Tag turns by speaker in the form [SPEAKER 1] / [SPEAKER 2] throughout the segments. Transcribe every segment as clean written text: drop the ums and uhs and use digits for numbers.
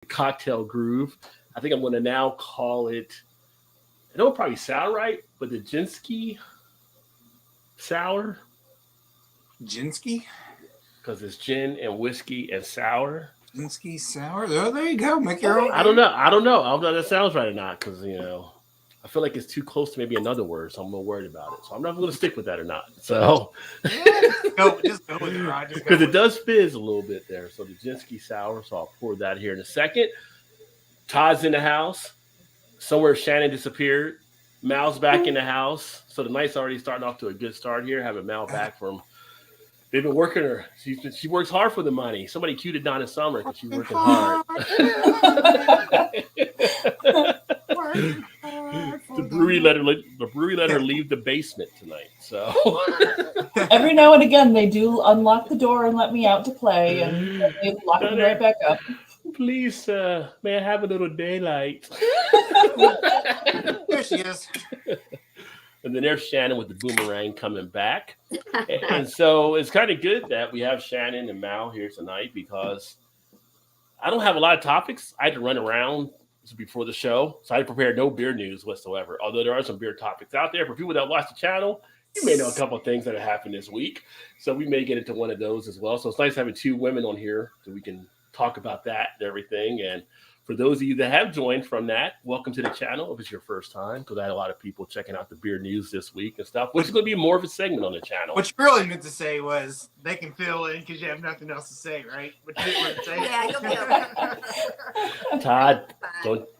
[SPEAKER 1] cocktail groove. I think I'm going to now call it, I know it probably sound right, but the Jinsky sour,
[SPEAKER 2] Jinsky?
[SPEAKER 1] because it's gin and whiskey and sour.
[SPEAKER 2] Jinsky sour? Oh, there you go. Make your own.
[SPEAKER 1] I don't know. I don't know if that sounds right or not, because, I feel like it's too close to maybe another word, so I'm a little worried about it. So I'm not going to stick with that or not. So,
[SPEAKER 2] Just go with it, Rod.
[SPEAKER 1] because it does fizz a little bit there. So the Jinsky sour, so I'll pour that here in a second. Todd's in the house. Somewhere Shannon disappeared. Mal's back in the house. So the night's already starting off to a good start here. Having Mal back from, they've been working her. She works hard for the money. Somebody cued it down in summer because she's working hard. The brewery let her leave the basement tonight. So
[SPEAKER 3] every now and again they do unlock the door and let me out to play, and they lock me right back up.
[SPEAKER 1] Please, may I have a little daylight?
[SPEAKER 2] There she is.
[SPEAKER 1] And then there's Shannon with the boomerang coming back. And so it's kind of good that we have Shannon and Mal here tonight, because I don't have a lot of topics. I had to run around before the show, so I prepared no beer news whatsoever, although there are some beer topics out there. For people that watch the channel, you may know a couple of things that have happened this week, so we may get into one of those as well. So it's nice having two women on here so we can talk about that and everything. And for those of you that have joined from that, welcome to the channel if it's your first time, because I had a lot of people checking out the beer news this week and stuff, which is going to be more of a segment on the channel.
[SPEAKER 2] What you really meant to say was they can fill in because you have nothing else to say, right? But you didn't want to say.
[SPEAKER 4] Yeah, you'll be okay.
[SPEAKER 1] Todd,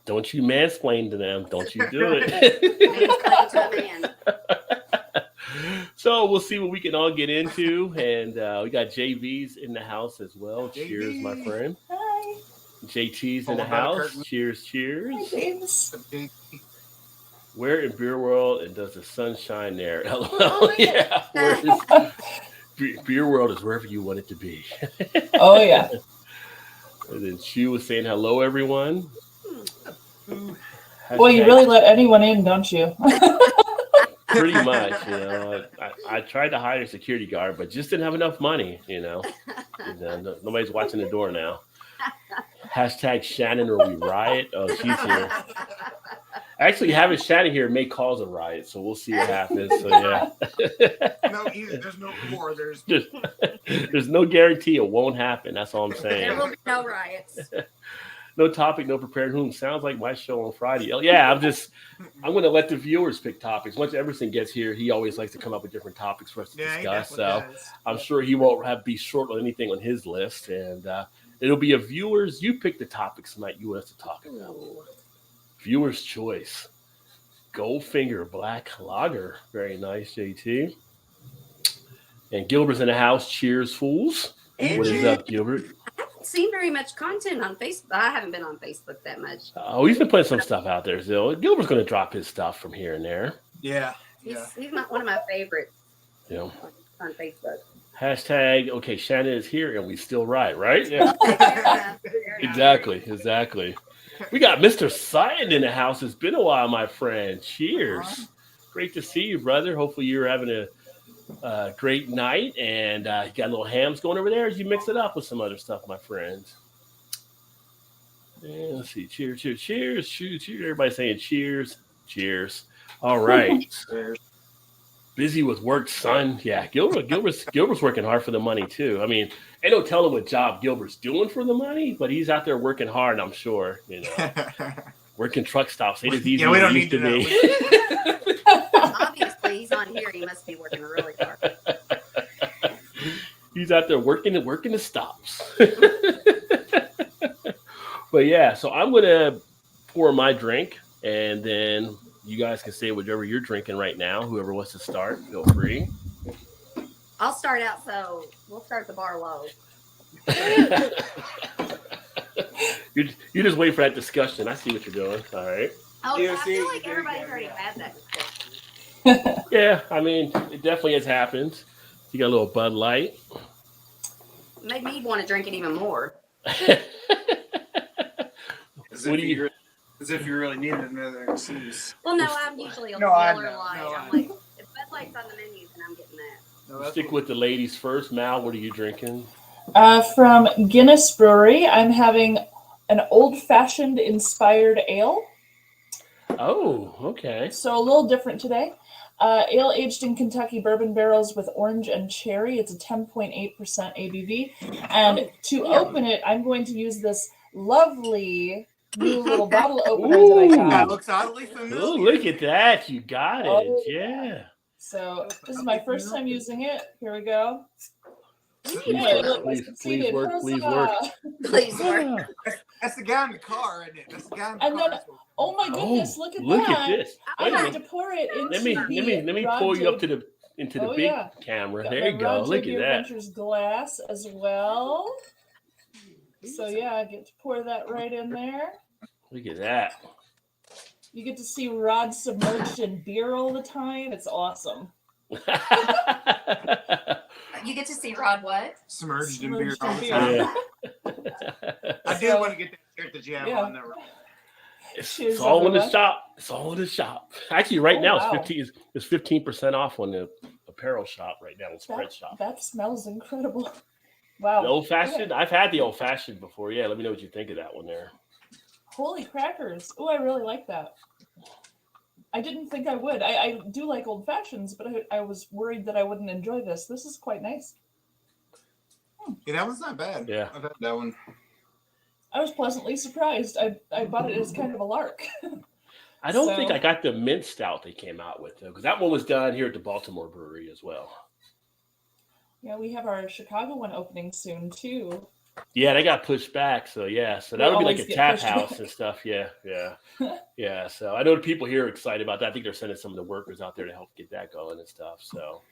[SPEAKER 1] don't you mansplain to them. Don't you do it.
[SPEAKER 4] Mansplain to a man.
[SPEAKER 1] So we'll see what we can all get into. And we got JV's in the house as well.
[SPEAKER 2] JV.
[SPEAKER 1] Cheers, my friend.
[SPEAKER 3] Hi.
[SPEAKER 1] JT's in the house. Cheers, cheers.
[SPEAKER 3] Hi, James.
[SPEAKER 1] Where in Beer World and does the sun shine there? LOL.
[SPEAKER 4] Oh,
[SPEAKER 1] Yeah. Beer World is wherever you want it to be.
[SPEAKER 3] Oh yeah.
[SPEAKER 1] And then she was saying hello, everyone.
[SPEAKER 3] Well, you really let anyone in, don't you?
[SPEAKER 1] Pretty much, I tried to hire a security guard, but just didn't have enough money, Nobody's watching the door now. Hashtag Shannon or we riot. Oh, she's here. Actually, having Shannon here may cause a riot, so we'll see what happens. So yeah.
[SPEAKER 2] There's no war.
[SPEAKER 1] There's no guarantee it won't happen. That's all I'm saying.
[SPEAKER 4] There will be no riots.
[SPEAKER 1] No topic, no prepared whom. Sounds like my show on Friday. Oh, yeah, I'm going to let the viewers pick topics. Once Emerson gets here, he always likes to come up with different topics for us to discuss. So I'm sure he won't be short on anything on his list. And it'll be a viewers. You pick the topics tonight you want us to talk about. Viewer's choice. Goldfinger Black Lager. Very nice, JT. And Gilbert's in the house. Cheers, fools. What is up, Gilbert?
[SPEAKER 4] I haven't seen very much content on Facebook. I haven't been on Facebook that much.
[SPEAKER 1] Oh, he's been putting some stuff out there still. Gilbert's going to drop his stuff from here and there.
[SPEAKER 2] Yeah.
[SPEAKER 4] He's not one of my favorites on Facebook.
[SPEAKER 1] Hashtag, okay, Shannon is here and we still ride, right? Yeah. Exactly. We got Mr. Cyan in the house. It's been a while, my friend. Cheers. Great to see you, brother. Hopefully you're having a great night, and you got little hams going over there as you mix it up with some other stuff, my friends. Yeah, let's see. Cheers. Everybody's saying cheers. All right. Busy with work, son. Yeah, Gilbert's working hard for the money too. I mean, ain't no telling what job Gilbert's doing for the money, but he's out there working hard, I'm sure. Working truck stops ain't as easy as it used to be.
[SPEAKER 4] Obviously, he's on here. He must be working really hard.
[SPEAKER 1] He's out there working the stops. But yeah, so I'm gonna pour my drink, and then you guys can say whatever you're drinking right now. Whoever wants to start, feel free.
[SPEAKER 4] I'll start out, so we'll start the bar low.
[SPEAKER 1] You just wait for that discussion. I see what you're doing. All right.
[SPEAKER 4] Oh, I feel like everybody's already had that discussion.
[SPEAKER 1] Yeah, I mean, it definitely has happened. You got a little Bud Light.
[SPEAKER 4] Made me want to drink it even more.
[SPEAKER 2] As if you really needed another excuse.
[SPEAKER 4] Well, no, I'm usually a Miller Lite. I'm like, if Bud Light's on the menu, then I'm getting that.
[SPEAKER 1] Stick with the ladies first. Mal, what are you drinking?
[SPEAKER 3] From Guinness Brewery, I'm having an old-fashioned inspired ale.
[SPEAKER 1] Oh, okay.
[SPEAKER 3] So a little different today. Ale aged in Kentucky bourbon barrels with orange and cherry. It's a 10.8% ABV. And to open it, I'm going to use this lovely new little bottle opener that I got.
[SPEAKER 2] That looks oddly familiar.
[SPEAKER 1] Oh, look at that. You got it.
[SPEAKER 3] Oh,
[SPEAKER 1] yeah.
[SPEAKER 3] So this is my first time using it. Here we go.
[SPEAKER 1] Please work.
[SPEAKER 4] Please work.
[SPEAKER 2] That's the guy in the car, isn't it? That's the guy in the
[SPEAKER 3] And
[SPEAKER 2] car.
[SPEAKER 3] then, oh my goodness, look at
[SPEAKER 1] Look
[SPEAKER 3] that.
[SPEAKER 1] at this.
[SPEAKER 3] I'm
[SPEAKER 1] Wait a
[SPEAKER 3] going to
[SPEAKER 1] minute.
[SPEAKER 3] pour it into
[SPEAKER 1] Let me pull you up to the big camera.
[SPEAKER 3] Got
[SPEAKER 1] There
[SPEAKER 3] my
[SPEAKER 1] you go. Look at that.
[SPEAKER 3] Beerventures glass as well. So yeah, I get to pour that right in there.
[SPEAKER 1] Look at that.
[SPEAKER 3] You get to see Rod submerged in beer all the time. It's awesome.
[SPEAKER 4] You get to see Rod what?
[SPEAKER 2] Submerged in beer all the
[SPEAKER 3] beer.
[SPEAKER 2] time.
[SPEAKER 1] Yeah.
[SPEAKER 2] I do want to get that shirt that you have on there.
[SPEAKER 1] It's all in the shop. It's all in the shop. Actually, right now
[SPEAKER 3] wow.
[SPEAKER 1] it's 15% off on the apparel shop right now. The spread shop.
[SPEAKER 3] That smells incredible. Wow.
[SPEAKER 1] The old fashioned.
[SPEAKER 3] Okay.
[SPEAKER 1] I've had the old fashioned before. Yeah, let me know what you think of that one there.
[SPEAKER 3] Holy crackers. Oh, I really like that. I didn't think I would. I do like old fashions, but I was worried that I wouldn't enjoy this. This is quite nice.
[SPEAKER 2] Yeah, that one's not bad.
[SPEAKER 1] Yeah.
[SPEAKER 2] I've had that one.
[SPEAKER 3] I was pleasantly surprised. I bought it as kind of a lark.
[SPEAKER 1] I don't think I got the mint stout they came out with though, because that one was done here at the Baltimore brewery as well.
[SPEAKER 3] Yeah, we have our Chicago one opening soon too.
[SPEAKER 1] Yeah, they got pushed back. So yeah, so that'll be like a tap house and stuff. Yeah. Yeah. So I know the people here are excited about that. I think they're sending some of the workers out there to help get that going and stuff. So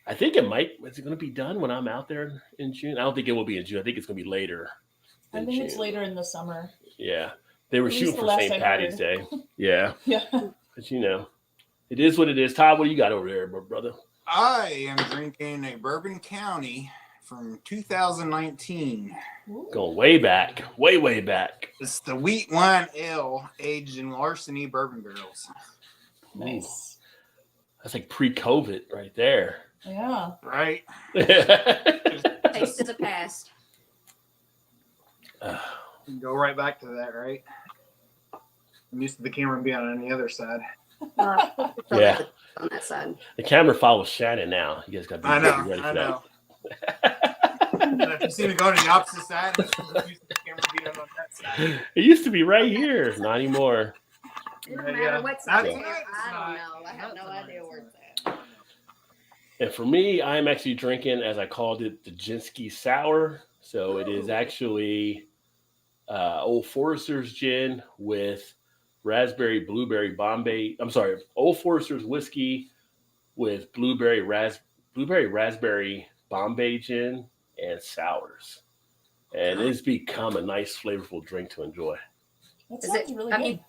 [SPEAKER 1] I think is it going to be done when I'm out there in June? I don't think it will be in June. I think it's going to be later.
[SPEAKER 3] I think it's later in the summer.
[SPEAKER 1] Yeah. They were shooting for
[SPEAKER 3] last
[SPEAKER 1] St.
[SPEAKER 3] I
[SPEAKER 1] Patty's
[SPEAKER 3] heard.
[SPEAKER 1] Day. Yeah.
[SPEAKER 3] Yeah.
[SPEAKER 1] But it is what it is. Todd, what do you got over there, brother?
[SPEAKER 2] I am drinking a Bourbon County from 2019.
[SPEAKER 3] Ooh.
[SPEAKER 1] Going way back. Way back.
[SPEAKER 2] It's the wheat wine ale aged in larceny bourbon barrels.
[SPEAKER 3] Nice.
[SPEAKER 1] That's like pre-COVID right there.
[SPEAKER 3] Yeah.
[SPEAKER 2] Right?
[SPEAKER 4] Taste of the past.
[SPEAKER 2] You can go right back to that, right? I'm used to the camera being on the other side.
[SPEAKER 1] Yeah.
[SPEAKER 4] On that side.
[SPEAKER 1] The camera follows Shannon now. You guys got to be ready for
[SPEAKER 2] I
[SPEAKER 1] that.
[SPEAKER 2] know. If you see me go to the opposite side, I'm used to the camera being on that side.
[SPEAKER 1] It used to be right here. Not anymore.
[SPEAKER 4] It doesn't matter what's
[SPEAKER 2] Not
[SPEAKER 4] there.
[SPEAKER 2] tonight, it's
[SPEAKER 4] I
[SPEAKER 2] not.
[SPEAKER 4] don't know. I have no idea where it's at.
[SPEAKER 1] And for me, I'm actually drinking, as I called it, the Jinsky Sour. So it is actually Old Forester's gin with Old Forester's whiskey with blueberry raspberry Bombay gin and sours. And it's become a nice, flavorful drink to enjoy.
[SPEAKER 3] That sounds really good.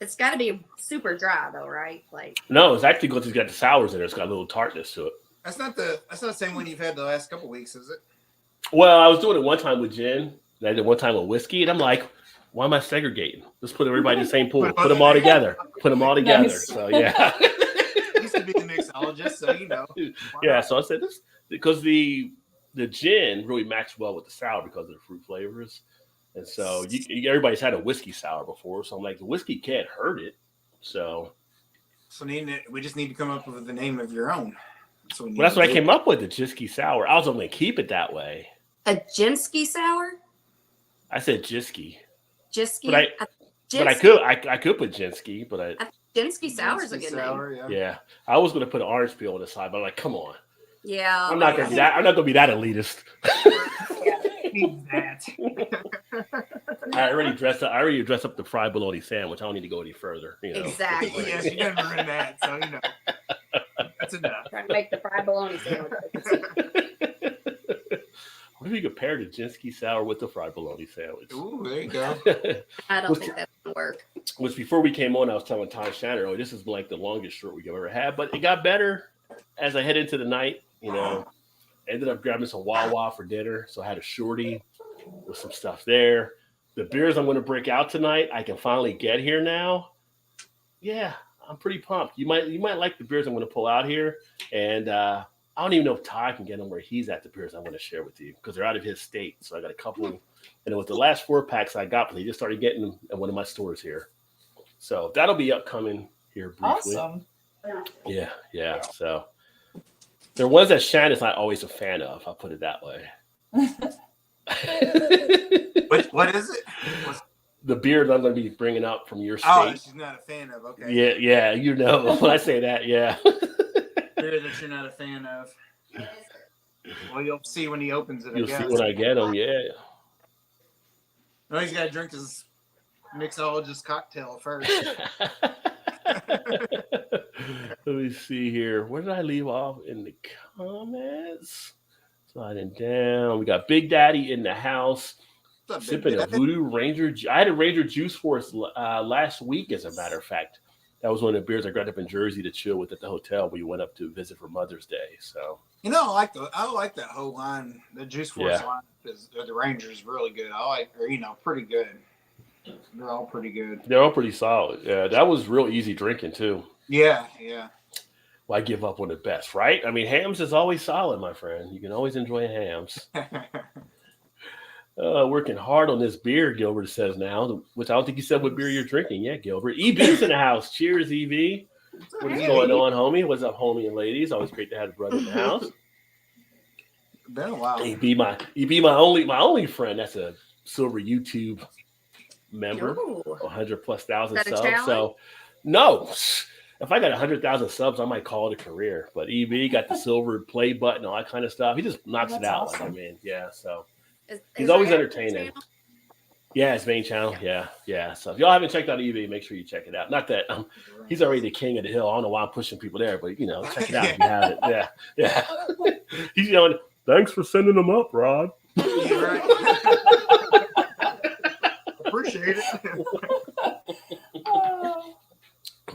[SPEAKER 4] It's got to be super dry though, right? Like
[SPEAKER 1] No, it's actually because it's got the sours in it. It's got a little tartness to it.
[SPEAKER 2] That's not the same one you've had the last couple weeks, is it?
[SPEAKER 1] Well, I was doing it one time with gin, and I did one time with whiskey, and I'm like, why am I segregating? Let's put everybody in the same pool. Put them all together.
[SPEAKER 3] Nice.
[SPEAKER 1] So yeah.
[SPEAKER 2] Used to be the mixologist, so you know.
[SPEAKER 1] Yeah, so I said this because the gin really matched well with the sour because of the fruit flavors. And so everybody's had a whiskey sour before, so I'm like, the whiskey can't hurt it. So
[SPEAKER 2] we just need to come up with the name of your own.
[SPEAKER 1] That's what I came up with, the Jinsky Sour. I was only going to keep it that way.
[SPEAKER 4] a Jinsky sour.
[SPEAKER 1] I said Jinsky.
[SPEAKER 4] Jinsky.
[SPEAKER 1] But I could put Jinsky, but
[SPEAKER 4] Jinsky sour is a good name.
[SPEAKER 1] Yeah, I was going to put an orange peel on the side, but I'm like, come on.
[SPEAKER 4] Yeah,
[SPEAKER 1] I'm not going to be that elitist. I already dressed up the fried bologna sandwich. I don't need to go any further.
[SPEAKER 4] Exactly.
[SPEAKER 2] Yes, you never ruined that, so that's enough.
[SPEAKER 4] Trying to make the fried bologna sandwich.
[SPEAKER 1] What if you compare the Jinsky sour with the fried bologna sandwich?
[SPEAKER 2] Ooh, there you go.
[SPEAKER 4] I don't think that's gonna work.
[SPEAKER 1] Which before we came on, I was telling Tom Shannon earlier, this is like the longest short we've ever had, but it got better as I head into the night. Ended up grabbing some Wawa for dinner, so I had a shorty with some stuff there. The beers I'm going to break out tonight, I can finally get here now. Yeah, I'm pretty pumped. You might like the beers I'm going to pull out here, and I don't even know if Todd can get them where he's at. The beers I'm going to share with you because they're out of his state. So I got a couple And it was the last 4-packs I got, but they just started getting them at one of my stores here. So that'll be upcoming here briefly.
[SPEAKER 3] Awesome.
[SPEAKER 1] Yeah. So there was that Shannon's not always a fan of. I'll put it that way.
[SPEAKER 2] What is it?
[SPEAKER 1] The beer that I'm going to be bringing up from your state.
[SPEAKER 2] Oh, she's not a fan of. Okay.
[SPEAKER 1] Yeah. You know when I say that, yeah.
[SPEAKER 2] Beer that you're not a fan of. Well, you'll see when he opens it.
[SPEAKER 1] You'll see when I get them. Yeah.
[SPEAKER 2] No, he's got to drink his mixologist cocktail first.
[SPEAKER 1] Let me see here. Where did I leave off in the comments? Sliding down. We got Big Daddy in the house. Sipping a Voodoo Ranger. I had a Ranger Juice Force last week, as a matter of fact. That was one of the beers I grabbed up in Jersey to chill with at the hotel. We went up to visit for Mother's Day. So
[SPEAKER 2] I like that whole line. The Juice Force line the Ranger is really good. Pretty good. They're all pretty good.
[SPEAKER 1] They're all pretty solid. Yeah, that was real easy drinking too.
[SPEAKER 2] Yeah.
[SPEAKER 1] Why give up on the best, right? I mean, Hams is always solid, my friend. You can always enjoy Hams. Working hard on this beer, Gilbert says now, which I don't think you said what beer you're drinking. Yeah, Gilbert. EB's in the house. Cheers, EB. What's going on, homie? What's up, homie and ladies? Always great to have a brother in the house.
[SPEAKER 2] Been a while.
[SPEAKER 1] EB my only friend. That's a silver YouTube member. 100,000+ subs. So no. If I got 100,000 subs, I might call it a career. But EB got the silver play button, all that kind of stuff. He just knocks it out.
[SPEAKER 3] Awesome.
[SPEAKER 1] Like, I mean, yeah. So
[SPEAKER 4] Is
[SPEAKER 1] he's always
[SPEAKER 4] that
[SPEAKER 1] entertaining.
[SPEAKER 4] channel?
[SPEAKER 1] Yeah, his main channel. Yeah. So if y'all haven't checked out EB, make sure you check it out. Not that he's already the king of the hill. I don't know why I'm pushing people there, but check it out if you have it. Yeah. He's yelling, "Thanks for sending them up, Rod."
[SPEAKER 2] Right. Appreciate it.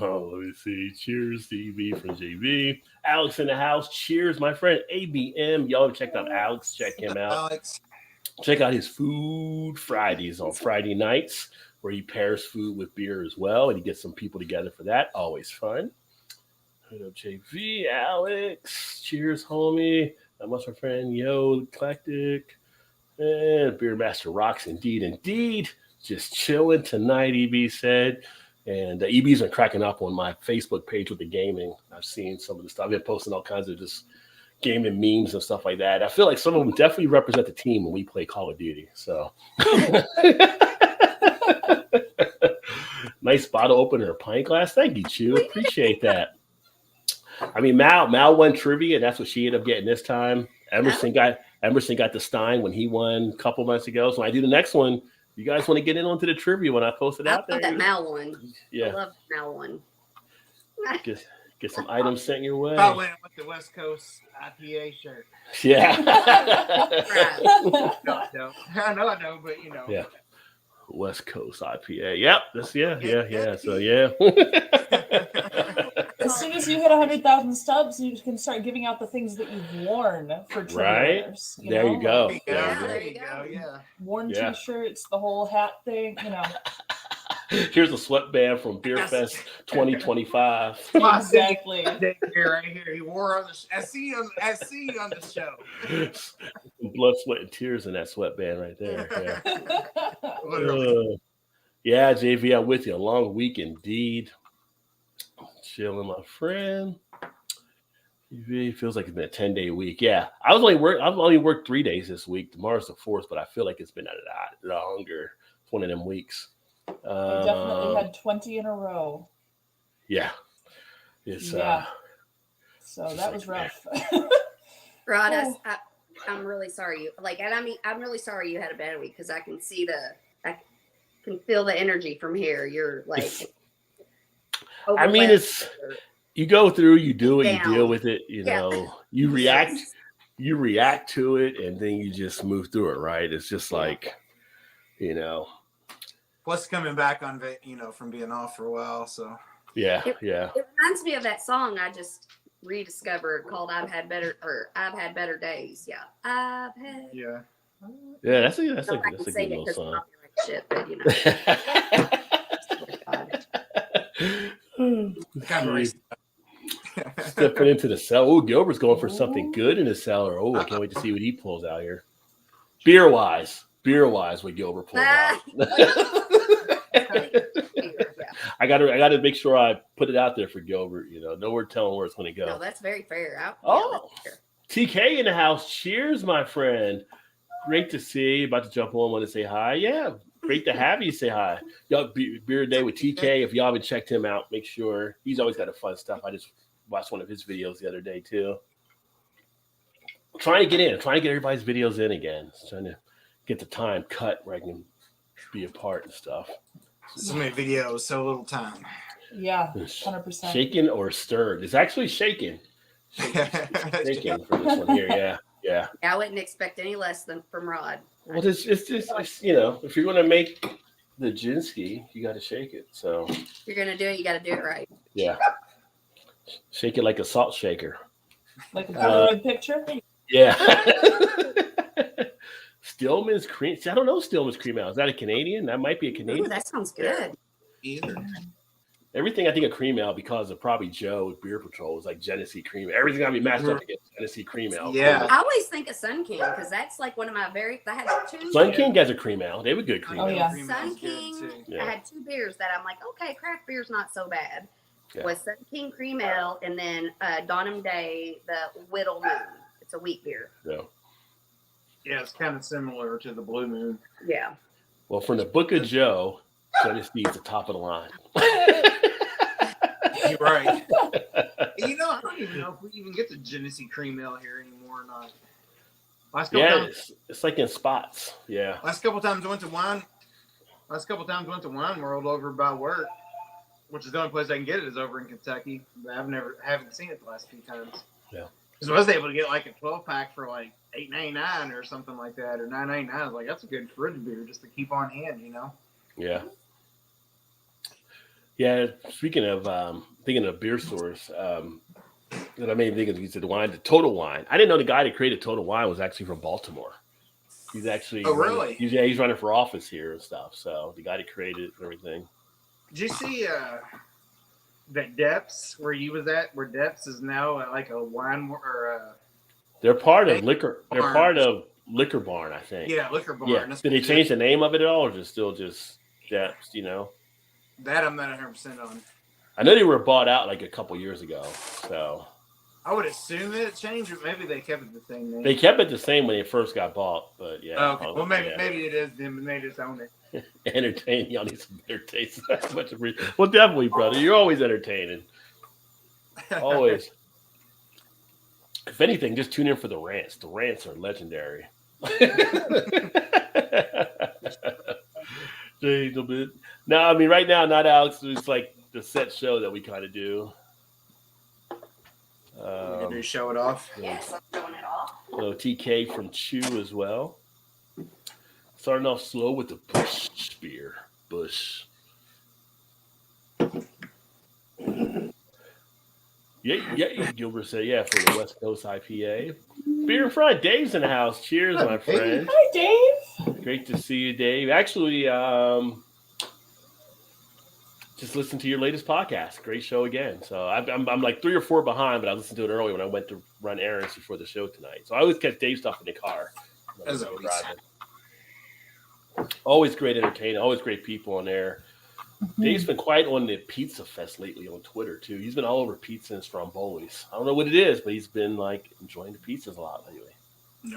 [SPEAKER 1] Oh, let me see. Cheers, EB from JB. Alex in the house. Cheers, my friend ABM. Y'all have checked out Alex. Check him out.
[SPEAKER 2] Alex.
[SPEAKER 1] Check out his Food Fridays on Friday nights, where he pairs food with beer as well, and he gets some people together for that. Always fun. Hit up JV, Alex. Cheers, homie. That was my friend Yo Eclectic. And Beer Master rocks indeed. Just chilling tonight, EB said. And EB's been cracking up on my Facebook page with the gaming. I've seen some of the stuff. I've been posting all kinds of just gaming memes and stuff like that. I feel like some of them definitely represent the team when we play Call of Duty. So nice bottle opener, pint glass. Thank you, Chew. Appreciate that. I mean, Mal won trivia, and that's what she ended up getting this time. Emerson got the Stein when he won a couple months ago. So when I do the next one, you guys want to get in onto the trivia when I post it out there?
[SPEAKER 4] I love that Mal one.
[SPEAKER 1] Yeah.
[SPEAKER 4] I love Mal one.
[SPEAKER 1] Get some items sent your way.
[SPEAKER 2] I went with the West Coast IPA shirt.
[SPEAKER 1] Yeah.
[SPEAKER 2] No, I know, but
[SPEAKER 1] Yeah. West Coast IPA. Yep. Yeah. So yeah.
[SPEAKER 3] As soon as you hit 100,000 subs, you can start giving out the things that you've worn for trivia winners.
[SPEAKER 1] There you go.
[SPEAKER 2] There you go. Yeah.
[SPEAKER 3] Worn T-shirts, the whole hat thing.
[SPEAKER 1] Here's a sweatband from Beerfest 2025.
[SPEAKER 3] Exactly.
[SPEAKER 2] Right here. He wore on the. I see you on the show.
[SPEAKER 1] Blood, sweat, and tears in that sweatband right there. Yeah.
[SPEAKER 2] Literally.
[SPEAKER 1] Yeah, JV, I'm with you. A long week indeed. Chilling, my friend. It feels like it's been a 10-day week. Yeah, I've only worked 3 days this week. Tomorrow's the 4th, but I feel like it's been a lot longer. It's one of them weeks.
[SPEAKER 3] I definitely had 20 in a row.
[SPEAKER 1] Yeah. It's
[SPEAKER 4] So
[SPEAKER 3] that was rough.
[SPEAKER 4] Rod, I'm really sorry I'm really sorry you had a bad week, because I can feel the energy from here. You're like,
[SPEAKER 1] I mean, you go through, you do it,
[SPEAKER 4] down.
[SPEAKER 1] You deal with it, you react to it, and then you just move through it, right? It's just like,
[SPEAKER 2] Plus coming back on, from being off for a while, so.
[SPEAKER 1] Yeah.
[SPEAKER 4] It reminds me of that song I just rediscovered called I've Had Better Days. Yeah.
[SPEAKER 2] Yeah.
[SPEAKER 1] Yeah, that's a good little song.
[SPEAKER 4] Shit, but
[SPEAKER 1] Stepping into the cell. Oh, Gilbert's going for something good in the cellar. Oh, I can't wait to see what he pulls out here. Beer wise. beer wise what Gilbert pulled out.
[SPEAKER 4] Yeah.
[SPEAKER 1] I gotta make sure I put it out there for Gilbert. No word telling where it's going to go.
[SPEAKER 4] No, that's very fair.
[SPEAKER 1] That's fair. TK in the house. Cheers, my friend. Great to see you. About to jump on. Want to say hi? Yeah, great to have you. Say hi. Y'all, beer day with TK. If y'all haven't checked him out, make sure he's always got the fun stuff. I just watched one of his videos the other day too. Trying to get everybody's videos in again. Trying to get the time cut where I can be a part and stuff.
[SPEAKER 2] So many videos, so little time.
[SPEAKER 3] Yeah, 100%.
[SPEAKER 1] Shaken or stirred? It's actually shaken. Shaken for this one here. Yeah.
[SPEAKER 4] I wouldn't expect any less than from Rod.
[SPEAKER 1] Well, it's if you're going to make the Jinsky, you got to shake it. So
[SPEAKER 4] if you're gonna do it, you got to do it right.
[SPEAKER 1] Yeah. Shake it like a salt shaker.
[SPEAKER 3] Like a Polaroid picture?
[SPEAKER 1] Yeah. Stillman's cream. See, I don't know Stillman's cream ale. Is that a Canadian? That might be a Canadian.
[SPEAKER 4] Ooh, that sounds good.
[SPEAKER 2] Either.
[SPEAKER 1] Everything I think of cream ale because of probably Joe with Beer Patrol is like Genesee cream. Everything got to be matched up against Genesee cream ale.
[SPEAKER 2] Yeah.
[SPEAKER 4] I always think of Sun King because that's like one of my I had two.
[SPEAKER 1] Sun King has a cream ale. They have a good cream
[SPEAKER 3] Oh,
[SPEAKER 1] ale.
[SPEAKER 3] yeah.
[SPEAKER 4] Sun King.
[SPEAKER 1] Yeah.
[SPEAKER 4] I had two beers that I'm like, okay, craft beer's not so bad.
[SPEAKER 1] Yeah.
[SPEAKER 4] Was Sun King cream ale and then Donham Day the Whittle Moon. It's a wheat beer.
[SPEAKER 1] Yeah.
[SPEAKER 2] Yeah, it's kind of similar to the Blue Moon.
[SPEAKER 4] Yeah.
[SPEAKER 1] Well, from the Book of Joe, Genesee is the top of the line.
[SPEAKER 2] You're right. I don't even know if we even get the Genesee cream ale here anymore or not. Last couple times,
[SPEAKER 1] it's like in spots. Yeah.
[SPEAKER 2] last couple times I went to Wine World over by work, which is the only place I can get it is over in Kentucky. But haven't seen it the last few times.
[SPEAKER 1] Yeah.
[SPEAKER 2] Because I was able to get like a 12-pack for like $8.99 or something like that, or $9.99. I was like, that's a good fridge beer just to keep on hand,
[SPEAKER 1] Yeah. Yeah. Speaking of thinking of beer stores, that I made think of you said wine, the Total Wine. I didn't know the guy that created Total Wine was actually from Baltimore. He's actually
[SPEAKER 2] really?
[SPEAKER 1] He's running for office here and stuff. So the guy that created it and everything.
[SPEAKER 2] Did you see that Depths where you was at, where Depths is now like a wine or
[SPEAKER 1] They're part of Liquor. They're
[SPEAKER 2] Barn.
[SPEAKER 1] part of Liquor Barn, I think.
[SPEAKER 2] yeah, Liquor Barn.
[SPEAKER 1] Yeah.
[SPEAKER 2] That's
[SPEAKER 1] Did they change the name of it at all, or just still just Depths?
[SPEAKER 2] that? I'm not 100% on.
[SPEAKER 1] I know they were bought out like a couple years ago. So
[SPEAKER 2] I would assume that it changed, but maybe they kept it the same name.
[SPEAKER 1] they kept it the same when it first got bought. But yeah.
[SPEAKER 2] Oh, okay. Well, maybe it is them, and they just own it.
[SPEAKER 1] Entertaining. Y'all need some better taste. Well, definitely, brother. You're always entertaining. Always. If anything, just tune in for the rants. The rants are legendary. No, I mean, right now, not Alex. It's like the set show that we kind of do.
[SPEAKER 2] Did you show it off?
[SPEAKER 4] Yes, I'm showing it off.
[SPEAKER 1] So TK from Chew as well. Starting off slow with the Bush beer. Bush. Yeah, Gilbert said, yeah, for the West Coast IPA. Beer in front. Dave's in the house. Cheers, my friend.
[SPEAKER 3] Hi, Dave.
[SPEAKER 1] Great to see you, Dave. Actually, just listen to your latest podcast. Great show again. So I'm like 3 or 4 behind, but I listened to it early when I went to run errands before the show tonight. So I always catch Dave stuff in the car.
[SPEAKER 2] As always.
[SPEAKER 1] Always great entertainment. Always great people on there.
[SPEAKER 3] Mm-hmm.
[SPEAKER 1] Dave's been quite on the Pizza Fest lately on Twitter too. He's been all over pizza and Stromboli's. I don't know what it is, but he's been like enjoying the pizzas a lot lately.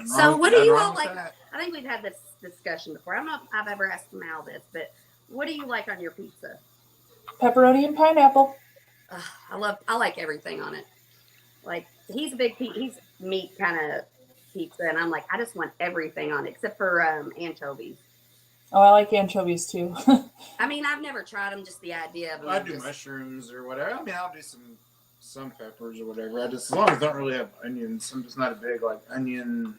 [SPEAKER 4] So what do you all like? I think we've had this discussion before. I don't know if I've ever asked Mal this, but what do you like on your pizza?
[SPEAKER 3] Pepperoni and pineapple.
[SPEAKER 4] I like everything on it. Like he's meat kind of pizza, and I'm like, I just want everything on it except for anchovies.
[SPEAKER 3] Oh, I like anchovies too.
[SPEAKER 4] I mean, I've never tried them. Just the idea of them.
[SPEAKER 2] I do mushrooms or whatever. I mean, I'll do some peppers or whatever. I just, as long as I don't really have onions, I'm just not a big like onion.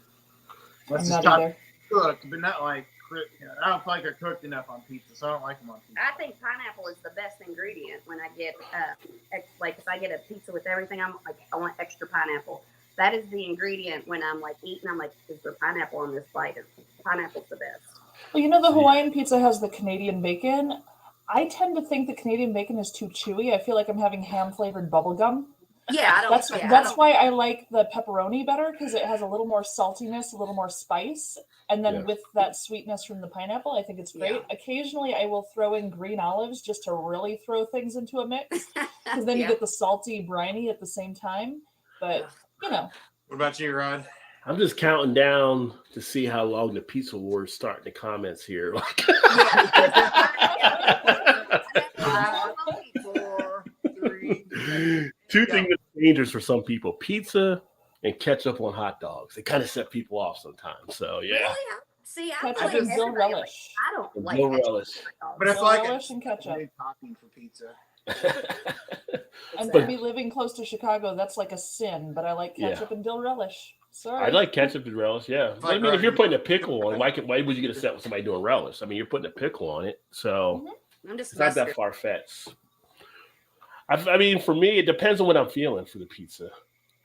[SPEAKER 3] I'm not either.
[SPEAKER 2] Cooked, but not like I don't feel like they're cooked enough on pizza, so I don't like them on pizza.
[SPEAKER 4] I think pineapple is the best ingredient when I get like if I get a pizza with everything, I'm like I want extra pineapple. That is the ingredient when I'm like eating. I'm like, is there pineapple on this bite? Pineapple's the best.
[SPEAKER 3] Well, the Hawaiian pizza has the Canadian bacon. I tend to think the Canadian bacon is too chewy. I feel like I'm having ham-flavored bubble gum.
[SPEAKER 4] Yeah,
[SPEAKER 3] That's why I like the pepperoni better because it has a little more saltiness, a little more spice. And then
[SPEAKER 1] Yeah.
[SPEAKER 3] with that sweetness from the pineapple, I think it's great.
[SPEAKER 4] Yeah.
[SPEAKER 3] Occasionally, I will throw in green olives just to really throw things into a mix, because then you
[SPEAKER 4] Yeah.
[SPEAKER 3] get the salty, briny at the same time. But, you know.
[SPEAKER 2] What about you, Rod?
[SPEAKER 1] I'm just counting down to see how long the pizza wars start in the comments here.
[SPEAKER 2] Five, 4, 3.
[SPEAKER 1] Two things that are dangerous for some people: pizza and ketchup on hot dogs. They kind of set people off sometimes. So yeah.
[SPEAKER 4] Really? See, I
[SPEAKER 3] Ketchup
[SPEAKER 4] like
[SPEAKER 3] and dill
[SPEAKER 4] everybody.
[SPEAKER 3] relish.
[SPEAKER 4] I don't
[SPEAKER 1] And
[SPEAKER 4] like
[SPEAKER 1] dill
[SPEAKER 4] ketchup.
[SPEAKER 1] relish.
[SPEAKER 2] But I
[SPEAKER 3] Dill
[SPEAKER 2] feel like
[SPEAKER 3] relish and
[SPEAKER 2] a
[SPEAKER 3] ketchup.
[SPEAKER 2] new topping for pizza.
[SPEAKER 3] And
[SPEAKER 1] But-
[SPEAKER 3] for me living close to Chicago, that's like a sin, but I like
[SPEAKER 1] Yeah.
[SPEAKER 3] ketchup and dill relish. Sorry.
[SPEAKER 1] I like ketchup and relish, yeah. But I mean, if you're putting a pickle on, why would you get upset with somebody doing relish? I mean, you're putting a pickle on it, so
[SPEAKER 4] I'm just
[SPEAKER 1] it's not that
[SPEAKER 4] mustard.
[SPEAKER 1] far fetched. I mean, for me, it depends on what I'm feeling for the pizza.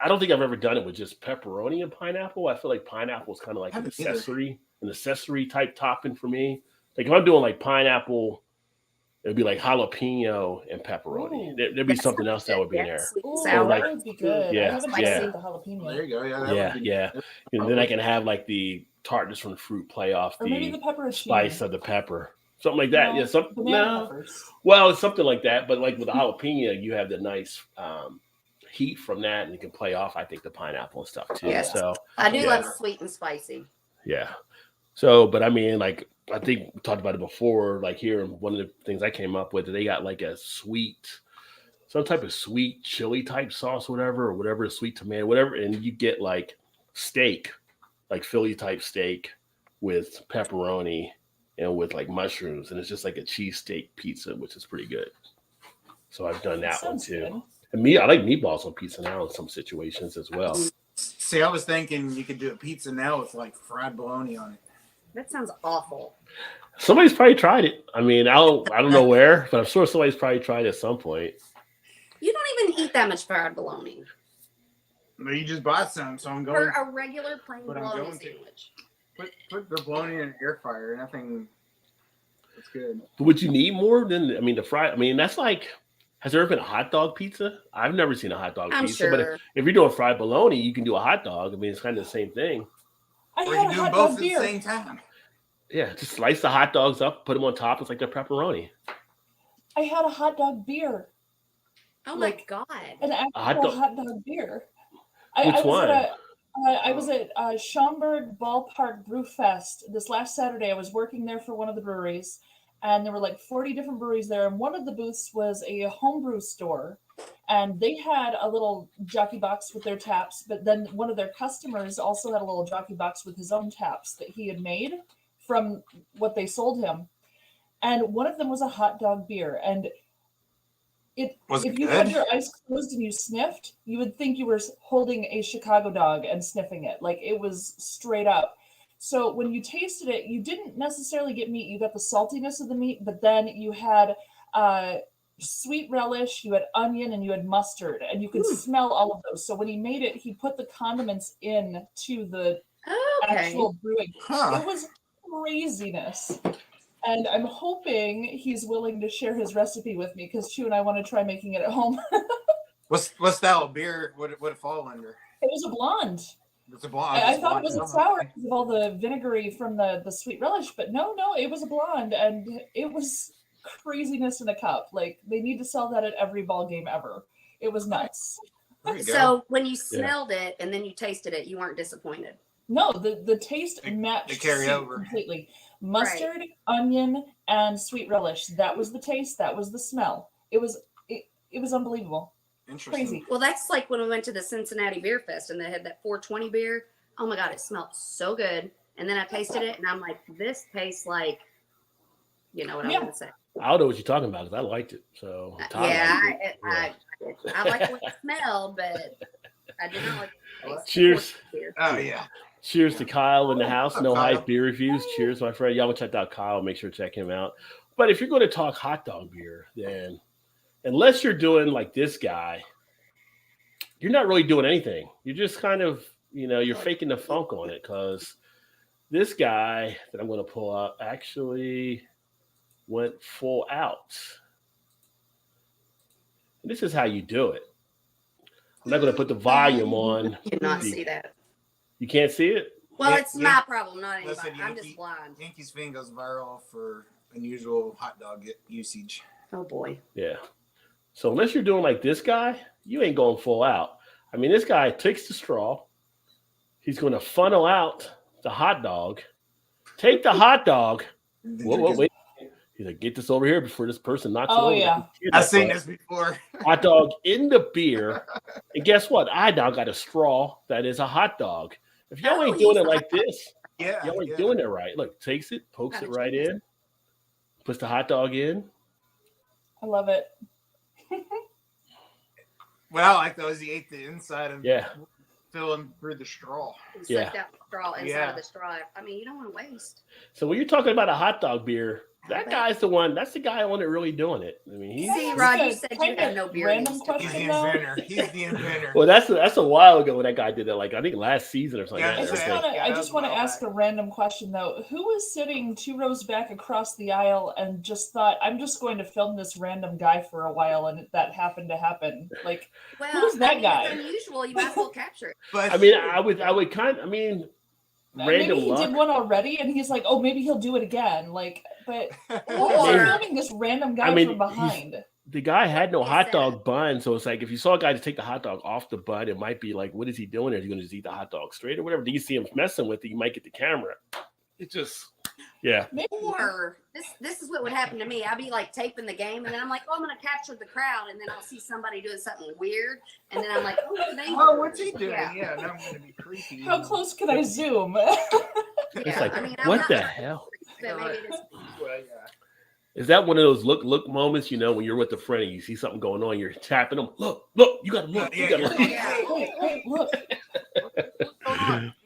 [SPEAKER 1] I don't think I've ever done it with just pepperoni and pineapple. I feel like pineapple is kind of like an
[SPEAKER 2] Haven't either.
[SPEAKER 1] accessory type topping for me. Like if I'm doing like pineapple, it'd be like jalapeno and pepperoni.
[SPEAKER 3] Ooh.
[SPEAKER 1] There'd be something else that would be in
[SPEAKER 4] Yeah,
[SPEAKER 1] there.
[SPEAKER 4] sweet and
[SPEAKER 3] Ooh,
[SPEAKER 4] sour.
[SPEAKER 1] like-
[SPEAKER 3] that would be good.
[SPEAKER 1] Yeah,
[SPEAKER 3] I haven't
[SPEAKER 1] yeah.
[SPEAKER 3] tried the
[SPEAKER 2] There
[SPEAKER 3] jalapeno.
[SPEAKER 2] you go. Yeah, that
[SPEAKER 1] Yeah,
[SPEAKER 2] would be,
[SPEAKER 1] yeah. And then I can have like the tartness from the fruit play off
[SPEAKER 3] Or maybe the
[SPEAKER 1] the
[SPEAKER 3] pepperoncini.
[SPEAKER 1] spice of the pepper. Something like that.
[SPEAKER 3] No,
[SPEAKER 1] Yeah,
[SPEAKER 3] banana
[SPEAKER 1] no.
[SPEAKER 3] peppers.
[SPEAKER 1] Well, it's something like that, but like with the jalapeno, you have the nice heat from that, and you can play off, I think, the pineapple and stuff too.
[SPEAKER 4] Yes.
[SPEAKER 1] So
[SPEAKER 4] I do
[SPEAKER 1] Yeah.
[SPEAKER 4] love sweet and spicy.
[SPEAKER 1] yeah. So, but I mean, like I think we talked about it before. Like here, one of the things I came up with, they got like some type of sweet chili type sauce, or whatever, sweet tomato, whatever, and you get like steak, like Philly type steak with pepperoni and with like mushrooms, and it's just like a cheesesteak pizza, which is pretty good. So I've done that one
[SPEAKER 3] Sounds
[SPEAKER 1] too.
[SPEAKER 3] good.
[SPEAKER 1] And I like meatballs on pizza now in some situations as well.
[SPEAKER 2] See, I was thinking you could do a pizza now with like fried bologna on it.
[SPEAKER 4] That sounds awful.
[SPEAKER 1] Somebody's probably tried it. I mean, I don't know where, but I'm sure somebody's probably tried it at some point.
[SPEAKER 4] You don't even eat that much fried bologna
[SPEAKER 2] No, you just buy some, so I'm
[SPEAKER 4] for
[SPEAKER 2] going
[SPEAKER 4] a regular plain
[SPEAKER 2] But I'm
[SPEAKER 4] bologna
[SPEAKER 2] going to.
[SPEAKER 4] sandwich.
[SPEAKER 2] put the bologna in an air fryer. Nothing. It's good.
[SPEAKER 1] But would you need more than the fry? I mean, that's like, has there ever been a hot dog pizza? I've never seen a hot dog
[SPEAKER 4] I'm
[SPEAKER 1] pizza. But
[SPEAKER 4] sure.
[SPEAKER 1] if you're doing fried bologna, you can do a hot dog. I mean, it's kind of the same thing.
[SPEAKER 3] I
[SPEAKER 2] Or you
[SPEAKER 3] had
[SPEAKER 2] can
[SPEAKER 3] a
[SPEAKER 2] do them
[SPEAKER 3] hot
[SPEAKER 2] both
[SPEAKER 3] dog
[SPEAKER 2] at the
[SPEAKER 3] beer.
[SPEAKER 2] same time.
[SPEAKER 1] Yeah, just slice the hot dogs up, put them on top. It's like they're pepperoni.
[SPEAKER 3] I had a hot dog beer.
[SPEAKER 4] Oh
[SPEAKER 3] Like,
[SPEAKER 4] my god.
[SPEAKER 3] An
[SPEAKER 1] hot
[SPEAKER 3] actual
[SPEAKER 1] dog-
[SPEAKER 3] hot dog beer.
[SPEAKER 1] Which
[SPEAKER 3] I was
[SPEAKER 1] one?
[SPEAKER 3] I was at Schaumburg Ballpark Brew Fest this last Saturday. I was working there for one of the breweries, and there were like 40 different breweries there. And one of the booths was a homebrew store, and they had a little jockey box with their taps. But then one of their customers also had a little jockey box with his own taps that he had made from what they sold him. And one of them was a hot dog beer, and
[SPEAKER 2] Was
[SPEAKER 3] if
[SPEAKER 2] it
[SPEAKER 3] you
[SPEAKER 2] good?
[SPEAKER 3] had your eyes closed and you sniffed, you would think you were holding a Chicago dog and sniffing it. Like it was straight up. So when you tasted it, you didn't necessarily get meat. You got the saltiness of the meat, but then you had sweet relish, you had onion, and you had mustard, and you could smell all of those. So when he made it, he put the condiments in to the
[SPEAKER 4] Okay.
[SPEAKER 3] actual brewing.
[SPEAKER 2] Huh.
[SPEAKER 3] It was craziness. And I'm hoping he's willing to share his recipe with me because Chu and I want to try making it at home.
[SPEAKER 2] What style of beer would it fall under?
[SPEAKER 3] It was a blonde.
[SPEAKER 2] It's a blonde.
[SPEAKER 3] I thought it was a sour because of all the vinegary from the sweet relish, but no, it was a blonde, and it was craziness in a cup. Like they need to sell that at every ball game ever. It was nuts.
[SPEAKER 2] There you go.
[SPEAKER 4] So when you smelled it and then you tasted it, you weren't disappointed.
[SPEAKER 3] No, the taste matched
[SPEAKER 2] they carry
[SPEAKER 3] suit
[SPEAKER 2] over.
[SPEAKER 3] completely. Mustard, onion, and sweet relish. That was the taste. That was the smell. It was unbelievable.
[SPEAKER 2] Interesting.
[SPEAKER 3] Crazy.
[SPEAKER 4] Well, that's like when we went to the Cincinnati Beer Fest and they had that 420 beer. Oh my god, it smelled so good. And then I tasted it and I'm like, this tastes like, you know what I
[SPEAKER 3] Yeah.
[SPEAKER 4] want to say.
[SPEAKER 1] I don't know what you're talking about because I liked it. So Todd
[SPEAKER 4] Yeah,
[SPEAKER 1] liked it.
[SPEAKER 4] I like what it smelled, but I did not like the taste.
[SPEAKER 1] Cheers.
[SPEAKER 4] Beer.
[SPEAKER 2] Oh yeah.
[SPEAKER 1] Cheers to Kyle in the house. No
[SPEAKER 2] Kyle.
[SPEAKER 1] Hype Beer Reviews. Cheers, my friend. Y'all want to check out Kyle. Make sure to check him out. But if you're going to talk hot dog beer, then unless you're doing like this guy, you're not really doing anything. You're just kind of, you're faking the funk on it because this guy that I'm going to pull up actually went full out. And this is how you do it. I'm not going to put the volume on.
[SPEAKER 4] Did not see that.
[SPEAKER 1] You can't see it?
[SPEAKER 4] Well,
[SPEAKER 2] Yeah,
[SPEAKER 4] it's
[SPEAKER 2] yeah.
[SPEAKER 4] my problem, not
[SPEAKER 2] Listen,
[SPEAKER 4] anybody. I'm
[SPEAKER 2] Yankee-
[SPEAKER 4] just blind.
[SPEAKER 2] Yankees fan goes viral for unusual hot dog usage.
[SPEAKER 4] Oh boy.
[SPEAKER 1] Yeah. So unless you're doing like this guy, you ain't going full out. I mean, this guy takes the straw. He's going to funnel out the hot dog. Take the hot dog. Whoa, wait. He's like, get this over here before this person knocks it
[SPEAKER 3] Oh
[SPEAKER 1] over.
[SPEAKER 3] yeah.
[SPEAKER 2] I've seen this before.
[SPEAKER 1] Hot dog in the beer. And guess what? I now got a straw that is a hot dog. If y'all
[SPEAKER 4] Oh,
[SPEAKER 1] ain't doing
[SPEAKER 4] he's
[SPEAKER 1] it like this,
[SPEAKER 2] Yeah,
[SPEAKER 1] y'all ain't
[SPEAKER 2] yeah.
[SPEAKER 1] doing it right. Look, takes it, pokes
[SPEAKER 4] Gotta
[SPEAKER 1] it right
[SPEAKER 4] choose.
[SPEAKER 1] in, puts the hot dog in.
[SPEAKER 3] I love it.
[SPEAKER 2] Well, I like those. He ate the inside of
[SPEAKER 1] Yeah.
[SPEAKER 2] filling through the straw.
[SPEAKER 4] He
[SPEAKER 1] Yeah.
[SPEAKER 4] sucked out the straw inside
[SPEAKER 2] Yeah.
[SPEAKER 4] of the straw. I mean, you don't want to waste.
[SPEAKER 1] So when you're talking about a hot dog beer, that guy's the one. That's the guy on it really doing it. I mean, he's
[SPEAKER 4] See,
[SPEAKER 3] Just
[SPEAKER 4] Rod,
[SPEAKER 3] a
[SPEAKER 4] you said you
[SPEAKER 3] kind
[SPEAKER 4] had
[SPEAKER 3] of
[SPEAKER 4] no beer.
[SPEAKER 3] random
[SPEAKER 4] needs.
[SPEAKER 3] question.
[SPEAKER 2] He's the
[SPEAKER 3] though?
[SPEAKER 2] inventor. He's the inventor.
[SPEAKER 1] well. That's a while ago when that guy did that. Like I think last season or something.
[SPEAKER 2] Yeah,
[SPEAKER 1] like
[SPEAKER 3] I
[SPEAKER 1] that,
[SPEAKER 3] just
[SPEAKER 1] I
[SPEAKER 3] want
[SPEAKER 1] think.
[SPEAKER 3] to.
[SPEAKER 2] Yeah,
[SPEAKER 3] I
[SPEAKER 2] that
[SPEAKER 3] just
[SPEAKER 2] was
[SPEAKER 3] want to
[SPEAKER 2] a while
[SPEAKER 3] ask
[SPEAKER 2] back.
[SPEAKER 3] a random question though. Who was sitting 2 rows back across the aisle and just thought, "I'm just going to film this random guy for a while," and that happened to happen? Like,
[SPEAKER 4] Well,
[SPEAKER 3] Who's that
[SPEAKER 4] I mean,
[SPEAKER 3] guy?
[SPEAKER 4] It's unusual. You might as well capture it.
[SPEAKER 2] But
[SPEAKER 1] I mean, I would kind. I mean, random
[SPEAKER 3] maybe he
[SPEAKER 1] luck.
[SPEAKER 3] did one already, and he's like, "Oh, maybe he'll do it again." Like, but
[SPEAKER 4] Or-
[SPEAKER 3] who's filming this random guy
[SPEAKER 1] I mean,
[SPEAKER 3] from behind?
[SPEAKER 1] The guy had no
[SPEAKER 4] He
[SPEAKER 1] hot
[SPEAKER 4] said
[SPEAKER 1] dog bun, so it's like if you saw a guy to take the hot dog off the bun, it might be like, what is he doing? Is he going to just eat the hot dog straight or whatever? Do you see him messing with it? You might get the camera. It just, yeah.
[SPEAKER 3] Maybe.
[SPEAKER 4] Or this is what would happen to me. I'd be like taping the game, and then I'm like, oh, I'm gonna capture the crowd, and then I'll see somebody doing something weird, and then I'm like, oh, they
[SPEAKER 2] oh, what's he doing?
[SPEAKER 4] Yeah.
[SPEAKER 2] Yeah, now I'm gonna be creepy.
[SPEAKER 3] How close can I zoom?
[SPEAKER 1] It's
[SPEAKER 4] Yeah,
[SPEAKER 1] like,
[SPEAKER 4] I mean, I'm
[SPEAKER 1] what
[SPEAKER 4] not
[SPEAKER 1] the
[SPEAKER 4] trying to
[SPEAKER 1] hell?
[SPEAKER 4] but maybe it is.
[SPEAKER 2] Well, yeah.
[SPEAKER 1] Is that one of those look moments, when you're with a friend and you see something going on, you're tapping them, look, you gotta look, you gotta look.
[SPEAKER 4] Yeah.
[SPEAKER 3] Hey, look.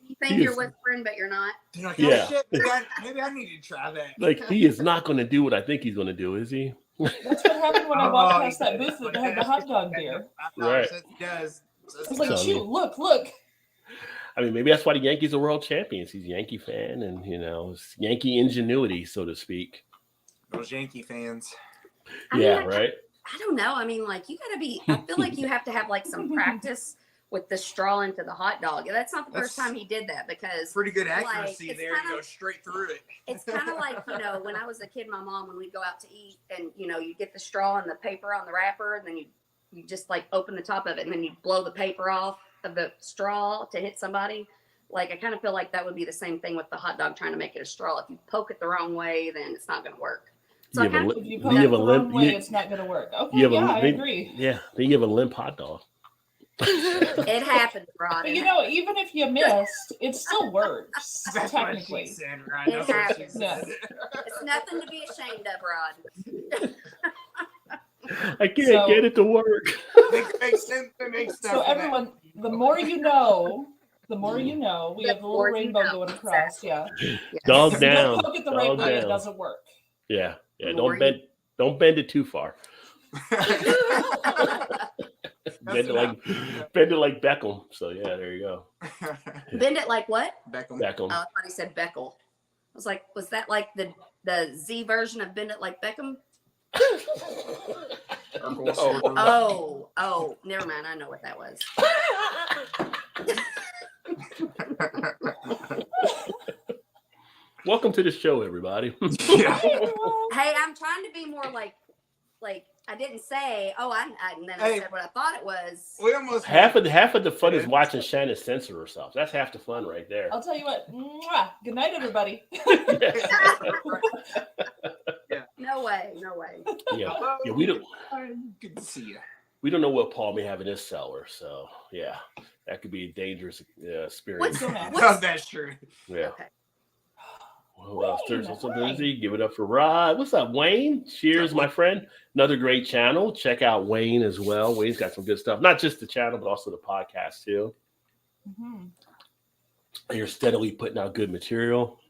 [SPEAKER 4] You think you're whispering, but you're not.
[SPEAKER 2] You're like,
[SPEAKER 1] Yeah.
[SPEAKER 2] oh, shit, maybe I need to try that.
[SPEAKER 1] Like he is not gonna do what I think he's gonna do, is he?
[SPEAKER 3] That's what happened when I walked past that booth that had the hot dog beer.
[SPEAKER 1] Right.
[SPEAKER 2] He does.
[SPEAKER 3] I was like,
[SPEAKER 1] So,
[SPEAKER 3] shoot, look.
[SPEAKER 1] I mean, maybe that's why the Yankees are world champions. He's a Yankee fan, and it's Yankee ingenuity, so to speak.
[SPEAKER 2] Those Yankee fans.
[SPEAKER 4] I mean,
[SPEAKER 1] Yeah, right.
[SPEAKER 4] I don't know. I mean, like you gotta be. I feel like you have to have like some practice with the straw into the hot dog. That's not the first
[SPEAKER 2] That's-
[SPEAKER 4] time he did that because
[SPEAKER 2] Pretty good
[SPEAKER 4] Like,
[SPEAKER 2] accuracy
[SPEAKER 4] it's
[SPEAKER 2] there to
[SPEAKER 4] kinda-
[SPEAKER 2] go straight through it.
[SPEAKER 4] it's kind of like when I was a kid, my mom when we'd go out to eat and you get the straw and the paper on the wrapper and then you just like open the top of it and then you blow the paper off of the straw to hit somebody. Like I kind of feel like that would be the same thing with the hot dog trying to make it a straw. If you poke it the wrong way, then it's not going to work. So I
[SPEAKER 1] You have a
[SPEAKER 4] kind
[SPEAKER 1] li-
[SPEAKER 3] If you
[SPEAKER 1] You
[SPEAKER 3] poke it
[SPEAKER 1] have
[SPEAKER 3] the
[SPEAKER 1] a
[SPEAKER 3] wrong
[SPEAKER 1] limp-
[SPEAKER 3] way,
[SPEAKER 1] you-
[SPEAKER 3] it's not going to work. Okay,
[SPEAKER 1] you have a
[SPEAKER 3] yeah, I
[SPEAKER 1] limp-
[SPEAKER 3] agree.
[SPEAKER 1] Yeah, then you have a limp hot dog.
[SPEAKER 4] it happens, Rod.
[SPEAKER 3] But even if you missed, it still works,
[SPEAKER 2] That's what she
[SPEAKER 3] technically.
[SPEAKER 2] said, right?
[SPEAKER 4] It
[SPEAKER 2] That's what she
[SPEAKER 4] happens.
[SPEAKER 2] said.
[SPEAKER 4] It's nothing to be ashamed of, Rod.
[SPEAKER 1] I can't
[SPEAKER 3] So-
[SPEAKER 1] get it to work.
[SPEAKER 2] It makes sense. It makes sense.
[SPEAKER 3] So everyone, the more you know, the more you know. We have the little
[SPEAKER 4] more you
[SPEAKER 3] rainbow
[SPEAKER 4] know.
[SPEAKER 3] going across. Yeah.
[SPEAKER 1] Dog
[SPEAKER 3] If
[SPEAKER 1] down.
[SPEAKER 3] you don't poke it the right
[SPEAKER 1] Dog
[SPEAKER 3] way, it
[SPEAKER 1] down.
[SPEAKER 3] doesn't work.
[SPEAKER 1] Yeah.
[SPEAKER 4] More
[SPEAKER 1] Don't bend it too far. Bend it like Beckham. So yeah, there you go.
[SPEAKER 4] Bend it like what?
[SPEAKER 2] Beckham.
[SPEAKER 1] Beckham.
[SPEAKER 4] Oh, I thought he said Beckel. I was like, was that like the Z version of Bend It Like Beckham?
[SPEAKER 1] No.
[SPEAKER 4] Oh, never mind. I know what that was.
[SPEAKER 1] Welcome to the show, everybody.
[SPEAKER 2] Yeah.
[SPEAKER 4] Hey, I'm trying to be more like I didn't say, and then I
[SPEAKER 2] Hey.
[SPEAKER 4] said what I thought it was.
[SPEAKER 2] We almost
[SPEAKER 1] half of the fun is watching Shannon censor herself. That's half the fun right there.
[SPEAKER 3] I'll tell you what. Mwah. Good night, everybody.
[SPEAKER 4] No way.
[SPEAKER 1] Yeah. Yeah, we don't
[SPEAKER 2] Good to see you.
[SPEAKER 1] we don't know what Paul may have in his cellar, so yeah, that could be a dangerous experience.
[SPEAKER 3] What's-
[SPEAKER 2] Oh, that's true.
[SPEAKER 1] Yeah.
[SPEAKER 4] Okay.
[SPEAKER 1] Well, else there's
[SPEAKER 3] Wayne,
[SPEAKER 1] something
[SPEAKER 3] hi.
[SPEAKER 1] easy. Give it up for Rod. What's up, Wayne? Cheers, my friend. Another great channel. Check out Wayne as well. Wayne's got some good stuff. Not just the channel, but also the podcast too.
[SPEAKER 3] Mhm.
[SPEAKER 1] And you're steadily putting out good material.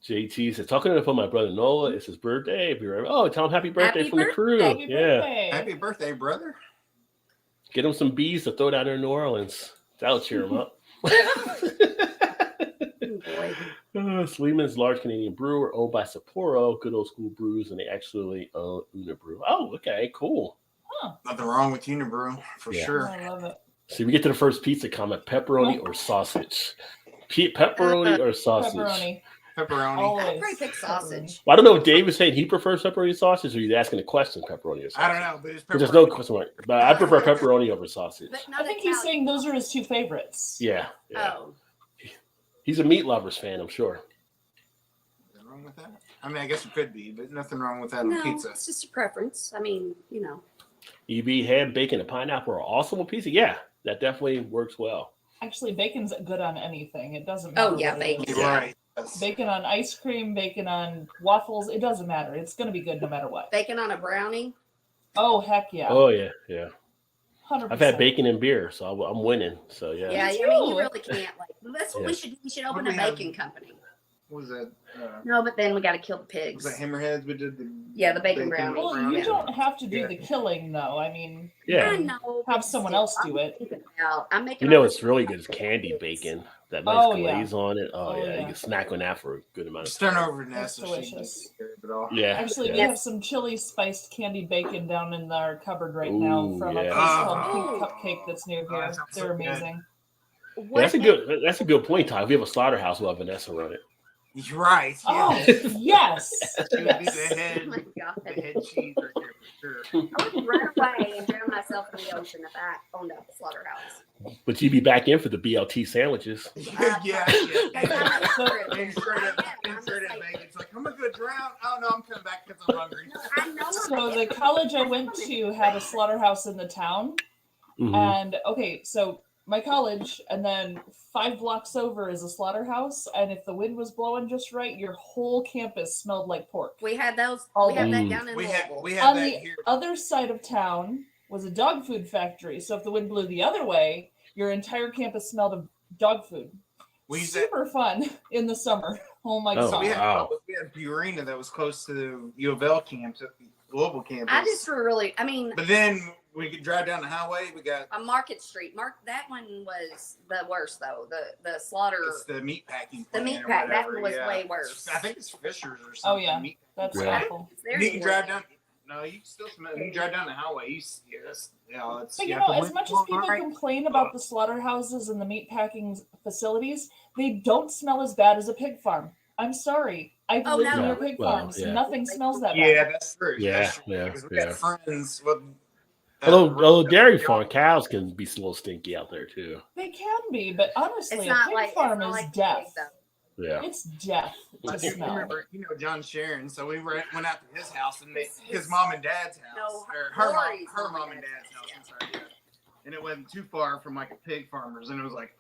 [SPEAKER 1] JT said, talking for my brother Nola. It's his birthday. Be right. Oh, tell him happy birthday
[SPEAKER 4] Happy
[SPEAKER 1] from the crew.
[SPEAKER 3] Happy
[SPEAKER 1] Yeah.
[SPEAKER 3] birthday.
[SPEAKER 2] Happy birthday, brother.
[SPEAKER 1] Get him some bees to throw down there in New Orleans. That'll cheer him up.
[SPEAKER 4] Oh, boy.
[SPEAKER 1] Sleeman's large Canadian brewer owned by Sapporo, good old school brews, and they actually own Unibrew. Oh, okay, cool.
[SPEAKER 2] Nothing wrong with Unibrew, for
[SPEAKER 1] Yeah.
[SPEAKER 2] sure.
[SPEAKER 3] I love it.
[SPEAKER 1] See, we get to the first pizza comment: pepperoni or sausage. Pepperoni or sausage.
[SPEAKER 3] Pepperoni.
[SPEAKER 2] Pepperoni.
[SPEAKER 3] Always.
[SPEAKER 4] I'd probably pick sausage.
[SPEAKER 1] Well, I don't know if Dave is saying he prefers pepperoni or sausage, or he's asking a question: pepperoni or sausage.
[SPEAKER 2] I don't know, but it's
[SPEAKER 1] But
[SPEAKER 2] pepperoni.
[SPEAKER 1] there's no question mark. But I prefer pepperoni over sausage.
[SPEAKER 4] But not
[SPEAKER 3] I think he's saying those are his two favorites.
[SPEAKER 1] Yeah.
[SPEAKER 4] Oh,
[SPEAKER 1] He's a meat lovers fan, I'm sure.
[SPEAKER 2] Nothing wrong with that. I mean, I guess it could be, but nothing wrong with that on
[SPEAKER 4] no,
[SPEAKER 2] pizza.
[SPEAKER 4] it's just a preference. I mean, you know.
[SPEAKER 1] EB, ham, bacon, and pineapple are awesome on pizza. Yeah, that definitely works well.
[SPEAKER 3] Actually, bacon's good on anything. It doesn't matter.
[SPEAKER 4] Oh yeah,
[SPEAKER 3] what it
[SPEAKER 4] bacon.
[SPEAKER 3] is.
[SPEAKER 2] You're right. Yes.
[SPEAKER 3] Bacon on ice cream, bacon on waffles. It doesn't matter. It's going to be good no matter what.
[SPEAKER 4] Bacon on a brownie.
[SPEAKER 3] Oh, heck yeah.
[SPEAKER 1] Oh, yeah.
[SPEAKER 3] 100%.
[SPEAKER 1] I've had bacon and beer, so I'm winning. So, yeah.
[SPEAKER 4] Yeah, I
[SPEAKER 3] Me
[SPEAKER 4] mean, you
[SPEAKER 3] too.
[SPEAKER 4] really can't. Like, that's what we should do. We should open
[SPEAKER 2] What
[SPEAKER 4] a
[SPEAKER 2] do we have?
[SPEAKER 4] bacon company.
[SPEAKER 2] What was that?
[SPEAKER 4] No, but then we got to kill the
[SPEAKER 2] Was
[SPEAKER 4] pigs.
[SPEAKER 2] that Hammerheads? We did the
[SPEAKER 4] Yeah, the bacon brownie.
[SPEAKER 3] Well,
[SPEAKER 2] brownie.
[SPEAKER 3] you don't have to do
[SPEAKER 2] Yeah.
[SPEAKER 3] the killing, though. I mean,
[SPEAKER 4] I
[SPEAKER 1] Yeah.
[SPEAKER 4] know.
[SPEAKER 3] Have
[SPEAKER 4] but
[SPEAKER 3] someone
[SPEAKER 4] still,
[SPEAKER 3] else do it.
[SPEAKER 4] I'm making.
[SPEAKER 1] You know
[SPEAKER 4] all
[SPEAKER 1] what's
[SPEAKER 4] this
[SPEAKER 1] really
[SPEAKER 4] for
[SPEAKER 1] good is
[SPEAKER 4] my
[SPEAKER 1] candy
[SPEAKER 4] kids.
[SPEAKER 1] bacon. That nice
[SPEAKER 3] Oh, yeah.
[SPEAKER 1] glaze on it. Oh,
[SPEAKER 3] Oh,
[SPEAKER 1] yeah.
[SPEAKER 3] yeah.
[SPEAKER 1] You can snack on that for a good amount of
[SPEAKER 2] Just turn
[SPEAKER 1] time.
[SPEAKER 2] over to
[SPEAKER 3] That's
[SPEAKER 2] Nessa. She can
[SPEAKER 3] delicious.
[SPEAKER 2] take care of it all.
[SPEAKER 1] Yeah.
[SPEAKER 3] actually, we
[SPEAKER 1] yeah.
[SPEAKER 3] have some chili spiced candied bacon down in our cupboard right now
[SPEAKER 1] Ooh,
[SPEAKER 3] from a
[SPEAKER 1] yeah.
[SPEAKER 3] place called
[SPEAKER 4] Oh.
[SPEAKER 3] Pink Cupcake that's near
[SPEAKER 2] Oh,
[SPEAKER 3] here.
[SPEAKER 2] that sounds so
[SPEAKER 3] They're
[SPEAKER 2] good.
[SPEAKER 3] amazing.
[SPEAKER 4] What
[SPEAKER 1] That's a good point, Ty. If we have a slaughterhouse, we'll have Vanessa run it.
[SPEAKER 2] You're right.
[SPEAKER 3] Oh,
[SPEAKER 2] Yeah.
[SPEAKER 3] yes.
[SPEAKER 2] She would be the
[SPEAKER 3] Yes.
[SPEAKER 2] head,
[SPEAKER 4] Oh my God.
[SPEAKER 2] the head cheese right there for sure.
[SPEAKER 4] I would run away and drown myself in the ocean if I owned a slaughterhouse.
[SPEAKER 1] But you'd be back in for the BLT sandwiches.
[SPEAKER 2] Yeah.
[SPEAKER 3] So-
[SPEAKER 2] Insert it, bacon. It's like, I'm gonna go drown. Oh no, I'm coming back because I'm hungry.
[SPEAKER 4] I know.
[SPEAKER 3] So the college I went to had a slaughterhouse in the town.
[SPEAKER 1] Mhm.
[SPEAKER 3] And okay, so my college, and then 5 blocks over is a slaughterhouse. And if the wind was blowing just right, your whole campus smelled like pork.
[SPEAKER 4] We had those.
[SPEAKER 3] All
[SPEAKER 4] We had
[SPEAKER 1] day.
[SPEAKER 4] that down in
[SPEAKER 2] We
[SPEAKER 4] Louisville.
[SPEAKER 2] have
[SPEAKER 3] On
[SPEAKER 2] that
[SPEAKER 3] the
[SPEAKER 2] here.
[SPEAKER 3] other side of town was a dog food factory. So if the wind blew the other way, your entire campus smelled of dog food.
[SPEAKER 2] We used that.
[SPEAKER 3] Super fun in the summer. Oh my
[SPEAKER 1] Oh,
[SPEAKER 2] So we
[SPEAKER 3] god.
[SPEAKER 2] had
[SPEAKER 1] wow.
[SPEAKER 2] we had Burina that was close to the U of L campus, global campus.
[SPEAKER 4] I just really. I mean,
[SPEAKER 2] But then we could drive down the highway. We got
[SPEAKER 4] on Market Street. That one was the worst though. The slaughter.
[SPEAKER 2] it's the meat packing.
[SPEAKER 4] The
[SPEAKER 2] plant
[SPEAKER 4] meat
[SPEAKER 2] or
[SPEAKER 4] pack, that
[SPEAKER 2] whatever,
[SPEAKER 4] one was
[SPEAKER 2] yeah.
[SPEAKER 4] way worse.
[SPEAKER 2] I think it's Fisher's or
[SPEAKER 3] Oh
[SPEAKER 2] something.
[SPEAKER 3] yeah,
[SPEAKER 2] Meat-
[SPEAKER 3] that's
[SPEAKER 1] Yeah.
[SPEAKER 3] awful.
[SPEAKER 2] You can drive down. No, you can still smell. You can drive down the highway. It's
[SPEAKER 3] But
[SPEAKER 2] you
[SPEAKER 3] you
[SPEAKER 2] have
[SPEAKER 3] know,
[SPEAKER 2] to
[SPEAKER 3] as
[SPEAKER 2] wait
[SPEAKER 3] much as
[SPEAKER 2] long,
[SPEAKER 3] people
[SPEAKER 2] right?
[SPEAKER 3] complain about the slaughterhouses and the meat packing facilities, they don't smell as bad as a pig farm. I'm sorry. I've
[SPEAKER 4] Oh,
[SPEAKER 3] lived
[SPEAKER 4] no.
[SPEAKER 3] near pig
[SPEAKER 1] Well,
[SPEAKER 3] farms.
[SPEAKER 1] yeah.
[SPEAKER 3] Nothing smells that bad.
[SPEAKER 2] Yeah, that's true.
[SPEAKER 1] Yeah,
[SPEAKER 2] That's true.
[SPEAKER 1] yeah,
[SPEAKER 2] Because we
[SPEAKER 1] yeah.
[SPEAKER 2] got friends with.
[SPEAKER 1] Although dairy farm cows can be a little stinky out there too.
[SPEAKER 3] They can be, but honestly,
[SPEAKER 4] It's
[SPEAKER 3] a
[SPEAKER 4] not
[SPEAKER 3] pig
[SPEAKER 4] like
[SPEAKER 3] farm
[SPEAKER 4] it's not
[SPEAKER 3] is
[SPEAKER 4] like the
[SPEAKER 3] death.
[SPEAKER 4] pig, though.
[SPEAKER 1] Yeah.
[SPEAKER 3] It's death
[SPEAKER 2] I
[SPEAKER 3] to
[SPEAKER 2] do
[SPEAKER 3] smell.
[SPEAKER 2] remember, John Sharon. So we went out to his house and
[SPEAKER 4] His-
[SPEAKER 2] his mom and dad's house,
[SPEAKER 4] No,
[SPEAKER 2] or her
[SPEAKER 4] Lori's
[SPEAKER 2] mom and dad's house. I'm sorry. Yeah. And it wasn't too far from like a pig farmer's, and it was like,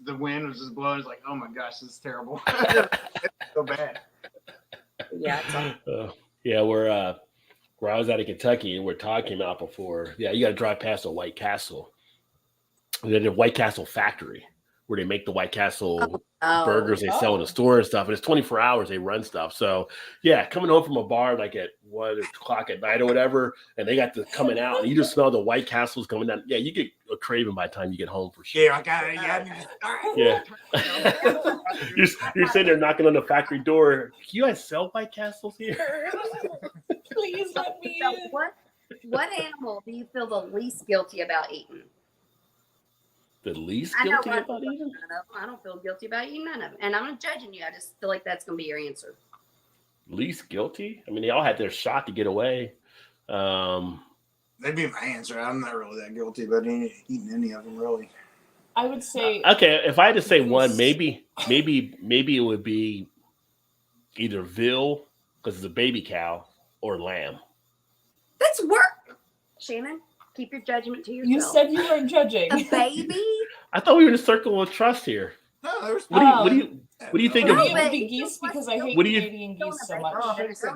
[SPEAKER 2] the wind was just blowing. It was like, oh my gosh, this is terrible. It's so bad.
[SPEAKER 4] Yeah, it's like,
[SPEAKER 1] Yeah, where I was out of Kentucky and where Todd came out before. Yeah, you got to drive past a White Castle. And then the White Castle factory where they make the White Castle burgers they sell in the store and stuff. And it's 24 hours they run stuff. So yeah, coming home from a bar like at 1 o'clock at night or whatever, and they got the coming out and you just smell the White Castles coming down. Yeah, you get a craving by the time you get home for sure.
[SPEAKER 2] Yeah, I got it. Yeah.
[SPEAKER 1] You're sitting there knocking on the factory door. Can you guys sell White Castles here?
[SPEAKER 3] Please let me
[SPEAKER 4] So
[SPEAKER 3] in.
[SPEAKER 4] what animal do you feel the least guilty about eating?
[SPEAKER 1] The least
[SPEAKER 4] I know
[SPEAKER 1] guilty
[SPEAKER 4] one-
[SPEAKER 1] about eating?
[SPEAKER 4] I don't feel guilty about eating none of them. And I'm not judging you. I just feel like that's going to be your answer.
[SPEAKER 1] Least guilty? I mean, they all had their shot to get away.
[SPEAKER 2] That'd be my answer. I'm not really that guilty about eating any of them, really.
[SPEAKER 3] I would say
[SPEAKER 1] Okay, if I had to say one, maybe it would be either veal because it's a baby cow or lamb.
[SPEAKER 4] That's work. Shannon, keep your judgment to yourself.
[SPEAKER 3] you said you weren't judging.
[SPEAKER 4] a baby?
[SPEAKER 1] I thought we were in a circle of trust here.
[SPEAKER 2] No, there's.
[SPEAKER 1] What do you think
[SPEAKER 3] For
[SPEAKER 1] of?
[SPEAKER 3] me, it
[SPEAKER 4] No,
[SPEAKER 3] would be
[SPEAKER 4] but-
[SPEAKER 3] geese because I hate
[SPEAKER 1] What do you-
[SPEAKER 3] Canadian geese so much.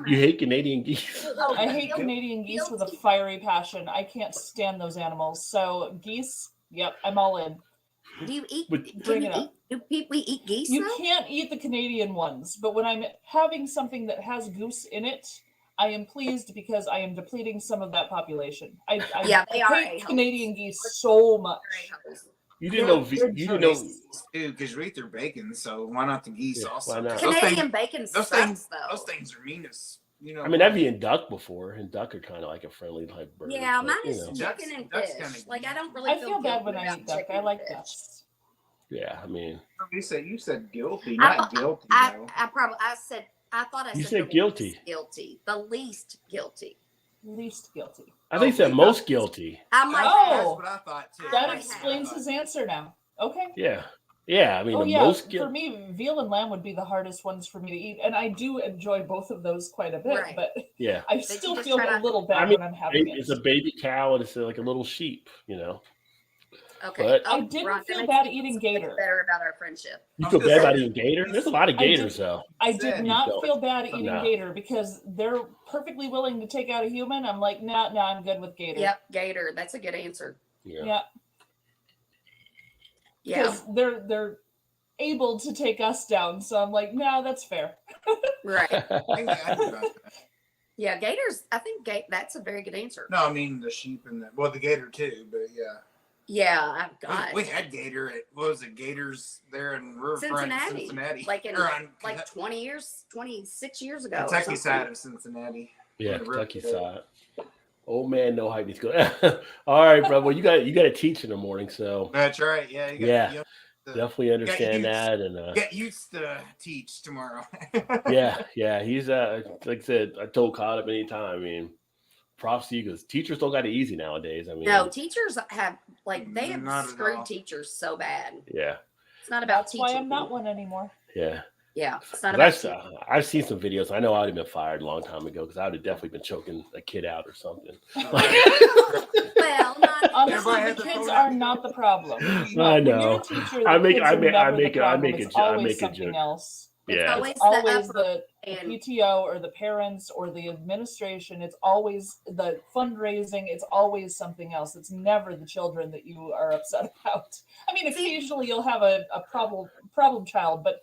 [SPEAKER 1] You hate Canadian geese?
[SPEAKER 3] I hate Canadian geese with a fiery passion. I can't stand those animals. So geese, yep, I'm all in.
[SPEAKER 4] Do you eat?
[SPEAKER 1] But-
[SPEAKER 4] Can
[SPEAKER 3] Bring
[SPEAKER 4] you
[SPEAKER 3] it up.
[SPEAKER 4] eat? Do people eat geese?
[SPEAKER 3] You
[SPEAKER 4] though?
[SPEAKER 3] can't eat the Canadian ones, but when I'm having something that has goose in it, I am pleased because I am depleting some of that population. I
[SPEAKER 4] Yeah, they are
[SPEAKER 3] hate
[SPEAKER 4] a-holes.
[SPEAKER 3] Canadian geese so much.
[SPEAKER 1] You didn't know. You didn't know.
[SPEAKER 2] Too, because we eat their bacon, so why not the geese
[SPEAKER 1] Yeah,
[SPEAKER 2] also?
[SPEAKER 1] why not?
[SPEAKER 2] Those
[SPEAKER 4] Canadian
[SPEAKER 2] things-
[SPEAKER 4] bacon
[SPEAKER 2] those
[SPEAKER 4] sucks
[SPEAKER 2] things-
[SPEAKER 4] though.
[SPEAKER 2] Those things are mean as You know,
[SPEAKER 1] I mean, I've eaten duck before, and duck are kind of like a friendly type bird.
[SPEAKER 4] Yeah,
[SPEAKER 1] but,
[SPEAKER 4] mine
[SPEAKER 1] you
[SPEAKER 4] is
[SPEAKER 1] know.
[SPEAKER 4] chicken and
[SPEAKER 2] Duck's
[SPEAKER 4] fish.
[SPEAKER 2] kinda
[SPEAKER 4] Like I
[SPEAKER 2] good.
[SPEAKER 4] don't really
[SPEAKER 3] I feel bad
[SPEAKER 4] guilty
[SPEAKER 3] when I
[SPEAKER 4] about
[SPEAKER 3] eat duck.
[SPEAKER 4] chicken
[SPEAKER 3] I
[SPEAKER 4] and
[SPEAKER 3] like
[SPEAKER 4] fish.
[SPEAKER 3] ducks.
[SPEAKER 1] Yeah, I mean,
[SPEAKER 2] you said guilty,
[SPEAKER 4] I,
[SPEAKER 2] not guilty.
[SPEAKER 4] I,
[SPEAKER 2] though.
[SPEAKER 4] I probably I said I thought I
[SPEAKER 1] You
[SPEAKER 4] said
[SPEAKER 1] said
[SPEAKER 4] the
[SPEAKER 1] guilty.
[SPEAKER 4] least guilty. The least guilty.
[SPEAKER 3] Least guilty.
[SPEAKER 1] I think
[SPEAKER 2] Oh,
[SPEAKER 1] said
[SPEAKER 2] wait,
[SPEAKER 1] most guilty.
[SPEAKER 4] I might
[SPEAKER 3] Oh.
[SPEAKER 4] have.
[SPEAKER 2] That's what I thought too.
[SPEAKER 3] That
[SPEAKER 4] I
[SPEAKER 3] explains his answer now. Okay.
[SPEAKER 1] Yeah, yeah. I mean,
[SPEAKER 3] Oh
[SPEAKER 1] the
[SPEAKER 3] yeah,
[SPEAKER 1] most
[SPEAKER 3] for
[SPEAKER 1] guilty.
[SPEAKER 3] me, veal and lamb would be the hardest ones for me to eat, and I do enjoy both of those quite a bit.
[SPEAKER 4] Right.
[SPEAKER 3] But
[SPEAKER 1] Yeah,
[SPEAKER 3] I
[SPEAKER 4] you
[SPEAKER 3] still
[SPEAKER 4] just
[SPEAKER 3] feel
[SPEAKER 4] try
[SPEAKER 3] a
[SPEAKER 4] not-
[SPEAKER 3] little bad
[SPEAKER 1] I mean,
[SPEAKER 3] when I'm having
[SPEAKER 1] it's
[SPEAKER 3] it.
[SPEAKER 1] a baby cow and it's like a little sheep. You know,
[SPEAKER 4] Okay.
[SPEAKER 1] But-
[SPEAKER 3] I didn't
[SPEAKER 4] Ron, that
[SPEAKER 3] feel
[SPEAKER 4] makes
[SPEAKER 3] bad
[SPEAKER 4] me
[SPEAKER 3] eating
[SPEAKER 4] feel
[SPEAKER 3] gator.
[SPEAKER 4] better about our friendship.
[SPEAKER 1] you
[SPEAKER 2] I
[SPEAKER 1] feel
[SPEAKER 2] was
[SPEAKER 1] bad
[SPEAKER 2] gonna
[SPEAKER 1] about
[SPEAKER 2] say-
[SPEAKER 1] eating gator. There's a lot of
[SPEAKER 3] I did-
[SPEAKER 1] gators though.
[SPEAKER 3] I
[SPEAKER 2] Said
[SPEAKER 3] did
[SPEAKER 2] you
[SPEAKER 3] not
[SPEAKER 1] don't.
[SPEAKER 3] feel bad eating
[SPEAKER 1] No.
[SPEAKER 3] gator because they're perfectly willing to take out a human. I'm like, no, I'm good with gator.
[SPEAKER 4] Yep, gator. That's a good answer.
[SPEAKER 1] Yeah.
[SPEAKER 3] Yeah,
[SPEAKER 4] Yeah.
[SPEAKER 3] because they're able to take us down. So I'm like, no, that's fair.
[SPEAKER 4] Right.
[SPEAKER 2] I think I knew about that.
[SPEAKER 4] Yeah, gators. I think that's a very good answer.
[SPEAKER 2] No, I mean the sheep and the gator too, but yeah.
[SPEAKER 4] Yeah, God.
[SPEAKER 2] We had gator at what was it, Gators there in Riverfront, Cincinnati.
[SPEAKER 4] Like in
[SPEAKER 2] Or on
[SPEAKER 4] 26 years ago. or
[SPEAKER 2] Kentucky
[SPEAKER 4] something.
[SPEAKER 2] side of Cincinnati.
[SPEAKER 1] Yeah,
[SPEAKER 2] The
[SPEAKER 1] Kentucky
[SPEAKER 2] river.
[SPEAKER 1] side. Old man, no hype. He's good. All right, bro. Well, you got to teach in the morning, so
[SPEAKER 2] That's right. Yeah.
[SPEAKER 1] Yeah.
[SPEAKER 2] To
[SPEAKER 1] definitely understand
[SPEAKER 2] used-
[SPEAKER 1] that. And
[SPEAKER 2] get used to teach tomorrow.
[SPEAKER 1] yeah. He's like I said, I told Kyle many times. I mean, props to you because teachers don't got it easy nowadays. I mean,
[SPEAKER 4] No, teachers have they have
[SPEAKER 2] Not at
[SPEAKER 4] screwed
[SPEAKER 2] all.
[SPEAKER 4] teachers so bad.
[SPEAKER 1] yeah,
[SPEAKER 4] It's not about
[SPEAKER 3] That's
[SPEAKER 4] teaching.
[SPEAKER 3] why I'm not one anymore.
[SPEAKER 1] yeah.
[SPEAKER 4] Yeah, it's not
[SPEAKER 1] 'Cause
[SPEAKER 4] about teaching.
[SPEAKER 1] I've seen some videos. I know I would have been fired a long time ago because I would have definitely been choking a kid out or something.
[SPEAKER 4] Well, not
[SPEAKER 3] Honestly,
[SPEAKER 2] Everybody
[SPEAKER 3] the
[SPEAKER 2] has their
[SPEAKER 3] kids
[SPEAKER 2] phone
[SPEAKER 3] are
[SPEAKER 2] out.
[SPEAKER 3] not the problem.
[SPEAKER 1] I
[SPEAKER 3] When you're
[SPEAKER 1] know.
[SPEAKER 3] a teacher, the
[SPEAKER 1] I make-
[SPEAKER 3] kids
[SPEAKER 1] I
[SPEAKER 3] are
[SPEAKER 1] make- I
[SPEAKER 3] never the
[SPEAKER 1] make a- I
[SPEAKER 3] problem.
[SPEAKER 1] make a
[SPEAKER 3] It's
[SPEAKER 1] jo- I
[SPEAKER 3] always
[SPEAKER 1] make a
[SPEAKER 3] something
[SPEAKER 1] joke.
[SPEAKER 3] else.
[SPEAKER 4] It's
[SPEAKER 1] Yeah,
[SPEAKER 4] always
[SPEAKER 3] It's
[SPEAKER 4] the
[SPEAKER 3] always
[SPEAKER 4] upper
[SPEAKER 3] the
[SPEAKER 4] and
[SPEAKER 3] PTO or the parents or the administration. It's always the fundraising. It's always something else. It's never the children that you are upset about. I mean, occasionally you'll have a problem child, but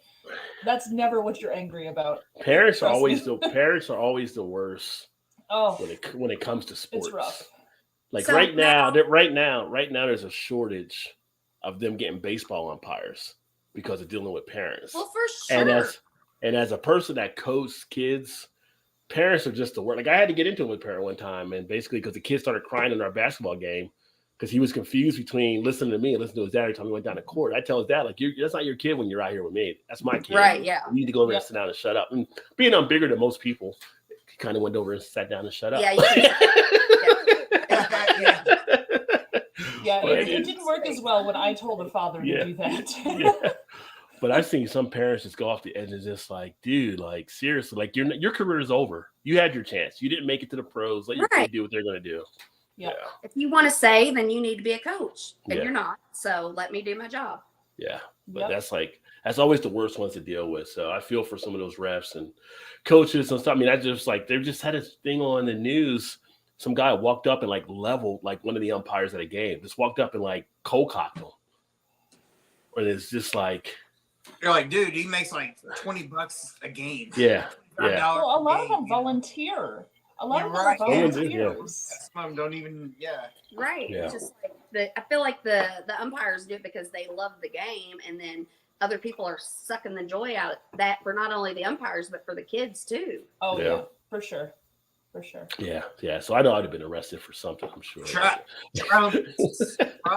[SPEAKER 3] that's never what you're angry about.
[SPEAKER 1] Parents are
[SPEAKER 3] Trust
[SPEAKER 1] always
[SPEAKER 3] me.
[SPEAKER 1] the worst
[SPEAKER 3] Oh,
[SPEAKER 1] when it comes to sports.
[SPEAKER 3] it's rough.
[SPEAKER 1] Like
[SPEAKER 4] So
[SPEAKER 1] right
[SPEAKER 4] now-
[SPEAKER 1] now, there's a shortage of them getting baseball umpires because of dealing with parents.
[SPEAKER 4] well, for sure.
[SPEAKER 1] And as a person that coaches kids, parents are just the worst. Like I had to get into it with a parent one time, and basically because the kid started crying in our basketball game because he was confused between listening to me and listening to his dad every time he went down to court. I tell his dad, like, that's not your kid when you're out here with me. That's my kid.
[SPEAKER 4] Right, yeah.
[SPEAKER 1] You need to go over
[SPEAKER 3] Yep.
[SPEAKER 1] and sit down and shut up. And being I'm bigger than most people, he kind of went over and sat down and shut up.
[SPEAKER 4] Yeah,
[SPEAKER 2] Yeah.
[SPEAKER 3] Yeah,
[SPEAKER 1] But
[SPEAKER 3] it didn't work as well when I told a father
[SPEAKER 1] Yeah.
[SPEAKER 3] to do that.
[SPEAKER 1] Yeah. But I've seen some parents just go off the edge and just like, dude, like seriously, like your career is over. You had your chance. You didn't make it to the pros. Let your
[SPEAKER 4] Right.
[SPEAKER 1] kid do what they're going to do.
[SPEAKER 3] Yeah.
[SPEAKER 4] If you want to say, then you need to be a coach, and
[SPEAKER 1] Yeah.
[SPEAKER 4] you're not. So let me do my job.
[SPEAKER 1] Yeah. But
[SPEAKER 3] Yep.
[SPEAKER 1] that's always the worst ones to deal with. So I feel for some of those refs and coaches and stuff. I mean, I just like they just had a thing on the news. Some guy walked up and like leveled like one of the umpires at a game. Just walked up and like cold cocked him. And it's just like,
[SPEAKER 2] You're like, dude, he makes like $20 a game.
[SPEAKER 1] yeah. Yeah.
[SPEAKER 2] $5
[SPEAKER 3] Well, a lot
[SPEAKER 2] a
[SPEAKER 3] of them
[SPEAKER 2] game,
[SPEAKER 3] volunteer. A lot
[SPEAKER 2] You're
[SPEAKER 3] of them
[SPEAKER 2] right.
[SPEAKER 3] are
[SPEAKER 1] Yeah.
[SPEAKER 3] volunteers.
[SPEAKER 2] Some of them don't even, yeah.
[SPEAKER 4] Right.
[SPEAKER 1] Yeah.
[SPEAKER 4] It's just like I feel like the umpires do it because they love the game, and then other people are sucking the joy out of that for not only the umpires but for the kids too.
[SPEAKER 3] Oh
[SPEAKER 1] Yeah.
[SPEAKER 3] yeah, for sure. For sure.
[SPEAKER 1] Yeah. So I know I'd have been arrested for something, I'm sure.
[SPEAKER 2] Try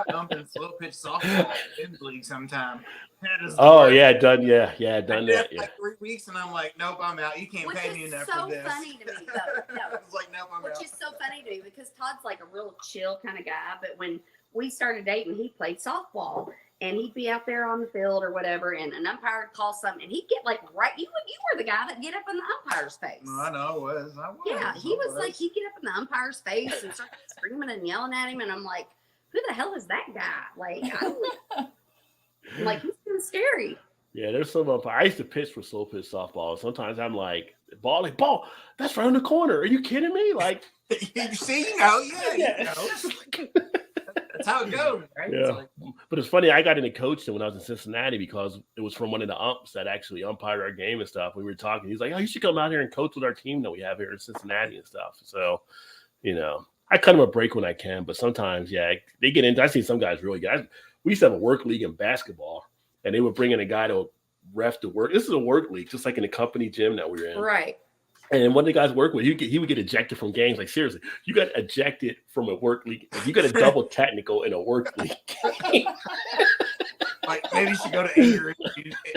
[SPEAKER 2] dumping slow pitch softball in the league sometime. That is the
[SPEAKER 1] Oh
[SPEAKER 2] worst.
[SPEAKER 1] yeah, done. Yeah,
[SPEAKER 2] I
[SPEAKER 1] done
[SPEAKER 2] did
[SPEAKER 1] that.
[SPEAKER 2] it
[SPEAKER 1] Yeah.
[SPEAKER 2] like 3 weeks, and I'm like, nope, I'm out. You can't
[SPEAKER 4] Which
[SPEAKER 2] pay me
[SPEAKER 4] is
[SPEAKER 2] enough
[SPEAKER 4] so
[SPEAKER 2] for this.
[SPEAKER 4] funny to me, though. No.
[SPEAKER 2] I was like, nope, I'm
[SPEAKER 4] Which
[SPEAKER 2] out.
[SPEAKER 4] is so funny to me because Todd's like a real chill kind of guy. But when we started dating, he played softball, and he'd be out there on the field or whatever, and an umpire would call something, and he'd get like you were the guy that get up in the umpire's face.
[SPEAKER 2] No, I know, I was.
[SPEAKER 4] Yeah, he was like he'd get up in the umpire's face and start screaming and yelling at him, and I'm like, who the hell is that guy? Like, I'm like he's kind of scary.
[SPEAKER 1] Yeah, there's some umpires. I used to pitch for slow pitch softball. Sometimes I'm like, ball, that's right on the corner. Are you kidding me? Like,
[SPEAKER 2] you see, you know, you know. That's how it goes, right?
[SPEAKER 1] Yeah.
[SPEAKER 2] It's like,
[SPEAKER 1] But it's funny, I got into coaching when I was in Cincinnati because it was from one of the umps that actually umpired our game and stuff. We were talking. He's like, oh, you should come out here and coach with our team that we have here in Cincinnati and stuff. So, I cut them a break when I can, but sometimes, yeah, they get into. I see some guys really good. We used to have a work league in basketball, and they would bring in a guy to ref to work. This is a work league, just like in the company gym that we were in.
[SPEAKER 4] Right.
[SPEAKER 1] And one of the guys I work with, he would get ejected from games. Like seriously, you got ejected from a work league. If you got a double technical in a work league,
[SPEAKER 2] Like maybe you should go to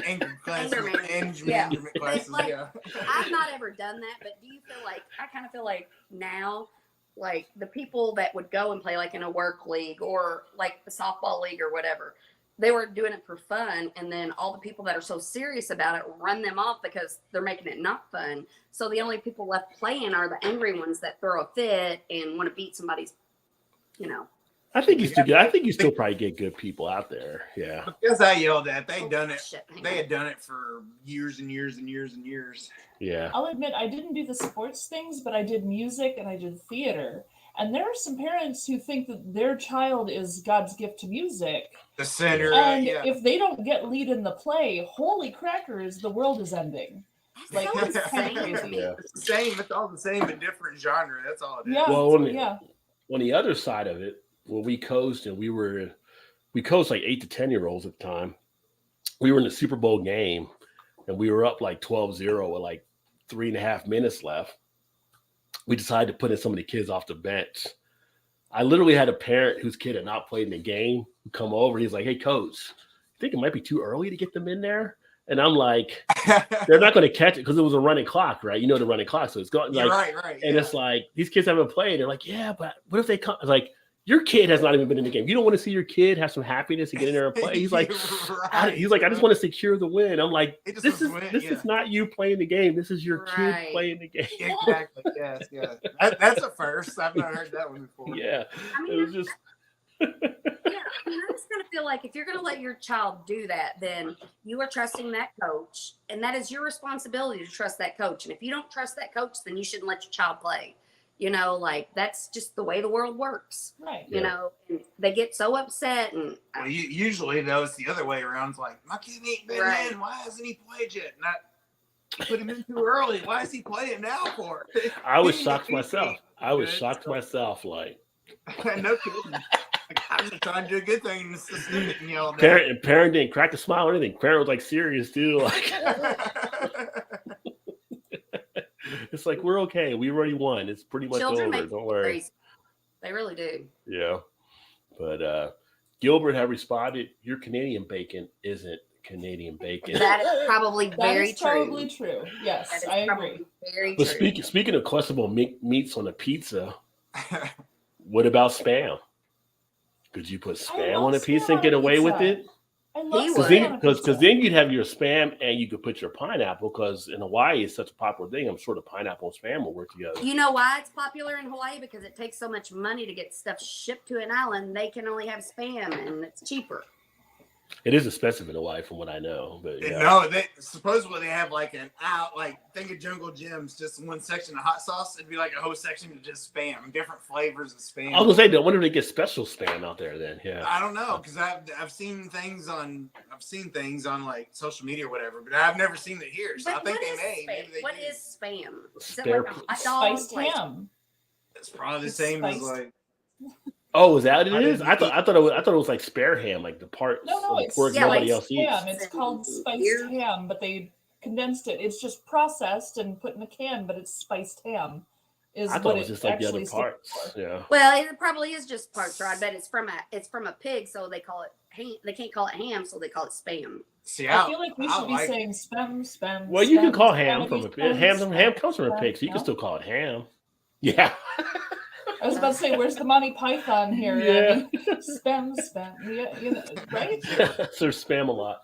[SPEAKER 2] anger classes,
[SPEAKER 4] Yeah.
[SPEAKER 2] management classes.
[SPEAKER 4] Like,
[SPEAKER 2] Yeah.
[SPEAKER 4] I've not ever done that, but do you feel like I kind of feel like now, like the people that would go and play like in a work league or like the softball league or whatever, they were doing it for fun, and then all the people that are so serious about it run them off because they're making it not fun. So the only people left playing are the angry ones that throw a fit and want to beat somebody's, you know.
[SPEAKER 1] I think you still get. I think you still probably get good people out there. Yeah.
[SPEAKER 2] Because I yelled at, they done it.
[SPEAKER 4] Shit,
[SPEAKER 2] They had done it for years and years and years and years.
[SPEAKER 1] Yeah.
[SPEAKER 3] I'll admit I didn't do the sports things, but I did music and I did theater. And there are some parents who think that their child is God's gift to music.
[SPEAKER 2] The center.
[SPEAKER 3] And
[SPEAKER 2] Yeah.
[SPEAKER 3] if they don't get lead in the play, holy crackers, the world is ending. Like,
[SPEAKER 4] so
[SPEAKER 3] it's kind of
[SPEAKER 4] insane to
[SPEAKER 3] crazy.
[SPEAKER 4] me.
[SPEAKER 1] Yeah.
[SPEAKER 2] It's the same. It's all the same, but different genre. That's all it is.
[SPEAKER 3] Yeah.
[SPEAKER 1] Well,
[SPEAKER 3] Yeah.
[SPEAKER 1] on the other side of it, when we coached and we coached like 8 to 10-year-olds at the time. We were in the Super Bowl game and we were up like 12-0 with like 3.5 minutes left. We decided to put in some of the kids off the bench. I literally had a parent whose kid had not played in the game come over. He's like, "Hey, coach, I think it might be too early to get them in there." And I'm like, they're not going to catch it because it was a running clock, right? You know the running clock, so it's going like,
[SPEAKER 2] right.
[SPEAKER 1] and it's like these kids haven't played. They're like, "Yeah, but what if they come?" It's like, your kid has not even been in the game. You don't want to see your kid have some happiness and get in there and play. He's like,
[SPEAKER 2] Right.
[SPEAKER 1] he's like, I just want to secure the win. I'm like,
[SPEAKER 2] He just
[SPEAKER 1] this
[SPEAKER 2] wants to win,
[SPEAKER 1] is not you playing the game. This is your kid
[SPEAKER 4] Right.
[SPEAKER 1] playing the game.
[SPEAKER 2] Exactly. Yes. That's a first. I've not heard that one before.
[SPEAKER 1] Yeah,
[SPEAKER 4] I
[SPEAKER 1] it
[SPEAKER 4] mean,
[SPEAKER 1] was just
[SPEAKER 4] yeah, I mean, I just kind of feel like if you're going to let your child do that, then you are trusting that coach, and that is your responsibility to trust that coach. And if you don't trust that coach, then you shouldn't let your child play. You know, like that's just the way the world works.
[SPEAKER 3] Right.
[SPEAKER 4] You know, and they get so upset, and
[SPEAKER 2] Well, usually though it's the other way around. It's like my kid ain't been
[SPEAKER 4] Right.
[SPEAKER 2] in. Why hasn't he played yet? Not put him in too early. Why is he playing now for?
[SPEAKER 1] I was shocked myself. I was shocked myself. Like
[SPEAKER 2] No kidding. Like, I'm just trying to do a good thing and just getting yelled at.
[SPEAKER 1] parent didn't crack a smile or anything. Parent was like serious too. Like it's like we're okay. We already won. It's pretty much
[SPEAKER 4] children
[SPEAKER 1] over.
[SPEAKER 4] make
[SPEAKER 1] Don't
[SPEAKER 4] me
[SPEAKER 1] worry.
[SPEAKER 4] crazy. They really do.
[SPEAKER 1] Yeah. But Gilbert had responded, your Canadian bacon isn't Canadian bacon.
[SPEAKER 4] That is probably
[SPEAKER 3] That
[SPEAKER 4] very
[SPEAKER 3] is probably
[SPEAKER 4] true.
[SPEAKER 3] true. Yes,
[SPEAKER 4] That is
[SPEAKER 3] I agree.
[SPEAKER 4] probably very
[SPEAKER 1] But
[SPEAKER 4] true.
[SPEAKER 1] speaking of questionable meats on a pizza, what about spam? Could you put spam
[SPEAKER 3] love
[SPEAKER 1] on a
[SPEAKER 3] spam
[SPEAKER 1] pizza
[SPEAKER 3] on
[SPEAKER 1] and
[SPEAKER 3] a
[SPEAKER 1] get away
[SPEAKER 3] pizza.
[SPEAKER 1] with it?
[SPEAKER 3] I love
[SPEAKER 4] He
[SPEAKER 1] Because
[SPEAKER 4] would.
[SPEAKER 3] spam on a
[SPEAKER 1] then,
[SPEAKER 3] pizza.
[SPEAKER 1] then you'd have your spam and you could put your pineapple. Because in Hawaii, it's such a popular thing. I'm sure the pineapple and spam will work together.
[SPEAKER 4] You know why it's popular in Hawaii? Because it takes so much money to get stuff shipped to an island. They can only have spam, and it's cheaper.
[SPEAKER 1] It is expensive in Hawaii, from what I know. But yeah.
[SPEAKER 2] No, they supposedly they have like an out, like think of Jungle Gyms, just one section of hot sauce. It'd be like a whole section of just spam, different flavors of spam.
[SPEAKER 1] I was gonna say, I wonder if they get special spam out there then. Yeah.
[SPEAKER 2] I don't know because I've seen things on like social media or whatever, but I've never seen it here. So
[SPEAKER 4] But
[SPEAKER 2] I think
[SPEAKER 4] what
[SPEAKER 2] they
[SPEAKER 4] is
[SPEAKER 2] may.
[SPEAKER 4] spam?
[SPEAKER 2] Maybe they
[SPEAKER 4] What
[SPEAKER 2] do.
[SPEAKER 4] is spam? Is it
[SPEAKER 1] Spare-
[SPEAKER 4] like a hot dog?
[SPEAKER 3] Spiced
[SPEAKER 4] Like-
[SPEAKER 3] ham.
[SPEAKER 2] It's probably the
[SPEAKER 3] It's
[SPEAKER 2] same as
[SPEAKER 3] spiced.
[SPEAKER 2] like.
[SPEAKER 1] Oh, is that what it
[SPEAKER 2] I
[SPEAKER 1] is?
[SPEAKER 2] didn't
[SPEAKER 1] I thought it was like spare ham, like the parts
[SPEAKER 3] No,
[SPEAKER 1] of the
[SPEAKER 3] it's
[SPEAKER 1] pork
[SPEAKER 4] yeah,
[SPEAKER 1] nobody
[SPEAKER 4] like
[SPEAKER 1] else eats.
[SPEAKER 3] Ham. It's called spiced
[SPEAKER 4] Here.
[SPEAKER 3] ham, but they condensed it. It's just processed and put in a can, but it's spiced ham. Is
[SPEAKER 1] I thought
[SPEAKER 3] what
[SPEAKER 1] it was just like the other
[SPEAKER 3] actually stands
[SPEAKER 1] parts.
[SPEAKER 3] for.
[SPEAKER 1] Yeah.
[SPEAKER 4] Well, it probably is just parts, right? But it's from a pig, so they call it ham. They can't call it ham, so they call it spam.
[SPEAKER 2] See,
[SPEAKER 3] I feel like we should be
[SPEAKER 2] like
[SPEAKER 3] saying spam.
[SPEAKER 1] Well, you can
[SPEAKER 3] spam,
[SPEAKER 1] call ham from a
[SPEAKER 3] spaghetti,
[SPEAKER 1] pig. Ham comes from a
[SPEAKER 3] spam,
[SPEAKER 1] pig, so you can
[SPEAKER 3] no?
[SPEAKER 1] still call it ham. Yeah.
[SPEAKER 3] I was about to say, where's the Monty Python here?
[SPEAKER 1] Yeah.
[SPEAKER 3] I mean, spam. Yeah, you know, right?
[SPEAKER 1] There's spam a lot.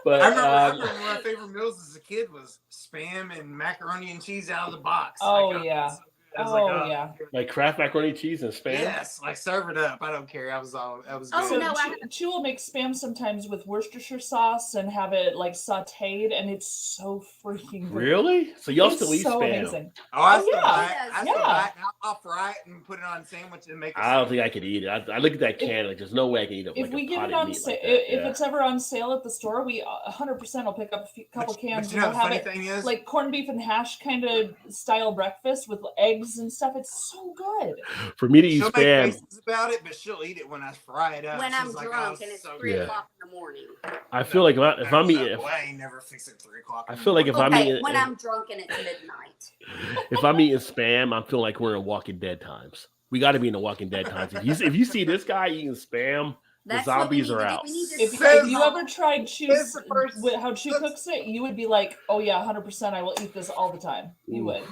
[SPEAKER 1] But
[SPEAKER 2] I remember one of my favorite meals as a kid was spam and macaroni and cheese out of the box.
[SPEAKER 3] Oh,
[SPEAKER 2] Like,
[SPEAKER 3] yeah.
[SPEAKER 2] it was so good. I was
[SPEAKER 3] Oh,
[SPEAKER 2] like,
[SPEAKER 3] yeah.
[SPEAKER 1] like Kraft macaroni and cheese and spam.
[SPEAKER 2] Yes, like serve it up. I don't care. I was
[SPEAKER 4] Oh,
[SPEAKER 2] good.
[SPEAKER 3] So
[SPEAKER 4] no, I-
[SPEAKER 3] Chew will make spam sometimes with Worcestershire sauce and have it like sauteed, and it's so freaking good.
[SPEAKER 1] Really? So y'all
[SPEAKER 3] It's
[SPEAKER 1] still eat
[SPEAKER 3] so
[SPEAKER 1] spam?
[SPEAKER 3] amazing.
[SPEAKER 2] Oh, I
[SPEAKER 3] Oh,
[SPEAKER 2] still
[SPEAKER 3] yeah.
[SPEAKER 2] buy it.
[SPEAKER 4] Yes,
[SPEAKER 2] I still
[SPEAKER 3] yeah.
[SPEAKER 2] buy it. I'll fry it and put it on a sandwich and make it.
[SPEAKER 1] I don't think I could eat it. I look at that can like there's no way I can eat it.
[SPEAKER 3] If
[SPEAKER 1] like
[SPEAKER 3] we
[SPEAKER 1] a
[SPEAKER 3] get it
[SPEAKER 1] potted
[SPEAKER 3] on
[SPEAKER 1] meat
[SPEAKER 3] sale,
[SPEAKER 1] like that.
[SPEAKER 3] if
[SPEAKER 1] Yeah.
[SPEAKER 3] it's ever on sale at the store, we 100% will pick up couple
[SPEAKER 2] But
[SPEAKER 3] cans
[SPEAKER 2] you know
[SPEAKER 3] and
[SPEAKER 2] the
[SPEAKER 3] we'll have
[SPEAKER 2] funny
[SPEAKER 3] it
[SPEAKER 2] thing is,
[SPEAKER 3] like corned beef and hash kind of style breakfast with eggs eggs and stuff. It's so good.
[SPEAKER 1] For me to eat
[SPEAKER 2] She'll make
[SPEAKER 1] spam,
[SPEAKER 2] faces about it, but she'll eat it when I fry it up.
[SPEAKER 4] When I'm
[SPEAKER 2] She's like,
[SPEAKER 4] drunk
[SPEAKER 2] "Oh,
[SPEAKER 4] and it's
[SPEAKER 2] so
[SPEAKER 4] 3
[SPEAKER 2] good."
[SPEAKER 4] o'clock in the morning.
[SPEAKER 1] I feel like if I'm eating,
[SPEAKER 2] I ain't never fix it 3 o'clock.
[SPEAKER 1] I feel like if I'm
[SPEAKER 4] Okay,
[SPEAKER 1] eating,
[SPEAKER 4] when I'm drunk and it's midnight.
[SPEAKER 1] if I'm eating spam, I'm feeling like we're in Walking Dead times. We got to be in the Walking Dead times. If you see this guy eating spam,
[SPEAKER 4] That's
[SPEAKER 1] the
[SPEAKER 4] what we
[SPEAKER 1] zombies
[SPEAKER 4] need
[SPEAKER 1] are
[SPEAKER 4] to do.
[SPEAKER 1] out.
[SPEAKER 4] We need to
[SPEAKER 3] If
[SPEAKER 2] Says-
[SPEAKER 3] you ever tried
[SPEAKER 2] says the first-
[SPEAKER 3] how Chew cooks it, you would be like, oh yeah, 100%. I will eat this all the time. You would.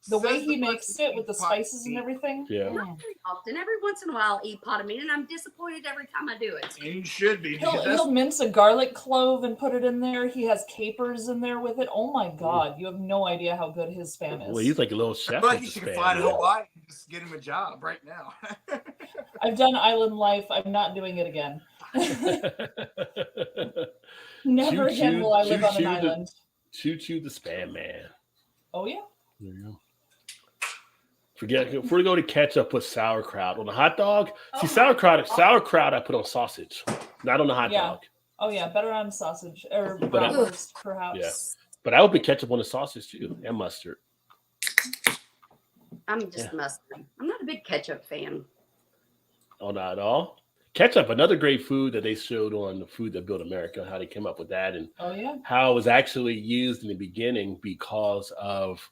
[SPEAKER 3] The way
[SPEAKER 2] Says
[SPEAKER 3] he
[SPEAKER 2] the
[SPEAKER 3] makes
[SPEAKER 2] person
[SPEAKER 3] it with the
[SPEAKER 2] eating pot
[SPEAKER 3] spices and
[SPEAKER 2] meat.
[SPEAKER 3] everything.
[SPEAKER 1] Yeah.
[SPEAKER 3] Mm.
[SPEAKER 4] Not very often. Every once in a while, I'll eat pot of meat, and I'm disappointed every time I do it.
[SPEAKER 2] And you should be. because that's-
[SPEAKER 3] He'll mince a garlic clove and put it in there. He has capers in there with it. Oh my god, you have no idea how good his spam is.
[SPEAKER 1] Well, he's like a little
[SPEAKER 2] I
[SPEAKER 1] chef.
[SPEAKER 2] feel like
[SPEAKER 1] with
[SPEAKER 2] you
[SPEAKER 1] the
[SPEAKER 2] should
[SPEAKER 1] spam.
[SPEAKER 2] fly to Hawaii and just get him a job right now.
[SPEAKER 3] I've done island life. I'm not doing it again. Never again
[SPEAKER 1] Choo-choo,
[SPEAKER 3] will I live on
[SPEAKER 1] choo-choo
[SPEAKER 3] an island.
[SPEAKER 1] Choo the spam man.
[SPEAKER 3] Oh yeah.
[SPEAKER 1] There you go. Forget if we're going to ketchup, put sauerkraut on a hot dog. See, sauerkraut I put on sausage, not on the hot
[SPEAKER 3] Yeah.
[SPEAKER 1] dog.
[SPEAKER 3] Oh yeah, better on sausage or
[SPEAKER 1] But I-
[SPEAKER 3] bratwurst, perhaps.
[SPEAKER 1] Yeah. But I would put ketchup on the sausage too, and mustard.
[SPEAKER 4] I'm just
[SPEAKER 1] Yeah.
[SPEAKER 4] mustard. I'm not a big ketchup fan.
[SPEAKER 1] Oh, not at all. Ketchup, another great food that they showed on the Food That Built America, how they came up with that, and
[SPEAKER 3] Oh yeah.
[SPEAKER 1] how it was actually used in the beginning because of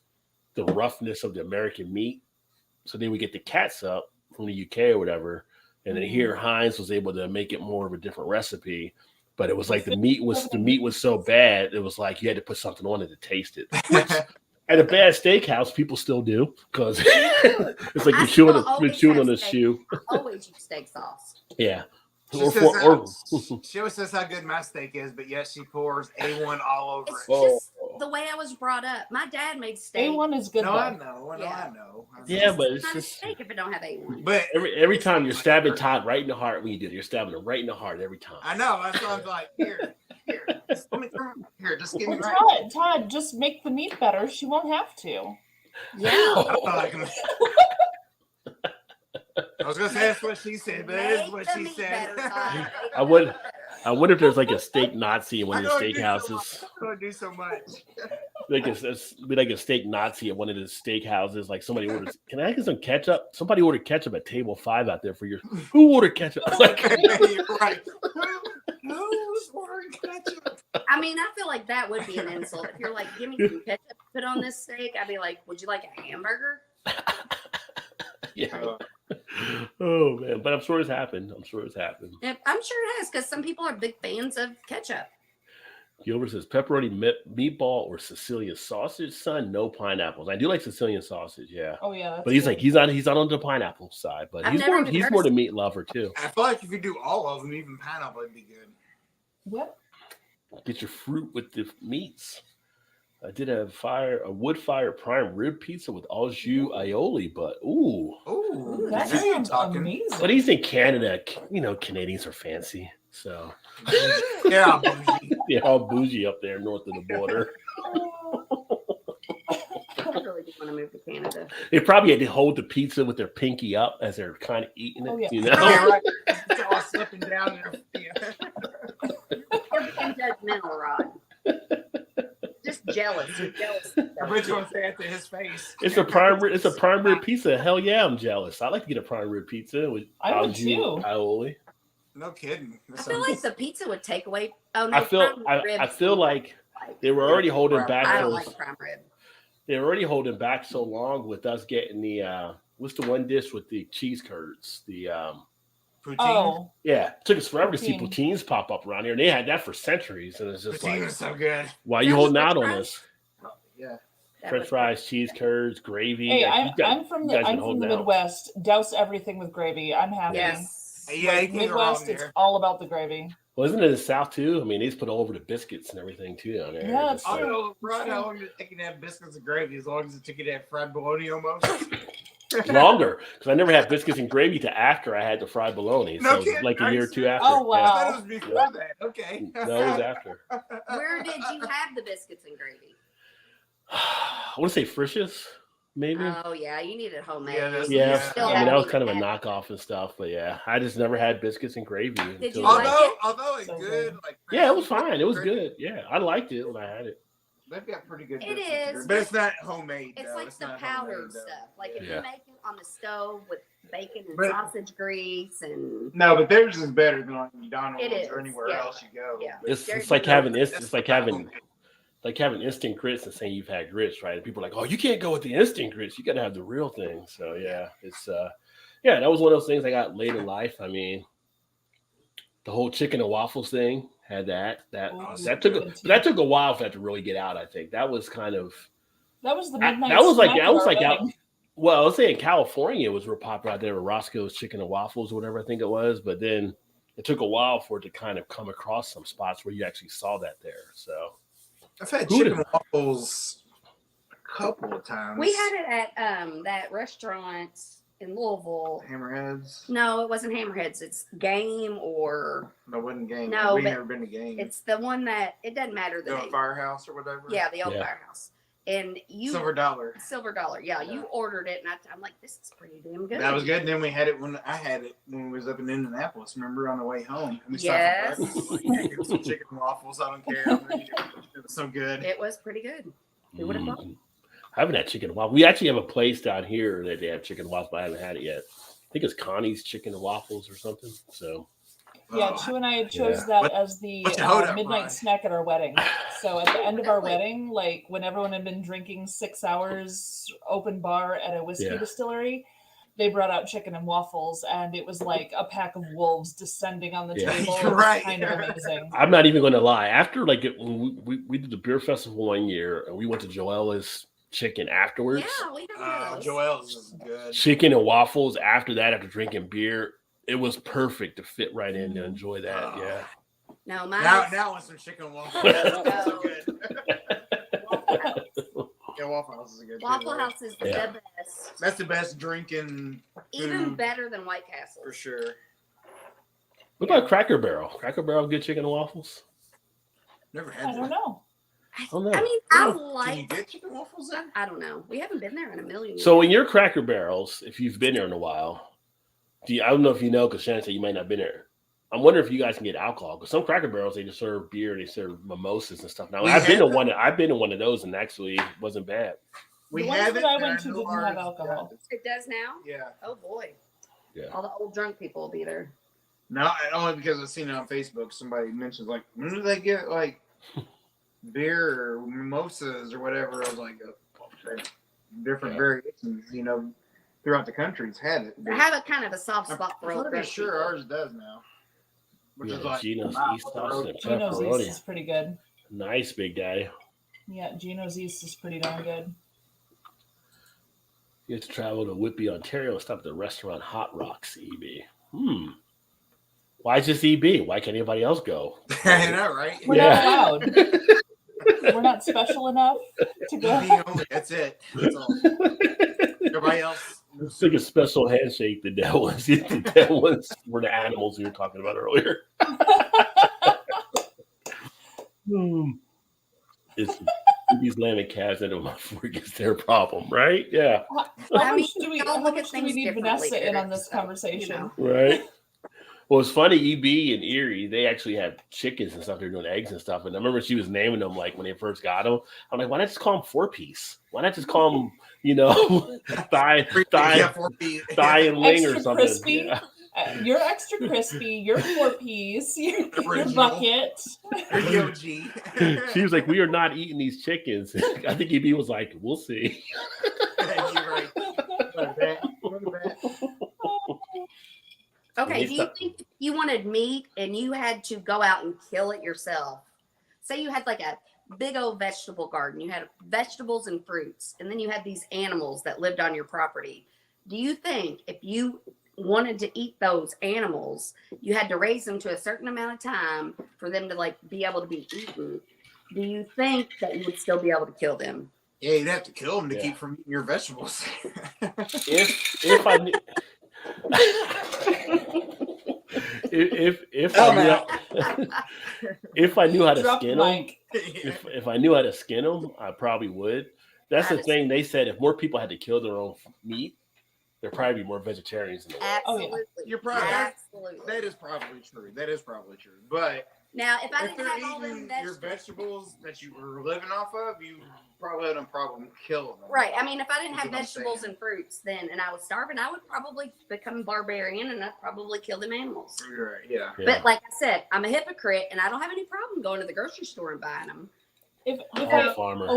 [SPEAKER 1] the roughness of the American meat. So they would get the catsup from the UK or whatever, and then here Heinz was able to make it more of a different recipe. But it was like the meat was so bad, it was like you had to put something on it to taste it. Which at a bad steakhouse, people still do because it's like
[SPEAKER 4] I
[SPEAKER 1] you're
[SPEAKER 4] still
[SPEAKER 1] chewing
[SPEAKER 4] always
[SPEAKER 1] on
[SPEAKER 4] have
[SPEAKER 1] a
[SPEAKER 4] steak.
[SPEAKER 1] shoe.
[SPEAKER 4] I always use steak sauce.
[SPEAKER 1] Yeah.
[SPEAKER 2] She,
[SPEAKER 1] Or
[SPEAKER 2] says
[SPEAKER 1] for-
[SPEAKER 2] she always says how good my steak is, but yet she pours A1 all over
[SPEAKER 4] It's
[SPEAKER 2] it.
[SPEAKER 1] Oh.
[SPEAKER 4] just the way I was brought up. My dad made steak.
[SPEAKER 3] A1 is good
[SPEAKER 2] No,
[SPEAKER 3] though.
[SPEAKER 2] I know. I
[SPEAKER 4] Yeah.
[SPEAKER 2] know.
[SPEAKER 1] Yeah, but it's
[SPEAKER 4] not a
[SPEAKER 1] just
[SPEAKER 4] steak if it don't have A1.
[SPEAKER 2] But
[SPEAKER 1] every time you're stabbing Todd right in the heart when you do it. You're stabbing him right in the heart every time.
[SPEAKER 2] I know. That's why I was like, here. Just let me here. Just give me
[SPEAKER 3] Well,
[SPEAKER 2] right.
[SPEAKER 3] Todd, just make the meat better. She won't have to.
[SPEAKER 4] Yeah.
[SPEAKER 2] I was gonna say that's what she said, but it is what
[SPEAKER 4] Make the
[SPEAKER 2] she
[SPEAKER 4] meat
[SPEAKER 2] said.
[SPEAKER 4] better, Todd. Make
[SPEAKER 1] I
[SPEAKER 4] it
[SPEAKER 1] would-
[SPEAKER 4] better.
[SPEAKER 1] I wonder if there's like a steak Nazi in one of the
[SPEAKER 2] I know I do
[SPEAKER 1] steakhouses.
[SPEAKER 2] I'm gonna do so much.
[SPEAKER 1] Like a steak Nazi at one of the steakhouses. Like somebody orders, can I get some ketchup? Somebody ordered ketchup at table 5 out there for your. Who ordered ketchup? Like,
[SPEAKER 2] You're right. Who's ordering ketchup?
[SPEAKER 4] I mean, I feel like that would be an insult. If you're like, give me some ketchup to put on this steak, I'd be like, would you like a hamburger?
[SPEAKER 1] yeah. Oh man, but I'm sure it's happened.
[SPEAKER 4] And I'm sure it has because some people are big fans of ketchup.
[SPEAKER 1] Gilbert says pepperoni meatball or Sicilian sausage. Son, no pineapples. I do like Sicilian sausage, yeah.
[SPEAKER 3] Oh yeah.
[SPEAKER 1] But he's like he's not on the pineapple side, but
[SPEAKER 4] I've
[SPEAKER 1] he's
[SPEAKER 4] never
[SPEAKER 1] more
[SPEAKER 4] even heard
[SPEAKER 1] the
[SPEAKER 4] of-
[SPEAKER 1] meat lover too.
[SPEAKER 2] I feel like if you do all of them, even pineapple would be good.
[SPEAKER 3] Yep.
[SPEAKER 1] Get your fruit with the meats. I did a wood fire prime rib pizza with au jus aioli, but ooh.
[SPEAKER 2] Ooh,
[SPEAKER 3] That
[SPEAKER 2] now you're
[SPEAKER 3] sounds
[SPEAKER 2] talking.
[SPEAKER 3] amazing.
[SPEAKER 1] But he's in Canada. You know, Canadians are fancy, so
[SPEAKER 2] Yeah, bougie.
[SPEAKER 1] they're all bougie up there north of the border.
[SPEAKER 4] I really do want to move to Canada.
[SPEAKER 1] They probably had to hold the pizza with their pinky up as they're kind of eating it.
[SPEAKER 3] Oh, yeah.
[SPEAKER 1] You know,
[SPEAKER 2] Yeah, right. It's all slipping down there. Yeah.
[SPEAKER 4] You're being judgmental, Rod. Just jealous. You're jealous.
[SPEAKER 2] I bet you want to say that to his face.
[SPEAKER 1] it's a prime rib pizza. Hell yeah, I'm jealous. I like to get a prime rib pizza with
[SPEAKER 3] I would
[SPEAKER 1] au jus
[SPEAKER 3] too.
[SPEAKER 1] aioli.
[SPEAKER 2] No kidding.
[SPEAKER 4] I feel like the pizza would take away. Oh no,
[SPEAKER 1] I feel
[SPEAKER 4] prime ribs
[SPEAKER 1] I feel like they were already holding back
[SPEAKER 4] I don't
[SPEAKER 1] those.
[SPEAKER 4] like prime rib.
[SPEAKER 1] They were already holding back so long with us getting the what's the one dish with the cheese curds? The
[SPEAKER 2] poutine.
[SPEAKER 3] Oh,
[SPEAKER 1] yeah, it took us forever to see
[SPEAKER 3] Poutine.
[SPEAKER 1] poutines pop up around here, and they had that for centuries. And it's just
[SPEAKER 2] Poutine
[SPEAKER 1] like,
[SPEAKER 2] is so good.
[SPEAKER 1] why are you
[SPEAKER 4] That
[SPEAKER 1] holding
[SPEAKER 4] was
[SPEAKER 1] out on
[SPEAKER 4] French
[SPEAKER 1] us?
[SPEAKER 2] Yeah.
[SPEAKER 4] That
[SPEAKER 1] French
[SPEAKER 4] was-
[SPEAKER 1] fries, cheese curds, gravy.
[SPEAKER 3] hey,
[SPEAKER 1] like,
[SPEAKER 3] I'm from the
[SPEAKER 1] holding out.
[SPEAKER 3] Midwest. Douse everything with gravy. I'm happy.
[SPEAKER 4] Yes.
[SPEAKER 2] Yeah,
[SPEAKER 3] Like,
[SPEAKER 2] you can't go wrong
[SPEAKER 3] Midwest, it's
[SPEAKER 2] there.
[SPEAKER 3] all about the gravy.
[SPEAKER 1] Well, isn't it in the South too? I mean, they just put all over the biscuits and everything too down there.
[SPEAKER 3] Yeah,
[SPEAKER 1] It's
[SPEAKER 3] it's
[SPEAKER 2] I
[SPEAKER 1] like-
[SPEAKER 2] don't know, Rod, how long did it take you to have biscuits and gravy? As long as it took you to have fried bologna almost.
[SPEAKER 1] longer because I never had biscuits and gravy to after I had the fried bologna.
[SPEAKER 2] No
[SPEAKER 1] So it was
[SPEAKER 2] kidding.
[SPEAKER 1] like a year or two after.
[SPEAKER 3] Oh,
[SPEAKER 2] I
[SPEAKER 3] wow.
[SPEAKER 2] thought it was before that. Okay.
[SPEAKER 1] Yeah. No, it was after.
[SPEAKER 4] Where did you have the biscuits and gravy?
[SPEAKER 1] I want to say Frisch's, maybe.
[SPEAKER 4] Oh yeah, you needed homemade.
[SPEAKER 2] Yeah, that's-
[SPEAKER 1] Yeah,
[SPEAKER 4] Still
[SPEAKER 1] I mean, that
[SPEAKER 4] haven't
[SPEAKER 1] was kind of a
[SPEAKER 4] even had-
[SPEAKER 1] knockoff and stuff, but yeah, I just never had biscuits and gravy.
[SPEAKER 4] Did
[SPEAKER 1] until
[SPEAKER 4] you like
[SPEAKER 1] then.
[SPEAKER 4] it?
[SPEAKER 2] Although it's
[SPEAKER 3] So
[SPEAKER 2] good,
[SPEAKER 3] good.
[SPEAKER 2] like
[SPEAKER 1] Yeah, it was fine. It was good. Yeah, I liked it when I had it.
[SPEAKER 2] They've got pretty good.
[SPEAKER 4] It
[SPEAKER 2] biscuits
[SPEAKER 4] is,
[SPEAKER 2] but it's not homemade.
[SPEAKER 4] It's
[SPEAKER 2] though.
[SPEAKER 4] like
[SPEAKER 2] It's
[SPEAKER 4] the
[SPEAKER 2] not
[SPEAKER 4] powdered
[SPEAKER 2] homemade, though.
[SPEAKER 4] stuff. Like if
[SPEAKER 1] Yeah.
[SPEAKER 4] you make it on the stove with bacon and
[SPEAKER 2] But-
[SPEAKER 4] sausage grease and
[SPEAKER 2] No, but theirs is better than like McDonald's
[SPEAKER 4] It is,
[SPEAKER 2] or anywhere
[SPEAKER 4] yeah.
[SPEAKER 2] else you go.
[SPEAKER 4] yeah.
[SPEAKER 1] It's like having instant grits and saying you've had grits, right? And people are like, oh, you can't go with the instant grits. You got to have the real thing. So yeah, it's yeah, that was one of those things I got late in life. I mean, the whole chicken and waffles thing had that
[SPEAKER 3] Oh,
[SPEAKER 1] that took a while for that to really get out. I think that was kind of
[SPEAKER 3] That was the
[SPEAKER 1] that
[SPEAKER 3] midnight.
[SPEAKER 1] was like
[SPEAKER 3] snack
[SPEAKER 1] that
[SPEAKER 3] at
[SPEAKER 1] was
[SPEAKER 3] our
[SPEAKER 1] like out.
[SPEAKER 3] wedding.
[SPEAKER 1] Well, I was saying California was real popular out there with Roscoe's Chicken and Waffles or whatever I think it was, but then it took a while for it to kind of come across some spots where you actually saw that there. So
[SPEAKER 2] I've had
[SPEAKER 1] Who
[SPEAKER 2] chicken
[SPEAKER 1] did-
[SPEAKER 2] waffles a couple of times.
[SPEAKER 4] We had it at that restaurant in Louisville.
[SPEAKER 2] Hammerheads.
[SPEAKER 4] No, it wasn't Hammerheads. It's Game or
[SPEAKER 2] No, it wasn't game.
[SPEAKER 4] No,
[SPEAKER 2] we
[SPEAKER 4] but
[SPEAKER 2] never been to game.
[SPEAKER 4] it's the one that it doesn't matter the
[SPEAKER 2] the
[SPEAKER 4] name.
[SPEAKER 2] Firehouse or whatever.
[SPEAKER 4] Yeah, the old
[SPEAKER 1] Yeah.
[SPEAKER 4] firehouse. And you
[SPEAKER 2] Silver Dollar.
[SPEAKER 4] Silver Dollar. Yeah, you ordered it, and I'm like, this is pretty damn good.
[SPEAKER 2] That was good. And then we had it when I had it when we was up in Indianapolis. Remember on the way home? And we
[SPEAKER 4] Yes.
[SPEAKER 2] stopped for breakfast. Like, yeah, give us some chicken and waffles. I don't care. I'm gonna eat it. It was so good.
[SPEAKER 4] It was pretty good. Who would have thought?
[SPEAKER 1] I haven't had chicken and waffles. We actually have a place down here that they have chicken and waffles, but I haven't had it yet. I think it's Connie's Chicken and Waffles or something. So
[SPEAKER 3] Yeah,
[SPEAKER 2] Oh,
[SPEAKER 3] Chu and I chose
[SPEAKER 1] Yeah.
[SPEAKER 3] that
[SPEAKER 2] What-
[SPEAKER 3] as the
[SPEAKER 2] what's your hold up,
[SPEAKER 3] midnight
[SPEAKER 2] Ryan?
[SPEAKER 3] snack at our wedding. So at the end of our
[SPEAKER 4] Really?
[SPEAKER 3] wedding, like when everyone had been drinking 6 hours open bar at a whiskey
[SPEAKER 1] Yeah.
[SPEAKER 3] distillery, they brought out chicken and waffles, and it was like a pack of wolves descending on the
[SPEAKER 1] Yeah.
[SPEAKER 3] table. It
[SPEAKER 2] You're
[SPEAKER 3] was
[SPEAKER 2] right.
[SPEAKER 3] kind of amazing.
[SPEAKER 1] I'm not even going to lie. After like when we did the beer festival one year and we went to Joella's Chicken afterwards.
[SPEAKER 4] Yeah, we have those.
[SPEAKER 2] Joel's is good.
[SPEAKER 1] Chicken and waffles after that, after drinking beer, it was perfect to fit right in to enjoy that.
[SPEAKER 2] Oh.
[SPEAKER 1] Yeah.
[SPEAKER 4] No, mine.
[SPEAKER 2] Now,
[SPEAKER 4] is-
[SPEAKER 2] now I want some chicken and waffles.
[SPEAKER 1] No.
[SPEAKER 2] That's so good. Yeah, Waffle House is a good. too,
[SPEAKER 4] Waffle
[SPEAKER 2] though.
[SPEAKER 4] House is the
[SPEAKER 1] Yeah.
[SPEAKER 4] best.
[SPEAKER 2] That's the best drinking
[SPEAKER 4] Even
[SPEAKER 2] food
[SPEAKER 4] better than White Castle.
[SPEAKER 2] for sure.
[SPEAKER 1] What about Cracker Barrel? Cracker Barrel, good chicken and waffles?
[SPEAKER 2] Never
[SPEAKER 3] I
[SPEAKER 2] had
[SPEAKER 3] don't
[SPEAKER 2] that.
[SPEAKER 3] know.
[SPEAKER 1] don't know.
[SPEAKER 4] I mean, I
[SPEAKER 2] Can you
[SPEAKER 4] like.
[SPEAKER 2] get chicken waffles then?
[SPEAKER 4] I don't know. We haven't been there in a million years.
[SPEAKER 1] So in your Cracker Barrels, if you've been there in a while, I don't know if you know, because Shannon said you might not have been there. I'm wondering if you guys can get alcohol, because some Cracker Barrels, they just serve beer, they serve mimosas and stuff. Now
[SPEAKER 2] We
[SPEAKER 1] I've been to
[SPEAKER 2] had
[SPEAKER 1] one. I've been to one of those, and actually it wasn't bad.
[SPEAKER 2] We
[SPEAKER 3] The ones
[SPEAKER 2] have
[SPEAKER 3] that
[SPEAKER 2] it.
[SPEAKER 3] I
[SPEAKER 2] and
[SPEAKER 3] went to
[SPEAKER 2] know
[SPEAKER 3] didn't
[SPEAKER 2] ours
[SPEAKER 3] have alcohol.
[SPEAKER 2] does.
[SPEAKER 4] It does now.
[SPEAKER 2] Yeah.
[SPEAKER 4] Oh boy.
[SPEAKER 1] Yeah.
[SPEAKER 4] All the old drunk people will be there.
[SPEAKER 2] No, only because I've seen it on Facebook. Somebody mentions like, when do they get like beer or mimosas or whatever? I was like, different
[SPEAKER 1] Yeah.
[SPEAKER 2] variations, throughout the country. It's had it.
[SPEAKER 4] I have a kind of a soft
[SPEAKER 2] I'm
[SPEAKER 4] spot for old
[SPEAKER 2] pretty
[SPEAKER 4] drunk
[SPEAKER 2] sure
[SPEAKER 4] people.
[SPEAKER 2] ours does now. Which
[SPEAKER 1] Yeah,
[SPEAKER 2] is like
[SPEAKER 1] Gino's
[SPEAKER 2] wow,
[SPEAKER 1] East
[SPEAKER 2] what the
[SPEAKER 1] Sauce
[SPEAKER 2] road-
[SPEAKER 1] and
[SPEAKER 3] Gino's East
[SPEAKER 1] pepperoni.
[SPEAKER 3] is pretty good.
[SPEAKER 1] Nice big guy.
[SPEAKER 3] Yeah, Gino's East is pretty darn good.
[SPEAKER 1] You have to travel to Whitby, Ontario, and stop at the restaurant Hot Rocks EB. Why just EB? Why can't anybody else go?
[SPEAKER 2] I know, right?
[SPEAKER 3] We're
[SPEAKER 1] Yeah.
[SPEAKER 3] not allowed. We're not special enough to go.
[SPEAKER 2] Me only. That's it. That's all. Everybody else.
[SPEAKER 1] It's like a special handshake. The dead ones, the dead ones were the animals we were talking about earlier. It's these lamb and calves that are before it gets their problem, right? Yeah,
[SPEAKER 3] How
[SPEAKER 4] I mean,
[SPEAKER 3] much do we,
[SPEAKER 4] we all
[SPEAKER 3] how
[SPEAKER 4] look at
[SPEAKER 3] much do we
[SPEAKER 4] things
[SPEAKER 3] need
[SPEAKER 4] differently
[SPEAKER 3] Vanessa in
[SPEAKER 4] here,
[SPEAKER 3] on this
[SPEAKER 4] so,
[SPEAKER 3] conversation?
[SPEAKER 1] right. Well, it's funny. EB and Erie, they actually had chickens and stuff. They're doing eggs and stuff. And I remember she was naming them like when they first got them. I'm like, why not just call them 4-piece? Why not just call them, thigh
[SPEAKER 2] Yeah, 4 feet.
[SPEAKER 1] and wing or
[SPEAKER 3] Extra
[SPEAKER 1] something?
[SPEAKER 3] crispy.
[SPEAKER 1] Yeah.
[SPEAKER 3] You're extra crispy. You're 4-piece. Your
[SPEAKER 2] Original.
[SPEAKER 3] bucket.
[SPEAKER 2] You're OG.
[SPEAKER 1] She was like, we are not eating these chickens. I think EB was like, we'll see.
[SPEAKER 2] You're right. Look at that. Look at that.
[SPEAKER 4] Okay,
[SPEAKER 1] At
[SPEAKER 4] do you
[SPEAKER 1] least
[SPEAKER 4] think you wanted meat and you had to go out and kill it yourself? Say you had like a big old vegetable garden, you had vegetables and fruits, and then you had these animals that lived on your property. Do you think if you wanted to eat those animals, you had to raise them to a certain amount of time for them to like be able to be eaten? Do you think that you would still be able to kill them?
[SPEAKER 2] Yeah, you'd have to kill them to
[SPEAKER 1] Yeah.
[SPEAKER 2] keep from eating your vegetables.
[SPEAKER 1] If I knew if
[SPEAKER 2] Oh,
[SPEAKER 1] I knew if I knew how to
[SPEAKER 3] Drop
[SPEAKER 1] skin
[SPEAKER 3] the
[SPEAKER 1] them,
[SPEAKER 3] mic.
[SPEAKER 1] if I knew how to skin them, I probably would. That's the thing. They said if more people had to kill their own meat, there'd probably be more vegetarians in the world.
[SPEAKER 3] Oh, yeah.
[SPEAKER 4] Absolutely.
[SPEAKER 2] You're probably-
[SPEAKER 4] Absolutely.
[SPEAKER 2] That is probably true. That is probably true. But
[SPEAKER 4] Now, if I
[SPEAKER 2] If
[SPEAKER 4] didn't
[SPEAKER 2] they're
[SPEAKER 4] have all them
[SPEAKER 2] eating your vegetables that you were living off of, you probably had a problem killing them.
[SPEAKER 4] right. I mean, if I didn't have
[SPEAKER 2] That's what I'm
[SPEAKER 4] vegetables
[SPEAKER 2] saying.
[SPEAKER 4] and fruits then, and I was starving, I would probably become barbarian and I'd probably kill them animals.
[SPEAKER 2] Right, yeah.
[SPEAKER 4] But like I said, I'm a hypocrite, and I don't have any problem going to the grocery store and buying them.
[SPEAKER 3] If
[SPEAKER 1] Hog
[SPEAKER 3] I
[SPEAKER 1] farmer.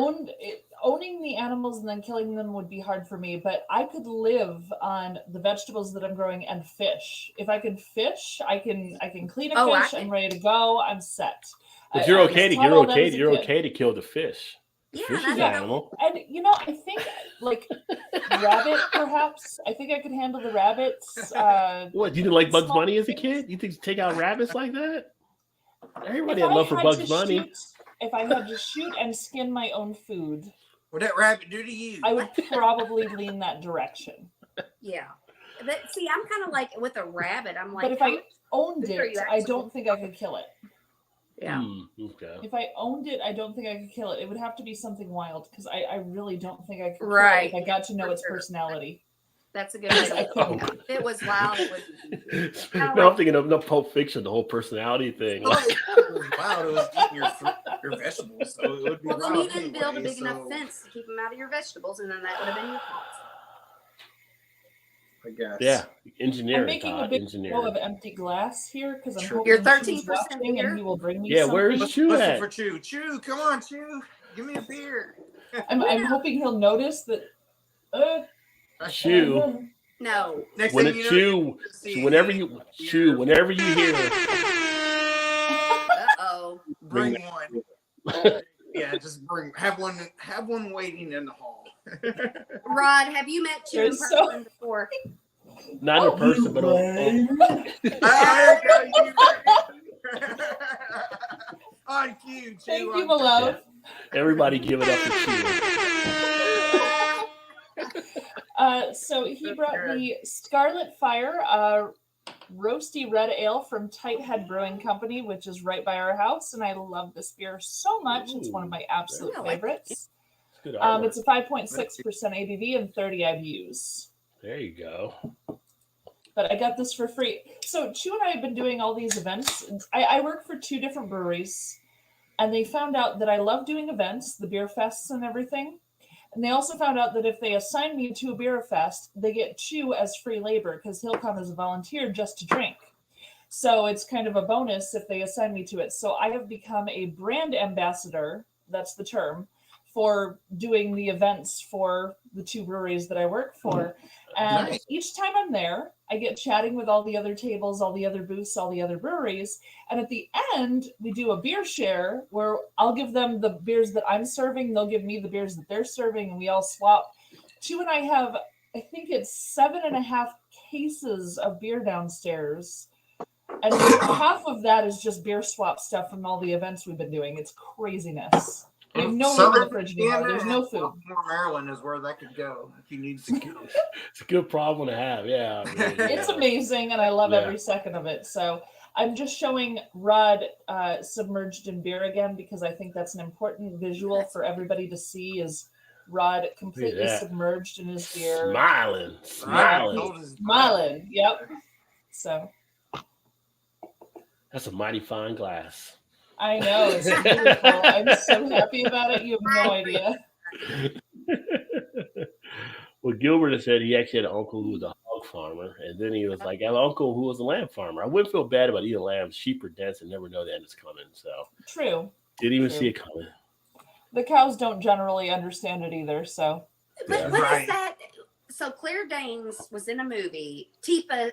[SPEAKER 3] owning the animals and then killing them would be hard for me, but I could live on the vegetables that I'm growing and fish. If I can fish, I can clean a
[SPEAKER 4] Oh, I
[SPEAKER 3] fish
[SPEAKER 4] can.
[SPEAKER 3] and ready to go. I'm set.
[SPEAKER 1] But
[SPEAKER 3] I-
[SPEAKER 1] you're
[SPEAKER 3] I was
[SPEAKER 1] okay.
[SPEAKER 3] taught all that as a
[SPEAKER 1] You're
[SPEAKER 3] kid.
[SPEAKER 1] okay to kill the fish. The
[SPEAKER 4] Yeah,
[SPEAKER 1] fish
[SPEAKER 4] and
[SPEAKER 1] is
[SPEAKER 4] I
[SPEAKER 1] an
[SPEAKER 4] don't know.
[SPEAKER 1] animal.
[SPEAKER 3] And I think like rabbit, perhaps. I think I could handle the rabbits.
[SPEAKER 1] What, you didn't like Bugs
[SPEAKER 3] Small
[SPEAKER 1] Bunny as a
[SPEAKER 3] things.
[SPEAKER 1] kid? You think you take out rabbits like that? Everybody
[SPEAKER 3] If
[SPEAKER 1] had
[SPEAKER 3] I
[SPEAKER 1] love for
[SPEAKER 3] had
[SPEAKER 1] Bugs
[SPEAKER 3] to
[SPEAKER 1] Bunny.
[SPEAKER 3] shoot, if I had to shoot and skin my own food,
[SPEAKER 2] What that rabbit do to you?
[SPEAKER 3] I would probably lean that direction.
[SPEAKER 4] Yeah. But see, I'm kind of like with a rabbit. I'm like,
[SPEAKER 3] But if
[SPEAKER 4] how
[SPEAKER 3] I
[SPEAKER 4] much-
[SPEAKER 3] owned
[SPEAKER 4] Are
[SPEAKER 3] it,
[SPEAKER 4] you
[SPEAKER 3] I
[SPEAKER 4] actually-
[SPEAKER 3] don't think I could kill it.
[SPEAKER 4] yeah.
[SPEAKER 1] Okay.
[SPEAKER 3] If I owned it, I don't think I could kill it. It would have to be something wild because I really don't think I could kill
[SPEAKER 4] Right.
[SPEAKER 3] it if I got to know
[SPEAKER 4] For
[SPEAKER 3] its
[SPEAKER 4] sure.
[SPEAKER 3] personality.
[SPEAKER 4] That's a good way to
[SPEAKER 3] I
[SPEAKER 4] look
[SPEAKER 3] couldn't.
[SPEAKER 4] at it. If it was wild, it would.
[SPEAKER 1] No, I'm thinking of no Pulp Fiction, the whole personality thing.
[SPEAKER 2] Oh,
[SPEAKER 1] Like,
[SPEAKER 2] it was wild. It was eating your vegetables, so it would be
[SPEAKER 4] Well, then
[SPEAKER 2] wild
[SPEAKER 4] you didn't build a
[SPEAKER 2] anyway,
[SPEAKER 4] big enough
[SPEAKER 2] so
[SPEAKER 4] fence to keep them out of your vegetables, and then that would have been your fault.
[SPEAKER 2] I guess.
[SPEAKER 1] yeah,
[SPEAKER 3] I'm
[SPEAKER 1] engineering.
[SPEAKER 3] making a
[SPEAKER 1] Todd,
[SPEAKER 3] big
[SPEAKER 1] engineering.
[SPEAKER 3] bowl of empty glass here because I'm
[SPEAKER 2] Sure.
[SPEAKER 3] hoping
[SPEAKER 4] You're
[SPEAKER 3] Chew's
[SPEAKER 4] 13%
[SPEAKER 3] watching
[SPEAKER 4] beer?
[SPEAKER 3] and he will bring me
[SPEAKER 1] Yeah,
[SPEAKER 3] something.
[SPEAKER 1] where's Chew
[SPEAKER 2] Listen
[SPEAKER 1] at?
[SPEAKER 2] for Chew. Chew, come on, Chew. Give me a beer.
[SPEAKER 3] I'm hoping he'll notice that.
[SPEAKER 1] Chew.
[SPEAKER 4] No.
[SPEAKER 2] Next
[SPEAKER 1] When
[SPEAKER 2] thing
[SPEAKER 1] it
[SPEAKER 2] you know,
[SPEAKER 1] chew,
[SPEAKER 2] see
[SPEAKER 1] whenever you chew, whenever you hear
[SPEAKER 4] Uh-oh.
[SPEAKER 2] bring
[SPEAKER 1] Bring
[SPEAKER 2] one. Yeah, just have one waiting in the hall.
[SPEAKER 4] Rod, have you met Chew in
[SPEAKER 3] You're so-
[SPEAKER 4] person before?
[SPEAKER 1] not in person, but
[SPEAKER 2] I got you. On cue, Chew.
[SPEAKER 3] Thank you,
[SPEAKER 2] on
[SPEAKER 3] my
[SPEAKER 2] cue.
[SPEAKER 3] love.
[SPEAKER 1] everybody give it up to Chew.
[SPEAKER 3] So he brought me Scarlet Fire, roasty red ale from Tight Head Brewing Company, which is right by our house, and I love this beer so much. It's one of my absolute
[SPEAKER 4] Really?
[SPEAKER 3] favorites.
[SPEAKER 1] It's good artwork.
[SPEAKER 3] It's a 5.6% ABV and 30 IBUs.
[SPEAKER 1] There you go.
[SPEAKER 3] But I got this for free. So Chew and I have been doing all these events. I work for 2 different breweries, and they found out that I love doing events, the beer fests and everything. And they also found out that if they assign me to a beer fest, they get Chew as free labor because he'll come as a volunteer just to drink. So it's kind of a bonus if they assign me to it. So I have become a brand ambassador, that's the term, for doing the events for the 2 breweries that I work for. And
[SPEAKER 2] Nice.
[SPEAKER 3] each time I'm there, I get chatting with all the other tables, all the other booths, all the other breweries. And at the end, we do a beer share where I'll give them the beers that I'm serving. They'll give me the beers that they're serving, and we all swap. Chew and I have, I think it's 7.5 cases of beer downstairs. And half of that is just beer swap stuff from all the events we've been doing. It's craziness. We have no room in the fridge anymore. There's no food.
[SPEAKER 2] Baltimore, Maryland is where that could go if you need to.
[SPEAKER 1] It's a good problem to have. Yeah.
[SPEAKER 3] It's amazing, and I love
[SPEAKER 1] Yeah.
[SPEAKER 3] every second of it. So I'm just showing Rod submerged in beer again because I think that's an important visual for everybody to see is Rod completely
[SPEAKER 1] that.
[SPEAKER 3] submerged in his beer.
[SPEAKER 1] Smiling.
[SPEAKER 3] Smiling. Yep. So
[SPEAKER 1] That's a mighty fine glass.
[SPEAKER 3] I know. It's beautiful. I'm so happy about it. You have no idea.
[SPEAKER 1] Well, Gilbert has said he actually had an uncle who was a hog farmer, and then he was like, I have an uncle who was a lamb farmer. I wouldn't feel bad about eating lambs. Sheep are dense and never know the end is coming. So
[SPEAKER 3] True.
[SPEAKER 1] didn't even
[SPEAKER 3] True.
[SPEAKER 1] see it coming.
[SPEAKER 3] The cows don't generally understand it either. So
[SPEAKER 4] But
[SPEAKER 1] Yeah.
[SPEAKER 4] what is
[SPEAKER 2] Right.
[SPEAKER 4] that? So Claire Danes was in a movie. Tipa,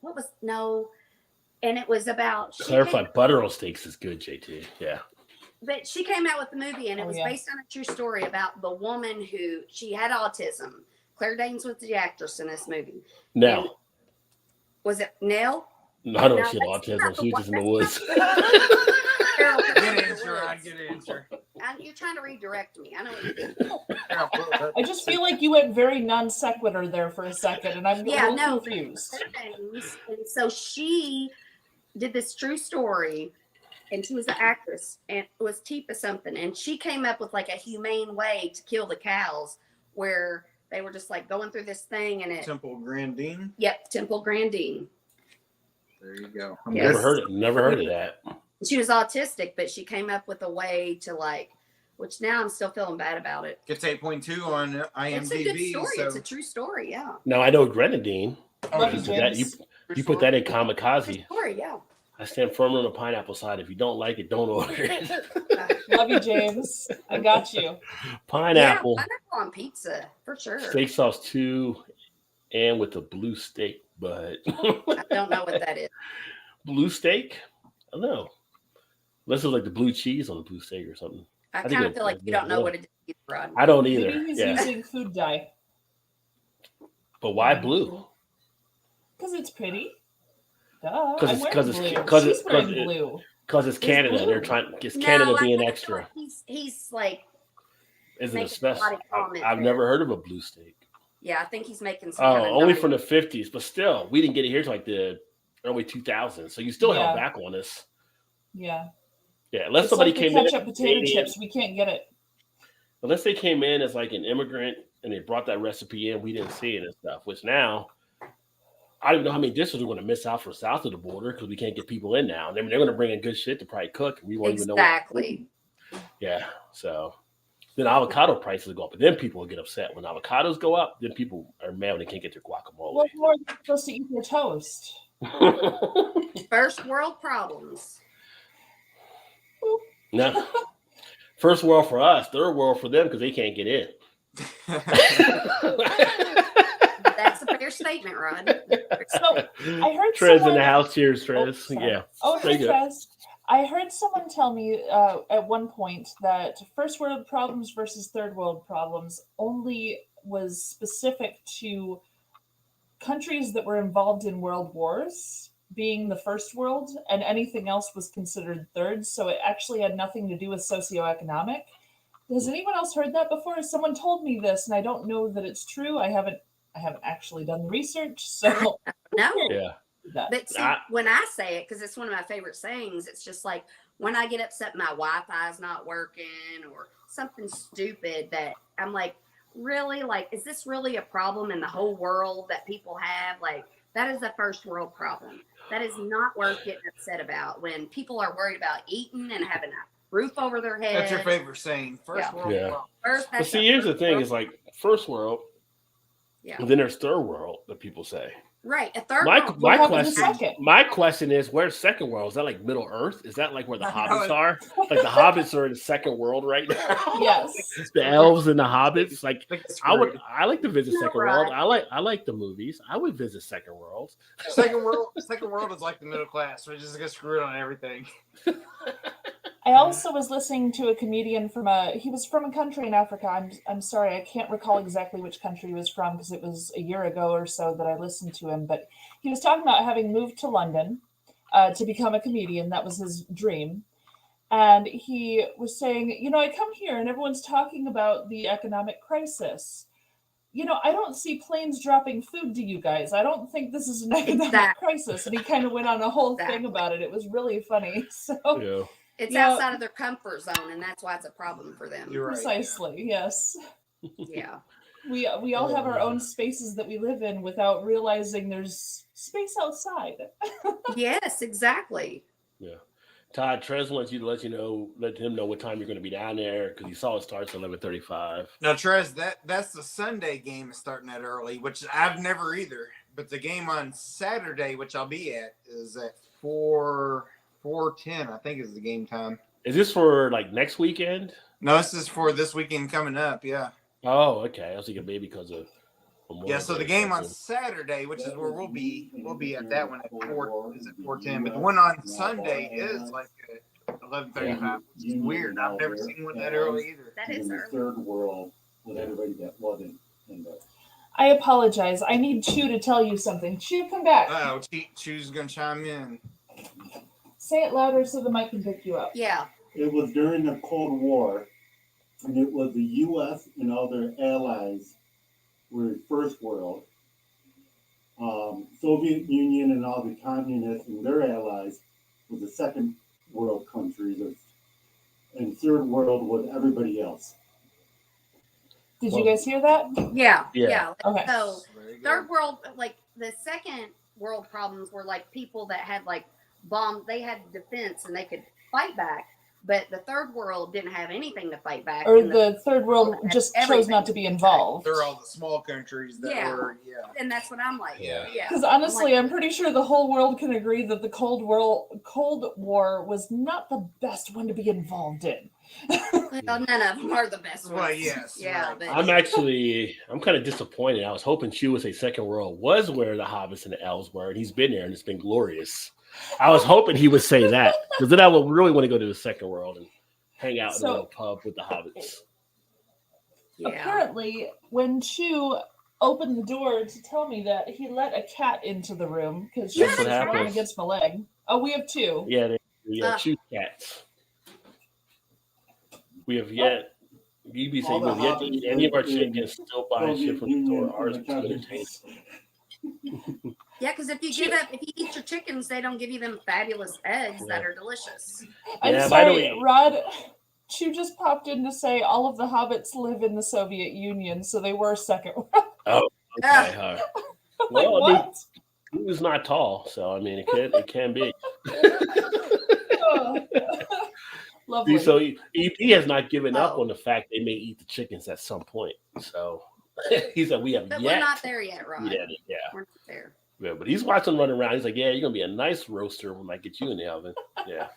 [SPEAKER 4] what was, no, and it was about,
[SPEAKER 1] Clarify, butter on steaks is good, JT. Yeah.
[SPEAKER 4] but she came out with the movie, and it
[SPEAKER 3] Oh,
[SPEAKER 4] was
[SPEAKER 3] yeah.
[SPEAKER 4] based on a true story about the woman who, she had autism. Claire Danes was the actress in this movie.
[SPEAKER 1] Now,
[SPEAKER 4] Was it Nell?
[SPEAKER 1] I don't know
[SPEAKER 4] Now,
[SPEAKER 1] if she had
[SPEAKER 4] that's
[SPEAKER 1] autism.
[SPEAKER 4] not
[SPEAKER 1] She was just in the
[SPEAKER 4] that's
[SPEAKER 1] woods.
[SPEAKER 4] Carol,
[SPEAKER 2] Good answer, Rod. Good answer.
[SPEAKER 4] You're trying to redirect me. I know what you're doing.
[SPEAKER 2] Here, I'll put that-
[SPEAKER 3] I just feel like you went very non sequitur there for a second, and I'm
[SPEAKER 4] Yeah,
[SPEAKER 3] a little
[SPEAKER 4] no.
[SPEAKER 3] confused.
[SPEAKER 4] Things. And so she did this true story, and she was the actress, and it was Tipa something, and she came up with like a humane way to kill the cows, where they were just like going through this thing, and it,
[SPEAKER 2] Temple Grandine.
[SPEAKER 4] yep, Temple Grandine.
[SPEAKER 2] There you go.
[SPEAKER 1] Never heard it. Never heard of that.
[SPEAKER 4] She was autistic, but she came up with a way to like, which now I'm still feeling bad about it.
[SPEAKER 2] Gets 8.2 on IMDb.
[SPEAKER 4] It's a good story.
[SPEAKER 2] So
[SPEAKER 4] It's a true story. Yeah.
[SPEAKER 1] Now I know grenadine.
[SPEAKER 3] Love you,
[SPEAKER 1] You put that,
[SPEAKER 3] James.
[SPEAKER 1] you put that in
[SPEAKER 4] True
[SPEAKER 1] kamikaze.
[SPEAKER 4] story. Yeah.
[SPEAKER 1] I stand firm on the pineapple side. If you don't like it, don't order it.
[SPEAKER 3] Love you, James. I got you.
[SPEAKER 1] Pineapple,
[SPEAKER 4] Yeah, pineapple on pizza for sure.
[SPEAKER 1] steak sauce too, and with the blue steak. But
[SPEAKER 4] I don't know what that is.
[SPEAKER 1] blue steak? I don't know. Unless it was like the blue cheese on the blue steak or something.
[SPEAKER 4] I
[SPEAKER 1] think
[SPEAKER 4] kind of
[SPEAKER 1] it-
[SPEAKER 4] feel like you don't know what it is, either, Rod.
[SPEAKER 1] I don't either.
[SPEAKER 3] Maybe he's
[SPEAKER 1] Yeah.
[SPEAKER 3] using food dye.
[SPEAKER 1] But why blue?
[SPEAKER 3] Because it's pretty. Duh.
[SPEAKER 1] 'Cause
[SPEAKER 3] I'm
[SPEAKER 1] it's-
[SPEAKER 3] wearing
[SPEAKER 1] 'cause it's-
[SPEAKER 3] blue.
[SPEAKER 1] 'cause
[SPEAKER 3] She's
[SPEAKER 1] it's-
[SPEAKER 3] wearing
[SPEAKER 1] 'cause it-
[SPEAKER 3] blue.
[SPEAKER 1] Because it's Canada.
[SPEAKER 3] blue.
[SPEAKER 1] They're trying. It's
[SPEAKER 4] No,
[SPEAKER 1] Canada
[SPEAKER 4] I
[SPEAKER 1] being
[SPEAKER 4] feel
[SPEAKER 1] extra.
[SPEAKER 4] like he's like,
[SPEAKER 1] Is it a
[SPEAKER 4] making a
[SPEAKER 1] special?
[SPEAKER 4] lot of comments
[SPEAKER 1] I've
[SPEAKER 4] there.
[SPEAKER 1] never heard of a blue steak.
[SPEAKER 4] yeah, I think he's making some
[SPEAKER 1] Oh,
[SPEAKER 4] kind of
[SPEAKER 1] only
[SPEAKER 4] noise.
[SPEAKER 1] from the 50s. But still, we didn't get it here till like the early 2000s. So you still
[SPEAKER 3] Yeah.
[SPEAKER 1] held back on us.
[SPEAKER 3] Yeah.
[SPEAKER 1] Yeah, unless
[SPEAKER 3] It's
[SPEAKER 1] somebody
[SPEAKER 3] like the
[SPEAKER 1] came in.
[SPEAKER 3] ketchup potato
[SPEAKER 1] Canadian-
[SPEAKER 3] chips. We can't get it.
[SPEAKER 1] Unless they came in as like an immigrant and they brought that recipe in, we didn't see it and stuff. Which now, I don't even know how many dishes we're going to miss out from south of the border because we can't get people in now. They're going to bring in good shit to probably cook. And we won't even know.
[SPEAKER 4] Exactly.
[SPEAKER 1] Yeah. So then avocado prices go up. But then people will get upset. When avocados go up, then people are mad when they can't get their
[SPEAKER 3] Well,
[SPEAKER 1] guacamole.
[SPEAKER 3] more you're supposed to eat your toast.
[SPEAKER 4] First world problems.
[SPEAKER 1] No. First world for us, third world for them because they can't get in.
[SPEAKER 4] That's a fair statement, Rod.
[SPEAKER 3] So I heard
[SPEAKER 1] Trez in
[SPEAKER 3] someone-
[SPEAKER 1] the house. Cheers,
[SPEAKER 3] Oh,
[SPEAKER 1] Trez.
[SPEAKER 3] sorry.
[SPEAKER 1] Yeah.
[SPEAKER 3] Oh,
[SPEAKER 1] There
[SPEAKER 3] hey,
[SPEAKER 1] you go.
[SPEAKER 3] Trez. I heard someone tell me at one point that first world problems versus third world problems only was specific to countries that were involved in world wars being the first world, and anything else was considered third. So it actually had nothing to do with socioeconomic. Has anyone else heard that before? Someone told me this, and I don't know that it's true. I haven't actually done the research, so
[SPEAKER 4] No.
[SPEAKER 1] Yeah.
[SPEAKER 3] that.
[SPEAKER 4] But see, when I say it, because it's one of my favorite sayings, it's just like when I get upset my Wi-Fi is not working or something stupid that I'm like, really? Like, is this really a problem in the whole world that people have? Like, that is a first world problem. That is not worth getting upset about when people are worried about eating and having a roof over their head.
[SPEAKER 2] That's your favorite saying. First
[SPEAKER 4] Yeah.
[SPEAKER 2] world
[SPEAKER 1] Yeah.
[SPEAKER 2] problem.
[SPEAKER 4] First,
[SPEAKER 1] But
[SPEAKER 4] that's
[SPEAKER 1] see,
[SPEAKER 4] the
[SPEAKER 1] here's the
[SPEAKER 4] first
[SPEAKER 1] thing:
[SPEAKER 4] world.
[SPEAKER 1] is like first world,
[SPEAKER 4] Yeah.
[SPEAKER 1] and then there's third world that people say.
[SPEAKER 4] Right. A third
[SPEAKER 1] My
[SPEAKER 4] world.
[SPEAKER 1] my
[SPEAKER 3] What happens in
[SPEAKER 1] question,
[SPEAKER 3] second?
[SPEAKER 1] my question is, where's second world? Is that like Middle Earth? Is that like where the
[SPEAKER 2] No,
[SPEAKER 1] hobbits are? Like the hobbits are in the second world right now.
[SPEAKER 3] Yes.
[SPEAKER 1] The elves and the hobbits. Like
[SPEAKER 2] They get
[SPEAKER 1] I would,
[SPEAKER 2] screwed.
[SPEAKER 1] I like to visit
[SPEAKER 4] You're
[SPEAKER 1] second
[SPEAKER 4] right.
[SPEAKER 1] world. I like the movies. I would visit second world.
[SPEAKER 2] Second world is like the middle class. We just get screwed on everything.
[SPEAKER 3] I also was listening to a comedian he was from a country in Africa. I'm sorry, I can't recall exactly which country he was from because it was a year ago or so that I listened to him. But he was talking about having moved to London to become a comedian. That was his dream. And he was saying, I come here and everyone's talking about the economic crisis. I don't see planes dropping food to you guys. I don't think this is an economic
[SPEAKER 4] Exactly.
[SPEAKER 3] crisis. And he kind of went on a whole thing
[SPEAKER 4] Exactly.
[SPEAKER 3] about it. It was really funny. So
[SPEAKER 1] Yeah.
[SPEAKER 4] It's
[SPEAKER 3] Yeah.
[SPEAKER 4] outside of their comfort zone, and that's why it's a problem for them.
[SPEAKER 2] You're right.
[SPEAKER 3] precisely, yes.
[SPEAKER 4] Yeah.
[SPEAKER 3] We all have our own spaces that we live in without realizing there's space outside.
[SPEAKER 4] Yes, exactly.
[SPEAKER 1] Todd Trez wants you to let him know what time you're going to be down there because he saw it starts at 11:35.
[SPEAKER 2] No, Trez, that's the Sunday game is starting that early, which I've never either. But the game on Saturday, which I'll be at, is at 4:10. I think is the game time.
[SPEAKER 1] Is this for like next weekend?
[SPEAKER 2] No, this is for this weekend coming up. Yeah.
[SPEAKER 1] Oh, okay. I was thinking maybe because of Memorial
[SPEAKER 2] Yeah, so
[SPEAKER 1] Day
[SPEAKER 2] the
[SPEAKER 1] or
[SPEAKER 2] game on
[SPEAKER 1] something.
[SPEAKER 2] Saturday, which is where we'll be at that one at 4:10. But the one on Sunday is like at 11:35, which is weird. I've never seen one that early either.
[SPEAKER 4] That is
[SPEAKER 5] in the
[SPEAKER 4] early.
[SPEAKER 5] third world with everybody that wasn't in the.
[SPEAKER 3] I apologize. I need Chew to tell you something. Chew, come back.
[SPEAKER 2] Oh, Chu's gonna chime in.
[SPEAKER 3] Say it louder so the mic can pick you up.
[SPEAKER 4] Yeah.
[SPEAKER 5] It was during the Cold War, and it was the U.S. and other allies were first world. Soviet Union and all the communists and their allies were the second world countries, and third world was everybody else.
[SPEAKER 3] Did you guys hear that?
[SPEAKER 4] Yeah.
[SPEAKER 1] Yeah.
[SPEAKER 4] Yeah.
[SPEAKER 3] Okay.
[SPEAKER 4] So
[SPEAKER 2] Very good.
[SPEAKER 4] third world, like the second world problems were like people that had like bomb. They had defense and they could fight back. But the third world didn't have anything to fight back.
[SPEAKER 3] Or
[SPEAKER 4] and
[SPEAKER 3] the third world
[SPEAKER 4] had
[SPEAKER 3] just chose
[SPEAKER 4] everything
[SPEAKER 3] not to be involved.
[SPEAKER 2] They're all the small countries that
[SPEAKER 4] Yeah.
[SPEAKER 2] were,
[SPEAKER 4] And that's what I'm like.
[SPEAKER 2] Yeah.
[SPEAKER 3] Because honestly, I'm pretty sure the whole world can agree that the Cold War was not the best one to be involved in.
[SPEAKER 4] Well, none of them are the best ones.
[SPEAKER 2] Well, yes,
[SPEAKER 4] Yeah.
[SPEAKER 2] right.
[SPEAKER 4] But
[SPEAKER 1] I'm kind of disappointed. I was hoping Chew would say Second World was where the hobbits and the elves were, and he's been there and it's been glorious. I was hoping he would say that, because then I would really want to go to the Second World and hang out in a little pub with the hobbits.
[SPEAKER 4] yeah.
[SPEAKER 3] Apparently, when Chew opened the door to tell me that, he let a cat into the room because she was
[SPEAKER 1] That's what
[SPEAKER 3] running
[SPEAKER 1] happens.
[SPEAKER 3] against my leg. Oh, we have two.
[SPEAKER 1] Yeah, Chew cats. We have yet. BB said
[SPEAKER 5] All
[SPEAKER 1] we
[SPEAKER 5] the
[SPEAKER 1] have yet to eat
[SPEAKER 5] hobbits
[SPEAKER 1] any of our
[SPEAKER 5] live in
[SPEAKER 1] chickens. Still buying shit from the store. Ours is too entertaining.
[SPEAKER 4] Yeah, because if you eat your chickens, they don't give you them fabulous eggs that are delicious.
[SPEAKER 3] I'm
[SPEAKER 1] Yeah, by the
[SPEAKER 3] sorry,
[SPEAKER 1] way-
[SPEAKER 3] Rod. Chew just popped in to say all of the hobbits live in the Soviet Union, so they were Second World.
[SPEAKER 1] Okay,
[SPEAKER 3] Like,
[SPEAKER 1] well, I mean,
[SPEAKER 3] what?
[SPEAKER 1] he was not tall, so I mean, it can be.
[SPEAKER 3] Oh. Lovely.
[SPEAKER 1] So EP has not given up
[SPEAKER 4] Oh.
[SPEAKER 1] on the fact they may eat the chickens at some point. So he said we have
[SPEAKER 4] But
[SPEAKER 1] yet.
[SPEAKER 4] we're not there yet, Rod.
[SPEAKER 1] to eat at it. Yeah.
[SPEAKER 4] We're not there.
[SPEAKER 1] Yeah, but he's watching them run around. He's like, "Yeah, you're gonna be a nice roaster when I get you in the oven." Yeah.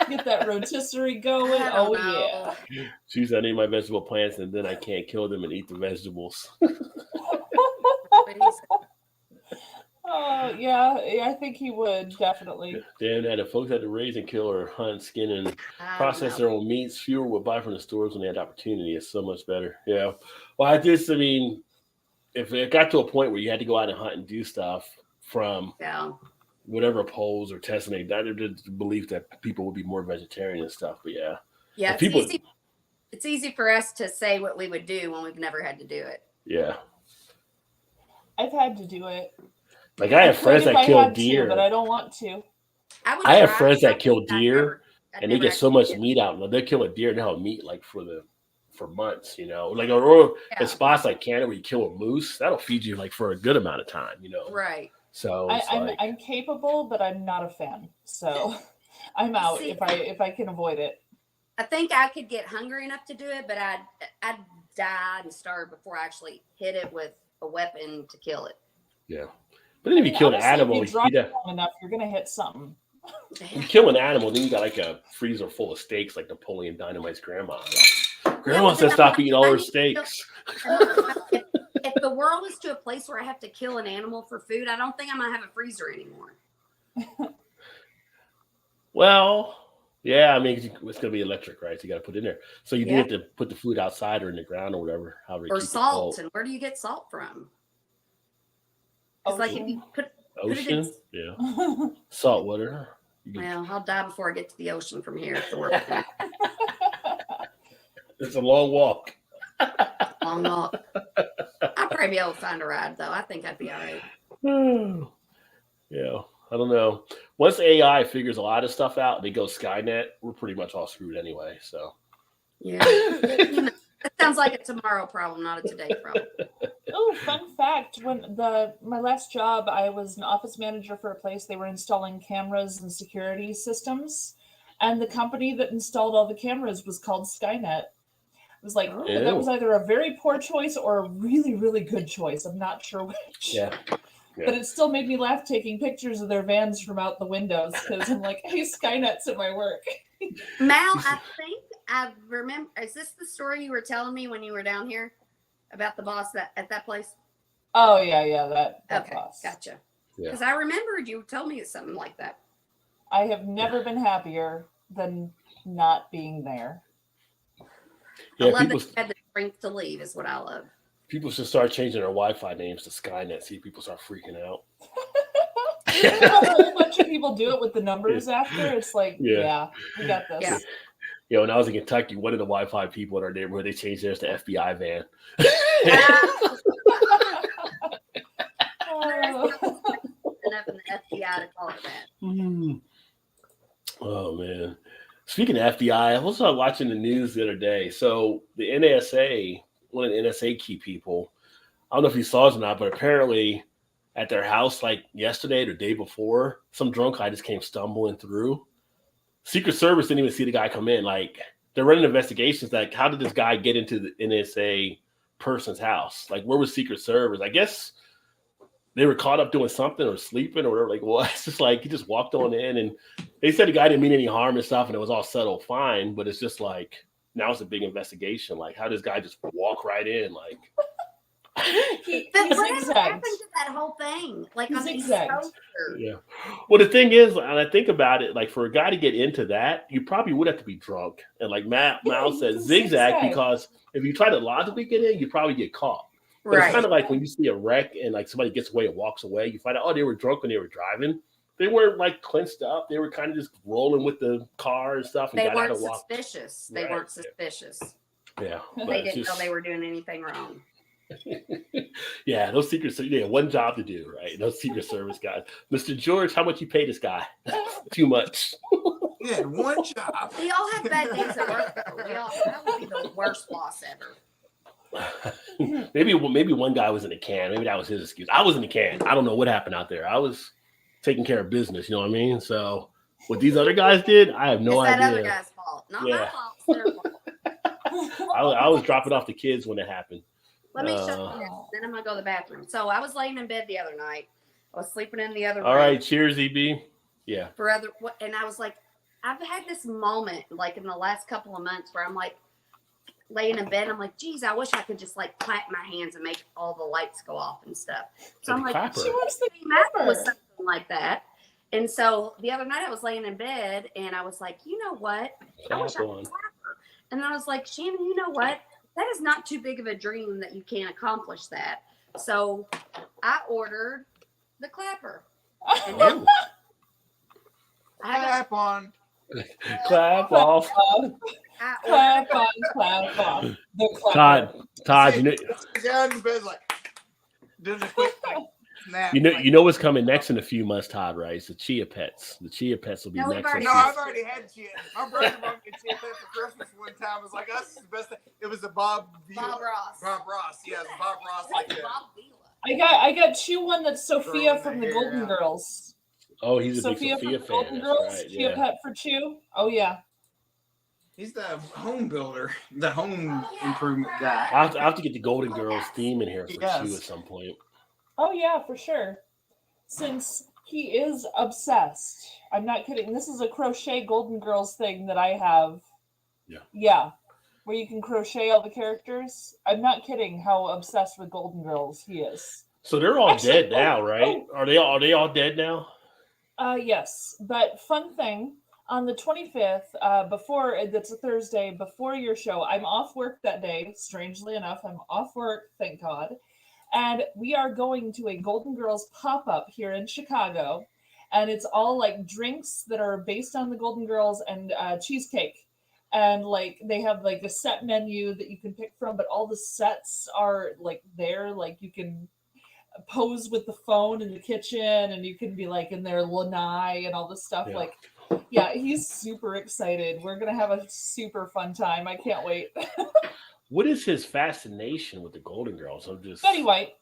[SPEAKER 3] Get that rotisserie going.
[SPEAKER 4] I
[SPEAKER 3] Oh
[SPEAKER 4] don't know.
[SPEAKER 3] yeah.
[SPEAKER 1] Choose any of my vegetable plants, and then I can't kill them and eat the vegetables.
[SPEAKER 4] But he's-
[SPEAKER 3] Oh yeah, I think he would definitely.
[SPEAKER 1] Damn that! If folks had to raise and kill or hunt, skin, and
[SPEAKER 4] I
[SPEAKER 1] process
[SPEAKER 4] don't
[SPEAKER 1] their
[SPEAKER 4] know.
[SPEAKER 1] own meats, fewer would buy from the stores when they had opportunity. It's so much better. Yeah. Well, I mean, if it got to a point where you had to go out and hunt and do stuff from
[SPEAKER 4] Yeah.
[SPEAKER 1] whatever polls or testing, that is the belief that people would be more vegetarian and stuff. But yeah,
[SPEAKER 4] Yeah.
[SPEAKER 1] If people-
[SPEAKER 4] It's easy for us to say what we would do when we've never had to do it.
[SPEAKER 1] yeah.
[SPEAKER 3] I've had to do it.
[SPEAKER 1] Like I have
[SPEAKER 3] could
[SPEAKER 1] friends
[SPEAKER 3] if
[SPEAKER 1] that
[SPEAKER 3] I
[SPEAKER 1] kill
[SPEAKER 3] had to,
[SPEAKER 1] deer,
[SPEAKER 3] but I don't want to.
[SPEAKER 1] I have
[SPEAKER 4] try
[SPEAKER 1] friends that
[SPEAKER 4] something
[SPEAKER 1] kill
[SPEAKER 4] I've
[SPEAKER 1] deer,
[SPEAKER 4] I've
[SPEAKER 1] and they
[SPEAKER 4] never
[SPEAKER 1] get so
[SPEAKER 4] actually
[SPEAKER 1] much
[SPEAKER 4] did.
[SPEAKER 1] meat out. Like, they'll kill a deer and they'll have meat like for months. Like or
[SPEAKER 4] Yeah.
[SPEAKER 1] in spots like Canada where you kill a moose, that'll feed you like for a good amount of time.
[SPEAKER 4] Right.
[SPEAKER 1] So it's
[SPEAKER 3] I'm capable, but I'm not a fan. So I'm out
[SPEAKER 4] See-
[SPEAKER 3] if I can avoid it.
[SPEAKER 4] I think I could get hungry enough to do it, but I'd die and starve before I actually hit it with a weapon to kill it.
[SPEAKER 1] yeah. But then if you kill an
[SPEAKER 3] Honestly,
[SPEAKER 1] animal,
[SPEAKER 3] if you drive
[SPEAKER 1] you
[SPEAKER 3] long enough, you're gonna hit something.
[SPEAKER 1] kill an animal, then you got like a freezer full of steaks, like Napoleon Dynamite's grandma. Grandma said stop eating all her steaks.
[SPEAKER 4] If the world is to a place where I have to kill an animal for food, I don't think I'm gonna have a freezer anymore.
[SPEAKER 1] Well, yeah, I mean it's gonna be electric, right? So you got to put it in there. So you do
[SPEAKER 4] Yeah.
[SPEAKER 1] have to put the food outside or in the ground or whatever. However, you
[SPEAKER 4] Or
[SPEAKER 1] keep it
[SPEAKER 4] salt,
[SPEAKER 1] cold.
[SPEAKER 4] and where do you get salt from? It's like if you put
[SPEAKER 1] Ocean, yeah, salt water. You can-
[SPEAKER 4] well, I'll die before I get to the ocean from here. If the world
[SPEAKER 1] It's a long walk.
[SPEAKER 4] long walk. I'd probably be able to find a ride though. I think I'd be all right.
[SPEAKER 1] Yeah, I don't know. Once AI figures a lot of stuff out, they go Skynet. We're pretty much all screwed anyway. So
[SPEAKER 4] Yeah. You know, that sounds like a tomorrow problem, not a today problem.
[SPEAKER 3] Oh, fun fact! When my last job, I was an office manager for a place. They were installing cameras and security systems, and the company that installed all the cameras was called Skynet. It was like
[SPEAKER 1] Ew.
[SPEAKER 3] that was either a very poor choice or a really, really good choice. I'm not sure which.
[SPEAKER 1] yeah,
[SPEAKER 3] But it still made me laugh taking pictures of their vans from out the windows because I'm like, hey, Skynet's at my work.
[SPEAKER 4] Mal, I think I remember. Is this the story you were telling me when you were down here about the boss at that place?
[SPEAKER 3] Oh yeah, that
[SPEAKER 4] Okay,
[SPEAKER 3] boss.
[SPEAKER 4] gotcha.
[SPEAKER 1] Yeah.
[SPEAKER 4] Because I remembered you told me something like that.
[SPEAKER 3] I have never been happier than not being there.
[SPEAKER 4] I
[SPEAKER 1] yeah.
[SPEAKER 4] love
[SPEAKER 1] People
[SPEAKER 4] that you had the strength to leave. Is what I love.
[SPEAKER 1] people should start changing their Wi-Fi names to Skynet. See, people start freaking out.
[SPEAKER 3] A whole bunch of people do it with the numbers after. It's like,
[SPEAKER 1] Yeah.
[SPEAKER 3] yeah, we got this.
[SPEAKER 4] Yeah.
[SPEAKER 1] When I was in Kentucky, one of the Wi-Fi people in our neighborhood, they changed theirs to FBI van.
[SPEAKER 3] Oh.
[SPEAKER 4] Enough in the FBI to call it that.
[SPEAKER 1] Mm. Oh man! Speaking of FBI, I was watching the news the other day. So the NSA, one of the NSA key people, I don't know if you saw it or not, but apparently at their house like yesterday or the day before. Some drunk guy just came stumbling through. Secret Service didn't even see the guy come in. Like they're running investigations. Like how did this guy get into the NSA person's house? Like where was Secret Service? I guess they were caught up doing something or sleeping or whatever. Like, well, it's just like he just walked on in, and they said the guy didn't mean any harm and stuff, and it was all settled fine. But it's just like now it's a big investigation. Like, how does this guy just walk right in? Like,
[SPEAKER 4] But
[SPEAKER 3] he's
[SPEAKER 4] whatever happened
[SPEAKER 3] zigzagged.
[SPEAKER 4] to that whole thing? Like
[SPEAKER 3] He's
[SPEAKER 4] on these
[SPEAKER 3] zigzagged.
[SPEAKER 4] posters.
[SPEAKER 1] yeah. Well, the thing is, and I think about it, like for a guy to get into that, you probably would have to be drunk. And like Mal
[SPEAKER 3] Yeah,
[SPEAKER 1] said,
[SPEAKER 3] you can
[SPEAKER 1] zigzag
[SPEAKER 3] zigzag.
[SPEAKER 1] because if you try to logically get in, you probably get caught. But it's kind of like when you see a wreck and like somebody gets away and walks away, you find out, oh, they were drunk when they were driving. They weren't like clenched up. They were kind of just rolling with the car and stuff. And
[SPEAKER 4] They
[SPEAKER 1] got out
[SPEAKER 4] weren't
[SPEAKER 1] and walked.
[SPEAKER 4] suspicious. They
[SPEAKER 1] Right.
[SPEAKER 4] weren't suspicious.
[SPEAKER 1] Yeah. but
[SPEAKER 4] They
[SPEAKER 1] it's
[SPEAKER 4] didn't know
[SPEAKER 1] just-
[SPEAKER 4] they were doing anything wrong.
[SPEAKER 1] yeah, those Secret Service, yeah, one job to do, right? Those Secret Service guys. Mr. George, how much you pay this guy? Too much.
[SPEAKER 2] He had one job.
[SPEAKER 4] We all have bad days at work. Though. That would be the worst boss ever.
[SPEAKER 1] maybe one guy was in the can. Maybe that was his excuse. I was in the can. I don't know what happened out there. I was taking care of business. You know what I mean? So what these other guys did, I have no
[SPEAKER 4] It's that other
[SPEAKER 1] idea.
[SPEAKER 4] guy's fault. Not my
[SPEAKER 1] Yeah.
[SPEAKER 4] fault. It's their fault.
[SPEAKER 1] I was dropping off the kids when it happened.
[SPEAKER 4] Let me show
[SPEAKER 1] Uh,
[SPEAKER 4] you this. Then I'm going to go to the bathroom. So I was laying in bed the other night. I was sleeping in the other
[SPEAKER 1] All
[SPEAKER 4] room.
[SPEAKER 1] right, cheers, EB. Yeah.
[SPEAKER 4] And I was like, I've had this moment like in the last couple of months where I'm like laying in bed. I'm like, geez, I wish I could just like clap my hands and make all the lights go off and stuff. So I'm like,
[SPEAKER 1] Clapper.
[SPEAKER 3] She wants the
[SPEAKER 4] that was
[SPEAKER 3] clapper.
[SPEAKER 4] something like that. And so the other night I was laying in bed and I was like, you know what? I wish I
[SPEAKER 1] Clap
[SPEAKER 4] could
[SPEAKER 1] on.
[SPEAKER 4] clap her. And I was like, Shannon, you know what? That is not too big of a dream that you can't accomplish that. So I ordered the clapper. And then I have
[SPEAKER 2] Clap on.
[SPEAKER 1] Clap off.
[SPEAKER 4] I
[SPEAKER 3] Clap on, clap off. The clapper.
[SPEAKER 1] Todd, you know,
[SPEAKER 2] The guy in the bed's like, does a quick like, snap.
[SPEAKER 1] you know,
[SPEAKER 2] like,
[SPEAKER 1] you know what's coming next in a few months, Todd, right? It's the Chia Pets. The Chia Pets will be
[SPEAKER 4] No, we've
[SPEAKER 1] next. in
[SPEAKER 4] already-
[SPEAKER 1] a
[SPEAKER 2] No,
[SPEAKER 1] few-
[SPEAKER 2] I've already had chia. My brother bought me chia pet for Christmas one time. I was like, "That's the best thing." It was the Bob
[SPEAKER 4] Ross.
[SPEAKER 2] Bob Ross. Yeah, the Bob Ross. Like that.
[SPEAKER 4] Bob Vila.
[SPEAKER 3] I got chew one that's Sophia
[SPEAKER 2] Throwing
[SPEAKER 3] from
[SPEAKER 2] the
[SPEAKER 3] the
[SPEAKER 2] hair
[SPEAKER 3] Golden
[SPEAKER 2] out.
[SPEAKER 3] Girls.
[SPEAKER 1] Oh, he's a
[SPEAKER 3] Sophia
[SPEAKER 1] big
[SPEAKER 3] from
[SPEAKER 1] Sophia
[SPEAKER 3] the
[SPEAKER 1] fan.
[SPEAKER 3] Golden
[SPEAKER 1] That's
[SPEAKER 3] Girls.
[SPEAKER 1] right.
[SPEAKER 3] Chia
[SPEAKER 1] Yeah.
[SPEAKER 3] Pet for Chew. Oh yeah.
[SPEAKER 2] He's the home builder, the home improvement guy.
[SPEAKER 1] I have to get the Golden Girls theme in here for
[SPEAKER 2] Yes.
[SPEAKER 1] Chew at some point.
[SPEAKER 3] Oh yeah, for sure. Since he is obsessed. I'm not kidding. This is a crochet Golden Girls thing that I have.
[SPEAKER 1] Yeah.
[SPEAKER 3] Yeah. Where you can crochet all the characters. I'm not kidding how obsessed with Golden Girls he is.
[SPEAKER 1] So they're all
[SPEAKER 3] Actually,
[SPEAKER 1] dead now, right? Are they all dead now?
[SPEAKER 3] Yes. But fun thing, on the 25th, before it's a Thursday, before your show, I'm off work that day. Strangely enough, I'm off work, thank God. And we are going to a Golden Girls pop-up here in Chicago. And it's all like drinks that are based on the Golden Girls and cheesecake. And like they have like a set menu that you can pick from, but all the sets are like there. Like you can pose with the phone in the kitchen and you can be like in their lanai and all this stuff.
[SPEAKER 1] Yeah.
[SPEAKER 3] Like, yeah, he's super excited. We're going to have a super fun time. I can't wait.
[SPEAKER 1] What is his fascination with the Golden Girls? I'm just
[SPEAKER 3] Betty White,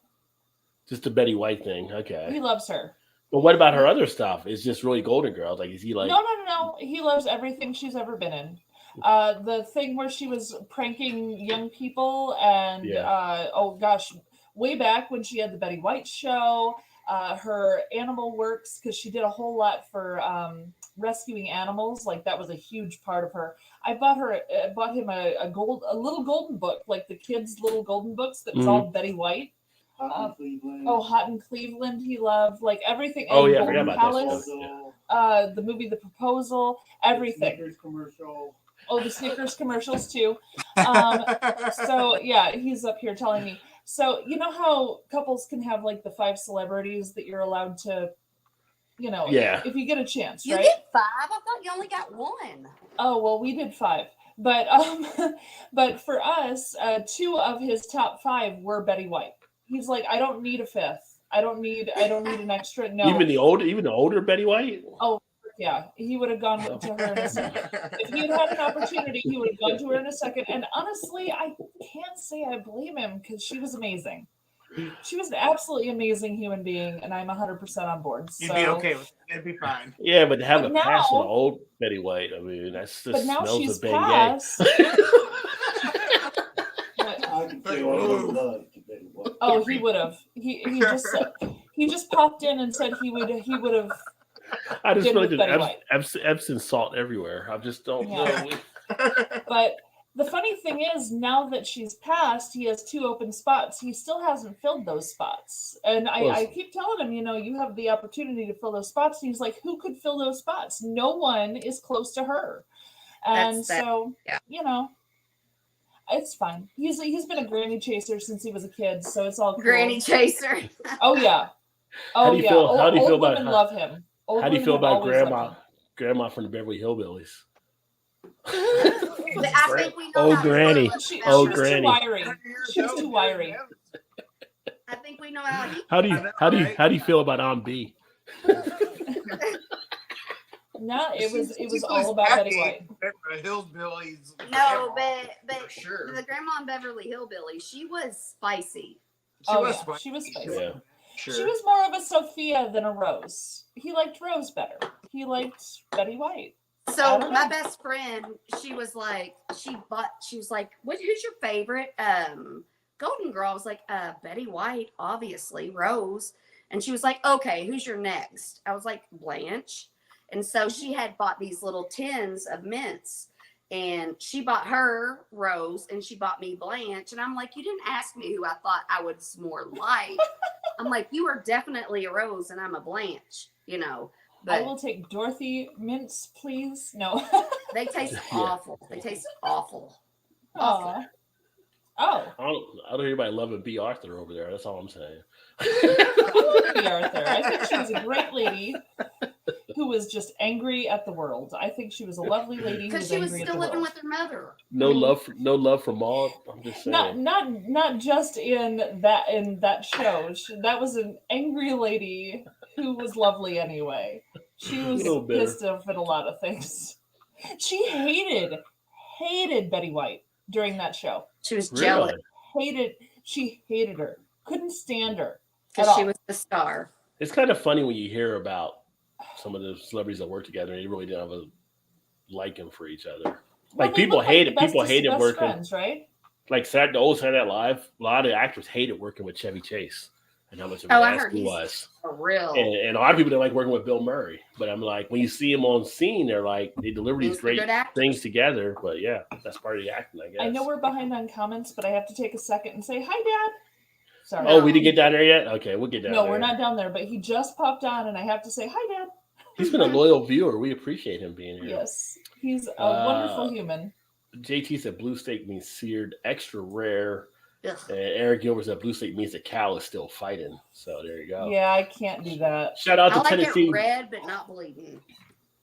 [SPEAKER 1] just the Betty White thing.
[SPEAKER 3] he
[SPEAKER 1] Okay.
[SPEAKER 3] loves her.
[SPEAKER 1] But what about her other stuff? It's just really Golden Girls. Like, is he like?
[SPEAKER 3] No. He loves everything she's ever been in. The thing where she was pranking young people and
[SPEAKER 1] Yeah.
[SPEAKER 3] oh gosh, way back when she had the Betty White show, her animal works because she did a whole lot for rescuing animals. Like that was a huge part of her. I bought him a little golden book, like the kids' little golden books that was
[SPEAKER 1] Mhm.
[SPEAKER 3] all Betty White.
[SPEAKER 5] Hot in Cleveland.
[SPEAKER 3] Oh, Hot in Cleveland, he loved like everything.
[SPEAKER 1] Oh,
[SPEAKER 3] and
[SPEAKER 1] yeah, I
[SPEAKER 3] Golden
[SPEAKER 1] forgot about that
[SPEAKER 3] Palace,
[SPEAKER 1] stuff.
[SPEAKER 3] the movie The Proposal, everything.
[SPEAKER 5] Snickers commercial.
[SPEAKER 3] Oh, the Snickers commercials too. So yeah, he's up here telling me. So you know how couples can have like the 5 celebrities that you're allowed to,
[SPEAKER 1] Yeah.
[SPEAKER 3] if you get a chance,
[SPEAKER 4] You
[SPEAKER 3] right?
[SPEAKER 4] get 5? I thought you only got 1.
[SPEAKER 3] Oh well, we did 5, but but for us, 2 of his top 5 were Betty White. He's like, I don't need a 5th. I don't need an extra. No,
[SPEAKER 1] Even the older Betty White.
[SPEAKER 3] yeah, he would have gone to her in a second. If he had had an opportunity, he would have gone to her in a second. And honestly, I can't say I blame him because she was amazing. She was an absolutely amazing human being, and I'm 100% on board. So,
[SPEAKER 2] You'd be okay with it. It'd be fine.
[SPEAKER 1] Yeah, but to have
[SPEAKER 3] But
[SPEAKER 1] a pass on
[SPEAKER 3] now-
[SPEAKER 1] the old Betty White, I mean, that's
[SPEAKER 3] but
[SPEAKER 1] just
[SPEAKER 3] now
[SPEAKER 1] smells
[SPEAKER 3] she's
[SPEAKER 1] of Bengay.
[SPEAKER 3] passed. But,
[SPEAKER 5] I can say I would love to be what.
[SPEAKER 3] oh, he would have. He just said, he just popped in and said he would have.
[SPEAKER 1] I just
[SPEAKER 3] Did
[SPEAKER 1] feel like
[SPEAKER 3] with
[SPEAKER 1] there's
[SPEAKER 3] Betty White.
[SPEAKER 1] Epsom salt everywhere. I just don't
[SPEAKER 3] Yeah.
[SPEAKER 1] know.
[SPEAKER 3] But the funny thing is, now that she's passed, he has 2 open spots. He still hasn't filled those spots. And I keep telling him, you have the opportunity to fill those spots. And he's like, who could fill those spots? No one is close to her. And
[SPEAKER 4] That's that-
[SPEAKER 3] so,
[SPEAKER 4] yeah.
[SPEAKER 3] it's fine. He's been a granny chaser since he was a kid, so it's all cool.
[SPEAKER 4] Granny chaser.
[SPEAKER 3] Oh yeah.
[SPEAKER 1] How
[SPEAKER 3] Oh
[SPEAKER 1] do you
[SPEAKER 3] yeah.
[SPEAKER 1] feel- how do you
[SPEAKER 3] Old
[SPEAKER 1] feel about-
[SPEAKER 3] women love him. Old
[SPEAKER 1] How do you
[SPEAKER 3] women
[SPEAKER 1] feel
[SPEAKER 3] have
[SPEAKER 1] about
[SPEAKER 3] always loved
[SPEAKER 1] grandma?
[SPEAKER 3] him.
[SPEAKER 1] Grandma from the Beverly Hillbillies.
[SPEAKER 4] I think we know
[SPEAKER 1] Oh,
[SPEAKER 4] how
[SPEAKER 1] Granny.
[SPEAKER 3] She
[SPEAKER 1] Oh,
[SPEAKER 3] was
[SPEAKER 1] Granny.
[SPEAKER 3] too wiry. She was too wiry.
[SPEAKER 4] I think we know how he.
[SPEAKER 1] How do you
[SPEAKER 2] I know,
[SPEAKER 1] how do you
[SPEAKER 2] right?
[SPEAKER 1] how do you feel about Aunt B?
[SPEAKER 3] No, it was
[SPEAKER 2] She
[SPEAKER 3] all
[SPEAKER 2] was
[SPEAKER 3] about Betty
[SPEAKER 2] happy.
[SPEAKER 3] White.
[SPEAKER 2] Hillbillies.
[SPEAKER 4] No,
[SPEAKER 2] forever,
[SPEAKER 4] but
[SPEAKER 2] for sure.
[SPEAKER 4] the grandma in Beverly Hillbilly, she was spicy.
[SPEAKER 2] She
[SPEAKER 3] Oh,
[SPEAKER 2] was
[SPEAKER 3] yeah,
[SPEAKER 2] fun.
[SPEAKER 3] she was spicy.
[SPEAKER 1] Yeah.
[SPEAKER 2] Sure.
[SPEAKER 3] She was more of a Sophia than a Rose. He liked Rose better. He liked Betty White. I
[SPEAKER 4] So
[SPEAKER 3] don't
[SPEAKER 4] my
[SPEAKER 3] know.
[SPEAKER 4] best friend, she was like, who's your favorite Golden Girl? I was like, Betty White, obviously, Rose. And she was like, okay, who's your next? I was like, Blanche. And so she had bought these little tins of mints. And she bought her Rose and she bought me Blanche. And I'm like, you didn't ask me who I thought I was more like. I'm like, you are definitely a Rose and I'm a Blanche,
[SPEAKER 3] I
[SPEAKER 4] But
[SPEAKER 3] will take Dorothy mints, please. No.
[SPEAKER 4] they taste
[SPEAKER 1] Yeah.
[SPEAKER 4] awful. They taste awful.
[SPEAKER 3] Aw. Oh,
[SPEAKER 1] I don't hear anybody loving B. Arthur over there. That's all I'm saying.
[SPEAKER 3] I love Bea Arthur. I think she was a great lady who was just angry at the world. I think she was a lovely lady who
[SPEAKER 4] Because
[SPEAKER 3] was
[SPEAKER 4] she was
[SPEAKER 3] angry at
[SPEAKER 4] still
[SPEAKER 3] the
[SPEAKER 4] living
[SPEAKER 3] world.
[SPEAKER 4] with her mother.
[SPEAKER 1] No love for Maud. I'm just saying.
[SPEAKER 3] Not just in that show. That was an angry lady who was lovely anyway. She was
[SPEAKER 1] little bitter.
[SPEAKER 3] pissed off at a lot of things. She hated Betty White during that show.
[SPEAKER 4] She was jealous
[SPEAKER 1] Really?
[SPEAKER 3] She hated her. Couldn't stand her.
[SPEAKER 4] because
[SPEAKER 3] at
[SPEAKER 4] she
[SPEAKER 3] all.
[SPEAKER 4] was the star.
[SPEAKER 1] It's kind of funny when you hear about some of the celebrities that work together and they really didn't have a liking for each other.
[SPEAKER 3] Well,
[SPEAKER 1] Like
[SPEAKER 3] they
[SPEAKER 1] people
[SPEAKER 3] look
[SPEAKER 1] hated
[SPEAKER 3] the
[SPEAKER 1] people
[SPEAKER 3] bestest
[SPEAKER 1] hated
[SPEAKER 3] best
[SPEAKER 1] working
[SPEAKER 3] friends, right?
[SPEAKER 1] like the old Saturday Night Live. A lot of actors hated working with Chevy Chase and how much of
[SPEAKER 4] Oh,
[SPEAKER 1] an
[SPEAKER 4] I
[SPEAKER 1] ass
[SPEAKER 4] heard
[SPEAKER 1] he
[SPEAKER 4] he's
[SPEAKER 1] was.
[SPEAKER 4] for real.
[SPEAKER 1] And a lot of people didn't like working with Bill Murray. But I'm like, when you see him on scene, they're like, they deliver these
[SPEAKER 4] He's a
[SPEAKER 1] great
[SPEAKER 4] good actor.
[SPEAKER 1] things together. But yeah, that's part of the acting, I guess.
[SPEAKER 3] I know we're behind on comments, but I have to take a second and say hi, Dad. Sorry.
[SPEAKER 1] Oh, we didn't get down there yet? Okay, we'll get down
[SPEAKER 3] No,
[SPEAKER 1] there.
[SPEAKER 3] we're not down there, but he just popped on, and I have to say hi, Dad.
[SPEAKER 1] He's been a loyal viewer. We appreciate him being here.
[SPEAKER 3] Yes, he's a wonderful human.
[SPEAKER 1] JT said blue steak means seared, extra rare.
[SPEAKER 4] Ugh.
[SPEAKER 1] And Eric Gilbert said blue steak means the cow is still fighting. So there you go.
[SPEAKER 3] Yeah, I can't do that.
[SPEAKER 1] Shout out
[SPEAKER 4] I
[SPEAKER 1] to
[SPEAKER 4] like
[SPEAKER 1] Tennessee.
[SPEAKER 4] it red, but not bleeding.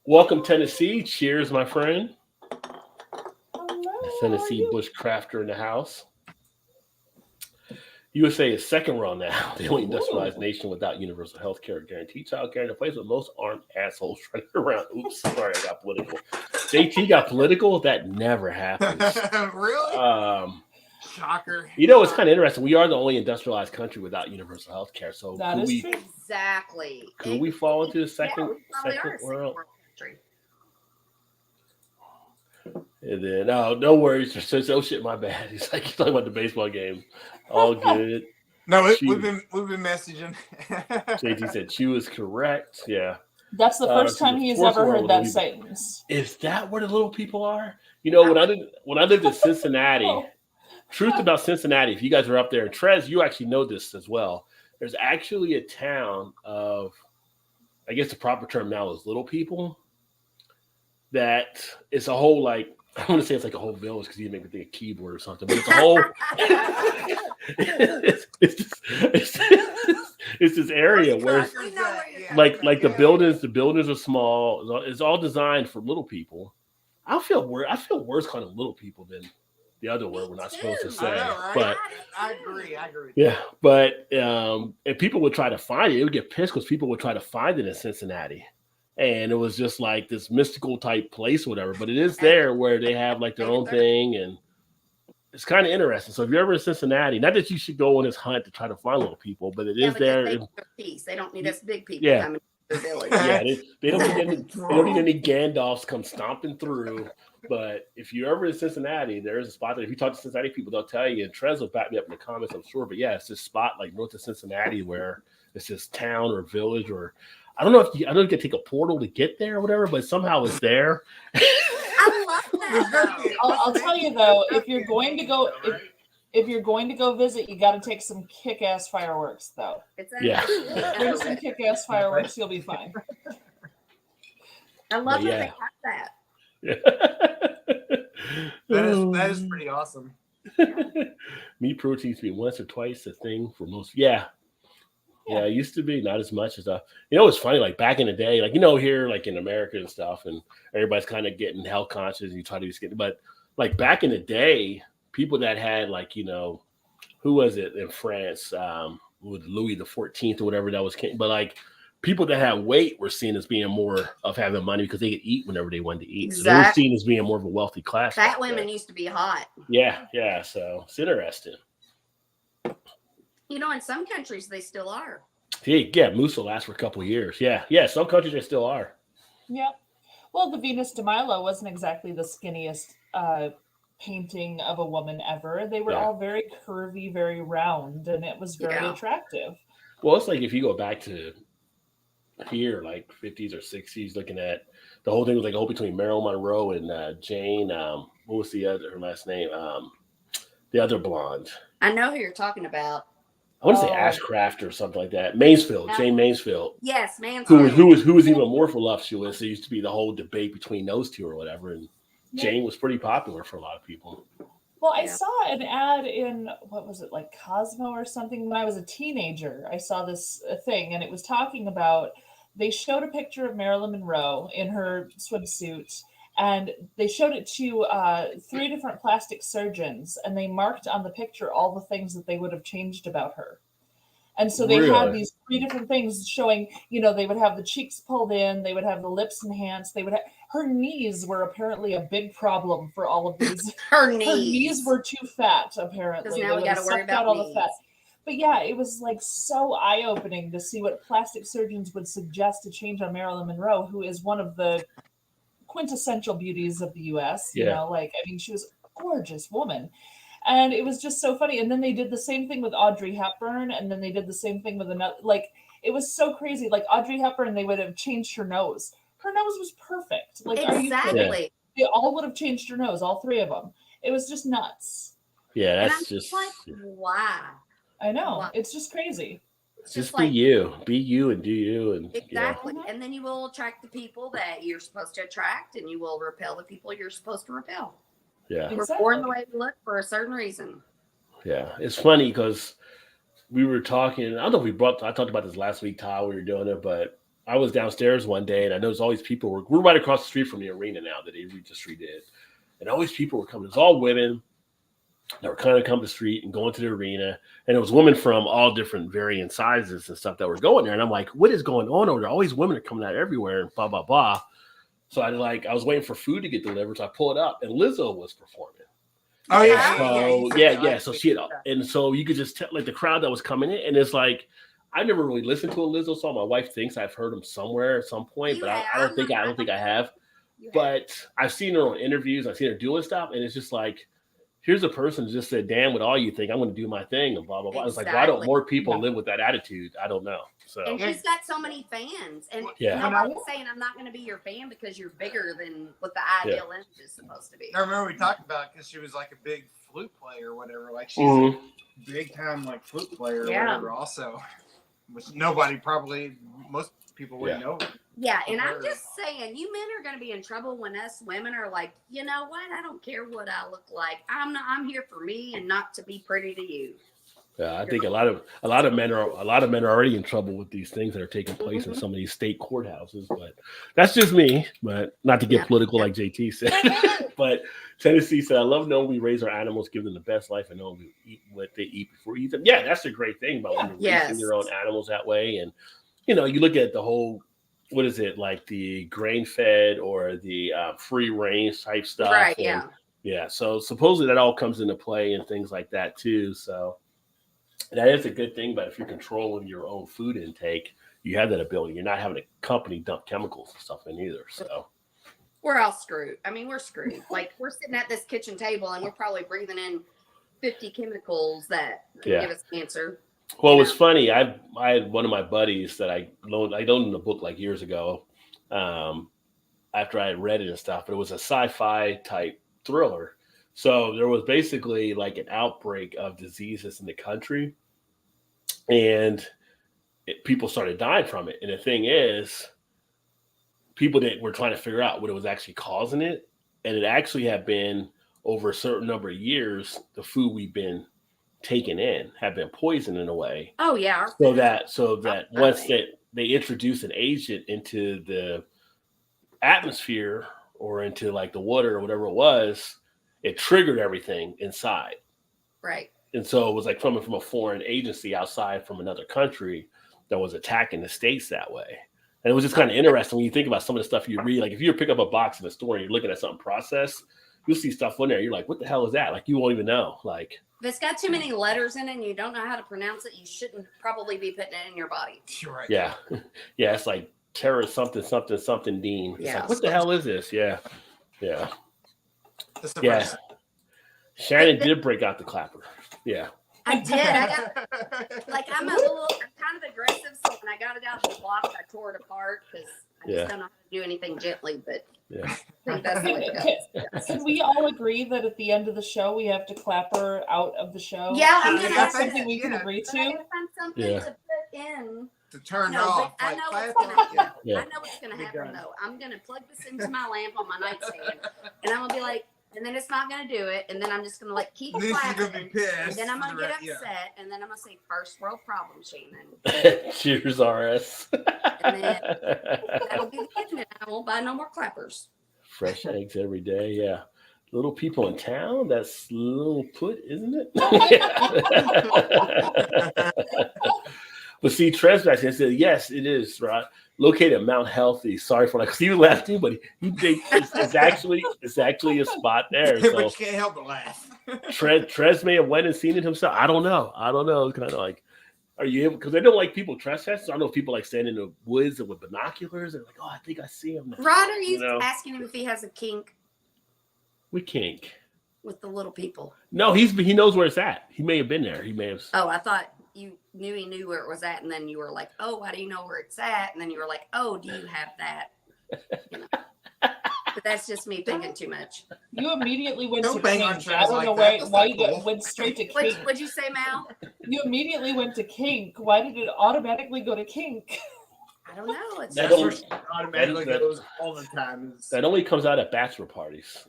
[SPEAKER 1] Welcome, Tennessee. Cheers, my friend.
[SPEAKER 3] Hello,
[SPEAKER 1] Tennessee
[SPEAKER 3] how are you?
[SPEAKER 1] bushcrafter in the house. USA is second world now. The only industrialized
[SPEAKER 3] Ooh.
[SPEAKER 1] nation without universal health care, guaranteed child care, and a place with most armed assholes running around. Oops, sorry, I got political. JT got political. That never happens.
[SPEAKER 2] Really? Shocker.
[SPEAKER 1] You know, it's kind of interesting. We are the only industrialized country without universal health care. So
[SPEAKER 3] That
[SPEAKER 1] could
[SPEAKER 3] is
[SPEAKER 1] we
[SPEAKER 3] true.
[SPEAKER 4] Exactly.
[SPEAKER 1] could we fall into the second
[SPEAKER 4] Yeah, we probably are a
[SPEAKER 1] second world?
[SPEAKER 4] country.
[SPEAKER 1] And then no worries. Just oh shit, my bad. He's like he's talking about the baseball game. All good.
[SPEAKER 2] No, we've
[SPEAKER 1] She-
[SPEAKER 2] been messaging.
[SPEAKER 1] JT said she was correct. Yeah.
[SPEAKER 3] That's the first
[SPEAKER 1] so
[SPEAKER 3] time
[SPEAKER 1] the
[SPEAKER 3] he has
[SPEAKER 1] fourth
[SPEAKER 3] ever
[SPEAKER 1] world
[SPEAKER 3] heard that
[SPEAKER 1] will be-
[SPEAKER 3] sentence.
[SPEAKER 1] Is that where the little people are? You know, when I lived in Cincinnati,
[SPEAKER 3] Oh.
[SPEAKER 1] truth about Cincinnati, if you guys are up there, and Trez, you actually know this as well. There's actually a town of, I guess the proper term now is little people. That it's a whole like I want to say it's like a whole village because you make me think a keyboard or something, but it's a whole. it's this area where
[SPEAKER 4] We know where you're
[SPEAKER 1] like the buildings are small. It's all designed for little people. I feel worse calling them little people than the other word we're not supposed to
[SPEAKER 4] too.
[SPEAKER 1] say.
[SPEAKER 2] I know, right?
[SPEAKER 1] But
[SPEAKER 2] I agree.
[SPEAKER 1] yeah, but if people would try to find it, it would get pissed because people would try to find it in Cincinnati. And it was just like this mystical type place or whatever. But it is there where they have like their own thing. And it's kind of interesting. So if you're ever in Cincinnati, not that you should go on this hunt to try to find little people, but it is
[SPEAKER 4] because
[SPEAKER 1] there.
[SPEAKER 4] they need their peace. They don't need us big people
[SPEAKER 1] Yeah.
[SPEAKER 4] coming to their village.
[SPEAKER 1] Yeah, they don't need any Gandalfs come stomping through. But if you're ever in Cincinnati, there is a spot that if you talk to Cincinnati people, they'll tell you, and Trez will back me up in the comments, I'm sure. But yeah, it's this spot like north of Cincinnati where it's this town or village, or I don't know if you can take a portal to get there or whatever, but somehow it's there.
[SPEAKER 4] I love that.
[SPEAKER 3] I'll tell you though, if you're going to go visit, you got to take some kick-ass fireworks though.
[SPEAKER 1] Yeah.
[SPEAKER 3] Bring some kick-ass fireworks, you'll be fine.
[SPEAKER 4] I love
[SPEAKER 1] But
[SPEAKER 4] that
[SPEAKER 1] yeah.
[SPEAKER 4] they got that.
[SPEAKER 2] That is pretty awesome.
[SPEAKER 1] Meat protein used to be once or twice a thing for most. Yeah, it used to be not as much as it's funny, like back in the day, like here like in America and stuff, and everybody's kind of getting health conscious and you try to be skinny, but like back in the day, people that had like who was it in France, with Louis the 14th or whatever that was, but like people that had weight were seen as being more of having money because they could eat whenever they wanted to eat.
[SPEAKER 4] Exactly.
[SPEAKER 1] So they were seen as being more of a wealthy class.
[SPEAKER 4] Fat women used to be hot.
[SPEAKER 1] Yeah. So it's interesting.
[SPEAKER 4] In some countries they still are.
[SPEAKER 1] Yeah, moose will last for a couple of years. Yeah, some countries they still are.
[SPEAKER 3] Yeah. Well, the Venus de Milo wasn't exactly the skinniest painting of a woman ever. They were all very curvy, very round, and it was very attractive.
[SPEAKER 1] Well, it's like if you go back to here, like 50s or 60s, looking at the whole thing was like a whole between Marilyn Monroe and Jane. What was her last name? The other blonde.
[SPEAKER 4] I know who you're talking about.
[SPEAKER 1] I want to say Ashcraft or something like that. Mansfield, Jane Mansfield.
[SPEAKER 4] Yes, Mansfield.
[SPEAKER 1] Who was even more voluptuous. There used to be the whole debate between those two or whatever, and Jane was pretty popular for a lot of people.
[SPEAKER 3] Well, I saw an ad in, what was it, like Cosmo or something when I was a teenager. I saw this thing, and it was talking about, they showed a picture of Marilyn Monroe in her swimsuit, and they showed it to 3 different plastic surgeons, and they marked on the picture all the things that they would have changed about her. And so they had these 3 different things showing, they would have the cheeks pulled in, they would have the lips enhanced, her knees were apparently a big problem for all of these.
[SPEAKER 4] Her knees
[SPEAKER 3] were too fat, apparently.
[SPEAKER 4] Now we got to worry about
[SPEAKER 3] all the fat. But yeah, it was like so eye-opening to see what plastic surgeons would suggest to change on Marilyn Monroe, who is one of the quintessential beauties of the U.S. She was a gorgeous woman. And it was just so funny. And then they did the same thing with Audrey Hepburn, and then they did the same thing with another. Like, it was so crazy. Like Audrey Hepburn, they would have changed her nose. Her nose was perfect. Like,
[SPEAKER 4] exactly.
[SPEAKER 3] Are you kidding? They all would have changed her nose, all 3 of them. It was just nuts.
[SPEAKER 1] Yeah, that's just
[SPEAKER 4] like, why?
[SPEAKER 3] I know. Why? It's just crazy.
[SPEAKER 1] Just be you and do you, and
[SPEAKER 4] exactly. And then you will attract the people that you're supposed to attract, and you will repel the people you're supposed to repel.
[SPEAKER 1] Yeah,
[SPEAKER 4] we're born the way we look for a certain reason.
[SPEAKER 1] Yeah, it's funny because we were talking. I don't know if I talked about this last week, Todd. We were doing it, but I was downstairs one day, and I noticed all these people we're right across the street from the arena now that they just redid, and all these people were coming. It was all women that were kind of coming to the street and going to the arena, and it was women from all different varying sizes and stuff that were going there. And I'm like, what is going on over there? All these women are coming out everywhere, and blah blah blah. So I was waiting for food to get delivered, so I pull it up, and Lizzo was performing.
[SPEAKER 2] Oh yeah,
[SPEAKER 1] So she had, and so you could just tell like the crowd that was coming in, and it's like I never really listened to a Lizzo song. My wife thinks I've heard him somewhere at some point, but I don't think I have. But I've seen her on interviews, I've seen her doing stuff, and it's just like, here's a person who just said, damn, with all you think, I'm going to do my thing, and blah, blah, blah. Exactly. It's like, why don't more people live with that attitude? I don't know. So,
[SPEAKER 4] and she's got so many fans. And nobody's saying I'm not going to be your fan because you're bigger than what the ideal image is supposed to be.
[SPEAKER 2] I remember we talked about because she was like a big flute player or whatever. Like she's a big time like flute player or whatever also. Which most people wouldn't know.
[SPEAKER 4] Yeah, and I'm just saying, you men are going to be in trouble when us women are like, you know what? I don't care what I look like. I'm here for me and not to be pretty to you.
[SPEAKER 1] Yeah, I think a lot of men are already in trouble with these things that are taking place in some of these state courthouses. But that's just me. But not to get political, like JT said. But Tennessee said, "I love knowing we raise our animals, give them the best life, and knowing we eat what they eat before we eat them." Yeah, that's a great thing about when you're raising your own animals that way. And you look at the whole. What is it like the grain fed or the free range type stuff?
[SPEAKER 4] Right.
[SPEAKER 1] And, Yeah. So supposedly that all comes into play and things like that too. So that is a good thing. But if you're controlling your own food intake, you have that ability. You're not having a company dump chemicals and stuff in either. So
[SPEAKER 4] We're all screwed. I mean, we're screwed. Like we're sitting at this kitchen table and we're probably breathing in 50 chemicals that can give us cancer.
[SPEAKER 1] Well, it was funny. I had one of my buddies that I loaned in the book like years ago, after I had read it and stuff. But it was a sci-fi type thriller. So there was basically like an outbreak of diseases in the country, and people started dying from it. And the thing is, people were trying to figure out what it was actually causing it, and it actually had been over a certain number of years. The food we've been taken in have been poisoned in a way.
[SPEAKER 4] Oh yeah.
[SPEAKER 1] So that once they introduce an agent into the atmosphere or into like the water or whatever it was, it triggered everything inside.
[SPEAKER 4] Right.
[SPEAKER 1] And so it was like coming from a foreign agency outside from another country that was attacking the States that way. And it was just kind of interesting when you think about some of the stuff you read. Like if you pick up a box in a store and you're looking at something processed, you'll see stuff in there. You're like, what the hell is that? Like you won't even know. Like
[SPEAKER 4] if it's got too many letters in it and you don't know how to pronounce it, you shouldn't probably be putting it in your body.
[SPEAKER 2] You're right.
[SPEAKER 1] Yeah. Yeah. It's like terror something Dean. It's like, what the hell is this? Yeah. Yeah. Yeah. Shannon did break out the clapper. Yeah.
[SPEAKER 4] I did. I got I'm kind of aggressive, so when I got it out of the box, I tore it apart because I just don't know how to do anything gently. But I think that's the way it goes.
[SPEAKER 3] Can we all agree that at the end of the show we have to clapper out of the show?
[SPEAKER 4] Yeah, I'm
[SPEAKER 3] Is
[SPEAKER 4] gonna
[SPEAKER 3] that something we can agree
[SPEAKER 4] But I
[SPEAKER 3] to?
[SPEAKER 4] gotta find something to put in.
[SPEAKER 2] To turn
[SPEAKER 4] No,
[SPEAKER 2] off.
[SPEAKER 4] but I
[SPEAKER 2] Like
[SPEAKER 4] know what's
[SPEAKER 2] clapping.
[SPEAKER 4] gonna
[SPEAKER 1] Yeah.
[SPEAKER 4] I know what's gonna happen though. I'm gonna plug this into my lamp on my nightstand, and I'm gonna be like, and then it's not gonna do it, and then I'm just gonna like keep
[SPEAKER 2] This is
[SPEAKER 4] clapping,
[SPEAKER 2] gonna be pissed.
[SPEAKER 4] and then I'm gonna get
[SPEAKER 2] Yeah.
[SPEAKER 4] upset, and then I'm gonna say first world problem, Shannon,
[SPEAKER 1] Cheers, RS.
[SPEAKER 4] and then that'll be the end, and I won't buy no more clappers.
[SPEAKER 1] Fresh eggs every day. Yeah. Little people in town. That's little put, isn't it? But see, Tresback said, yes, it is, right? Located at Mount Healthy. Sorry for like, Steven laughed too, but he thinks it's actually a spot there. So
[SPEAKER 2] But you can't help but laugh.
[SPEAKER 1] Tres may have went and seen it himself. I don't know. It's kind of like, are you able? Because they don't like people trespassing. So I don't know if people like standing in the woods and with binoculars and like, oh, I think I see him.
[SPEAKER 4] Rod, are you asking him if he has a kink
[SPEAKER 1] We kink
[SPEAKER 4] with the little people?
[SPEAKER 1] No, he knows where it's at. He may have been there. He may have.
[SPEAKER 4] Oh, I thought you knew he knew where it was at, and then you were like, "Oh, why do you know where it's at?" And then you were like, "Oh, do you have that?" You know. But that's just me thinking too much.
[SPEAKER 3] You immediately went
[SPEAKER 2] Don't
[SPEAKER 3] to
[SPEAKER 2] bang on
[SPEAKER 3] kink.
[SPEAKER 2] Trez
[SPEAKER 3] I don't
[SPEAKER 2] like
[SPEAKER 3] know
[SPEAKER 2] that. That's
[SPEAKER 3] why
[SPEAKER 2] not
[SPEAKER 3] you
[SPEAKER 2] cool.
[SPEAKER 3] went straight to kink.
[SPEAKER 4] What'd you say, Mal?
[SPEAKER 3] You immediately went to kink. Why did it automatically go to kink?
[SPEAKER 4] I don't know. It's
[SPEAKER 1] That
[SPEAKER 2] That's
[SPEAKER 1] only-
[SPEAKER 2] where she automatically
[SPEAKER 1] that-
[SPEAKER 2] goes all the time.
[SPEAKER 1] That only comes out at bachelor parties.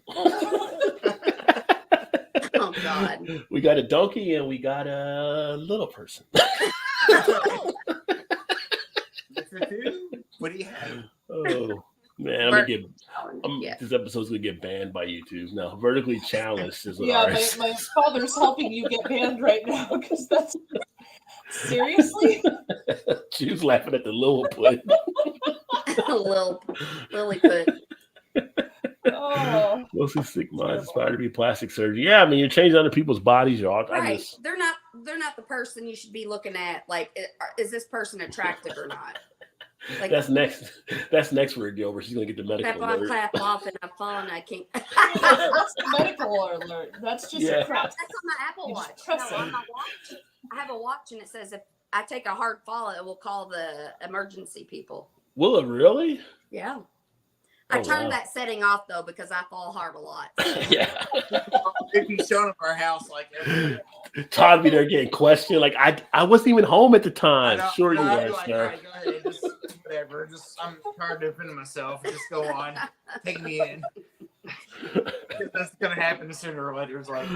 [SPEAKER 4] oh God.
[SPEAKER 1] We got a donkey and we got a little person.
[SPEAKER 2] What do you have?
[SPEAKER 1] Oh man,
[SPEAKER 4] Yeah.
[SPEAKER 1] this episode's gonna get banned by YouTube. No, vertically challenged is what
[SPEAKER 3] Yeah,
[SPEAKER 1] ours.
[SPEAKER 3] my father's helping you get banned right now because that's seriously.
[SPEAKER 1] She was laughing at the little put.
[SPEAKER 4] Lily put.
[SPEAKER 3] Oh,
[SPEAKER 1] Mostly sick minds aspire to be plastic surgery. Yeah, I mean you're changing other people's bodies.
[SPEAKER 4] Right. They're not the person you should be looking at. Like, is this person attractive or not? Like,
[SPEAKER 1] That's next for a deal where she's gonna get the medical
[SPEAKER 4] clap on,
[SPEAKER 1] alert.
[SPEAKER 4] clap off, and I've fallen. I can't.
[SPEAKER 3] that's the medical alert. That's just a crap.
[SPEAKER 4] That's on my Apple
[SPEAKER 3] You
[SPEAKER 4] Watch.
[SPEAKER 3] just press
[SPEAKER 4] No,
[SPEAKER 3] it.
[SPEAKER 4] on my watch. I have a watch, and it says if I take a hard fall, it will call the emergency people.
[SPEAKER 1] Will it really?
[SPEAKER 4] Yeah. I
[SPEAKER 1] Oh,
[SPEAKER 4] turned
[SPEAKER 1] wow.
[SPEAKER 4] that setting off though because I fall hard a lot.
[SPEAKER 1] Yeah.
[SPEAKER 2] If he's showing up our house like every
[SPEAKER 1] Todd be there getting questioned. Like I wasn't even home at the time. Sure you
[SPEAKER 2] I'd be
[SPEAKER 1] were,
[SPEAKER 2] like,
[SPEAKER 1] sir.
[SPEAKER 2] all right, go ahead, just whatever. Just I'm tired of defending myself. Just go on. Take me in. That's gonna happen sooner or later. It's like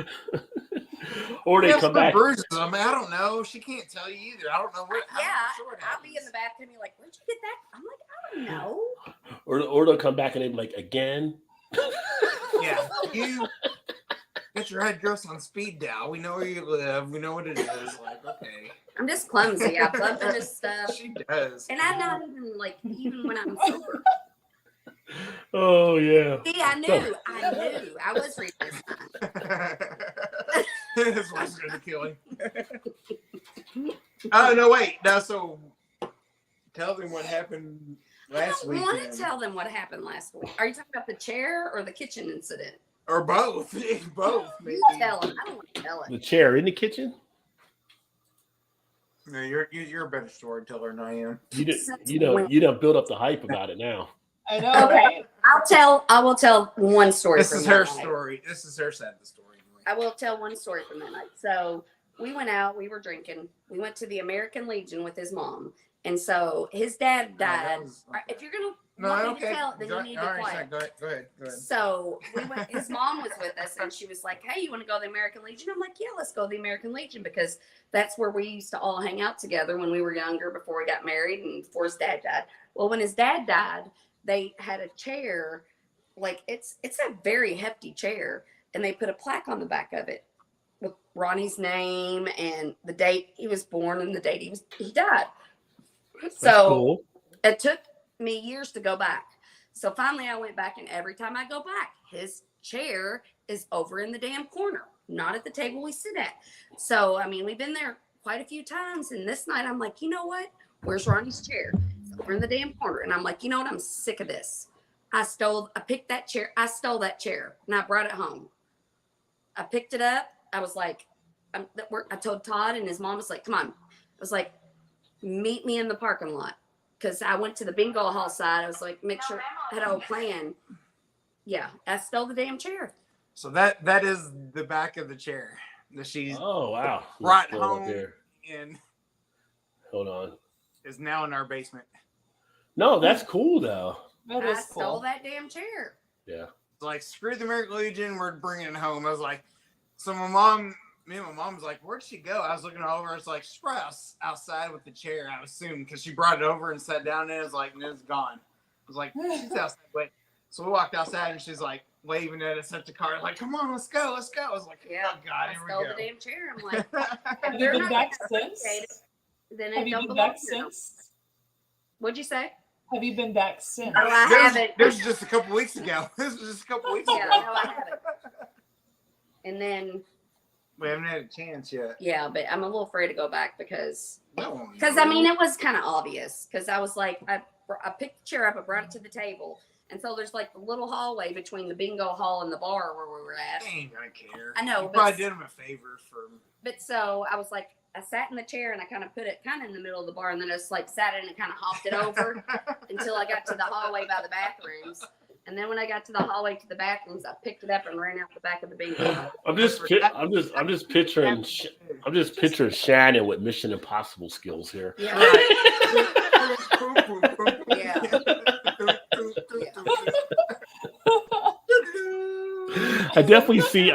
[SPEAKER 1] Or they
[SPEAKER 2] "Yeah,
[SPEAKER 1] come
[SPEAKER 2] some
[SPEAKER 1] back.
[SPEAKER 2] bruises. I mean, I don't know. She can't tell you either. I don't know what.
[SPEAKER 4] Yeah,
[SPEAKER 2] sure it
[SPEAKER 4] I'll be in the
[SPEAKER 2] happens.
[SPEAKER 4] bathroom. You're like, where'd you get that? I'm like, I don't know.
[SPEAKER 1] Or they'll come back and they'll be like, again.
[SPEAKER 2] Yeah, you get your address on speed dial. We know where you live. We know what it is. Like, okay,
[SPEAKER 4] I'm just clumsy. I bump into stuff,
[SPEAKER 2] she does.
[SPEAKER 4] and I'm not even like even when I'm sober.
[SPEAKER 1] Oh yeah.
[SPEAKER 4] See, I knew. I was reading this time.
[SPEAKER 2] His wife's going to kill him. Oh, no, wait. No, so tell them what happened last week.
[SPEAKER 4] I don't want to tell them what happened last week. Are you talking about the chair or the kitchen incident?
[SPEAKER 2] Or both. Both, maybe.
[SPEAKER 4] You tell them. I don't want to tell it.
[SPEAKER 1] The chair in the kitchen.
[SPEAKER 2] No, you're a better storyteller than I am.
[SPEAKER 1] You don't build up the hype about it now.
[SPEAKER 3] I know.
[SPEAKER 4] Okay, I will tell one story.
[SPEAKER 2] This is her story. This is her side of the story.
[SPEAKER 4] I will tell one story from that night. So we went out, we were drinking. We went to the American Legion with his mom. And so his dad died. If you're going to want me to tell it, then you need to be quiet.
[SPEAKER 2] Go ahead.
[SPEAKER 4] So we went, his mom was with us and she was like, hey, you want to go to the American Legion? I'm like, yeah, let's go to the American Legion because that's where we used to all hang out together when we were younger before we got married and before his dad died. Well, when his dad died, they had a chair, like it's a very hefty chair. And they put a plaque on the back of it with Ronnie's name and the date he was born and the date he died. So
[SPEAKER 1] cool.
[SPEAKER 4] It took me years to go back. So finally I went back, and every time I go back, his chair is over in the damn corner, not at the table we sit at. So, I mean, we've been there quite a few times. And this night I'm like, you know what? Where's Ronnie's chair? It's over in the damn corner. And I'm like, you know what? I'm sick of this. I stole that chair and I brought it home. I picked it up. I was like, I told Todd, and his mom was like, come on. I was like, meet me in the parking lot. Because I went to the bingo hall side. I was like, make sure I had a whole plan. Yeah, I stole the damn chair.
[SPEAKER 2] So that is the back of the chair that she's
[SPEAKER 1] wow.
[SPEAKER 2] brought home and
[SPEAKER 1] hold on.
[SPEAKER 2] Is now in our basement.
[SPEAKER 1] No, that's cool though.
[SPEAKER 4] I stole that damn chair.
[SPEAKER 1] Yeah.
[SPEAKER 2] Like, screw the American Legion, we're bringing it home. I was like, so me and my mom was like, where'd she go? I was looking over, it's like, she's probably outside with the chair, I assume, because she brought it over and sat down and it was like, and it was gone. I was like, she's outside. Wait. So we walked outside and she's like waving at us at the car, like, come on, let's go. I was like,
[SPEAKER 4] yeah,
[SPEAKER 2] oh God, here we go.
[SPEAKER 4] I stole the damn chair. I'm like,
[SPEAKER 3] have you been back since?
[SPEAKER 4] Then
[SPEAKER 3] have you been back since?
[SPEAKER 4] What'd you say?
[SPEAKER 3] Have you been back since?
[SPEAKER 4] Oh, I haven't.
[SPEAKER 2] This was just a couple weeks ago.
[SPEAKER 4] Yeah, no, I haven't. And then
[SPEAKER 2] we haven't had a chance yet.
[SPEAKER 4] Yeah, but I'm a little afraid to go back because
[SPEAKER 2] I
[SPEAKER 4] mean, it was kind of obvious because I was like, I picked the chair up, I brought it to the table. And so there's like the little hallway between the bingo hall and the bar where we were at.
[SPEAKER 2] I ain't gonna care.
[SPEAKER 4] I know.
[SPEAKER 2] You probably did him a favor for.
[SPEAKER 4] But so I was like, I sat in the chair and I kind of put it kind of in the middle of the bar, and then I just like sat in and kind of hopped it over until I got to the hallway by the bathrooms. And then when I got to the hallway to the bathrooms, I picked it up and ran out the back of the bingo hall.
[SPEAKER 1] I'm just picturing Shannon with Mission Impossible skills here.
[SPEAKER 4] Yeah. Right. Yeah.
[SPEAKER 1] I definitely see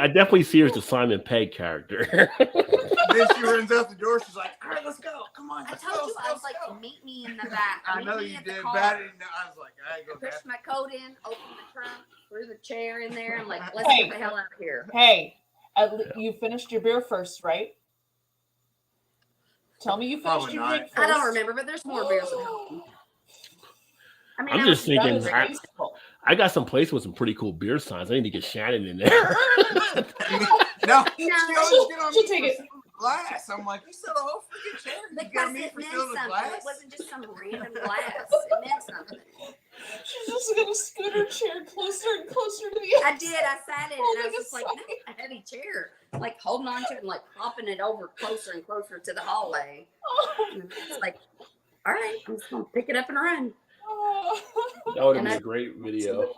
[SPEAKER 1] her as the Simon Pegg character.
[SPEAKER 2] Then she runs out the door. She's like, "All right, let's go. Come on."
[SPEAKER 4] I told you, I was like, "Meet me in the back."
[SPEAKER 2] I know you did, but I didn't know. I was like, "I go back."
[SPEAKER 4] Pushed my coat in, opened the trunk, threw the chair in there. I'm like, "Let's get the hell out of here."
[SPEAKER 3] Hey, you finished your beer first, right? Tell me you finished your drink first.
[SPEAKER 4] I don't remember, but there's more beers at home. I mean,
[SPEAKER 1] I'm just thinking, I got some place with some pretty cool beer signs. I need to get Shannon in there.
[SPEAKER 2] No, she always get on me
[SPEAKER 3] take it.
[SPEAKER 2] Glass. I'm like, you said a whole freaking chair. You got me for stealing the glass.
[SPEAKER 4] It wasn't just some random glass. It meant something.
[SPEAKER 3] She's just gonna scoot her chair closer and closer to the.
[SPEAKER 4] I did. I sat in and I was just like, a heavy chair, like holding on to it and like popping it over closer and closer to the hallway. And it's like, all right, I'm just gonna pick it up and run.
[SPEAKER 1] That would have been a great video.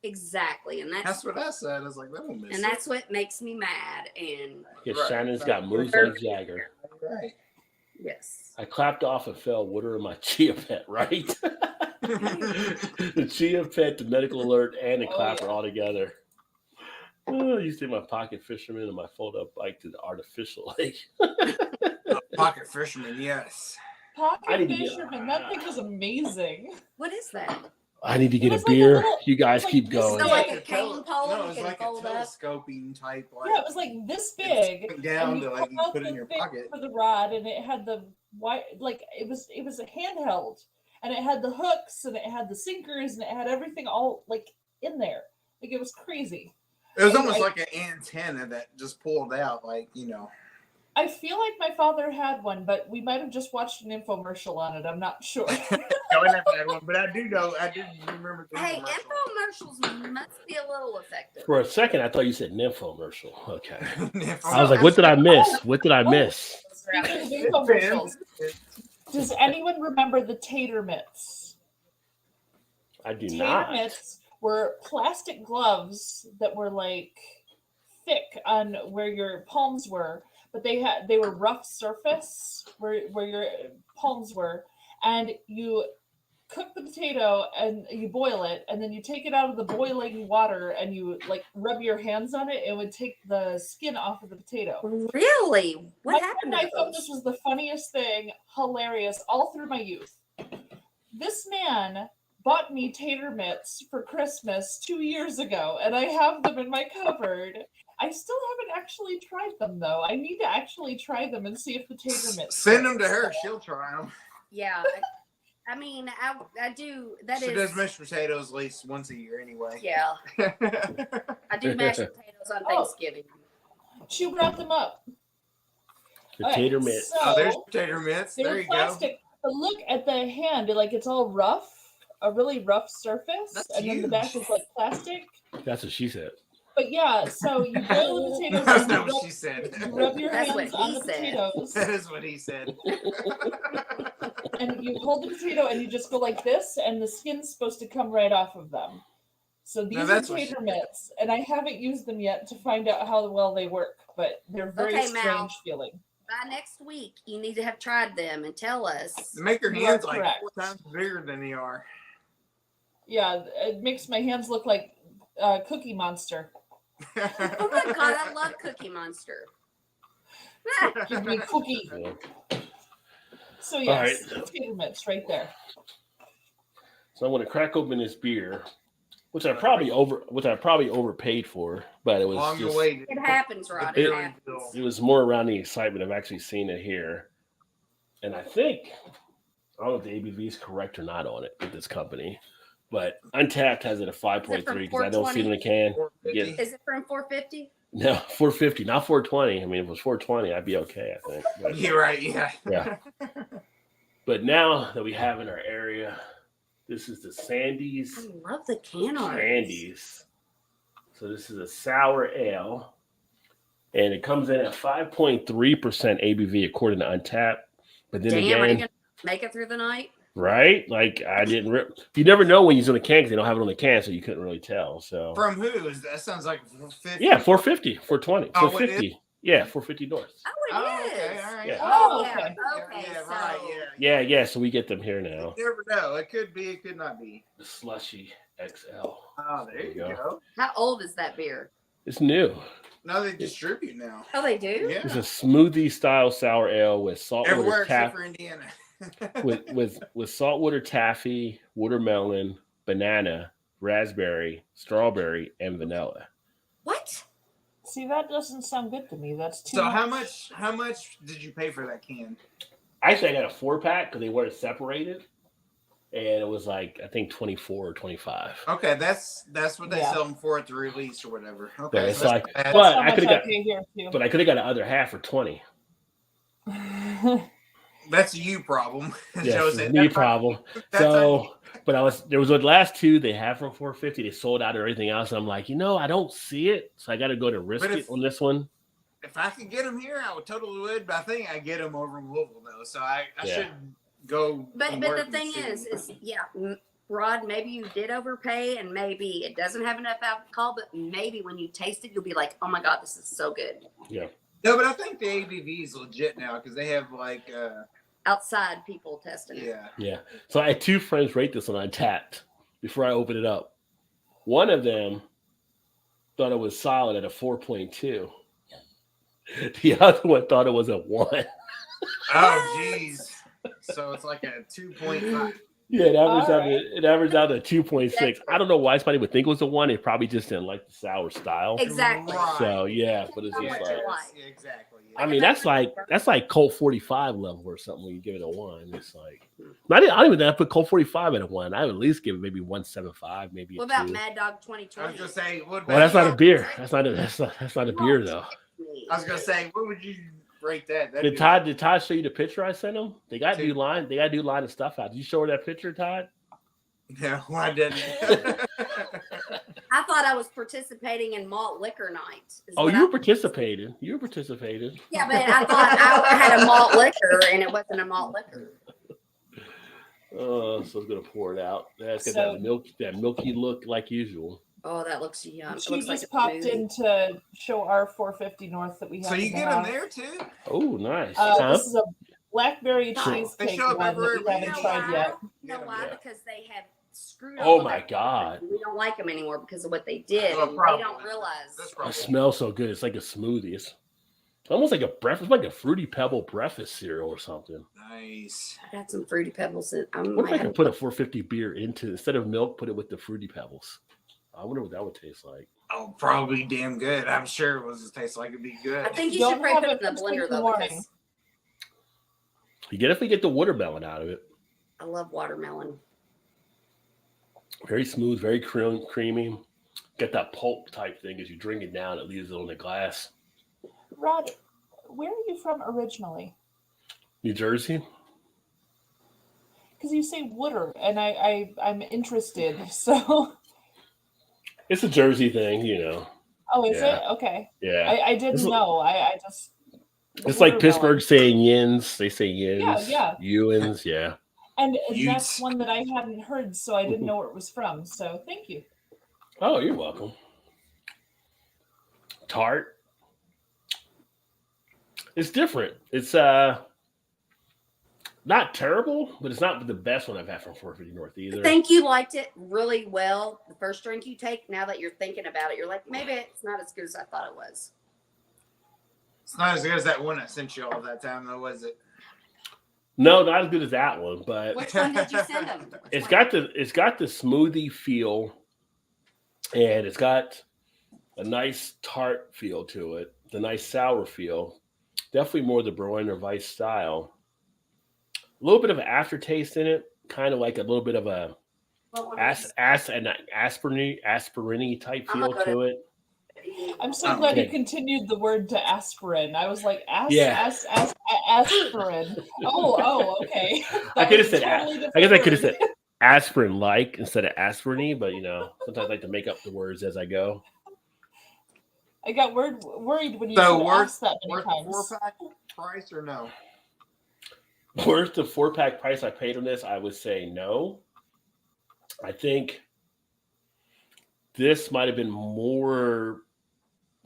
[SPEAKER 4] Exactly, and that's
[SPEAKER 2] what I said. I was like, that won't miss.
[SPEAKER 4] And that's what makes me mad. And
[SPEAKER 1] Shannon's got moves like Jagger.
[SPEAKER 2] Right.
[SPEAKER 4] Yes.
[SPEAKER 1] I clapped off and fell water in my Chia Pet, right? The Chia Pet, the medical alert, and the clapper all together. Oh, you see my pocket fisherman and my fold-up bike to the artificial lake.
[SPEAKER 2] Pocket fisherman, yes.
[SPEAKER 3] Pocket fisherman, that thing was amazing.
[SPEAKER 4] What is that?
[SPEAKER 1] I need to get a beer. You guys keep going.
[SPEAKER 4] So like a cane pole,
[SPEAKER 2] no, it was like a
[SPEAKER 4] fold up.
[SPEAKER 2] telescoping type. Like,
[SPEAKER 3] yeah, it was like this big.
[SPEAKER 2] Down to like you put it in your pocket
[SPEAKER 3] for the rod, and it had the white, like it was a handheld, and it had the hooks and it had the sinkers and it had everything all like in there. Like it was crazy.
[SPEAKER 2] It was
[SPEAKER 3] Anyway.
[SPEAKER 2] almost like an antenna that just pulled out, like, you know.
[SPEAKER 3] I feel like my father had one, but we might have just watched an infomercial on it. I'm not sure.
[SPEAKER 2] No, I never had one, but I do remember the
[SPEAKER 4] Hey,
[SPEAKER 2] infomercial.
[SPEAKER 4] infomercials must be a little effective.
[SPEAKER 1] For a second, I thought you said nymphomercial. Okay.
[SPEAKER 2] Infomercial.
[SPEAKER 1] I was like, what did I miss? What did I miss?
[SPEAKER 3] Speaking of infomercials, does anyone remember the tater mitts?
[SPEAKER 1] I do
[SPEAKER 3] Tater
[SPEAKER 1] not.
[SPEAKER 3] mitts were plastic gloves that were like thick on where your palms were, but they were rough surface where your palms were, and you cook the potato and you boil it, and then you take it out of the boiling water and you like rub your hands on it. It would take the skin off of the potato.
[SPEAKER 4] Really? What
[SPEAKER 3] My
[SPEAKER 4] happened
[SPEAKER 3] friend and
[SPEAKER 4] to
[SPEAKER 3] I thought
[SPEAKER 4] those?
[SPEAKER 3] this was the funniest thing, hilarious, all through my youth. This man bought me tater mitts for Christmas 2 years ago, and I have them in my cupboard. I still haven't actually tried them, though. I need to actually try them and see if the tater mitts
[SPEAKER 2] Send
[SPEAKER 3] work.
[SPEAKER 2] them to her. She'll try them.
[SPEAKER 4] Yeah. I mean, I do. That
[SPEAKER 2] She
[SPEAKER 4] is.
[SPEAKER 2] does mashed potatoes at least once a year anyway.
[SPEAKER 4] Yeah. I do mashed potatoes on
[SPEAKER 3] Oh.
[SPEAKER 4] Thanksgiving.
[SPEAKER 3] She brought them up.
[SPEAKER 1] The tater mitts.
[SPEAKER 3] So,
[SPEAKER 2] Oh, there's tater mitts.
[SPEAKER 3] they
[SPEAKER 2] There
[SPEAKER 3] were
[SPEAKER 2] you
[SPEAKER 3] plastic, but look at the hand. Like it's all rough, a really rough surface,
[SPEAKER 2] That's
[SPEAKER 3] and then the back
[SPEAKER 2] huge.
[SPEAKER 3] is like plastic.
[SPEAKER 1] That's what she said.
[SPEAKER 3] But yeah, so you boil the potatoes
[SPEAKER 2] That's
[SPEAKER 3] and you
[SPEAKER 2] not what
[SPEAKER 3] rub,
[SPEAKER 2] she said.
[SPEAKER 3] you rub your
[SPEAKER 4] That's
[SPEAKER 3] hands
[SPEAKER 4] what
[SPEAKER 3] on
[SPEAKER 4] he
[SPEAKER 3] the
[SPEAKER 4] said.
[SPEAKER 3] potatoes,
[SPEAKER 2] That is what he said.
[SPEAKER 3] and you hold the potato and you just go like this, and the skin's supposed to come right off of them. So these are
[SPEAKER 2] that's what she
[SPEAKER 3] tater
[SPEAKER 2] said.
[SPEAKER 3] mitts, and I haven't used them yet to find out how well they work, but they're very
[SPEAKER 4] Okay, Mal.
[SPEAKER 3] strange feeling.
[SPEAKER 4] By next week, you need to have tried them and tell us.
[SPEAKER 2] Make your
[SPEAKER 3] You
[SPEAKER 2] hands
[SPEAKER 3] are
[SPEAKER 2] like
[SPEAKER 3] correct.
[SPEAKER 2] 4 times bigger than they are.
[SPEAKER 3] Yeah, it makes my hands look like Cookie Monster.
[SPEAKER 4] Oh my god, I love Cookie Monster.
[SPEAKER 3] Give me a cookie.
[SPEAKER 1] Yeah.
[SPEAKER 3] So yes,
[SPEAKER 1] All
[SPEAKER 3] tater mitts right there.
[SPEAKER 1] So I'm going to crack open this beer, which I probably overpaid for, but it was
[SPEAKER 2] Long
[SPEAKER 1] just,
[SPEAKER 2] awaited.
[SPEAKER 4] It happens, Rod.
[SPEAKER 1] It-
[SPEAKER 4] It happens.
[SPEAKER 1] it was more around the excitement of actually seeing it here. And I think, I don't know if the ABV is correct or not on it with this company, but Untapped has it at 5.3 because I don't see it in the can.
[SPEAKER 2] 450.
[SPEAKER 1] Yeah.
[SPEAKER 4] Is it from 450?
[SPEAKER 1] No, 450, not 420. I mean, if it was 420, I'd be okay, I think. But,
[SPEAKER 2] You're right, yeah.
[SPEAKER 1] Yeah. But now that we have in our area, this is the Sandy's
[SPEAKER 4] I love the can art.
[SPEAKER 1] Candies. So this is a sour ale, and it comes in at 5.3% ABV according to Untapped. But then
[SPEAKER 4] Damn, are you
[SPEAKER 1] again,
[SPEAKER 4] gonna make it through the night?
[SPEAKER 1] right? Like I didn't. You never know when you're on the can because they don't have it on the can, so you couldn't really tell. So
[SPEAKER 2] From who? That sounds like 450.
[SPEAKER 1] yeah, 450, 420,
[SPEAKER 2] Oh, it
[SPEAKER 1] 450. Yeah, 450 North.
[SPEAKER 4] Oh,
[SPEAKER 2] Oh,
[SPEAKER 4] it is.
[SPEAKER 2] okay, all right.
[SPEAKER 1] Yeah.
[SPEAKER 3] Oh,
[SPEAKER 4] yeah.
[SPEAKER 3] okay.
[SPEAKER 4] Okay,
[SPEAKER 2] Yeah,
[SPEAKER 4] so
[SPEAKER 2] right, yeah.
[SPEAKER 1] Yeah. So we get them here now.
[SPEAKER 2] You never know. It could be, it could not be.
[SPEAKER 1] The Slushy XL.
[SPEAKER 2] Oh, there you go.
[SPEAKER 4] how old is that beer?
[SPEAKER 1] It's new.
[SPEAKER 2] Now they distribute now.
[SPEAKER 4] Oh, they do?
[SPEAKER 2] Yeah.
[SPEAKER 1] It's a smoothie style sour ale with saltwater
[SPEAKER 2] Everywhere except
[SPEAKER 1] tap
[SPEAKER 2] for Indiana.
[SPEAKER 1] with saltwater taffy, watermelon, banana, raspberry, strawberry, and vanilla.
[SPEAKER 4] What?
[SPEAKER 3] See, that doesn't sound good to me. That's too
[SPEAKER 2] So
[SPEAKER 3] much.
[SPEAKER 2] how much did you pay for that can?
[SPEAKER 1] Actually, I got a 4-pack because they weren't separated, and it was like I think 24 or 25.
[SPEAKER 2] Okay, that's what they
[SPEAKER 3] Yeah.
[SPEAKER 2] sell them for at the release or whatever.
[SPEAKER 1] But
[SPEAKER 2] Okay,
[SPEAKER 1] it's
[SPEAKER 2] so
[SPEAKER 1] like,
[SPEAKER 2] that's not bad.
[SPEAKER 1] but
[SPEAKER 3] How
[SPEAKER 1] I
[SPEAKER 3] much
[SPEAKER 1] could have got,
[SPEAKER 3] pay here too.
[SPEAKER 1] but I could have got the other half for 20.
[SPEAKER 2] That's a you problem.
[SPEAKER 1] Yes,
[SPEAKER 2] Joe
[SPEAKER 1] it's a
[SPEAKER 2] said,
[SPEAKER 1] me
[SPEAKER 2] "That's
[SPEAKER 1] problem.
[SPEAKER 2] that's on
[SPEAKER 1] So, but there was the last two they have from 450. They sold out of everything else. And I'm like, I don't see it, so I got to go to risk
[SPEAKER 2] But
[SPEAKER 1] it
[SPEAKER 2] if-
[SPEAKER 1] on this one.
[SPEAKER 2] If I could get them here, I would totally would. But I think I get them over in Louisville though, so I
[SPEAKER 1] Yeah.
[SPEAKER 2] should go.
[SPEAKER 4] But
[SPEAKER 2] and
[SPEAKER 4] the
[SPEAKER 2] work and
[SPEAKER 4] thing
[SPEAKER 2] see.
[SPEAKER 4] is yeah, Rod, maybe you did overpay and maybe it doesn't have enough alcohol, but maybe when you taste it, you'll be like, oh my God, this is so good.
[SPEAKER 2] No, but I think the ABV is legit now because they have like,
[SPEAKER 4] Outside people testing it.
[SPEAKER 2] yeah.
[SPEAKER 1] Yeah. So I had two friends rate this on Untapped before I opened it up. One of them thought it was solid at a 4.2. The other one thought it was a 1.
[SPEAKER 2] Oh, jeez. So it's like a 2.5.
[SPEAKER 1] Yeah, it averaged out.
[SPEAKER 3] All right.
[SPEAKER 1] It averaged out to 2.6. I don't know why somebody would think it was a 1. They probably just didn't like the sour style.
[SPEAKER 4] Exactly.
[SPEAKER 2] Right.
[SPEAKER 1] So yeah, but it's
[SPEAKER 4] Not
[SPEAKER 1] just
[SPEAKER 4] what
[SPEAKER 1] like
[SPEAKER 4] you like.
[SPEAKER 2] Yeah, exactly.
[SPEAKER 1] I mean, that's like Colt 45 level or something when you give it a 1. It's like I don't even put Colt 45 at a 1. I would at least give it maybe 1.75, maybe.
[SPEAKER 4] What
[SPEAKER 1] a
[SPEAKER 4] about
[SPEAKER 1] 2.
[SPEAKER 4] Mad Dog
[SPEAKER 2] I
[SPEAKER 4] 2020?
[SPEAKER 2] was gonna say, what about
[SPEAKER 1] Well, that's not a beer. That's not a beer though.
[SPEAKER 2] I was gonna say, what would you rate that? That'd
[SPEAKER 1] Did
[SPEAKER 2] be
[SPEAKER 1] Todd show you the picture I sent him? They got new line. They got new line of stuff out. Did you show her that picture, Todd?
[SPEAKER 2] No, I didn't.
[SPEAKER 4] I thought I was participating in malt liquor night.
[SPEAKER 1] Oh, you participated. You participated.
[SPEAKER 4] Yeah, but I thought I had a malt liquor and it wasn't a malt liquor.
[SPEAKER 1] Oh, so it's gonna pour it out. That's got
[SPEAKER 3] So-
[SPEAKER 1] that milky look like usual.
[SPEAKER 4] Oh, that looks yum. It
[SPEAKER 3] She
[SPEAKER 4] looks
[SPEAKER 3] just
[SPEAKER 4] like a
[SPEAKER 3] popped
[SPEAKER 4] smoothie.
[SPEAKER 3] in to show our 450 North that we have.
[SPEAKER 2] So you
[SPEAKER 3] in the
[SPEAKER 2] get them
[SPEAKER 3] house.
[SPEAKER 2] there too?
[SPEAKER 1] Oh, nice. Huh?
[SPEAKER 3] This is a blackberry
[SPEAKER 4] They
[SPEAKER 3] cheesecake
[SPEAKER 2] show up
[SPEAKER 3] one that
[SPEAKER 2] everywhere
[SPEAKER 3] we
[SPEAKER 2] we
[SPEAKER 3] haven't
[SPEAKER 2] go.
[SPEAKER 3] tried yet.
[SPEAKER 4] You know why?
[SPEAKER 1] Yeah.
[SPEAKER 4] Because they have screwed
[SPEAKER 1] Oh
[SPEAKER 4] all
[SPEAKER 1] my
[SPEAKER 4] that.
[SPEAKER 1] God.
[SPEAKER 4] We don't like them anymore because of what they did.
[SPEAKER 2] Well,
[SPEAKER 4] And they
[SPEAKER 2] probably.
[SPEAKER 4] don't realize.
[SPEAKER 2] That's
[SPEAKER 1] It
[SPEAKER 2] probably.
[SPEAKER 1] smells so good. It's like a smoothie. It's almost like a breakfast, like a fruity pebble breakfast cereal or something.
[SPEAKER 2] Nice.
[SPEAKER 4] I got some fruity pebbles in. I'm
[SPEAKER 1] What if I
[SPEAKER 4] like,
[SPEAKER 1] could put a 450 beer into instead of milk, put it with the fruity pebbles? I wonder what that would taste like.
[SPEAKER 2] Oh, probably damn good. I'm sure it was taste like it'd be good.
[SPEAKER 4] I think you
[SPEAKER 3] Don't
[SPEAKER 4] should probably
[SPEAKER 3] have
[SPEAKER 4] put it in
[SPEAKER 3] it
[SPEAKER 4] the blender
[SPEAKER 3] first thing in the
[SPEAKER 4] though.
[SPEAKER 3] morning.
[SPEAKER 4] Because
[SPEAKER 1] You get if we get the watermelon out of it.
[SPEAKER 4] I love watermelon.
[SPEAKER 1] Very smooth, very creamy. Get that pulp type thing as you drink it down. It leaves it on the glass.
[SPEAKER 3] Rod, where are you from originally?
[SPEAKER 1] New Jersey.
[SPEAKER 3] Because you say water, and I'm interested. So,
[SPEAKER 1] It's a Jersey thing, you know.
[SPEAKER 3] oh, is
[SPEAKER 1] Yeah.
[SPEAKER 3] it okay?
[SPEAKER 1] Yeah.
[SPEAKER 3] I didn't
[SPEAKER 1] It's-
[SPEAKER 3] know. I just.
[SPEAKER 1] It's like
[SPEAKER 3] watermelon.
[SPEAKER 1] Pittsburgh saying yins. They say yins.
[SPEAKER 3] Yeah.
[SPEAKER 1] Ewins, yeah.
[SPEAKER 3] And that's
[SPEAKER 2] Utes.
[SPEAKER 3] one that I hadn't heard, so I didn't know where it was from. So thank you.
[SPEAKER 1] Oh, you're welcome. Tart. It's different. It's not terrible, but it's not the best one I've had from 450 North
[SPEAKER 4] I
[SPEAKER 1] either.
[SPEAKER 4] think you liked it really well. The first drink you take, now that you're thinking about it, you're like, maybe it's not as good as I thought it was.
[SPEAKER 2] It's not as good as that one I sent you all that time, though, was it?
[SPEAKER 1] No, not as good as that one, but
[SPEAKER 4] Which one did you send them?
[SPEAKER 1] it's got the smoothie feel, and it's got a nice tart feel to it, the nice sour feel. Definitely more the Berliner Weiss style. A little bit of an aftertaste in it, kind of like a little bit of a aspirin type feel to it.
[SPEAKER 3] I'm so glad you continued the word to aspirin. I was like, aspirin. Oh, okay.
[SPEAKER 1] I
[SPEAKER 3] That
[SPEAKER 1] could have
[SPEAKER 3] was
[SPEAKER 1] said
[SPEAKER 3] totally
[SPEAKER 1] I guess I could have
[SPEAKER 3] different
[SPEAKER 1] said aspirin like instead of aspirin, but you know, sometimes I like to make up the words as I go.
[SPEAKER 3] I got worried when you
[SPEAKER 2] So
[SPEAKER 3] said
[SPEAKER 2] worth
[SPEAKER 3] asked that many
[SPEAKER 2] worth
[SPEAKER 3] times.
[SPEAKER 2] 4-pack price or no?
[SPEAKER 1] Worth the 4-pack price I paid on this, I would say no. I think this might have been more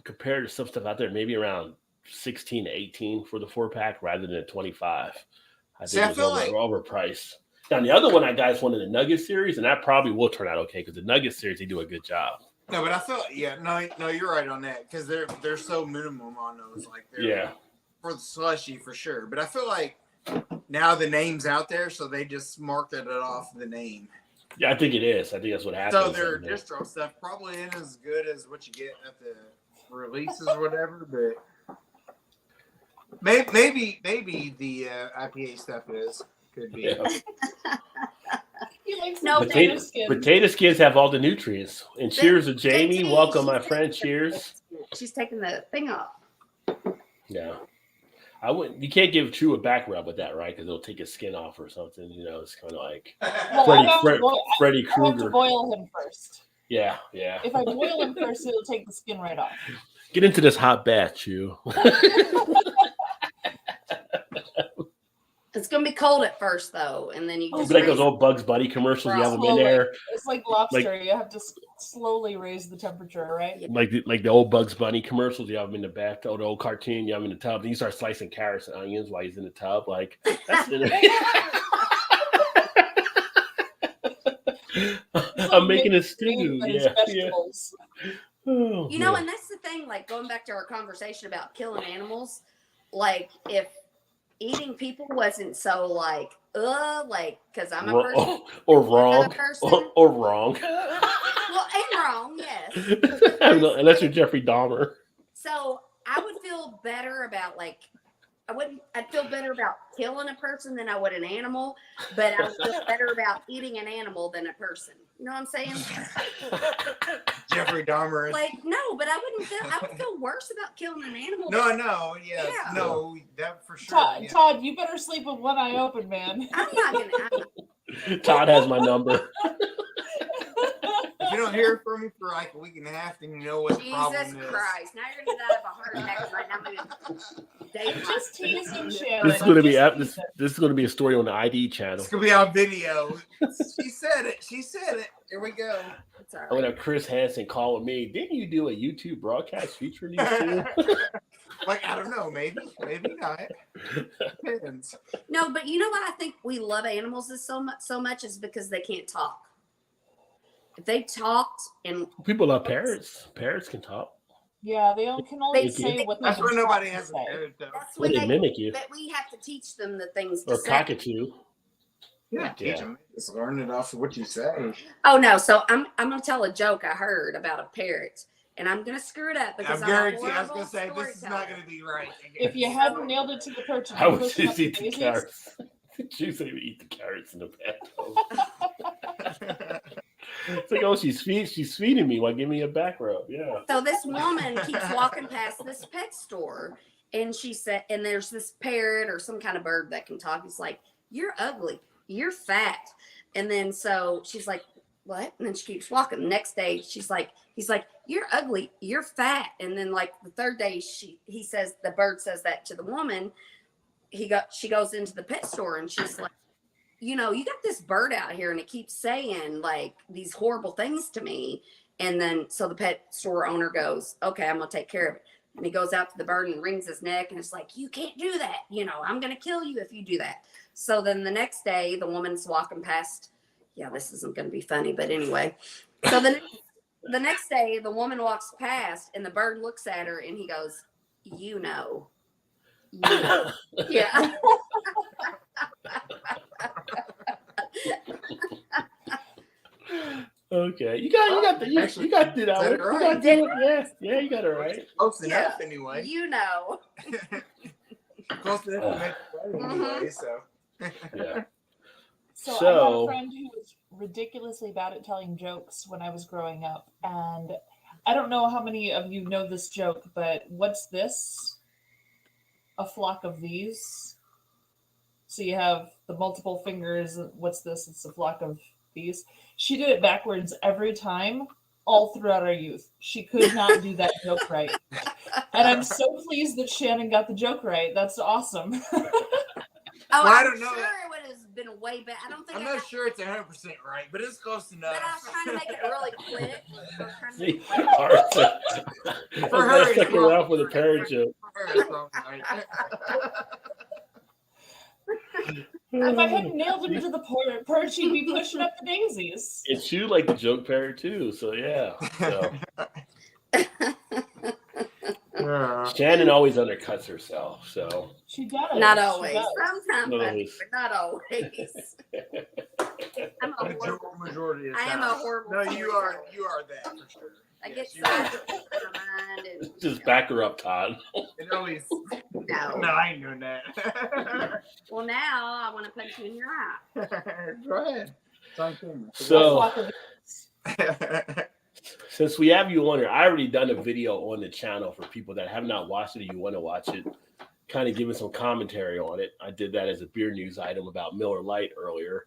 [SPEAKER 1] compared to some stuff out there, maybe around 16 to 18 for the 4-pack rather than 25. I
[SPEAKER 2] See,
[SPEAKER 1] think
[SPEAKER 2] I
[SPEAKER 1] it
[SPEAKER 2] feel
[SPEAKER 1] was
[SPEAKER 2] like-
[SPEAKER 1] overpriced. Now the other one I got is one of the Nugget series, and that probably will turn out okay because the Nugget series they do a good job.
[SPEAKER 2] No, but I feel no, you're right on that because they're so minimum on those. Like they're
[SPEAKER 1] Yeah.
[SPEAKER 2] for the slushy for sure. But I feel like now the name's out there, so they just marketed it off the name.
[SPEAKER 1] Yeah, I think it is. I think that's what happened.
[SPEAKER 2] So their distro stuff probably ain't as good as what you get at the releases or whatever, but maybe the IPA stuff could be.
[SPEAKER 1] Yeah.
[SPEAKER 3] He likes
[SPEAKER 4] No,
[SPEAKER 3] the
[SPEAKER 1] Potato,
[SPEAKER 3] potato skin.
[SPEAKER 1] potato skins have all the nutrients. And cheers to Jamie.
[SPEAKER 4] JT,
[SPEAKER 1] Welcome, my
[SPEAKER 4] she's
[SPEAKER 1] friend.
[SPEAKER 4] taking
[SPEAKER 1] Cheers.
[SPEAKER 4] She's taking the thing off.
[SPEAKER 1] Yeah. I wouldn't. You can't give True a back rub with that, right? Because it'll take his skin off or something. You know, it's kind of like
[SPEAKER 3] Well,
[SPEAKER 1] Freddy,
[SPEAKER 3] I have to
[SPEAKER 1] Freddy
[SPEAKER 3] I have to
[SPEAKER 1] Krueger.
[SPEAKER 3] boil him first.
[SPEAKER 1] Yeah.
[SPEAKER 3] If I boil him first, it'll take the skin right off.
[SPEAKER 1] Get into this hot bath, Chew.
[SPEAKER 4] It's gonna be cold at first though, and then you
[SPEAKER 3] Oh,
[SPEAKER 4] just
[SPEAKER 1] Like those
[SPEAKER 4] raise-
[SPEAKER 1] old Bugs Bunny commercials. You have them in
[SPEAKER 3] Slowly.
[SPEAKER 1] there,
[SPEAKER 3] It's like lobster. You have to slowly raise the temperature, right?
[SPEAKER 1] like the old Bugs Bunny commercials. You have them in the bath. Or the old cartoon. You have them in the tub. Then you start slicing carrots and onions while he's in the tub. Like that's I'm making a stew.
[SPEAKER 3] And his
[SPEAKER 1] Yeah.
[SPEAKER 3] vegetables.
[SPEAKER 1] Oh,
[SPEAKER 4] You know,
[SPEAKER 1] man.
[SPEAKER 4] and that's the thing, like going back to our conversation about killing animals, like if eating people wasn't so like, because I'm a person.
[SPEAKER 1] Or
[SPEAKER 4] I'm
[SPEAKER 1] wrong.
[SPEAKER 4] a person.
[SPEAKER 1] Or wrong.
[SPEAKER 4] Well, and wrong, yes.
[SPEAKER 1] Unless you're Jeffrey Dahmer.
[SPEAKER 4] So I I would feel better about I'd feel better about killing a person than I would an animal, but I would feel better about eating an animal than a person. You know what I'm saying?
[SPEAKER 2] Jeffrey Dahmer.
[SPEAKER 4] Like, no, but I would feel worse about killing an animal.
[SPEAKER 2] No, yes,
[SPEAKER 4] Yeah.
[SPEAKER 2] no, that for sure.
[SPEAKER 3] Todd,
[SPEAKER 2] yeah.
[SPEAKER 3] Todd, you better sleep with one eye open, man.
[SPEAKER 4] I'm not gonna.
[SPEAKER 1] Todd has my number.
[SPEAKER 2] If you don't hear from me for like a week and a half, then you know what the problem
[SPEAKER 4] Jesus
[SPEAKER 2] is.
[SPEAKER 4] Christ! Now you're gonna die of a heart attack right now. I'm gonna date
[SPEAKER 3] I'm just teasing Shannon.
[SPEAKER 1] This is going to be
[SPEAKER 3] I'm
[SPEAKER 1] this,
[SPEAKER 3] just
[SPEAKER 1] this is going to be a story on the ID channel.
[SPEAKER 2] It's gonna be on video. She said it. She said it. Here we go.
[SPEAKER 4] It's all
[SPEAKER 1] I'm going to
[SPEAKER 4] right.
[SPEAKER 1] have Chris Hansen calling me. Didn't you do a YouTube broadcast featuring these two?
[SPEAKER 2] Like, I don't know, maybe not. Depends.
[SPEAKER 4] No, but you know what? I think we love animals so much is because they can't talk. If they talked and
[SPEAKER 1] People love parrots. Parrots can talk.
[SPEAKER 3] Yeah, they can only
[SPEAKER 4] They-
[SPEAKER 3] say what they
[SPEAKER 2] That's
[SPEAKER 3] can
[SPEAKER 2] where nobody
[SPEAKER 3] talk
[SPEAKER 2] has
[SPEAKER 3] to
[SPEAKER 2] a
[SPEAKER 3] say.
[SPEAKER 2] parrot, though.
[SPEAKER 4] that's
[SPEAKER 1] Well,
[SPEAKER 4] when
[SPEAKER 1] they
[SPEAKER 4] they
[SPEAKER 1] mimic you.
[SPEAKER 4] that we have to teach them the things to
[SPEAKER 1] Or
[SPEAKER 4] say.
[SPEAKER 1] cockatoo.
[SPEAKER 2] Yeah, teach them. Just learn it off of what you say.
[SPEAKER 4] Oh no! So I'm gonna tell a joke I heard about a parrot, and I'm gonna screw it up because
[SPEAKER 2] I
[SPEAKER 4] I'm a
[SPEAKER 2] guarantee. I was
[SPEAKER 4] horrible
[SPEAKER 2] gonna say this is not
[SPEAKER 4] storyteller.
[SPEAKER 2] gonna be right.
[SPEAKER 3] If you hadn't nailed it to the perch,
[SPEAKER 1] I would
[SPEAKER 3] push
[SPEAKER 1] just
[SPEAKER 3] up
[SPEAKER 1] eat the
[SPEAKER 3] daisies.
[SPEAKER 1] carrots. She said eat the carrots in the bathroom. It's like, oh, she's feeding me. Why give me a back rub? Yeah.
[SPEAKER 4] So this woman keeps walking past this pet store, and she said, and there's this parrot or some kind of bird that can talk. He's like, "You're ugly. You're fat." And then so she's like, "What?" And then she keeps walking. The next day, he's like, "You're ugly. You're fat." And then like the third day, the bird says that to the woman. She goes into the pet store and she's like, "You know, you got this bird out here and it keeps saying like these horrible things to me." And then so the pet store owner goes, "Okay, I'm gonna take care of it." And he goes out to the bird and wrings his neck and it's like, "You can't do that. You know, I'm gonna kill you if you do that." So then the next day, the woman's walking past. Yeah, this isn't gonna be funny, but anyway. So the next day, the woman walks past and the bird looks at her and he goes, "You know." Yeah.
[SPEAKER 1] Okay, you got that one.
[SPEAKER 2] Said it
[SPEAKER 1] You got
[SPEAKER 2] right.
[SPEAKER 1] that one. Yeah, you got it right.
[SPEAKER 2] Close
[SPEAKER 4] Yeah.
[SPEAKER 2] enough, anyway.
[SPEAKER 4] You know.
[SPEAKER 2] Close enough to make it better anyway. So.
[SPEAKER 1] Yeah.
[SPEAKER 3] So I had
[SPEAKER 1] So-
[SPEAKER 3] a friend who was ridiculously bad at telling jokes when I was growing up, and I don't know how many of you know this joke, but what's this? A flock of these. So you have the multiple fingers. What's this? It's a flock of these. She did it backwards every time, all throughout our youth. She could not do that joke right. And I'm so pleased that Shannon got the joke right. That's awesome.
[SPEAKER 4] Oh,
[SPEAKER 2] Well, I
[SPEAKER 4] I'm
[SPEAKER 2] don't know
[SPEAKER 4] sure
[SPEAKER 2] that.
[SPEAKER 4] it would have been way better. I don't think
[SPEAKER 2] I'm
[SPEAKER 4] I
[SPEAKER 2] not
[SPEAKER 4] got,
[SPEAKER 2] sure it's 100% right, but it's close enough.
[SPEAKER 4] but I was trying to make it really quick. I was trying to
[SPEAKER 1] See,
[SPEAKER 4] make it quick.
[SPEAKER 1] Arthur.
[SPEAKER 2] For her, it's
[SPEAKER 1] second
[SPEAKER 2] wrong.
[SPEAKER 1] round for the parrot joke.
[SPEAKER 2] It's all right.
[SPEAKER 3] If I hadn't nailed him to the perch, he'd be pushing up the daisies.
[SPEAKER 1] And you like the joke parrot too, so yeah. So
[SPEAKER 2] Yeah.
[SPEAKER 1] Shannon always undercuts herself. So
[SPEAKER 3] She does.
[SPEAKER 4] Not
[SPEAKER 3] She
[SPEAKER 4] always.
[SPEAKER 3] does.
[SPEAKER 4] Sometimes,
[SPEAKER 1] Not
[SPEAKER 4] I do,
[SPEAKER 1] always.
[SPEAKER 4] but not always. I'm a horrible.
[SPEAKER 2] Majority of the
[SPEAKER 4] I am a
[SPEAKER 2] time.
[SPEAKER 4] horrible
[SPEAKER 2] No, you are.
[SPEAKER 4] storyteller.
[SPEAKER 2] You are that for sure.
[SPEAKER 4] I
[SPEAKER 2] Yes,
[SPEAKER 4] get
[SPEAKER 2] you
[SPEAKER 4] so
[SPEAKER 2] are.
[SPEAKER 4] in my mind and
[SPEAKER 1] just back her up, Todd.
[SPEAKER 2] It always.
[SPEAKER 4] no.
[SPEAKER 2] No, I ain't doing that.
[SPEAKER 4] Well, now I want to punch you in your eye.
[SPEAKER 2] Go ahead. It's on camera.
[SPEAKER 3] A
[SPEAKER 1] So
[SPEAKER 3] flock of
[SPEAKER 1] since we have you on here, I already done a video on the channel for people that have not watched it or you want to watch it, kind of giving some commentary on it. I did that as a beer news item about Miller Lite earlier.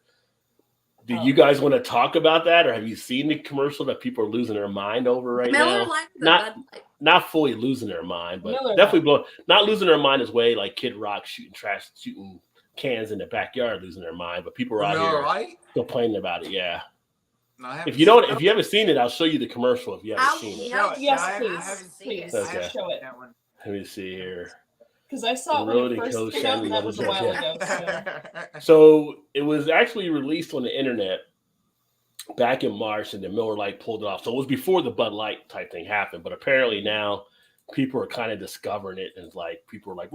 [SPEAKER 1] Do you guys want to talk about that, or have you seen the commercial that people are losing their mind over right
[SPEAKER 4] Miller
[SPEAKER 1] now?
[SPEAKER 4] Lite, the
[SPEAKER 1] Not-
[SPEAKER 4] Bud Light.
[SPEAKER 1] Not fully losing their mind, but
[SPEAKER 3] Miller
[SPEAKER 1] definitely not losing their mind is way like Kid Rock shooting cans in the backyard, losing their mind. But people are out
[SPEAKER 2] Miller
[SPEAKER 1] here
[SPEAKER 2] Lite?
[SPEAKER 1] complaining about it. Yeah.
[SPEAKER 2] No, I haven't
[SPEAKER 1] If you haven't seen it, I'll show you the commercial if you haven't
[SPEAKER 4] I'll
[SPEAKER 1] seen it.
[SPEAKER 2] Show it.
[SPEAKER 3] Yes,
[SPEAKER 2] I
[SPEAKER 3] please.
[SPEAKER 2] haven't seen
[SPEAKER 3] Please.
[SPEAKER 2] it. I
[SPEAKER 1] Okay.
[SPEAKER 2] haven't
[SPEAKER 3] Show it.
[SPEAKER 2] that one.
[SPEAKER 1] Let me see here.
[SPEAKER 3] Because I saw it when
[SPEAKER 1] Road
[SPEAKER 3] it
[SPEAKER 1] and
[SPEAKER 3] first
[SPEAKER 1] Coast
[SPEAKER 3] came out, and that
[SPEAKER 1] Shannon
[SPEAKER 3] was a
[SPEAKER 1] Levels,
[SPEAKER 3] while
[SPEAKER 1] yeah.
[SPEAKER 3] ago. So.
[SPEAKER 1] So it was actually released on the internet back in March, and then Miller Lite pulled it off. So it was before the Bud Light type thing happened, but apparently now people are kind of discovering it, and it's like people are like,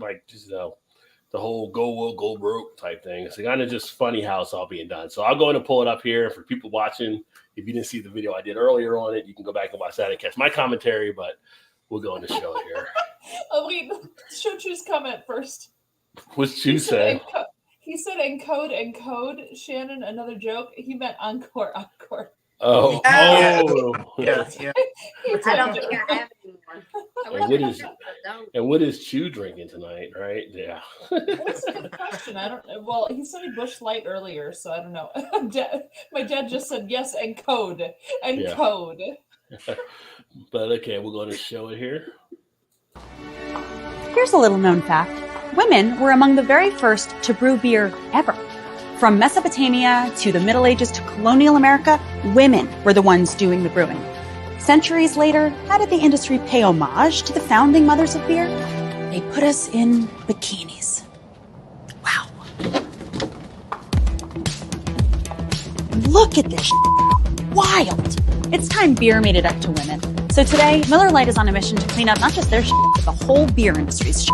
[SPEAKER 1] like just the whole go broke type thing. It's kind of just funny how it's all being done. So I'll go in and pull it up here for people watching. If you didn't see the video I did earlier on it, you can go back and watch that and catch my commentary. But we'll go on the show here.
[SPEAKER 3] Oh wait, show choose comment first.
[SPEAKER 1] What's you say?
[SPEAKER 3] He said encode, Shannon, another joke. He meant encore.
[SPEAKER 1] Oh,
[SPEAKER 2] Yeah.
[SPEAKER 1] oh.
[SPEAKER 2] Yeah.
[SPEAKER 3] He
[SPEAKER 4] I don't
[SPEAKER 3] typed
[SPEAKER 4] think
[SPEAKER 3] it.
[SPEAKER 4] I have it anymore. I
[SPEAKER 1] And
[SPEAKER 4] wish
[SPEAKER 1] what
[SPEAKER 4] I
[SPEAKER 1] is
[SPEAKER 4] did, but I don't.
[SPEAKER 1] and what is Chew drinking tonight? Right? Yeah.
[SPEAKER 3] That's a good question. I don't. Well, he said he Bush Light earlier, so I don't know. My dad just said yes, encode.
[SPEAKER 1] But okay, we're going to show it here.
[SPEAKER 6] Here's a little known fact. Women were among the very first to brew beer ever. From Mesopotamia to the Middle Ages to colonial America, women were the ones doing the brewing. Centuries later, how did the industry pay homage to the founding mothers of beer? They put us in bikinis. Wow. Look at this wild. It's time beer made it up to women. So today, Miller Lite is on a mission to clean up not just their but the whole beer industry's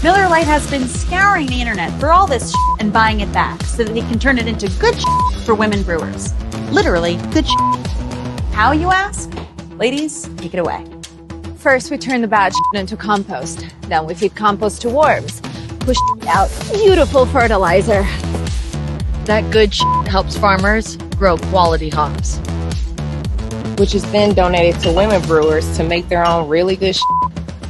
[SPEAKER 6] Miller Lite has been scouring the internet for all this and buying it back so that they can turn it into good for women brewers. Literally, good How, you ask? Ladies, take it away.
[SPEAKER 7] First, we turn the bad into compost. Then we feed compost to worms. Push out beautiful fertilizer.
[SPEAKER 8] That good helps farmers grow quality hops,
[SPEAKER 9] which is then donated to women brewers to make their own really good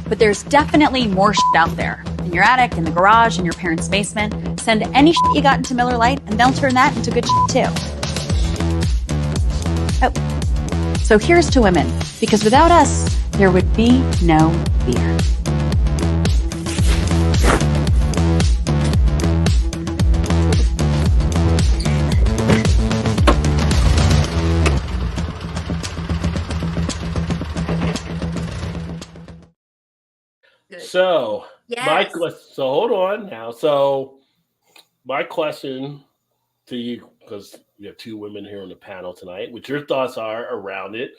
[SPEAKER 6] But there's definitely more out there. In your attic, in the garage, in your parents' basement. Send any you got into Miller Lite, and they'll turn that into good too. Oh. So here's to women, because without us, there would be no beer.
[SPEAKER 1] So
[SPEAKER 4] Yes.
[SPEAKER 1] so hold on now. So my question to you, because we have two women here on the panel tonight, what your thoughts are around it.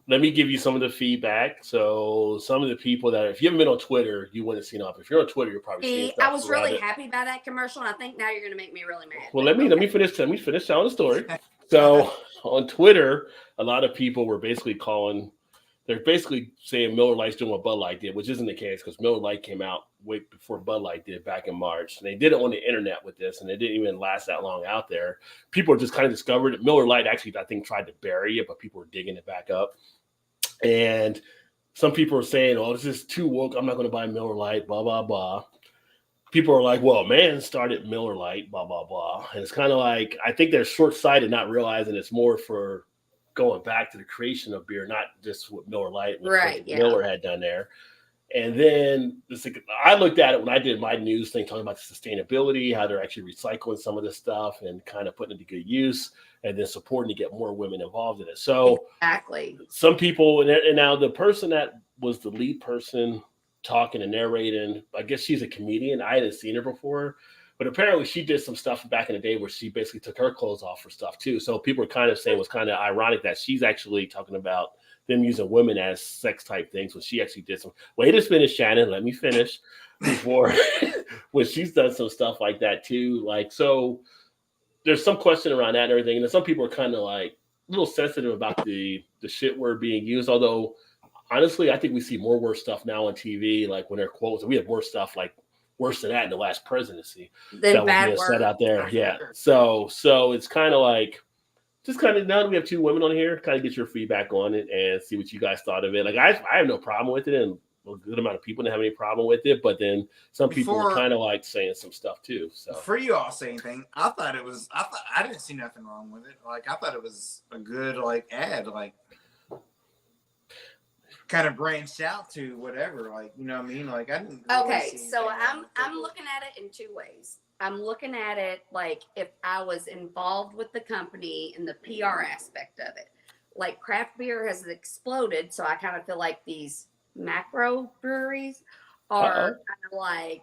[SPEAKER 1] Let me give you some of the feedback. So some of the people that, if you haven't been on Twitter, you wouldn't have seen it. If you're on Twitter, you're probably seeing stuff
[SPEAKER 4] I was
[SPEAKER 1] around
[SPEAKER 4] really
[SPEAKER 1] it.
[SPEAKER 4] happy by that commercial, and I think now you're going to make me really mad.
[SPEAKER 1] Well, let me finish telling the story. So on Twitter, a lot of people were basically they're basically saying Miller Lite's doing what Bud Light did, which isn't the case because Miller Lite came out way before Bud Light did back in March. And they did it on the internet with this, and it didn't even last that long out there. People just kind of discovered it. Miller Lite actually, I think, tried to bury it, but people were digging it back up. And some people are saying, oh, this is too woke. I'm not going to buy Miller Lite, blah, blah, blah. People are like, well, man started Miller Lite, blah, blah, blah. And it's kind of like, I think they're short-sighted, not realizing it's more for going back to the creation of beer, not just what Miller Lite,
[SPEAKER 4] Right, yeah.
[SPEAKER 1] Miller had done there. And then I looked at it when I did my news thing, talking about the sustainability, how they're actually recycling some of this stuff and kind of putting it to good use, and then supporting to get more women involved in it. So
[SPEAKER 4] exactly,
[SPEAKER 1] some people, and now the person that was the lead person talking and narrating, I guess she's a comedian. I hadn't seen her before, but apparently she did some stuff back in the day where she basically took her clothes off for stuff too. So people are kind of saying it was kind of ironic that she's actually talking about them using women as sex type things when she actually did some. Wait to finish, Shannon. Let me finish before when she's done some stuff like that too. Like, so there's some question around that and everything. And then some people are kind of like a little sensitive about the shit word being used. Although honestly, I think we see more worse stuff now on TV, like when they're quotes. We have worse stuff like worse than that in the last presidency that was being said out there. Yeah. So it's kind of like, just kind of, now that we have two women on here, kind of get your feedback on it and see what you guys thought of it. Like I have no problem with it, and a good amount of people didn't have any problem with it, but then some people were kind of like saying some stuff too. So
[SPEAKER 2] before you all say anything, I didn't see nothing wrong with it. Like I thought it was a good ad, like kind of branched out to whatever, like, you know what I mean? Like I didn't really
[SPEAKER 4] okay, so I'm looking at it in two ways. I'm looking at it like if I was involved with the company in the PR aspect of it. Like craft beer has exploded, so I kind of feel like these macro breweries are kind of like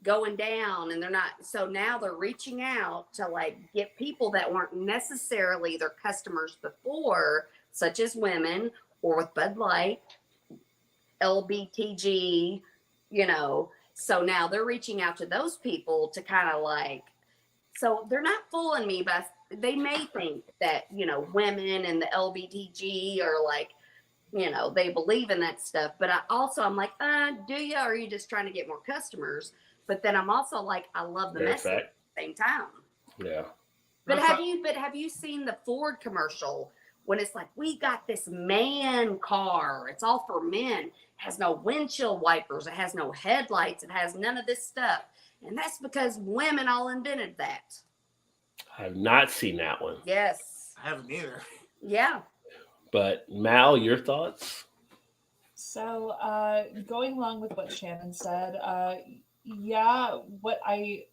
[SPEAKER 4] going down, and they're not. So now they're reaching out to like get people that weren't necessarily their customers before, such as women, or with Bud Light, LBTG, you know. So now they're reaching out to those people to kind of like, so they're not fooling me, but they may think that, you know, women and the LBTG are like, they believe in that stuff. But I'm like, do you? Or are you just trying to get more customers? But then I'm also like, I love the message at the same time.
[SPEAKER 1] Yeah.
[SPEAKER 4] But have you seen the Ford commercial when it's like, we got this man car, it's all for men, it has no windshield wipers, it has no headlights, it has none of this stuff. And that's because women all invented that.
[SPEAKER 1] I have not seen that one.
[SPEAKER 4] Yes.
[SPEAKER 2] I haven't either.
[SPEAKER 4] Yeah.
[SPEAKER 1] But Mal, your thoughts?
[SPEAKER 3] So, going along with what Shannon said, what I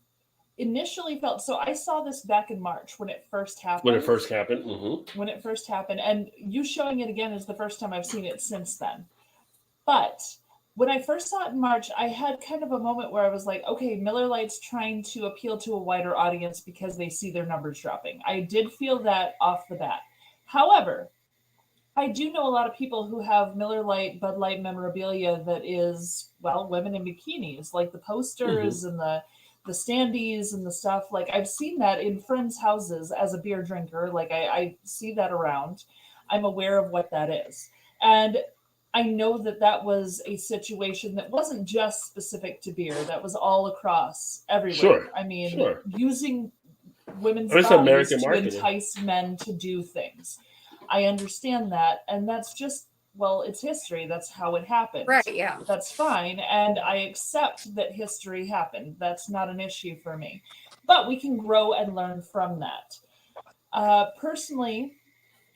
[SPEAKER 3] initially felt, so I saw this back in March when it first happened.
[SPEAKER 1] When it first happened. Mm-hmm.
[SPEAKER 3] When it first happened. And you showing it again is the first time I've seen it since then. But when I first saw it in March, I had kind of a moment where I was like, okay, Miller Lite's trying to appeal to a wider audience because they see their numbers dropping. I did feel that off the bat. However, I do know a lot of people who have Miller Lite, Bud Light memorabilia that is, well, women in bikinis, like the posters and the standees and the stuff. Like, I've seen that in friends' houses as a beer drinker. Like, I see that around. I'm aware of what that is. And I know that was a situation that wasn't just specific to beer. That was all across everywhere. Sure. I mean, using women's bodies to entice men to do things. I understand that. And that's just, well, it's history. That's how it happened.
[SPEAKER 4] Right, yeah.
[SPEAKER 3] That's fine. And I accept that history happened. That's not an issue for me. But we can grow and learn from that. Personally,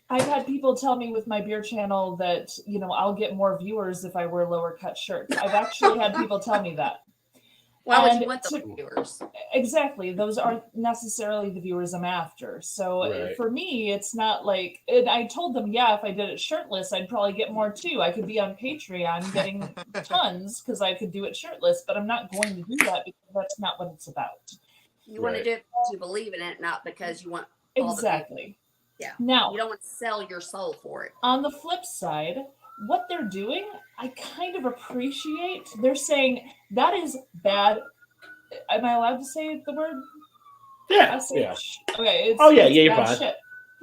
[SPEAKER 3] I've had people tell me with my beer channel that, I'll get more viewers if I wear lower cut shirts. I've actually had people tell me that.
[SPEAKER 4] Why would you want those viewers?
[SPEAKER 3] Exactly. Those aren't necessarily the viewers I'm after. So for me, it's not like, and I told them, if I did it shirtless, I'd probably get more too. I could be on Patreon getting tons because I could do it shirtless, but I'm not going to do that because that's not what it's about.
[SPEAKER 4] You want to do it because you believe in it, not because you want all
[SPEAKER 3] exactly.
[SPEAKER 4] Yeah.
[SPEAKER 3] Now,
[SPEAKER 4] you don't want to sell your soul for it.
[SPEAKER 3] On the flip side, what they're doing, I kind of appreciate. They're saying that is bad. Am I allowed to say the word?
[SPEAKER 1] Yeah.
[SPEAKER 3] Okay.
[SPEAKER 1] You're
[SPEAKER 3] bad
[SPEAKER 1] fine.
[SPEAKER 3] Shit.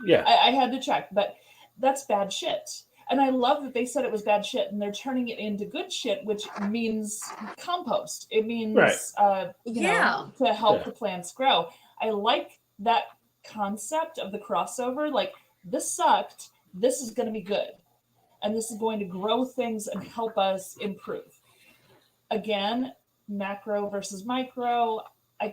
[SPEAKER 1] Yeah.
[SPEAKER 3] I had to check, but that's bad shit. And I love that they said it was bad shit, and they're turning it into good shit, which means compost. It means, to help the plants grow. I like that concept of the crossover. Like, this sucked. This is going to be good. And this is going to grow things and help us improve. Again, macro versus micro. I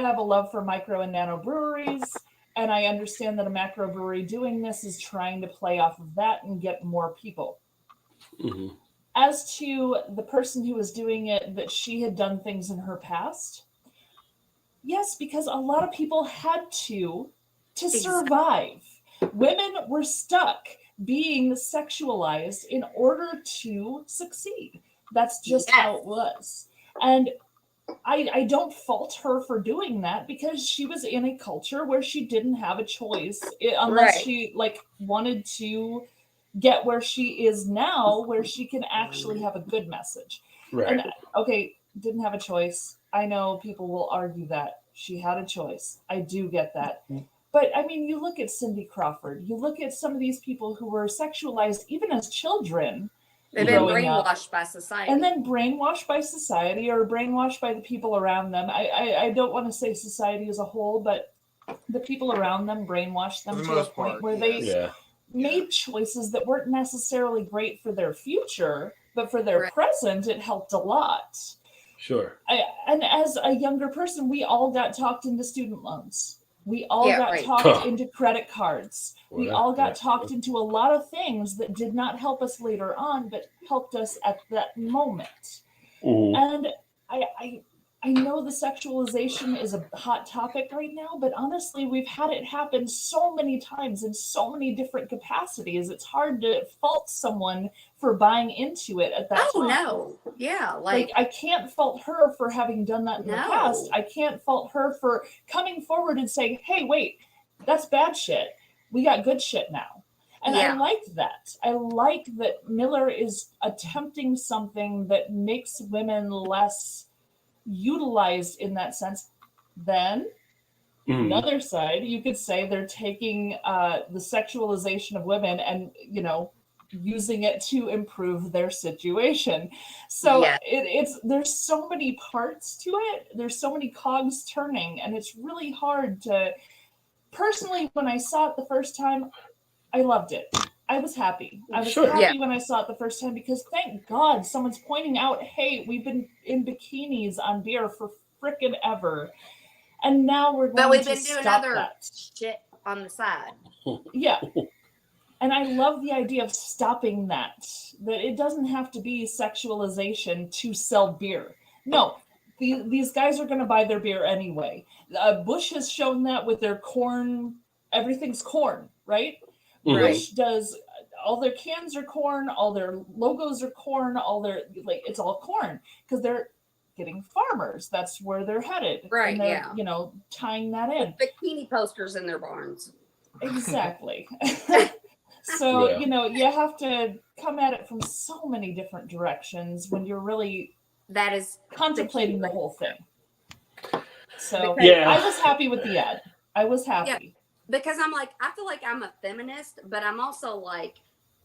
[SPEAKER 3] have a love for micro and nano breweries. And I understand that a macro brewery doing this is trying to play off of that and get more people.
[SPEAKER 1] Mm-hmm.
[SPEAKER 3] As to the person who was doing it, that she had done things in her past. Yes, because a lot of people had to survive. Women were stuck being sexualized in order to succeed. That's just how it was. And I don't fault her for doing that because she was in a culture where she didn't have a choice unless she wanted to get where she is now, where she can actually have a good message.
[SPEAKER 1] Right.
[SPEAKER 3] And didn't have a choice. I know people will argue that she had a choice. I do get that. But I mean, you look at Cindy Crawford, you look at some of these people who were sexualized even as children.
[SPEAKER 4] They've been brainwashed by society.
[SPEAKER 3] And then brainwashed by society or brainwashed by the people around them. I don't want to say society as a whole, but the people around them brainwashed them to a point where they made choices that weren't necessarily great for their future, but for their present, it helped a lot.
[SPEAKER 1] Sure.
[SPEAKER 3] And as a younger person, we all got talked into student loans. We all got talked into credit cards. We all got talked into a lot of things that did not help us later on, but helped us at that moment. And I know the sexualization is a hot topic right now, but honestly, we've had it happen so many times in so many different capacities. It's hard to fault someone for buying into it at that time.
[SPEAKER 4] Oh, no. Yeah.
[SPEAKER 3] Like, I can't fault her for having done that in the past. I can't fault her for coming forward and saying, hey, wait, that's bad shit. We got good shit now. And I like that. I like that Miller is attempting something that makes women less utilized in that sense. Then another side, you could say they're taking the sexualization of women and using it to improve their situation. So
[SPEAKER 4] Yeah.
[SPEAKER 3] it's there's so many parts to it. There's so many cogs turning, and it's really hard to. Personally, when I saw it the first time, I loved it. I was happy. I was
[SPEAKER 1] Sure.
[SPEAKER 3] happy when I saw it the first time because thank God someone's pointing out, hey, we've been in bikinis on beer for frickin' ever. And now we're
[SPEAKER 4] But
[SPEAKER 3] going
[SPEAKER 4] we've
[SPEAKER 3] to
[SPEAKER 4] been doing
[SPEAKER 3] stop
[SPEAKER 4] other
[SPEAKER 3] that.
[SPEAKER 4] shit on the side.
[SPEAKER 3] Yeah. And I love the idea of stopping that. That it doesn't have to be sexualization to sell beer. No, these guys are going to buy their beer anyway. Bush has shown that with their corn. Everything's corn, right?
[SPEAKER 1] Mhm.
[SPEAKER 3] Bush does all their cans are corn, all their logos are corn, all their it's all corn because they're getting farmers. That's where they're headed.
[SPEAKER 4] Right,
[SPEAKER 3] And they're,
[SPEAKER 4] yeah.
[SPEAKER 3] you know, tying that in.
[SPEAKER 4] Bikini posters in their barns.
[SPEAKER 3] Exactly. So,
[SPEAKER 1] Yeah.
[SPEAKER 3] you know, you have to come at it from so many different directions when you're really
[SPEAKER 4] That is
[SPEAKER 3] contemplating the whole thing. So,
[SPEAKER 4] Because-
[SPEAKER 1] Yeah.
[SPEAKER 3] I was happy with the ad. I was happy.
[SPEAKER 4] because I'm like, I feel like I'm a feminist, but I'm also like,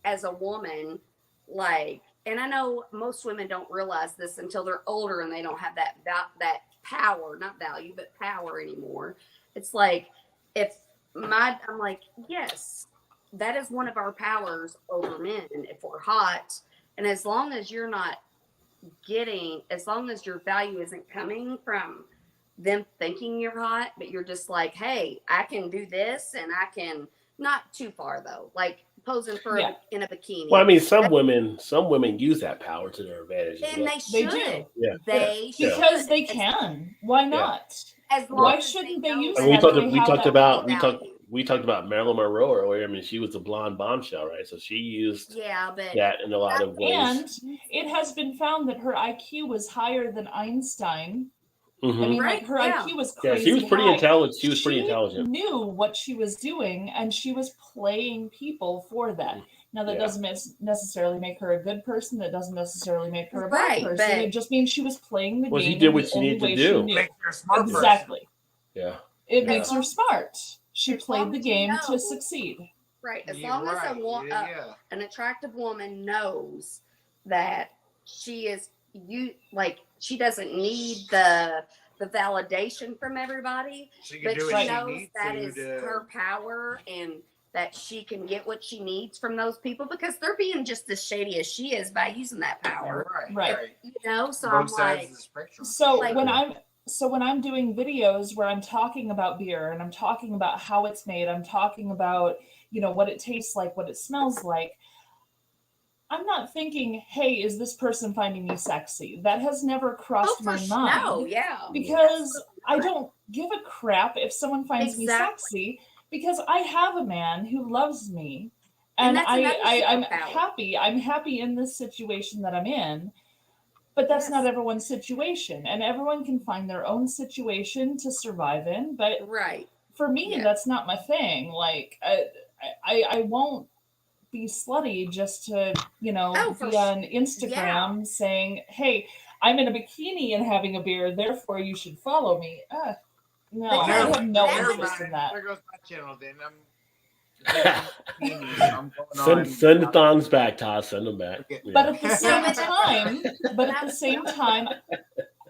[SPEAKER 4] as a woman, like, and I know most women don't realize this until they're older and they don't have that power, not value, but power anymore. It's like, I'm like, yes, that is one of our powers over men if we're hot. And as long as you're not as long as your value isn't coming from them thinking you're hot, but you're just like, hey, I can do this and I can, not too far though, like posing for in a bikini.
[SPEAKER 1] Well, I mean, some women use that power to their advantage.
[SPEAKER 4] And they
[SPEAKER 3] They
[SPEAKER 4] should.
[SPEAKER 3] do.
[SPEAKER 1] Yeah.
[SPEAKER 4] They should.
[SPEAKER 3] Because they can. Why not?
[SPEAKER 4] As long
[SPEAKER 3] Why
[SPEAKER 4] as
[SPEAKER 3] shouldn't
[SPEAKER 4] they
[SPEAKER 3] they
[SPEAKER 4] know
[SPEAKER 3] use
[SPEAKER 1] I
[SPEAKER 3] that?
[SPEAKER 1] mean,
[SPEAKER 3] if they have that value?
[SPEAKER 1] we talked about Marilyn Monroe earlier. I mean, she was a blonde bombshell, right? So she used
[SPEAKER 4] but
[SPEAKER 1] that in a lot of ways.
[SPEAKER 3] And it has been found that her IQ was higher than Einstein.
[SPEAKER 1] Mhm.
[SPEAKER 3] I mean,
[SPEAKER 4] Right,
[SPEAKER 3] like her
[SPEAKER 4] yeah.
[SPEAKER 3] IQ was
[SPEAKER 1] Yeah,
[SPEAKER 3] crazy.
[SPEAKER 1] she was pretty
[SPEAKER 3] high.
[SPEAKER 1] intelligent. She was pretty intelligent.
[SPEAKER 3] Knew what she was doing, and she was playing people for that. Now that
[SPEAKER 1] Yeah.
[SPEAKER 3] doesn't necessarily make her a good person. That doesn't necessarily make her a bad
[SPEAKER 4] Right,
[SPEAKER 3] person.
[SPEAKER 4] but-
[SPEAKER 3] It just means she was playing the
[SPEAKER 1] Well,
[SPEAKER 3] game.
[SPEAKER 1] she did
[SPEAKER 3] in
[SPEAKER 1] what
[SPEAKER 3] the
[SPEAKER 1] she
[SPEAKER 3] only
[SPEAKER 1] needed to
[SPEAKER 3] way
[SPEAKER 1] do.
[SPEAKER 3] she knew.
[SPEAKER 2] Makes her a smart person.
[SPEAKER 3] Exactly.
[SPEAKER 1] Yeah.
[SPEAKER 3] It
[SPEAKER 1] Yeah.
[SPEAKER 3] makes her smart. She
[SPEAKER 4] As
[SPEAKER 3] played
[SPEAKER 4] long
[SPEAKER 3] the
[SPEAKER 4] as you
[SPEAKER 3] game
[SPEAKER 4] know-
[SPEAKER 3] to succeed.
[SPEAKER 4] Right. As
[SPEAKER 2] You're
[SPEAKER 4] long as
[SPEAKER 2] right. Yeah.
[SPEAKER 4] an attractive woman knows that she is she doesn't need the validation from everybody,
[SPEAKER 2] She can
[SPEAKER 4] but
[SPEAKER 2] do
[SPEAKER 4] she
[SPEAKER 2] what she
[SPEAKER 4] knows
[SPEAKER 2] needs
[SPEAKER 4] that
[SPEAKER 2] to.
[SPEAKER 4] is her power and that she can get what she needs from those people because they're being just as shady as she is by using that power.
[SPEAKER 3] Right.
[SPEAKER 4] You know, so
[SPEAKER 2] Both
[SPEAKER 4] I'm
[SPEAKER 2] sides
[SPEAKER 4] like,
[SPEAKER 2] of the spectrum.
[SPEAKER 3] So
[SPEAKER 4] Like-
[SPEAKER 3] when I'm doing videos where I'm talking about beer and I'm talking about how it's made, I'm talking about, you know, what it tastes like, what it smells like, I'm not thinking, hey, is this person finding me sexy? That has never crossed my mind.
[SPEAKER 4] no, yeah.
[SPEAKER 3] Because I don't give a crap if someone finds me
[SPEAKER 4] Exactly.
[SPEAKER 3] sexy because I have a man who loves me.
[SPEAKER 4] And
[SPEAKER 3] And
[SPEAKER 4] that's another
[SPEAKER 3] I'm
[SPEAKER 4] superpower.
[SPEAKER 3] happy. I'm happy in this situation that I'm in. But that's
[SPEAKER 4] Yes.
[SPEAKER 3] not everyone's situation. And everyone can find their own situation to survive in. But
[SPEAKER 4] Right.
[SPEAKER 3] for me,
[SPEAKER 4] Yeah.
[SPEAKER 3] that's not my thing. Like I won't be slutty just to, you know,
[SPEAKER 4] Oh, for
[SPEAKER 3] be on Instagram saying, hey, I'm in a bikini and having a beer, therefore you should follow me. No,
[SPEAKER 4] But
[SPEAKER 3] I
[SPEAKER 4] never-
[SPEAKER 3] have no
[SPEAKER 4] never
[SPEAKER 3] interest in that.
[SPEAKER 2] There goes my channel then. I'm going on.
[SPEAKER 1] Send the thongs back, Todd. Send them back.
[SPEAKER 2] Okay.
[SPEAKER 3] But at the same
[SPEAKER 4] but-
[SPEAKER 3] time,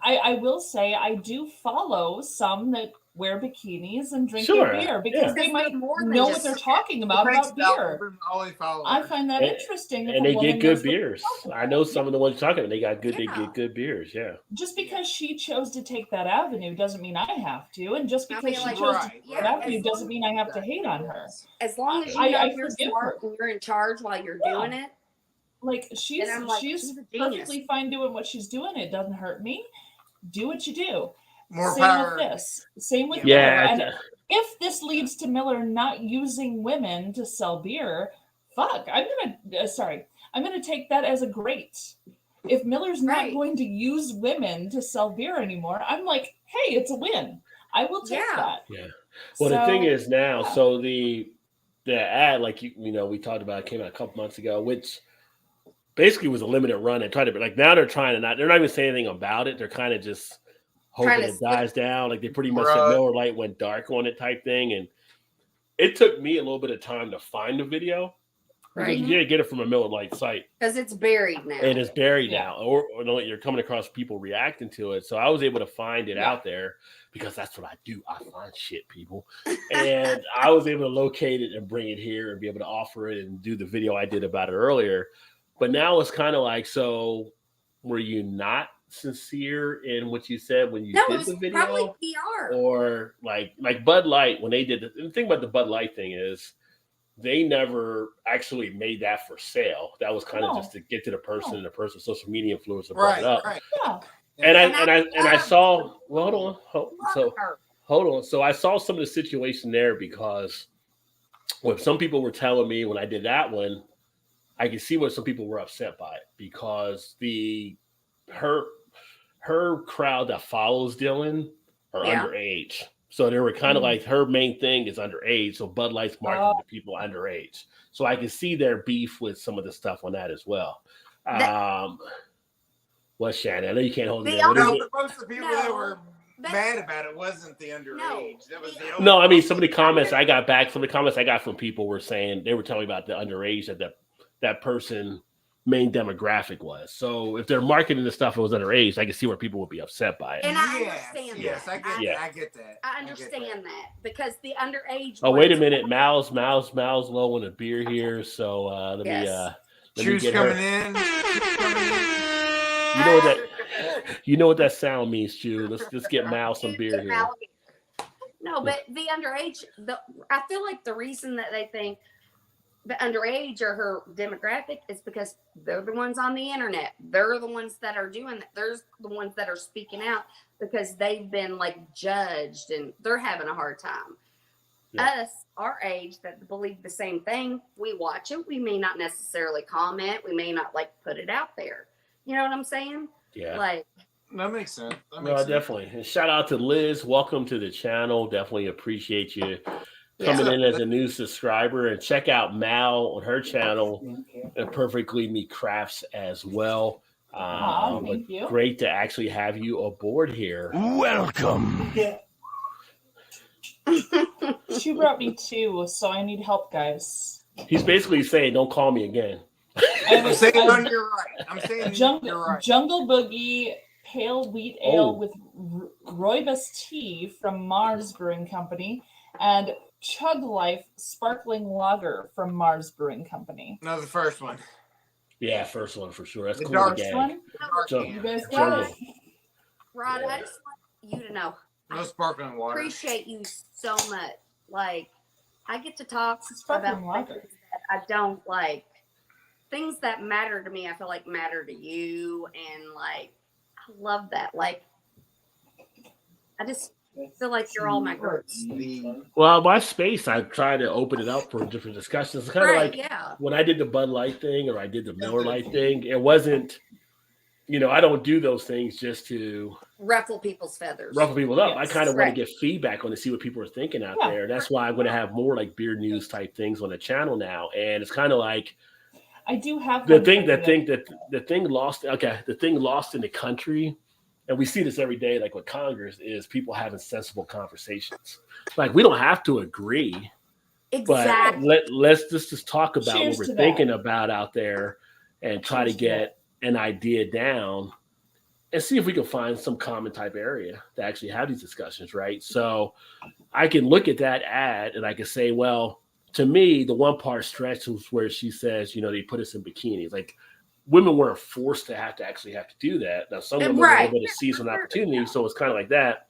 [SPEAKER 3] I will say I do follow some that wear bikinis and drink
[SPEAKER 1] Sure,
[SPEAKER 3] their beer because
[SPEAKER 1] yeah.
[SPEAKER 3] they
[SPEAKER 4] Because
[SPEAKER 3] might
[SPEAKER 4] they're more than
[SPEAKER 3] know what
[SPEAKER 4] just-
[SPEAKER 3] they're talking about
[SPEAKER 2] Thanks,
[SPEAKER 3] beer.
[SPEAKER 2] Dalton, for always following
[SPEAKER 3] I
[SPEAKER 2] her.
[SPEAKER 3] find that
[SPEAKER 1] And-
[SPEAKER 3] interesting. if
[SPEAKER 1] And
[SPEAKER 3] a
[SPEAKER 1] they
[SPEAKER 3] woman
[SPEAKER 1] get good
[SPEAKER 3] knows what they're
[SPEAKER 1] beers.
[SPEAKER 3] talking
[SPEAKER 1] I know some of the ones you're talking about. They got good. They
[SPEAKER 4] Yeah.
[SPEAKER 1] get good beers. Yeah.
[SPEAKER 3] Just because she chose to take that avenue doesn't mean I have to, and just
[SPEAKER 4] I
[SPEAKER 3] because
[SPEAKER 4] mean,
[SPEAKER 3] she
[SPEAKER 4] like-
[SPEAKER 3] chose
[SPEAKER 2] Right,
[SPEAKER 3] to take
[SPEAKER 4] yeah,
[SPEAKER 3] that avenue
[SPEAKER 4] as
[SPEAKER 3] doesn't
[SPEAKER 4] long-
[SPEAKER 3] mean I have to hate on her.
[SPEAKER 4] As long as you
[SPEAKER 3] I
[SPEAKER 4] know you're
[SPEAKER 3] forgive
[SPEAKER 4] smart
[SPEAKER 3] her.
[SPEAKER 4] and you're in charge while you're
[SPEAKER 3] Yeah.
[SPEAKER 4] doing it.
[SPEAKER 3] Like she's
[SPEAKER 4] And I'm like,
[SPEAKER 3] she's
[SPEAKER 4] she's a genius.
[SPEAKER 3] perfectly fine doing what she's doing. It doesn't hurt me. Do what you do.
[SPEAKER 2] More
[SPEAKER 3] Same
[SPEAKER 2] power.
[SPEAKER 3] with this. Same with
[SPEAKER 1] Yeah.
[SPEAKER 3] Miller. And if this leads to Miller not using women to sell beer, fuck. I'm gonna take that as a great. If Miller's not
[SPEAKER 4] Right.
[SPEAKER 3] going to use women to sell beer anymore, I'm like, hey, it's a win. I will take
[SPEAKER 4] Yeah.
[SPEAKER 3] that.
[SPEAKER 1] Yeah. Well, the thing is now,
[SPEAKER 3] yeah.
[SPEAKER 1] so the ad, like you know, we talked about, it came out a couple months ago, which basically was a limited run. And tried to be like now they're not even saying anything about it. They're kind of just hoping
[SPEAKER 4] Trying to
[SPEAKER 1] it dies down. Like they pretty much
[SPEAKER 2] Right.
[SPEAKER 1] said Miller Lite went dark on it type thing. And it took me a little bit of time to find the video.
[SPEAKER 4] Right.
[SPEAKER 1] You can't get it from a Miller Lite site.
[SPEAKER 4] Because it's buried now.
[SPEAKER 1] And it's buried
[SPEAKER 3] Yeah.
[SPEAKER 1] now, or no, you're coming across people reacting to it. So I was able to find it out there because that's what I do. I find shit, people. And I was able to locate it and bring it here and be able to offer it and do the video I did about it earlier. But now it's kind of like, so were you not sincere in what you said when you
[SPEAKER 4] No, it
[SPEAKER 1] did
[SPEAKER 4] was
[SPEAKER 1] the video?
[SPEAKER 4] probably PR.
[SPEAKER 1] Or like Bud Light, when they did the thing about the Bud Light thing is they never actually made that for sale. That was kind of just to get to the person and the person's social media influencer brought it up.
[SPEAKER 2] Right.
[SPEAKER 3] Yeah.
[SPEAKER 1] And I saw, well, hold on. So I saw some of the situation there because what some people were telling me when I did that one, I could see what some people were upset by it because her crowd that follows Dylan are underage. So they were kind of like, her main thing is underage. So Bud Light's marketing to people underage. So I can see their beef with some of the stuff on that as well. What, Shannon? I know you can't hold it.
[SPEAKER 2] Most of the people that were mad about it wasn't the underage. That was the
[SPEAKER 1] no, I mean, some of the comments I got back, some of the comments I got from people were saying, they were telling me about the underage that person main demographic was. So if they're marketing the stuff that was underage, I can see where people would be upset by it.
[SPEAKER 4] And I understand
[SPEAKER 2] yes,
[SPEAKER 4] that.
[SPEAKER 2] I get that.
[SPEAKER 4] I understand that because the underage.
[SPEAKER 1] Oh, wait a minute. Mal's low on a beer here. So let me get her.
[SPEAKER 2] In.
[SPEAKER 1] You know what that sound means, Chew. Let's get Mal some beer here.
[SPEAKER 4] No, but the underage, I feel like the reason that they think the underage are her demographic is because they're the ones on the internet. They're the ones that are doing that. They're the ones that are speaking out because they've been like judged and they're having a hard time. Yeah. Us, our age, that believe the same thing, we watch it. We may not necessarily comment. We may not like put it out there. You know what I'm saying?
[SPEAKER 1] Yeah.
[SPEAKER 4] Like,
[SPEAKER 2] that makes sense.
[SPEAKER 1] Definitely. And shout out to Liz. Welcome to the channel. Definitely appreciate you coming in as a new subscriber, and check out Mal on her channel and Perfectly Me Crafts as well.
[SPEAKER 3] Thank you.
[SPEAKER 1] Great to actually have you aboard here. Welcome.
[SPEAKER 3] She brought me 2, so I need help, guys.
[SPEAKER 1] He's basically saying, "Don't call me again."
[SPEAKER 2] I'm saying you're right. I'm saying you're right.
[SPEAKER 3] Jungle Boogie Pale Wheat Ale with Rooibos tea from Mars Brewing Company, and Chug Life Sparkling Lager from Mars Brewing Company.
[SPEAKER 2] No, the first one.
[SPEAKER 1] Yeah, first one for sure. That's
[SPEAKER 2] the
[SPEAKER 1] cool.
[SPEAKER 2] Dark
[SPEAKER 3] one. You guys got it.
[SPEAKER 4] Rod, I just want you to know.
[SPEAKER 2] No sparkling water.
[SPEAKER 4] Appreciate you so much. Like, I get to talk
[SPEAKER 3] sparkling
[SPEAKER 4] about
[SPEAKER 3] water.
[SPEAKER 4] things that I don't like. Things that matter to me, I feel like matter to you, and like, I love that. Like, I just feel like you're all my groups.
[SPEAKER 1] Well, my space, I try to open it up for different discussions. It's kind of like when I did the Bud Light thing or I did the Miller Light thing, it wasn't, I don't do those things just to
[SPEAKER 4] ruffle people's feathers.
[SPEAKER 1] Ruffle people up. I kind of want to get feedback on to see what people are thinking out there. That's why I'm going to have more like beer news type things on the channel now. And it's kind of like,
[SPEAKER 3] I do have
[SPEAKER 1] the thing lost. Okay, the thing lost in the country, and we see this every day, like with Congress, is people having sensible conversations. Like, we don't have to agree, but let's just talk about what we're thinking about out there, and try to get an idea down, and see if we can find some common type area to actually have these discussions, right? So I can look at that ad and I can say, well, to me, the one part stretch was where she says, they put us in bikinis. Like, women weren't forced to have to do that. Now, some women were able to seize an opportunity, so it's kind of like that.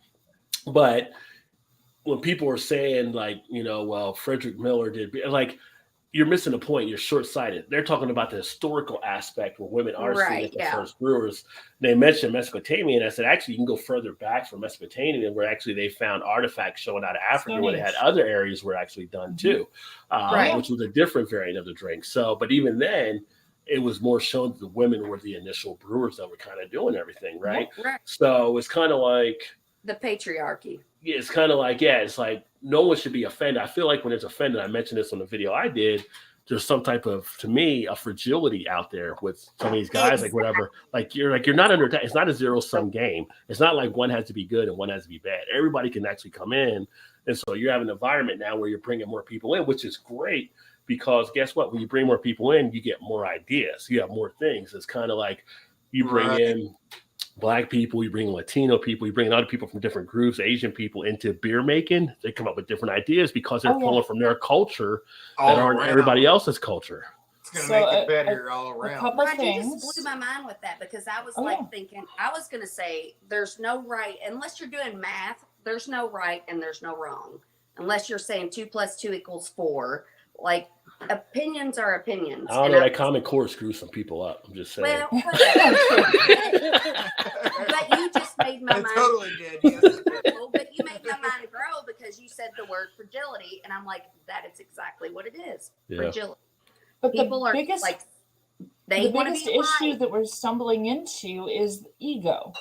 [SPEAKER 1] But when people are saying, like, well, Frederick Miller did, like, you're missing the point. You're short-sighted. They're talking about the historical aspect where women are seen as the first brewers. They mentioned Mesopotamia, and I said, actually, you can go further back from Mesopotamia, where actually they found artifacts showing out of Africa where they had other areas were actually done too, which was a different variant of the drink. So, but even then, it was more shown that the women were the initial brewers that were kind of doing everything, right? So it's kind of like
[SPEAKER 4] the patriarchy.
[SPEAKER 1] Yeah, it's kind of like, it's like no one should be offended. I feel like when it's offended, I mentioned this on the video I did, there's some type of, to me, a fragility out there with some of these guys, like whatever. You're not under attack. It's not a zero-sum game. It's not like one has to be good and one has to be bad. Everybody can actually come in. And so you have an environment now where you're bringing more people in, which is great. because guess what? When you bring more people in, you get more ideas. You have more things. It's kind of like you bring in Black people, you bring Latino people, you bring other people from different groups, Asian people into beer making. They come up with different ideas because they're pulling from their culture that aren't everybody else's culture.
[SPEAKER 2] It's going to make it better all around.
[SPEAKER 4] You just blew my mind with that because I was thinking, I was going to say there's no right, unless you're doing math, there's no right and there's no wrong. Unless you're saying 2 + 2 = 4. Like, opinions are opinions.
[SPEAKER 1] I don't know, that Common Core screws some people up. I'm just saying.
[SPEAKER 4] Well, but you just made my mind.
[SPEAKER 2] Totally did.
[SPEAKER 4] But you made my mind grow because you said the word fragility, and I'm like, that is exactly what it is. Fragility.
[SPEAKER 3] But
[SPEAKER 4] people
[SPEAKER 3] the
[SPEAKER 4] are
[SPEAKER 3] biggest,
[SPEAKER 4] like, they
[SPEAKER 3] the biggest issue that we're stumbling into is ego.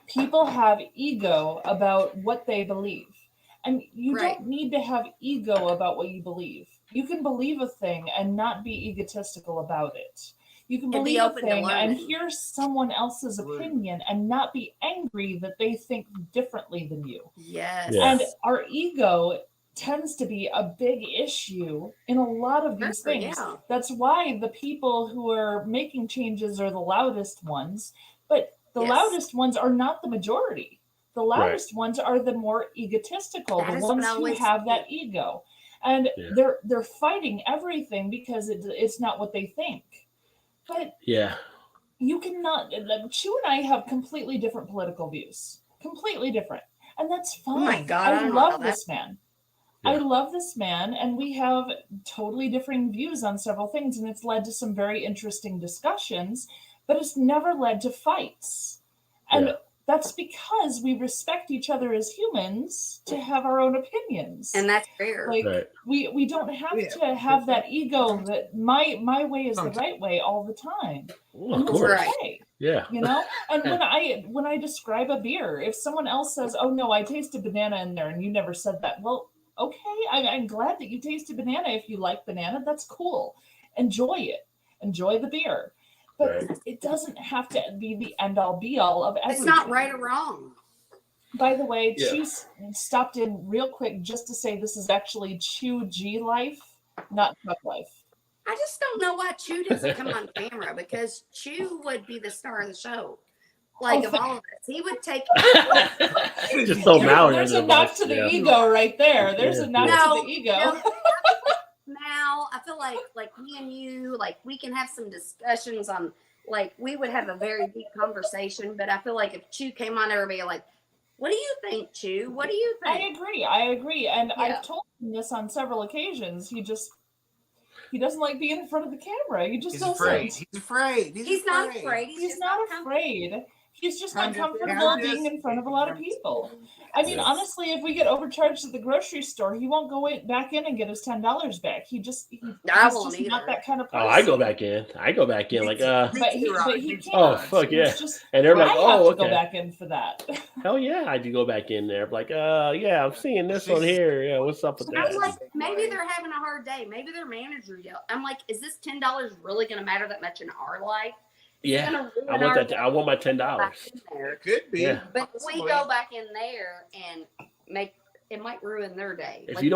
[SPEAKER 3] People have ego about what they believe. And you don't need to have ego about what you believe. You can believe a thing and not be egotistical about it. You can believe a thing and hear someone else's opinion and not be angry that they think differently than you.
[SPEAKER 4] Yes.
[SPEAKER 3] And our ego tends to be a big issue in a lot of these things.
[SPEAKER 4] Yeah.
[SPEAKER 3] That's why the people who are making changes are the loudest ones, but the loudest ones are not the majority. The loudest ones are the more egotistical, the ones who have that ego. And they're fighting everything because it's not what they think. But you cannot, Chu and I have completely different political views. Completely different. And that's fine.
[SPEAKER 4] Oh my God,
[SPEAKER 3] I love this man. I love this man, and we have totally differing views on several things, and it's led to some very interesting discussions, but it's never led to fights. And that's because we respect each other as humans to have our own opinions.
[SPEAKER 4] And that's fair.
[SPEAKER 3] Like we don't have to have that ego that my way is the right way all the time.
[SPEAKER 1] Well, of course.
[SPEAKER 3] Okay.
[SPEAKER 1] Yeah.
[SPEAKER 3] You know? And when I describe a beer, if someone else says, "Oh no, I tasted banana in there," and you never said that, well, okay, I'm glad that you tasted banana. If you like banana, that's cool. Enjoy it. Enjoy the beer. But it doesn't have to be the end-all, be-all of everything.
[SPEAKER 4] It's not right or wrong.
[SPEAKER 3] By the way, Chu stopped in real quick just to say this is actually Chu G Life, not Truck Life.
[SPEAKER 4] I just don't know why Chu doesn't come on camera, because Chu would be the star of the show. Like, of all of us, he would take.
[SPEAKER 1] Just so Mallory.
[SPEAKER 3] There's a knock to the ego right there. There's a knock to the ego.
[SPEAKER 4] Now I feel like me and you, like, we can have some discussions on, like, we would have a very deep conversation. But I feel like if Chu came on, everybody like, what do you think, Chu? What do you think?
[SPEAKER 3] I agree. And I've told him this on several occasions. He doesn't like being in front of the camera. He just doesn't.
[SPEAKER 2] He's afraid.
[SPEAKER 4] He's not afraid.
[SPEAKER 3] He's not afraid. He's just not comfortable being in front of a lot of people. I mean, honestly, if we get overcharged at the grocery store, he won't go back in and get his $10 back. He's just not that kind of person.
[SPEAKER 1] Oh, I go back in. Like,
[SPEAKER 3] but he can't.
[SPEAKER 1] Oh, fuck yeah. And they're like,
[SPEAKER 3] I have to go back in for that.
[SPEAKER 1] Hell yeah, I do go back in there. Like, yeah, I'm seeing this one here. Yeah, what's up with that?
[SPEAKER 4] I'm like, maybe they're having a hard day. Maybe their manager yelled. I'm like, is this $10 really going to matter that much in our life?
[SPEAKER 1] Yeah, I want that. I want my $10.
[SPEAKER 2] It could be.
[SPEAKER 1] Yeah.
[SPEAKER 4] But if we go back in there and it might ruin their day.
[SPEAKER 1] If you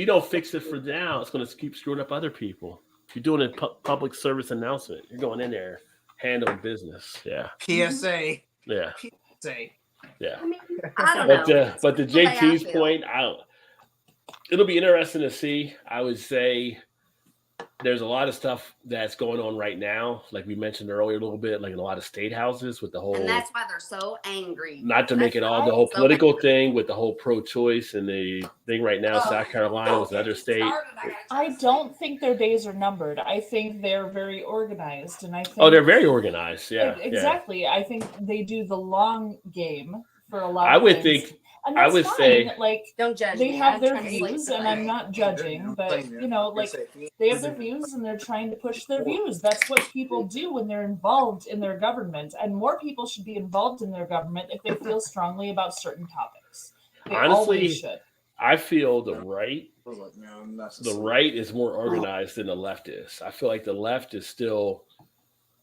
[SPEAKER 1] don't fix it for now, it's going to keep screwing up other people. If you're doing a public service announcement, you're going in there handling business. Yeah.
[SPEAKER 2] PSA.
[SPEAKER 1] Yeah.
[SPEAKER 2] PSA.
[SPEAKER 1] Yeah.
[SPEAKER 4] I mean, I don't know.
[SPEAKER 1] But the JT's point, it'll be interesting to see. I would say there's a lot of stuff that's going on right now, like we mentioned earlier a little bit, like in a lot of state houses with the whole.
[SPEAKER 4] And that's why they're so angry.
[SPEAKER 1] Not to make it all the whole political thing with the whole pro-choice and the thing right now. South Carolina was another state.
[SPEAKER 3] I don't think their days are numbered. I think they're very organized, and I think.
[SPEAKER 1] Oh, they're very organized. Yeah,
[SPEAKER 3] exactly. Yeah. I think they do the long game for a lot.
[SPEAKER 1] I would think.
[SPEAKER 3] And that's fine. Say, like,
[SPEAKER 4] don't judge.
[SPEAKER 3] They have their views, and I'm not judging, but you know, like, they have their views, and they're trying to push their views. That's what people do when they're involved in their government, and more people should be involved in their government if they feel strongly about certain topics. They
[SPEAKER 1] honestly
[SPEAKER 3] should.
[SPEAKER 1] I feel the right is more organized than the left is. I feel like the left is still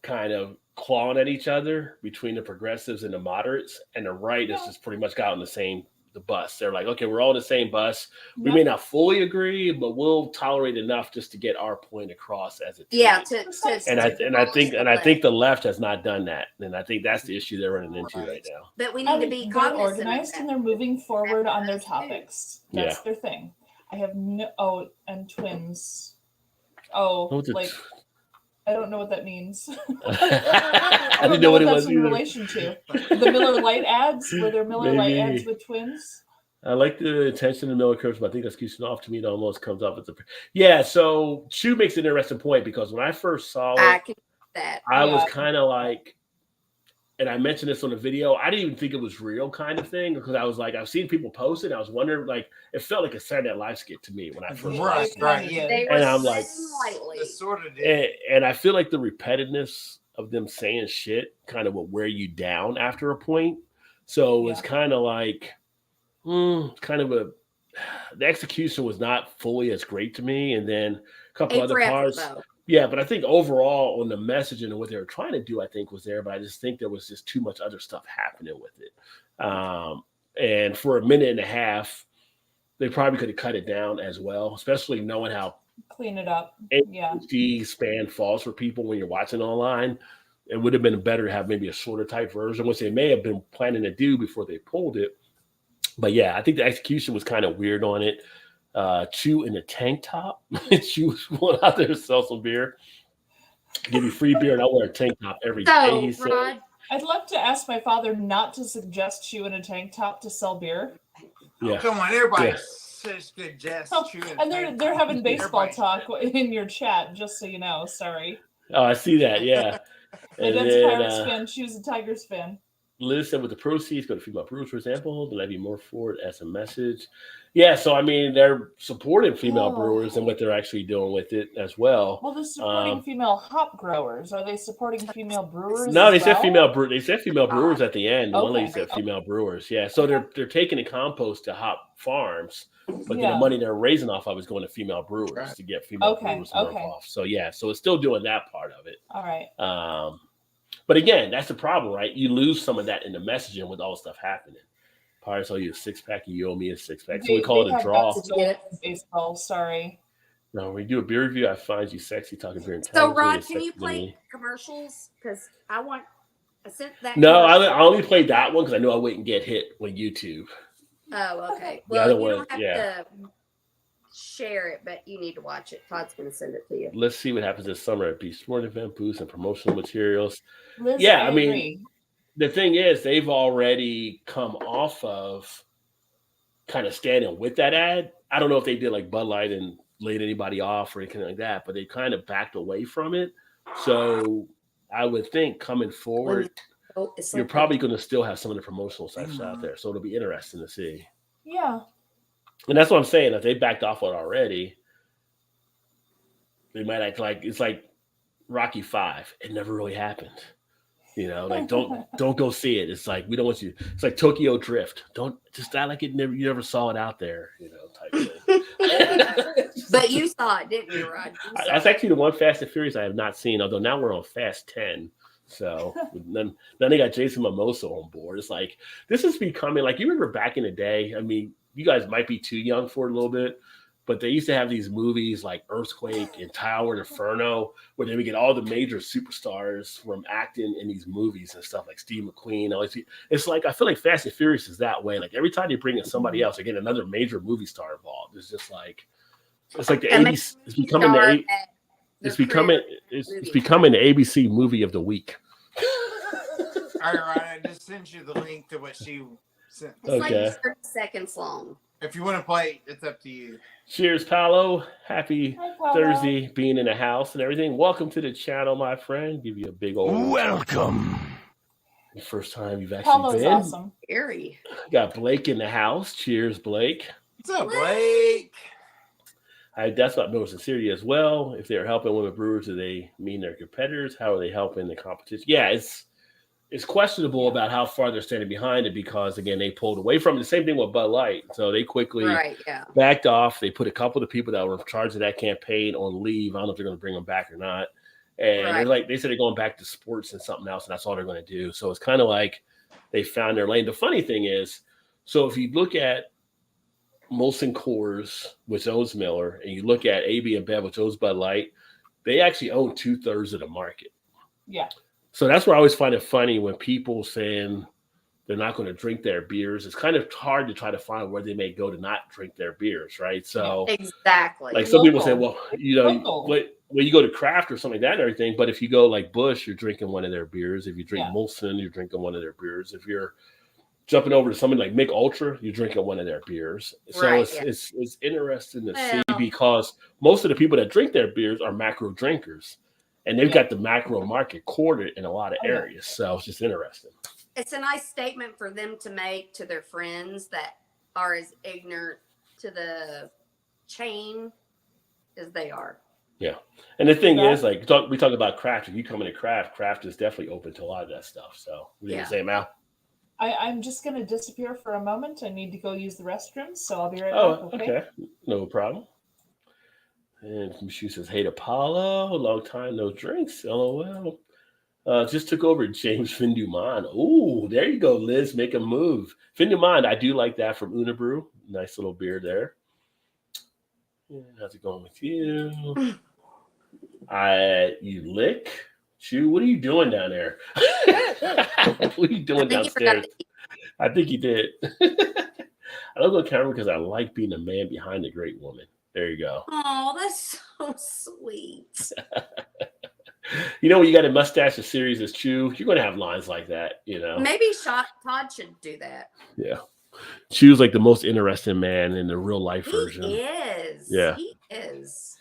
[SPEAKER 1] kind of clawing at each other between the progressives and the moderates, and the right is just pretty much got on the same the bus. They're like, okay, we're all in the same bus. We
[SPEAKER 3] Yep.
[SPEAKER 1] may not fully agree, but we'll tolerate enough just to get our point across as a team.
[SPEAKER 4] Yeah,
[SPEAKER 1] And I think the left has not done that, and I think that's the issue they're running into right now.
[SPEAKER 4] But we need to
[SPEAKER 3] And
[SPEAKER 4] be
[SPEAKER 3] they're
[SPEAKER 4] cognizant
[SPEAKER 3] organized
[SPEAKER 4] of
[SPEAKER 3] and
[SPEAKER 4] that.
[SPEAKER 3] they're moving forward on their topics. That's
[SPEAKER 1] Yeah.
[SPEAKER 3] their thing. I have no and twins. Oh,
[SPEAKER 1] What's it-
[SPEAKER 3] like I don't know what that means.
[SPEAKER 1] I
[SPEAKER 3] I don't
[SPEAKER 1] didn't
[SPEAKER 3] know
[SPEAKER 1] know
[SPEAKER 3] what
[SPEAKER 1] what it
[SPEAKER 3] that's
[SPEAKER 1] was
[SPEAKER 3] in
[SPEAKER 1] either.
[SPEAKER 3] relation to. The Miller Lite ads? Were there Miller Lite
[SPEAKER 1] Maybe.
[SPEAKER 3] ads with twins?
[SPEAKER 1] I like the attention to Miller curves, but I think that's keeping off to me. It almost comes off as a so Chu makes an interesting point because when I first saw
[SPEAKER 4] I
[SPEAKER 1] it,
[SPEAKER 4] can that.
[SPEAKER 1] I was
[SPEAKER 3] Yeah.
[SPEAKER 1] kind of like, and I mentioned this on the video, I didn't even think it was real kind of thing because I was like, I've seen people post it. I was wondering, like, it felt like a Saturday Night Live skit to me when I first
[SPEAKER 2] Right,
[SPEAKER 1] watched it.
[SPEAKER 2] right, yeah.
[SPEAKER 4] They
[SPEAKER 1] And
[SPEAKER 4] were
[SPEAKER 1] I'm like-
[SPEAKER 4] lightly.
[SPEAKER 2] It sort of did.
[SPEAKER 1] And I feel like the repetitiveness of them saying shit kind of will wear you down after a point. So it's
[SPEAKER 3] Yeah.
[SPEAKER 1] kind of like, the execution was not fully as great to me. And then a couple
[SPEAKER 4] A
[SPEAKER 1] other
[SPEAKER 4] for effort,
[SPEAKER 1] parts.
[SPEAKER 4] though.
[SPEAKER 1] Yeah, but I think overall on the messaging and what they were trying to do, I think was there, but I just think there was just too much other stuff happening with it. And for a minute and a half, they probably could have cut it down as well, especially knowing how
[SPEAKER 3] Clean it up. Yeah.
[SPEAKER 1] HD span falls for people when you're watching online. It would have been better to have maybe a shorter type version, which they may have been planning to do before they pulled it. But yeah, I think the execution was kind of weird on it. Chew in a tank top. She was going out there to sell some beer. Give you free beer, and I wear a tank top every day.
[SPEAKER 4] So,
[SPEAKER 1] He said,
[SPEAKER 4] Rod,
[SPEAKER 3] I'd love to ask my father not to suggest you in a tank top to sell beer.
[SPEAKER 1] "Yeah,
[SPEAKER 2] Come on, everybody
[SPEAKER 1] Yeah.
[SPEAKER 2] says good jest.
[SPEAKER 3] Oh,
[SPEAKER 2] chewing
[SPEAKER 3] and they're having baseball
[SPEAKER 2] Everybody-
[SPEAKER 3] talk in your chat, just so you know. Sorry.
[SPEAKER 1] oh, I see that, yeah."
[SPEAKER 3] My
[SPEAKER 1] And
[SPEAKER 3] dad's a
[SPEAKER 1] then
[SPEAKER 3] Pirates fan. She was a Tigers fan.
[SPEAKER 1] Liz said, with the proceeds, go to Female Brewers, for example, then I'd be more for it as a message. Yeah, so I mean, they're supporting female
[SPEAKER 3] Oh.
[SPEAKER 1] brewers and what they're actually doing with it as well.
[SPEAKER 3] Well, they're supporting female hop growers. Are they supporting female brewers?
[SPEAKER 1] No, they
[SPEAKER 3] as
[SPEAKER 1] said
[SPEAKER 3] well?
[SPEAKER 1] female brewers at the end. One lady
[SPEAKER 3] Okay.
[SPEAKER 1] said female brewers. Yeah, so they're taking the compost to hop farms, but then
[SPEAKER 3] Yeah.
[SPEAKER 1] the money they're raising off of is going to female brewers
[SPEAKER 2] Right.
[SPEAKER 1] to get female
[SPEAKER 3] Okay,
[SPEAKER 1] brewers more
[SPEAKER 3] okay.
[SPEAKER 1] involved. So yeah, so it's still doing that part of it.
[SPEAKER 3] All right.
[SPEAKER 1] But again, that's the problem, right? You lose some of that in the messaging with all the stuff happening. Pirates owe you a 6-pack, and you owe me a 6-pack. So we call it a
[SPEAKER 3] have
[SPEAKER 1] draw.
[SPEAKER 3] that still in baseball. Sorry.
[SPEAKER 1] No, when we do a beer review, I find you sexy talking beer and
[SPEAKER 4] so
[SPEAKER 1] towns, really
[SPEAKER 4] Rod, can
[SPEAKER 1] sexy
[SPEAKER 4] you
[SPEAKER 1] to
[SPEAKER 4] play
[SPEAKER 1] me.
[SPEAKER 4] commercials? Because I sent that.
[SPEAKER 1] No, I
[SPEAKER 4] commercial.
[SPEAKER 1] only played that one because I knew I wouldn't get hit with YouTube.
[SPEAKER 4] Oh, okay.
[SPEAKER 1] The
[SPEAKER 4] Well,
[SPEAKER 1] other
[SPEAKER 4] you
[SPEAKER 1] one,
[SPEAKER 4] don't have to share it, but you need to watch it. Todd's going to send it to you.
[SPEAKER 1] Let's see what happens this summer at Beach Sport event booths and promotional materials.
[SPEAKER 3] Liz,
[SPEAKER 1] Yeah,
[SPEAKER 3] I
[SPEAKER 1] I mean,
[SPEAKER 3] agree.
[SPEAKER 1] The thing is, they've already come off of kind of standing with that ad. I don't know if they did like Bud Light and laid anybody off or anything like that, but they kind of backed away from it. So I would think coming forward,
[SPEAKER 4] Oh, it's
[SPEAKER 1] you're
[SPEAKER 4] like-
[SPEAKER 1] probably going to still have some of the promotional stuff out there. So it'll be interesting to see.
[SPEAKER 3] Yeah.
[SPEAKER 1] And that's what I'm saying. If they backed off on it already, they might act like it's like Rocky V. It never really happened. You know, like don't go see it. It's like we don't want you. It's like Tokyo Drift. Don't just act like you never saw it out there. You know, type thing.
[SPEAKER 4] But you saw it, didn't you, Rod? You saw
[SPEAKER 1] That's
[SPEAKER 4] it.
[SPEAKER 1] actually the one Fast and Furious I have not seen. Although now we're on Fast 10. So then they got Jason Momoa on board. It's like this is becoming like you remember back in the day. I mean, you guys might be too young for it a little bit, but they used to have these movies like Earthquake and Tower and Inferno, where they would get all the major superstars from acting in these movies and stuff like Steve McQueen. It's like I feel like Fast and Furious is that way. Like every time you bring in somebody else, they get another major movie star involved. It's just like it's like the
[SPEAKER 4] And
[SPEAKER 1] 80s. It's becoming
[SPEAKER 4] Star
[SPEAKER 1] the
[SPEAKER 4] at
[SPEAKER 1] it's
[SPEAKER 4] their
[SPEAKER 1] becoming
[SPEAKER 4] career
[SPEAKER 1] it's
[SPEAKER 4] movie.
[SPEAKER 1] becoming the ABC movie of the week.
[SPEAKER 2] All right, Rod, I just sent you the link to what she sent.
[SPEAKER 4] It's
[SPEAKER 1] Okay.
[SPEAKER 4] like 30 seconds long.
[SPEAKER 2] If you want to play, it's up to you.
[SPEAKER 1] Cheers, Paolo. Happy
[SPEAKER 3] Hi, Paolo.
[SPEAKER 1] Thursday being in the house and everything. Welcome to the channel, my friend. Give you a big old
[SPEAKER 10] Welcome.
[SPEAKER 1] the first time you've actually
[SPEAKER 3] Paulo's
[SPEAKER 1] been.
[SPEAKER 3] awesome.
[SPEAKER 4] Scary.
[SPEAKER 1] Got Blake in the house. Cheers, Blake.
[SPEAKER 2] What's up, Blake?
[SPEAKER 1] That's about Miller Sincerity as well. If they're helping women brewers, do they mean their competitors? How are they helping the competition? Yeah, it's questionable about how far they're standing behind it because, again, they pulled away from it. The same thing with Bud Light. So they quickly
[SPEAKER 4] Right, yeah.
[SPEAKER 1] backed off. They put a couple of the people that were in charge of that campaign on leave. I don't know if they're going to bring them back or not. And
[SPEAKER 4] Right.
[SPEAKER 1] they're like, they said they're going back to sports and something else, and that's all they're going to do. So it's kind of like they found their lane. The funny thing is, So if you look at Molson Coors, which owns Miller, and you look at AB InBev, which owns Bud Light, they actually own 2/3 of the market.
[SPEAKER 3] Yeah.
[SPEAKER 1] So that's where I always find it funny when people saying they're not going to drink their beers. It's kind of hard to try to find where they may go to not drink their beers, right? So
[SPEAKER 4] Exactly.
[SPEAKER 1] like some people say,
[SPEAKER 3] Local.
[SPEAKER 1] well, you know,
[SPEAKER 3] Local.
[SPEAKER 1] when you go to craft or something like that and everything, but if you go like Busch, you're drinking one of their beers. If you drink Molson, you're drinking one of their beers. If you're jumping over to something like Mick Ultra, you're drinking one of their beers. So it's interesting to see because most of the people that drink their beers are macro drinkers, and they've got the macro market cornered in a lot of areas. So it's just interesting.
[SPEAKER 4] It's a nice statement for them to make to their friends that are as ignorant to the chain as they are.
[SPEAKER 1] Yeah. And the thing is, like, we talk about craft. If you come into craft is definitely open to a lot of that stuff. So what do you say, Mal?
[SPEAKER 3] I'm just going to disappear for a moment. I need to go use the restroom, so I'll be right back.
[SPEAKER 1] Okay. No problem. And she says, hey, to Apollo. Long time no drinks. LOL. Just took over James Finduman. Oh, there you go, Liz. Make a move. Finduman, I do like that from Unibrew. Nice little beer there. Yeah, how's it going with you? You lick? Chew, what are you doing down there? What are you doing downstairs? I think you did. I don't go camera because I like being the man behind the great woman. There you go.
[SPEAKER 4] Oh, that's so sweet.
[SPEAKER 1] You know, when you got a mustache, a series as Chew, you're going to have lines like that, you know.
[SPEAKER 4] Maybe Todd should do that.
[SPEAKER 1] Yeah. Chew's like the most interesting man in the real life version.
[SPEAKER 4] He is.
[SPEAKER 1] Yeah.
[SPEAKER 4] He is.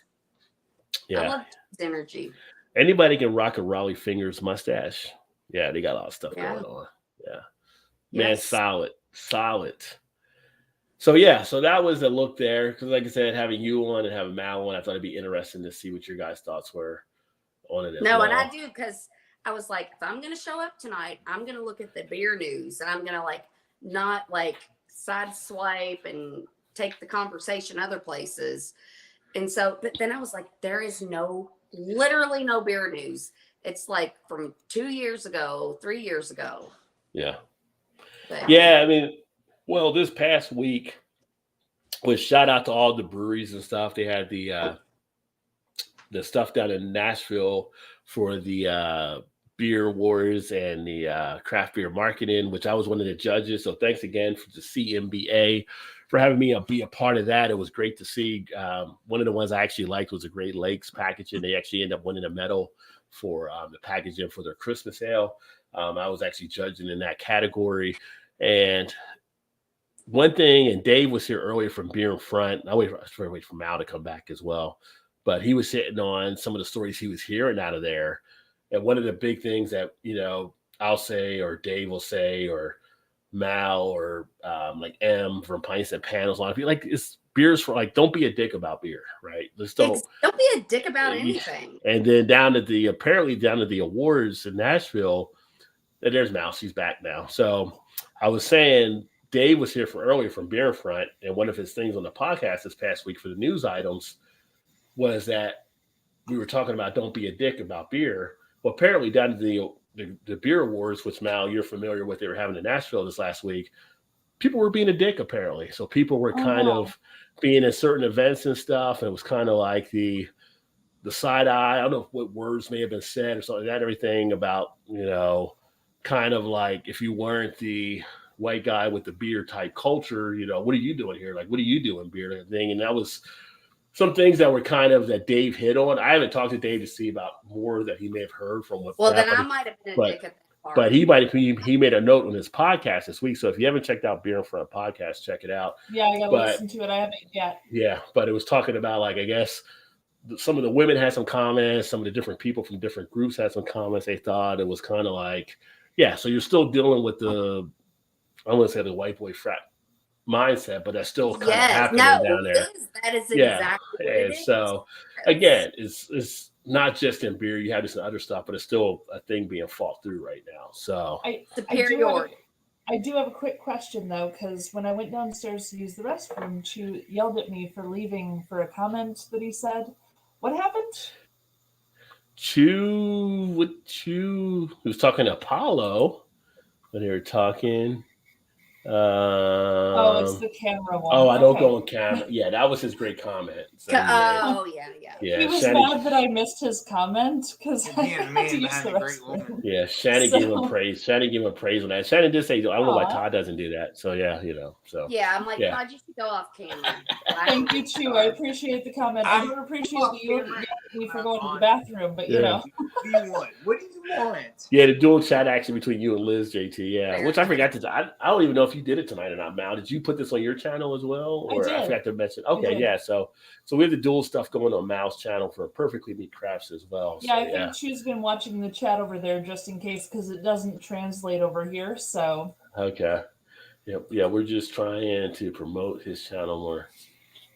[SPEAKER 1] Yeah.
[SPEAKER 4] I love his energy.
[SPEAKER 1] Anybody can rock a Raleigh Fingers mustache. Yeah, they got a lot of stuff going on. Yeah. Man, solid. So, yeah, so that was a look there. Because, like I said, having you on and having Mal on, I thought it'd be interesting to see what your guys' thoughts were on it.
[SPEAKER 4] No, and I do, because I was like, if I'm going to show up tonight, I'm going to look at the beer news, and I'm going to, like, not, like, sideswipe and take the conversation other places. And so, but then I was like, there is literally no beer news. It's like from 2 years ago, 3 years ago.
[SPEAKER 1] Yeah.
[SPEAKER 4] But,
[SPEAKER 1] yeah, I mean, well, this past week was shout out to all the breweries and stuff. They had the stuff down in Nashville for the beer wars and the craft beer marketing, which I was one of the judges. So thanks again for the CMBA for having me be a part of that. It was great to see. One of the ones I actually liked was the Great Lakes packaging. They actually ended up winning a medal for the packaging for their Christmas ale. I was actually judging in that category. And one thing, and Dave was here earlier from Beer in Front. I wait for Mal to come back as well. But he was sitting on some of the stories he was hearing out of there. And one of the big things that, you know, I'll say, or Dave will say, or Mal, or like M from Pints and Panels, a lot of people, like, it's beers for, like, don't be a dick about beer, right? Just don't
[SPEAKER 4] be a dick about anything.
[SPEAKER 1] And then apparently down to the awards in Nashville, there's Mal, she's back now. So I was saying, Dave was here earlier from Beer in Front, and one of his things on the podcast this past week for the news items was that we were talking about don't be a dick about beer. Well, apparently down to the beer awards, which Mal, you're familiar with, they were having in Nashville this last week, people were being a dick apparently. So people were kind of being at certain events and stuff, and it was kind of like the side eye. I don't know what words may have been said or something like that, everything about, you know, kind of like if you weren't the white guy with the beer type culture, you know, what are you doing here? Like, what are you doing beer thing? And that was some things that were kind of that Dave hit on. I haven't talked to Dave to see about more that he may have heard from what.
[SPEAKER 4] Well, then I might have been a dick at that part.
[SPEAKER 1] But he made a note on his podcast this week. So if you haven't checked out Beer in Front podcast, check it out.
[SPEAKER 3] Yeah, I gotta listen to it. I haven't yet.
[SPEAKER 1] Yeah, but it was talking about, like, I guess some of the women had some comments, some of the different people from different groups had some comments. They thought it was kind of like, yeah, so you're still dealing with the, I want to say the white boy frat mindset, but that's still kind of happening down there.
[SPEAKER 4] That is exactly what it is.
[SPEAKER 1] So again, it's not just in beer. You have this in other stuff, but it's still a thing being fought through right now. So
[SPEAKER 3] I do have a quick question though, because when I went downstairs to use the restroom, Chew yelled at me for leaving for a comment that he said. What happened?
[SPEAKER 1] Chew was talking to Apollo when they were talking.
[SPEAKER 3] Oh, it's the camera one.
[SPEAKER 1] Oh, I don't
[SPEAKER 3] Okay.
[SPEAKER 1] go on camera. Yeah, that was his great comment. So he made.
[SPEAKER 4] Oh yeah.
[SPEAKER 1] Yeah,
[SPEAKER 3] He was
[SPEAKER 1] Shannon,
[SPEAKER 3] mad that I missed his comment because I
[SPEAKER 2] Being a
[SPEAKER 3] had to
[SPEAKER 2] man
[SPEAKER 3] use
[SPEAKER 2] behind
[SPEAKER 3] the
[SPEAKER 2] a great
[SPEAKER 3] restroom.
[SPEAKER 2] woman.
[SPEAKER 1] yeah, Shannon gave him praise. Shannon gave him praise on that. Shannon did say, I don't know why
[SPEAKER 3] Aw.
[SPEAKER 1] Todd doesn't do that. So yeah, so
[SPEAKER 4] Yeah, I'm like,
[SPEAKER 1] Yeah.
[SPEAKER 4] Todd, you should go off camera.
[SPEAKER 3] Thank you too. I appreciate the comment. I don't appreciate that you yelled at me for going to the bathroom, but you
[SPEAKER 1] Yeah.
[SPEAKER 3] know.
[SPEAKER 2] What do you want? What do you want?
[SPEAKER 1] Yeah, the dual chat action between you and Liz, JT. Yeah, which I forgot to. I don't even know if you did it tonight or not, Mal. Did you put this on your channel as well?
[SPEAKER 3] I
[SPEAKER 1] Or
[SPEAKER 3] did.
[SPEAKER 1] forgot to mention.
[SPEAKER 3] I
[SPEAKER 1] Okay,
[SPEAKER 3] did.
[SPEAKER 1] yeah. So we have the dual stuff going on Mal's channel for Perfectly Neat Crafts as well.
[SPEAKER 3] Yeah,
[SPEAKER 1] So,
[SPEAKER 3] I think she's been watching the chat over there just in case because it doesn't translate over here. So
[SPEAKER 1] Okay. Yep. Yeah, we're just trying to promote his channel more.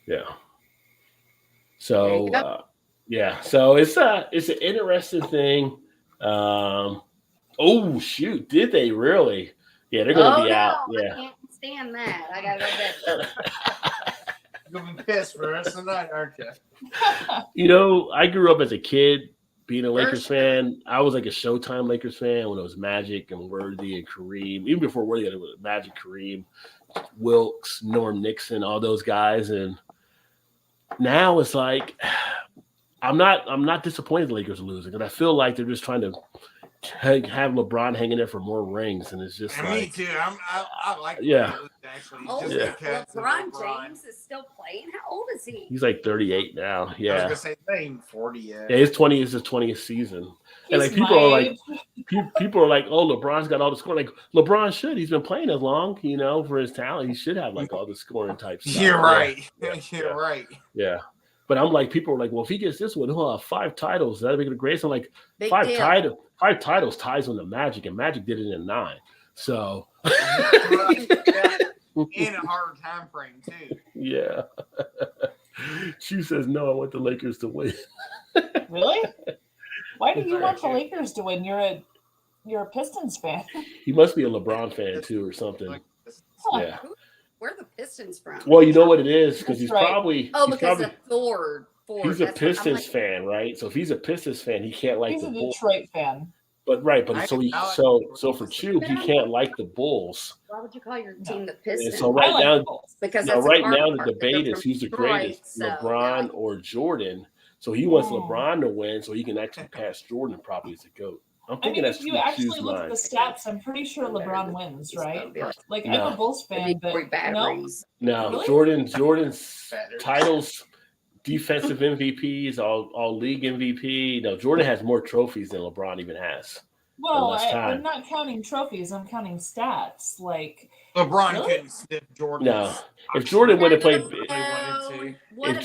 [SPEAKER 1] Yeah. So yeah, so it's an interesting thing. Oh shoot, did they really? Yeah, they're gonna be out. Yeah.
[SPEAKER 4] I can't stand that. I gotta go to bed.
[SPEAKER 2] You're gonna be pissed for the rest of the night, aren't you?
[SPEAKER 1] You know, I grew up as a kid being a Lakers fan. I was like a Showtime Lakers fan when it was Magic and Worthy and Kareem. Even before Worthy, it was Magic, Kareem, Wilkes, Norm Nixon, all those guys. And now it's like I'm not disappointed the Lakers are losing, and I feel like they're just trying to have LeBron hanging there for more rings, and it's just
[SPEAKER 2] And
[SPEAKER 1] like
[SPEAKER 2] me too. I like actually.
[SPEAKER 4] Oh,
[SPEAKER 2] Just
[SPEAKER 1] Yeah.
[SPEAKER 2] because of
[SPEAKER 4] LeBron James is still playing. How old is he?
[SPEAKER 1] he's like 38 now.
[SPEAKER 2] I was
[SPEAKER 1] Yeah,
[SPEAKER 2] gonna say they ain't 40 yet.
[SPEAKER 1] yeah, his 20th season. And like
[SPEAKER 3] he's
[SPEAKER 1] people are
[SPEAKER 3] my
[SPEAKER 1] like,
[SPEAKER 3] age.
[SPEAKER 1] people are like, oh, LeBron's got all the scoring. Like LeBron should. He's been playing as long, for his talent. He should have like all the scoring type stuff.
[SPEAKER 2] You're right.
[SPEAKER 1] Yeah.
[SPEAKER 2] You're right.
[SPEAKER 1] Yeah. But I'm like, people are like, well, if he gets this one, he'll have 5 titles. That'll make it great. So I'm like,
[SPEAKER 4] Big
[SPEAKER 1] 5
[SPEAKER 4] deal.
[SPEAKER 1] titles ties on the Magic, and Magic did it in 9. So
[SPEAKER 2] In a harder time frame too.
[SPEAKER 1] yeah. She says, no, I want the Lakers to win.
[SPEAKER 3] Really? Why do you want the Lakers to win? You're a Pistons fan.
[SPEAKER 1] He must be a LeBron fan too or something. Yeah.
[SPEAKER 4] Where are the Pistons from?
[SPEAKER 1] Well, you know what it is? Because
[SPEAKER 3] That's
[SPEAKER 1] he's
[SPEAKER 3] right.
[SPEAKER 1] probably
[SPEAKER 4] Because of Thor.
[SPEAKER 1] he's a Pistons fan, right? So if he's a Pistons fan, he can't like
[SPEAKER 3] He's
[SPEAKER 1] the
[SPEAKER 3] a
[SPEAKER 1] Bulls.
[SPEAKER 3] Detroit fan.
[SPEAKER 1] But so for Chew, he can't like the Bulls.
[SPEAKER 4] Why would you call your team the
[SPEAKER 1] And
[SPEAKER 4] Pistons?
[SPEAKER 1] so right
[SPEAKER 3] I like
[SPEAKER 1] now,
[SPEAKER 3] the Bulls.
[SPEAKER 4] Because
[SPEAKER 1] now
[SPEAKER 4] that's
[SPEAKER 1] right
[SPEAKER 4] the
[SPEAKER 1] now
[SPEAKER 4] hard
[SPEAKER 1] the
[SPEAKER 4] part.
[SPEAKER 1] debate
[SPEAKER 4] They're
[SPEAKER 1] is
[SPEAKER 4] from
[SPEAKER 1] who's the
[SPEAKER 4] Detroit,
[SPEAKER 1] greatest,
[SPEAKER 4] so
[SPEAKER 1] LeBron or Jordan. So he wants
[SPEAKER 3] Oh.
[SPEAKER 1] LeBron to win, so he can actually pass Jordan probably as a GOAT. I'm
[SPEAKER 3] I
[SPEAKER 1] thinking
[SPEAKER 3] mean,
[SPEAKER 1] that's
[SPEAKER 3] if you actually
[SPEAKER 1] Chew's
[SPEAKER 3] look at
[SPEAKER 1] mind.
[SPEAKER 3] the stats, I'm pretty sure LeBron wins, right? Like I'm
[SPEAKER 1] No.
[SPEAKER 3] a Bulls fan, but no.
[SPEAKER 4] batteries.
[SPEAKER 1] No,
[SPEAKER 3] Really?
[SPEAKER 1] Jordan's titles, defensive MVPs, all league MVP. No, Jordan has more trophies than LeBron even has.
[SPEAKER 3] Well,
[SPEAKER 1] less time.
[SPEAKER 3] I'm not counting trophies. I'm counting stats. Like
[SPEAKER 2] LeBron
[SPEAKER 3] Really?
[SPEAKER 2] couldn't stiff Jordan.
[SPEAKER 1] No, if Jordan would have played,
[SPEAKER 4] What
[SPEAKER 1] if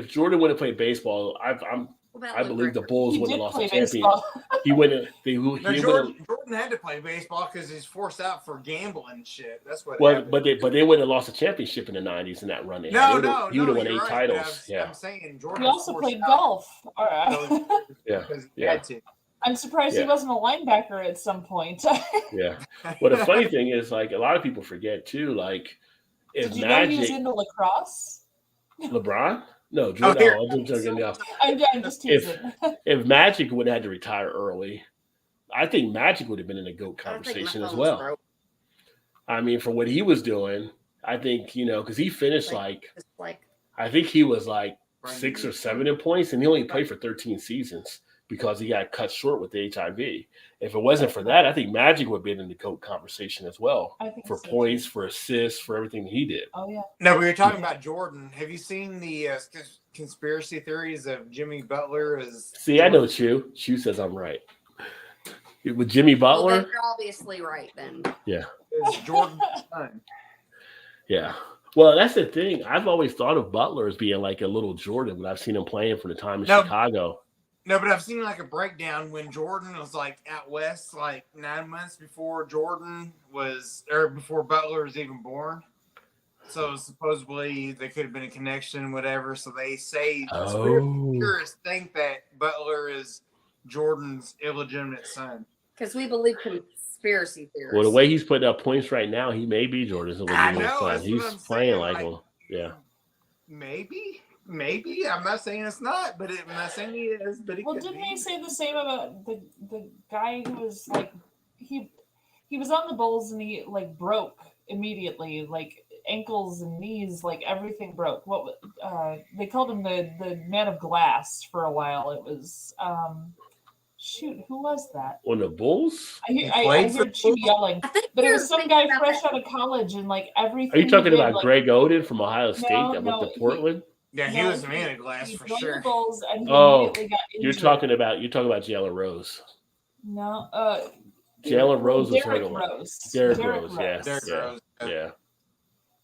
[SPEAKER 1] Jordan would have played baseball, I believe the Bulls
[SPEAKER 3] he
[SPEAKER 1] would have
[SPEAKER 3] did
[SPEAKER 1] lost
[SPEAKER 3] play
[SPEAKER 1] the champion.
[SPEAKER 3] baseball.
[SPEAKER 1] He wouldn't.
[SPEAKER 2] No, Jordan had to play baseball because he's forced out for gambling and shit. That's what.
[SPEAKER 1] Well,
[SPEAKER 2] happened.
[SPEAKER 1] but they wouldn't have lost a championship in the '90s in that run. They
[SPEAKER 2] No,
[SPEAKER 1] would
[SPEAKER 2] no,
[SPEAKER 1] he would have won
[SPEAKER 2] you're
[SPEAKER 1] 8
[SPEAKER 2] right,
[SPEAKER 1] titles.
[SPEAKER 2] but
[SPEAKER 1] Yeah,
[SPEAKER 2] I'm saying Jordan.
[SPEAKER 3] He also
[SPEAKER 2] was
[SPEAKER 3] played
[SPEAKER 2] forced out
[SPEAKER 3] golf. All right.
[SPEAKER 1] yeah,
[SPEAKER 2] because he
[SPEAKER 1] yeah.
[SPEAKER 2] had to.
[SPEAKER 3] I'm surprised he
[SPEAKER 1] Yeah.
[SPEAKER 3] wasn't a linebacker at some point.
[SPEAKER 1] yeah. Well, the funny thing is, like a lot of people forget too. Like if
[SPEAKER 3] Did you know he was
[SPEAKER 1] Magic,
[SPEAKER 3] into lacrosse?
[SPEAKER 1] LeBron, no,
[SPEAKER 2] Oh,
[SPEAKER 1] Jordan,
[SPEAKER 2] here.
[SPEAKER 1] I'm joking. No.
[SPEAKER 3] I'm just teasing.
[SPEAKER 1] If Magic would have had to retire early, I think Magic would have been in the GOAT conversation as well. I mean, for what he was doing, I think, because he finished I think he was like 6 or 7 in points, and he only played for 13 seasons because he got cut short with the HIV. If it wasn't for that, I think Magic would have been in the GOAT conversation as well for
[SPEAKER 3] so,
[SPEAKER 1] points, for assists, for everything he did.
[SPEAKER 3] Oh, yeah.
[SPEAKER 2] No, we were talking about Jordan. Have you seen the conspiracy theories of Jimmy Butler?
[SPEAKER 1] See, I know Chew. Chew says I'm right. With Jimmy Butler?
[SPEAKER 4] Well, you're obviously right then.
[SPEAKER 1] Yeah.
[SPEAKER 2] Is Jordan's son.
[SPEAKER 1] Yeah. Well, that's the thing. I've always thought of Butler as being like a little Jordan, but I've seen him playing for the time in Chicago.
[SPEAKER 2] No, but I've seen like a breakdown when Jordan was like out west, like 9 months before before Butler was even conspiracy So supposedly there could have been a connection, whatever. So they say theorists think that Butler is Jordan's illegitimate son.
[SPEAKER 4] Because we believe conspiracy theories.
[SPEAKER 1] Well, the way he's putting up points right now, he may be Jordan's illegitimate son.
[SPEAKER 2] that's
[SPEAKER 1] He's
[SPEAKER 2] what I'm
[SPEAKER 1] playing
[SPEAKER 2] saying,
[SPEAKER 1] like
[SPEAKER 2] like-
[SPEAKER 1] him. Yeah.
[SPEAKER 2] Maybe. I'm not saying it's not, but I'm not saying he is. But it
[SPEAKER 3] Well,
[SPEAKER 2] could
[SPEAKER 3] didn't
[SPEAKER 2] be.
[SPEAKER 3] they say the same about the guy who was like he was on the Bulls and he like broke immediately, like ankles and knees, like everything broke. What they called him the man of glass for a while. It was shoot, who was that?
[SPEAKER 1] On the Bulls?
[SPEAKER 3] I heard you yelling,
[SPEAKER 4] I think
[SPEAKER 3] but it
[SPEAKER 4] you're
[SPEAKER 3] was some
[SPEAKER 4] thinking
[SPEAKER 3] guy
[SPEAKER 4] about
[SPEAKER 3] fresh
[SPEAKER 4] that.
[SPEAKER 3] out of college and like everything.
[SPEAKER 1] Are you talking
[SPEAKER 3] he did,
[SPEAKER 1] about
[SPEAKER 3] like,
[SPEAKER 1] Greg Oden from Ohio State that went
[SPEAKER 3] no,
[SPEAKER 1] to Portland?
[SPEAKER 2] Yeah, he
[SPEAKER 3] no,
[SPEAKER 2] was a man of glass
[SPEAKER 3] he
[SPEAKER 2] for
[SPEAKER 3] joined
[SPEAKER 2] sure.
[SPEAKER 3] the Bulls and he
[SPEAKER 1] Oh,
[SPEAKER 3] immediately got injured.
[SPEAKER 1] you're talking about Jalen Rose.
[SPEAKER 3] No,
[SPEAKER 1] Jalen Rose was
[SPEAKER 3] Derrick
[SPEAKER 1] hurt a lot.
[SPEAKER 3] Rose.
[SPEAKER 1] Derrick Rose, yeah.
[SPEAKER 2] Derrick Rose.
[SPEAKER 1] Yeah.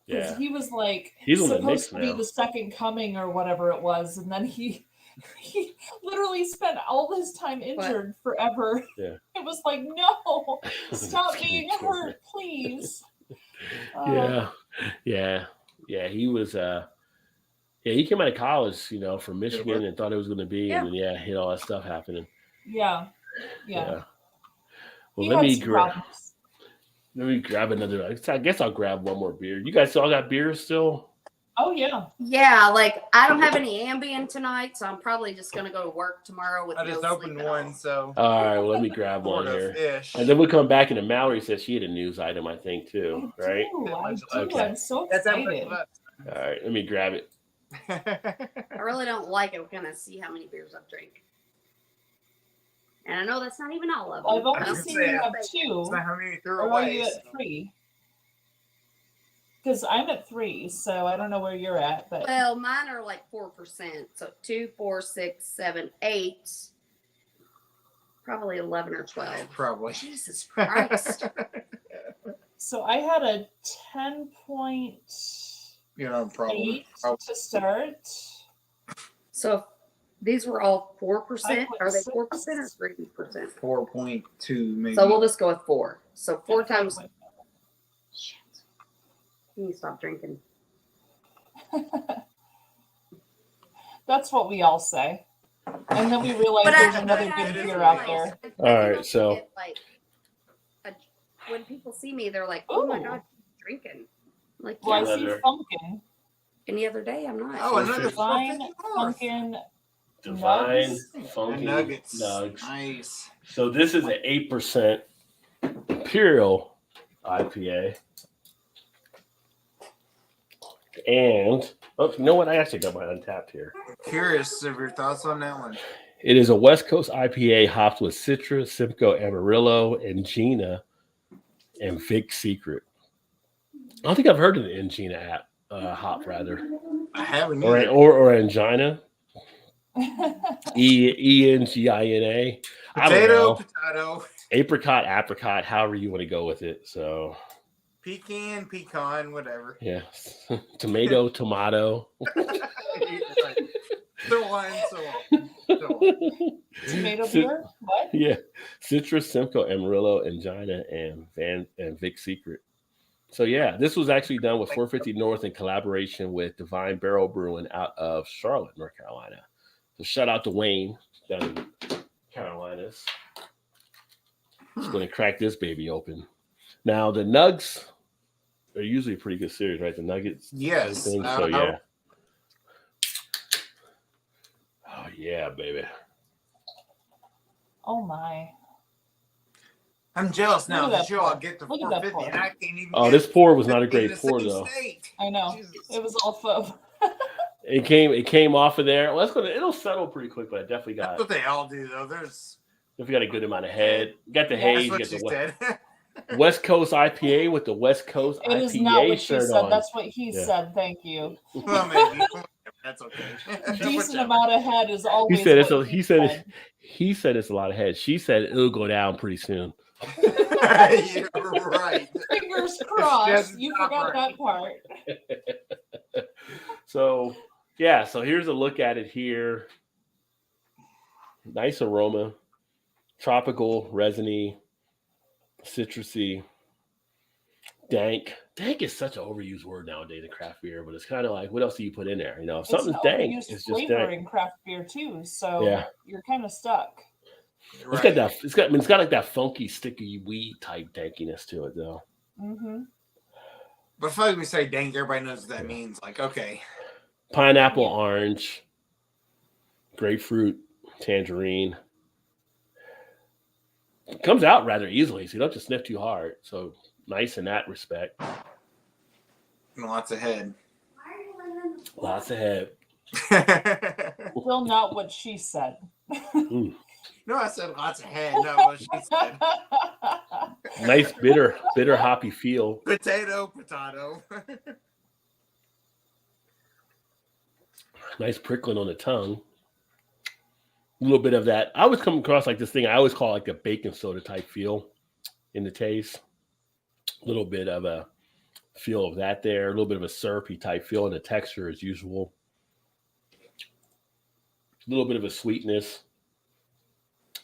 [SPEAKER 3] Because
[SPEAKER 1] Yeah.
[SPEAKER 3] he was like
[SPEAKER 1] He's on the
[SPEAKER 3] supposed
[SPEAKER 1] Knicks
[SPEAKER 3] to be
[SPEAKER 1] now.
[SPEAKER 3] the second coming or whatever it was, and then he literally spent all this time injured forever.
[SPEAKER 1] Yeah.
[SPEAKER 3] It was like, no, stop
[SPEAKER 1] It's
[SPEAKER 3] being
[SPEAKER 1] getting
[SPEAKER 3] hurt, please.
[SPEAKER 1] Yeah. He was he came out of college, from Michigan and thought it was gonna be, and then hit all that stuff happening.
[SPEAKER 3] Yeah.
[SPEAKER 1] Well,
[SPEAKER 3] He
[SPEAKER 1] let
[SPEAKER 3] had
[SPEAKER 1] me
[SPEAKER 3] some problems.
[SPEAKER 1] grab another. I guess I'll grab one more beer. You guys all got beer still?
[SPEAKER 3] Oh yeah.
[SPEAKER 4] Yeah, like I don't have any Ambien tonight, so I'm probably just gonna go to work tomorrow with
[SPEAKER 2] I just
[SPEAKER 4] no
[SPEAKER 2] opened
[SPEAKER 4] sleep at
[SPEAKER 2] one,
[SPEAKER 4] all.
[SPEAKER 2] so
[SPEAKER 1] All right, well, let me grab one
[SPEAKER 2] sort
[SPEAKER 1] here.
[SPEAKER 2] of ish.
[SPEAKER 1] And then we'll come back, and Mallory says she had a news item, I think, too, right?
[SPEAKER 3] I do.
[SPEAKER 1] Okay.
[SPEAKER 3] I'm so
[SPEAKER 2] That's
[SPEAKER 3] excited.
[SPEAKER 1] All right, let me grab it.
[SPEAKER 4] I really don't like it. We're gonna see how many beers I've drank. And I know that's not even all of them.
[SPEAKER 3] I've only
[SPEAKER 2] I was
[SPEAKER 3] seen
[SPEAKER 2] gonna
[SPEAKER 3] you
[SPEAKER 2] say,
[SPEAKER 3] have
[SPEAKER 2] It's
[SPEAKER 3] two.
[SPEAKER 2] not how many threw
[SPEAKER 3] Or are
[SPEAKER 2] away.
[SPEAKER 3] you at 3? Because I'm at 3, so I don't know where you're at, but
[SPEAKER 4] Well, mine are like 4%. So 2, 4, 6, 7, 8. Probably 11 or 12.
[SPEAKER 2] Probably.
[SPEAKER 4] Jesus Christ.
[SPEAKER 3] so I had a 10.8
[SPEAKER 2] Probably.
[SPEAKER 3] to start.
[SPEAKER 4] So these were all 4%. Are they 4% or
[SPEAKER 3] 5.6?
[SPEAKER 4] 3%?
[SPEAKER 2] 4.2 maybe.
[SPEAKER 4] So we'll just go with 4. So 4 times.
[SPEAKER 3] 5.5.
[SPEAKER 4] Shit. You need to stop drinking.
[SPEAKER 3] That's what we all say. And then we realize there's another good beer out there.
[SPEAKER 1] All right, so-
[SPEAKER 4] When people see me, they're like, "Oh my
[SPEAKER 3] Ooh.
[SPEAKER 4] god, you're drinking!" I'm like,
[SPEAKER 3] Well,
[SPEAKER 4] yeah.
[SPEAKER 3] I see
[SPEAKER 1] Another-
[SPEAKER 3] Funkin'.
[SPEAKER 4] Any other day, I'm not.
[SPEAKER 2] Oh, another
[SPEAKER 3] Divine,
[SPEAKER 2] 454.
[SPEAKER 3] Funkin'.
[SPEAKER 1] Divine,
[SPEAKER 3] Nugs.
[SPEAKER 1] funky
[SPEAKER 2] Nuggets.
[SPEAKER 1] nugs.
[SPEAKER 2] Nice.
[SPEAKER 1] So this is an 8% Imperial IPA. And, you know what? I actually got my Untapped here.
[SPEAKER 2] Curious of your thoughts on that one.
[SPEAKER 1] It is a West Coast IPA hopped with Citra, Simcoe, Amarillo, Angina, and Vic Secret. I don't think I've heard of the Angina app, hop rather.
[SPEAKER 2] I haven't
[SPEAKER 1] Or
[SPEAKER 2] either.
[SPEAKER 1] Angina. ENGINA. I don't know.
[SPEAKER 2] Potato.
[SPEAKER 1] Apricot, however you want to go with it. So,
[SPEAKER 2] pecan, whatever.
[SPEAKER 1] yeah. Tomato.
[SPEAKER 2] So on and so on.
[SPEAKER 3] Tomato beer? What?
[SPEAKER 1] Yeah. Citrus, Simcoe, Amarillo, Angina, and Vic Secret. So, yeah, this was actually done with 450 North in collaboration with Divine Barrel Brewing out of Charlotte, North Carolina. So, shout out to Wayne down in Carolinas. Just going to crack this baby open. Now, the Nugs are usually a pretty good series, right? The Nuggets.
[SPEAKER 2] Yes.
[SPEAKER 1] Thing, so, yeah. Oh, yeah, baby.
[SPEAKER 3] Oh my.
[SPEAKER 2] I'm jealous now
[SPEAKER 3] Look at
[SPEAKER 2] that
[SPEAKER 3] that
[SPEAKER 2] you all
[SPEAKER 3] pour.
[SPEAKER 2] get the
[SPEAKER 3] Look at that
[SPEAKER 2] 450 and
[SPEAKER 3] pour.
[SPEAKER 2] I can't even
[SPEAKER 1] Oh,
[SPEAKER 2] get
[SPEAKER 1] this pour was not a
[SPEAKER 2] 50 in
[SPEAKER 1] great
[SPEAKER 2] the
[SPEAKER 1] pour,
[SPEAKER 2] same
[SPEAKER 1] though.
[SPEAKER 2] state.
[SPEAKER 3] I know.
[SPEAKER 2] Jesus.
[SPEAKER 3] It was all faux.
[SPEAKER 1] It came off of there. Well, it'll settle pretty quick, but I definitely
[SPEAKER 2] That's
[SPEAKER 1] got
[SPEAKER 2] what they all do, though. There's
[SPEAKER 1] a good amount of head. You got the
[SPEAKER 3] Yeah,
[SPEAKER 1] haze.
[SPEAKER 2] that's
[SPEAKER 1] You
[SPEAKER 2] what
[SPEAKER 1] got
[SPEAKER 2] you
[SPEAKER 1] the
[SPEAKER 2] said.
[SPEAKER 1] West Coast IPA with the West Coast
[SPEAKER 3] It is
[SPEAKER 1] IPA
[SPEAKER 3] not what she
[SPEAKER 1] shirt
[SPEAKER 3] said.
[SPEAKER 1] on.
[SPEAKER 3] That's what he
[SPEAKER 1] Yeah.
[SPEAKER 3] said. Thank you.
[SPEAKER 2] Well, maybe. That's okay.
[SPEAKER 3] Decent
[SPEAKER 2] Whichever.
[SPEAKER 3] amount of head is always.
[SPEAKER 1] He said it's
[SPEAKER 3] what
[SPEAKER 1] he said it's a lot of head. She said it'll go down pretty soon.
[SPEAKER 2] You're right.
[SPEAKER 3] Fingers crossed.
[SPEAKER 2] Just
[SPEAKER 3] You
[SPEAKER 2] not
[SPEAKER 3] forgot
[SPEAKER 2] right.
[SPEAKER 3] that part.
[SPEAKER 1] So yeah, so here's a look at it here. Nice aroma, tropical, resiny, citrusy, dank. Dank is such an overused word nowadays in craft beer, but it's kind of like, what else do you put in there? If something's
[SPEAKER 3] It's
[SPEAKER 1] dank,
[SPEAKER 3] overused
[SPEAKER 1] it's just
[SPEAKER 3] flavor
[SPEAKER 1] dank.
[SPEAKER 3] in craft beer too, so
[SPEAKER 1] Yeah.
[SPEAKER 3] you're kind of stuck.
[SPEAKER 1] It's got that. It's got like that funky, sticky weed type dankiness to it, though.
[SPEAKER 3] Mm-hmm.
[SPEAKER 2] But if we say dank, everybody knows what that means. Like, okay.
[SPEAKER 1] Pineapple, orange, grapefruit, tangerine. It comes out rather easily, so you don't have to sniff too hard. So nice in that respect.
[SPEAKER 2] And lots of head.
[SPEAKER 1] Lots of head.
[SPEAKER 3] Still not what she said.
[SPEAKER 1] Mm.
[SPEAKER 2] No, I said lots of head. No, what she said.
[SPEAKER 1] Nice bitter hoppy feel.
[SPEAKER 2] Potato.
[SPEAKER 1] Nice prickling on the tongue. A little bit of that. I always come across like this thing I always call like a baking soda type feel in the taste. A little bit of a feel of that there. A little bit of a syrupy type feel in the texture as usual. A little bit of a sweetness.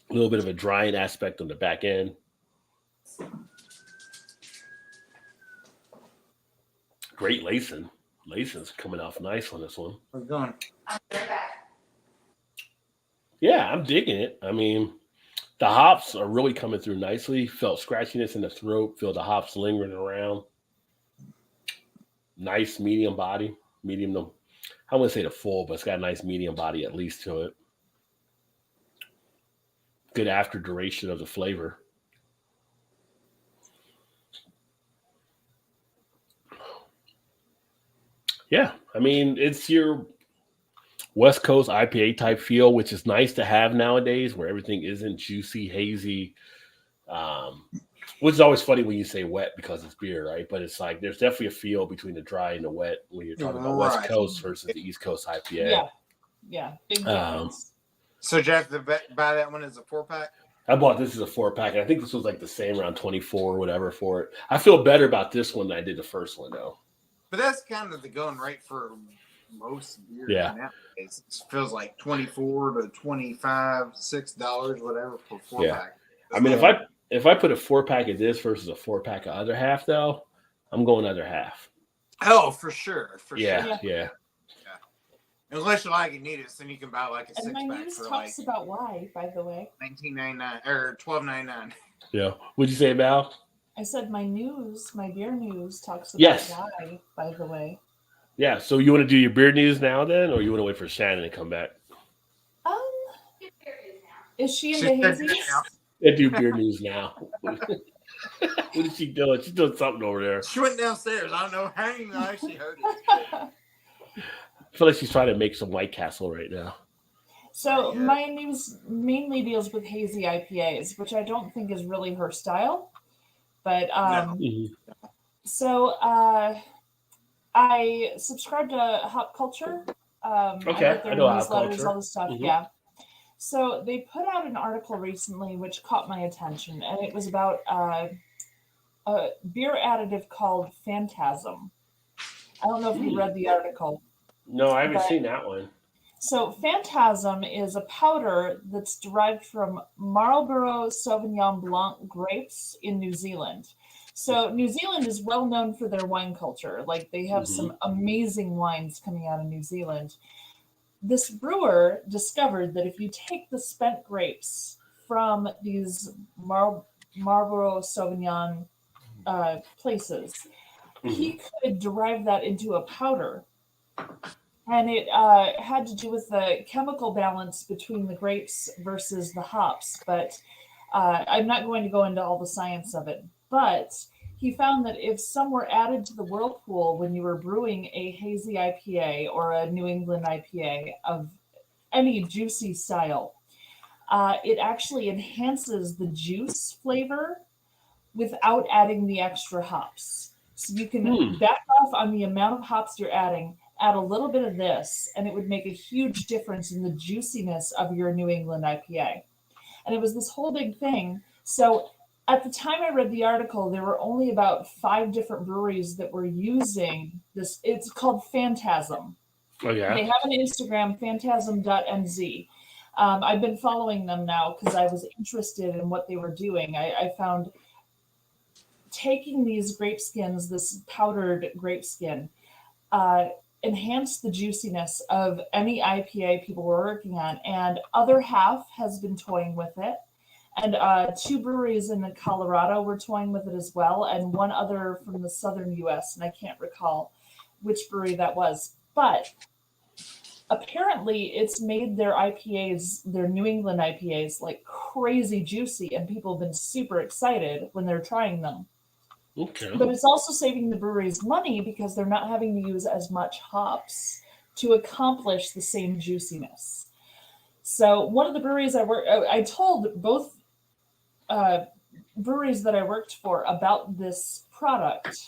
[SPEAKER 1] A little bit of a drying aspect on the back end. Great lacing. Lacing's coming off nice on this one.
[SPEAKER 2] How's it going?
[SPEAKER 1] Yeah, I'm digging it. I mean, the hops are really coming through nicely. Felt scratchiness in the throat. Feel the hops lingering around. Nice medium body. Medium to, I wouldn't say the full, but it's got a nice medium body at least to it. Good after duration of the flavor. Yeah, I mean, it's your West Coast IPA type feel, which is nice to have nowadays, where everything isn't juicy, hazy. Which is always funny when you say wet because it's beer, right? But it's like there's definitely a feel between the dry and the wet when you're talking about West Coast versus the East Coast IPA.
[SPEAKER 3] Yeah, big difference.
[SPEAKER 2] So Jeff, buy that one as a 4-pack?
[SPEAKER 1] I bought this as a 4-pack, and I think this was like the same around 24 or whatever for it. I feel better about this one than I did the first one, though.
[SPEAKER 2] But that's kind of the going rate for most beer.
[SPEAKER 1] Yeah.
[SPEAKER 2] Nowadays. It feels like $24 to $25, $6, whatever for 4-pack.
[SPEAKER 1] Yeah. I mean, if I put a 4-pack of this versus a 4-pack of other half, though, I'm going other half.
[SPEAKER 2] Oh, for sure.
[SPEAKER 1] Yeah.
[SPEAKER 2] Unless you like it, need it, then you can buy like a
[SPEAKER 3] And
[SPEAKER 2] 6-pack
[SPEAKER 3] my news
[SPEAKER 2] for
[SPEAKER 3] talks
[SPEAKER 2] like
[SPEAKER 3] about why, by the way.
[SPEAKER 2] $19.99 or $12.99.
[SPEAKER 1] Yeah. What'd you say, Val?
[SPEAKER 3] I said my beer news talks about
[SPEAKER 1] Yes.
[SPEAKER 3] why, by the way.
[SPEAKER 1] Yeah. So you want to do your beer news now, then, or you want to wait for Shannon to come back?
[SPEAKER 3] Is she into hazy?
[SPEAKER 2] Now.
[SPEAKER 1] Do beer news now. What is she doing? She's doing something over there.
[SPEAKER 2] She went downstairs. I don't know how you actually heard it.
[SPEAKER 1] I feel like she's trying to make some White Castle right now.
[SPEAKER 3] So my news mainly deals with hazy IPAs, which I don't think is really her style. But so I subscribe to Hop Culture.
[SPEAKER 1] Okay,
[SPEAKER 3] I
[SPEAKER 1] know
[SPEAKER 3] newsletters,
[SPEAKER 1] Hop Culture.
[SPEAKER 3] all this stuff.
[SPEAKER 1] Mhm.
[SPEAKER 3] Yeah. So they put out an article recently which caught my attention, and it was about a beer additive called Phantasm. I don't know if you read the article.
[SPEAKER 1] No, I haven't seen that one.
[SPEAKER 3] So Phantasm is a powder that's derived from Marlborough Sauvignon Blanc grapes in New Zealand. So New Zealand is well known for their wine culture. Like they have some amazing wines coming out of New Zealand. This brewer discovered that if you take the spent grapes from these Marlborough Sauvignon places, he could derive that into a powder. And it had to do with the chemical balance between the grapes versus the hops. But I'm not going to go into all the science of it. But he found that if some were added to the whirlpool when you were brewing a hazy IPA or a New England IPA of any juicy style, it actually enhances the juice flavor without adding the extra hops. So you can back off on the amount of hops you're adding, add a little bit of this, and it would make a huge difference in the juiciness of your New England IPA. And it was this whole big thing. So at the time I read the article, there were only about 5 different breweries that were using this. It's called Phantasm.
[SPEAKER 1] Oh, yeah.
[SPEAKER 3] They have an Instagram, phantasm.nz. I've been following them now because I was interested in what they were doing. I found taking these grape skins, this powdered grape skin, enhance the juiciness of any IPA people were working on, and other half has been toying with it, and 2 breweries in Colorado were toying with it as well, and one other from the southern US, and I can't recall which brewery that was, but apparently it's made their IPAs, their New England IPAs, like crazy juicy, and people have been super excited when they're trying them.
[SPEAKER 1] Okay.
[SPEAKER 3] But it's also saving the breweries money because they're not having to use as much hops to accomplish the same juiciness. So one of the breweries I told both breweries that I worked for about this product.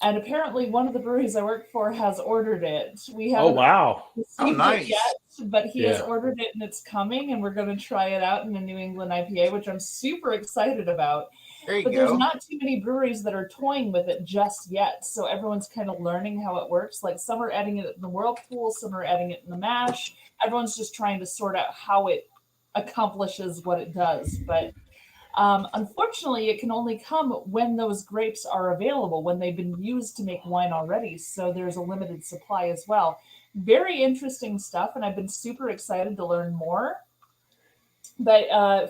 [SPEAKER 3] And apparently one of the breweries I work for has ordered it. We
[SPEAKER 1] Oh,
[SPEAKER 3] haven't
[SPEAKER 1] wow.
[SPEAKER 3] received it yet, but he has
[SPEAKER 1] Yeah.
[SPEAKER 3] ordered it and it's coming, and we're going to try it out in a New England IPA, which I'm super excited about.
[SPEAKER 2] There you
[SPEAKER 3] But
[SPEAKER 2] go.
[SPEAKER 3] there's not too many breweries that are toying with it just yet. So everyone's kind of learning how it works. Like some are adding it in the whirlpool, some are adding it in the mash. Everyone's just trying to sort out how it accomplishes what it does. But unfortunately, it can only come when those grapes are available, when they've been used to make wine already. So there's a limited supply as well. Very interesting stuff, and I've been super excited to learn more. But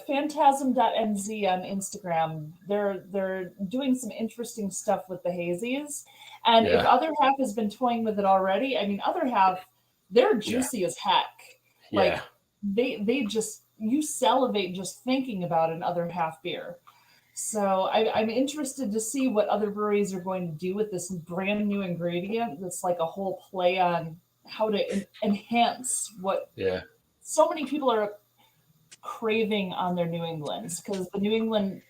[SPEAKER 3] phantasm.nz on Instagram, they're doing some interesting stuff with the hazies. And if
[SPEAKER 1] Yeah.
[SPEAKER 3] Other Half has been toying with it already, I mean, Other Half, they're juicy as heck. Like
[SPEAKER 1] Yeah.
[SPEAKER 3] they just, you salivate just thinking about an Other Half beer. So I'm interested to see what other breweries are going to do with this brand new ingredient that's like a whole play on how to enhance what
[SPEAKER 1] Yeah.
[SPEAKER 3] so many people are craving on their New Englands, because the New England,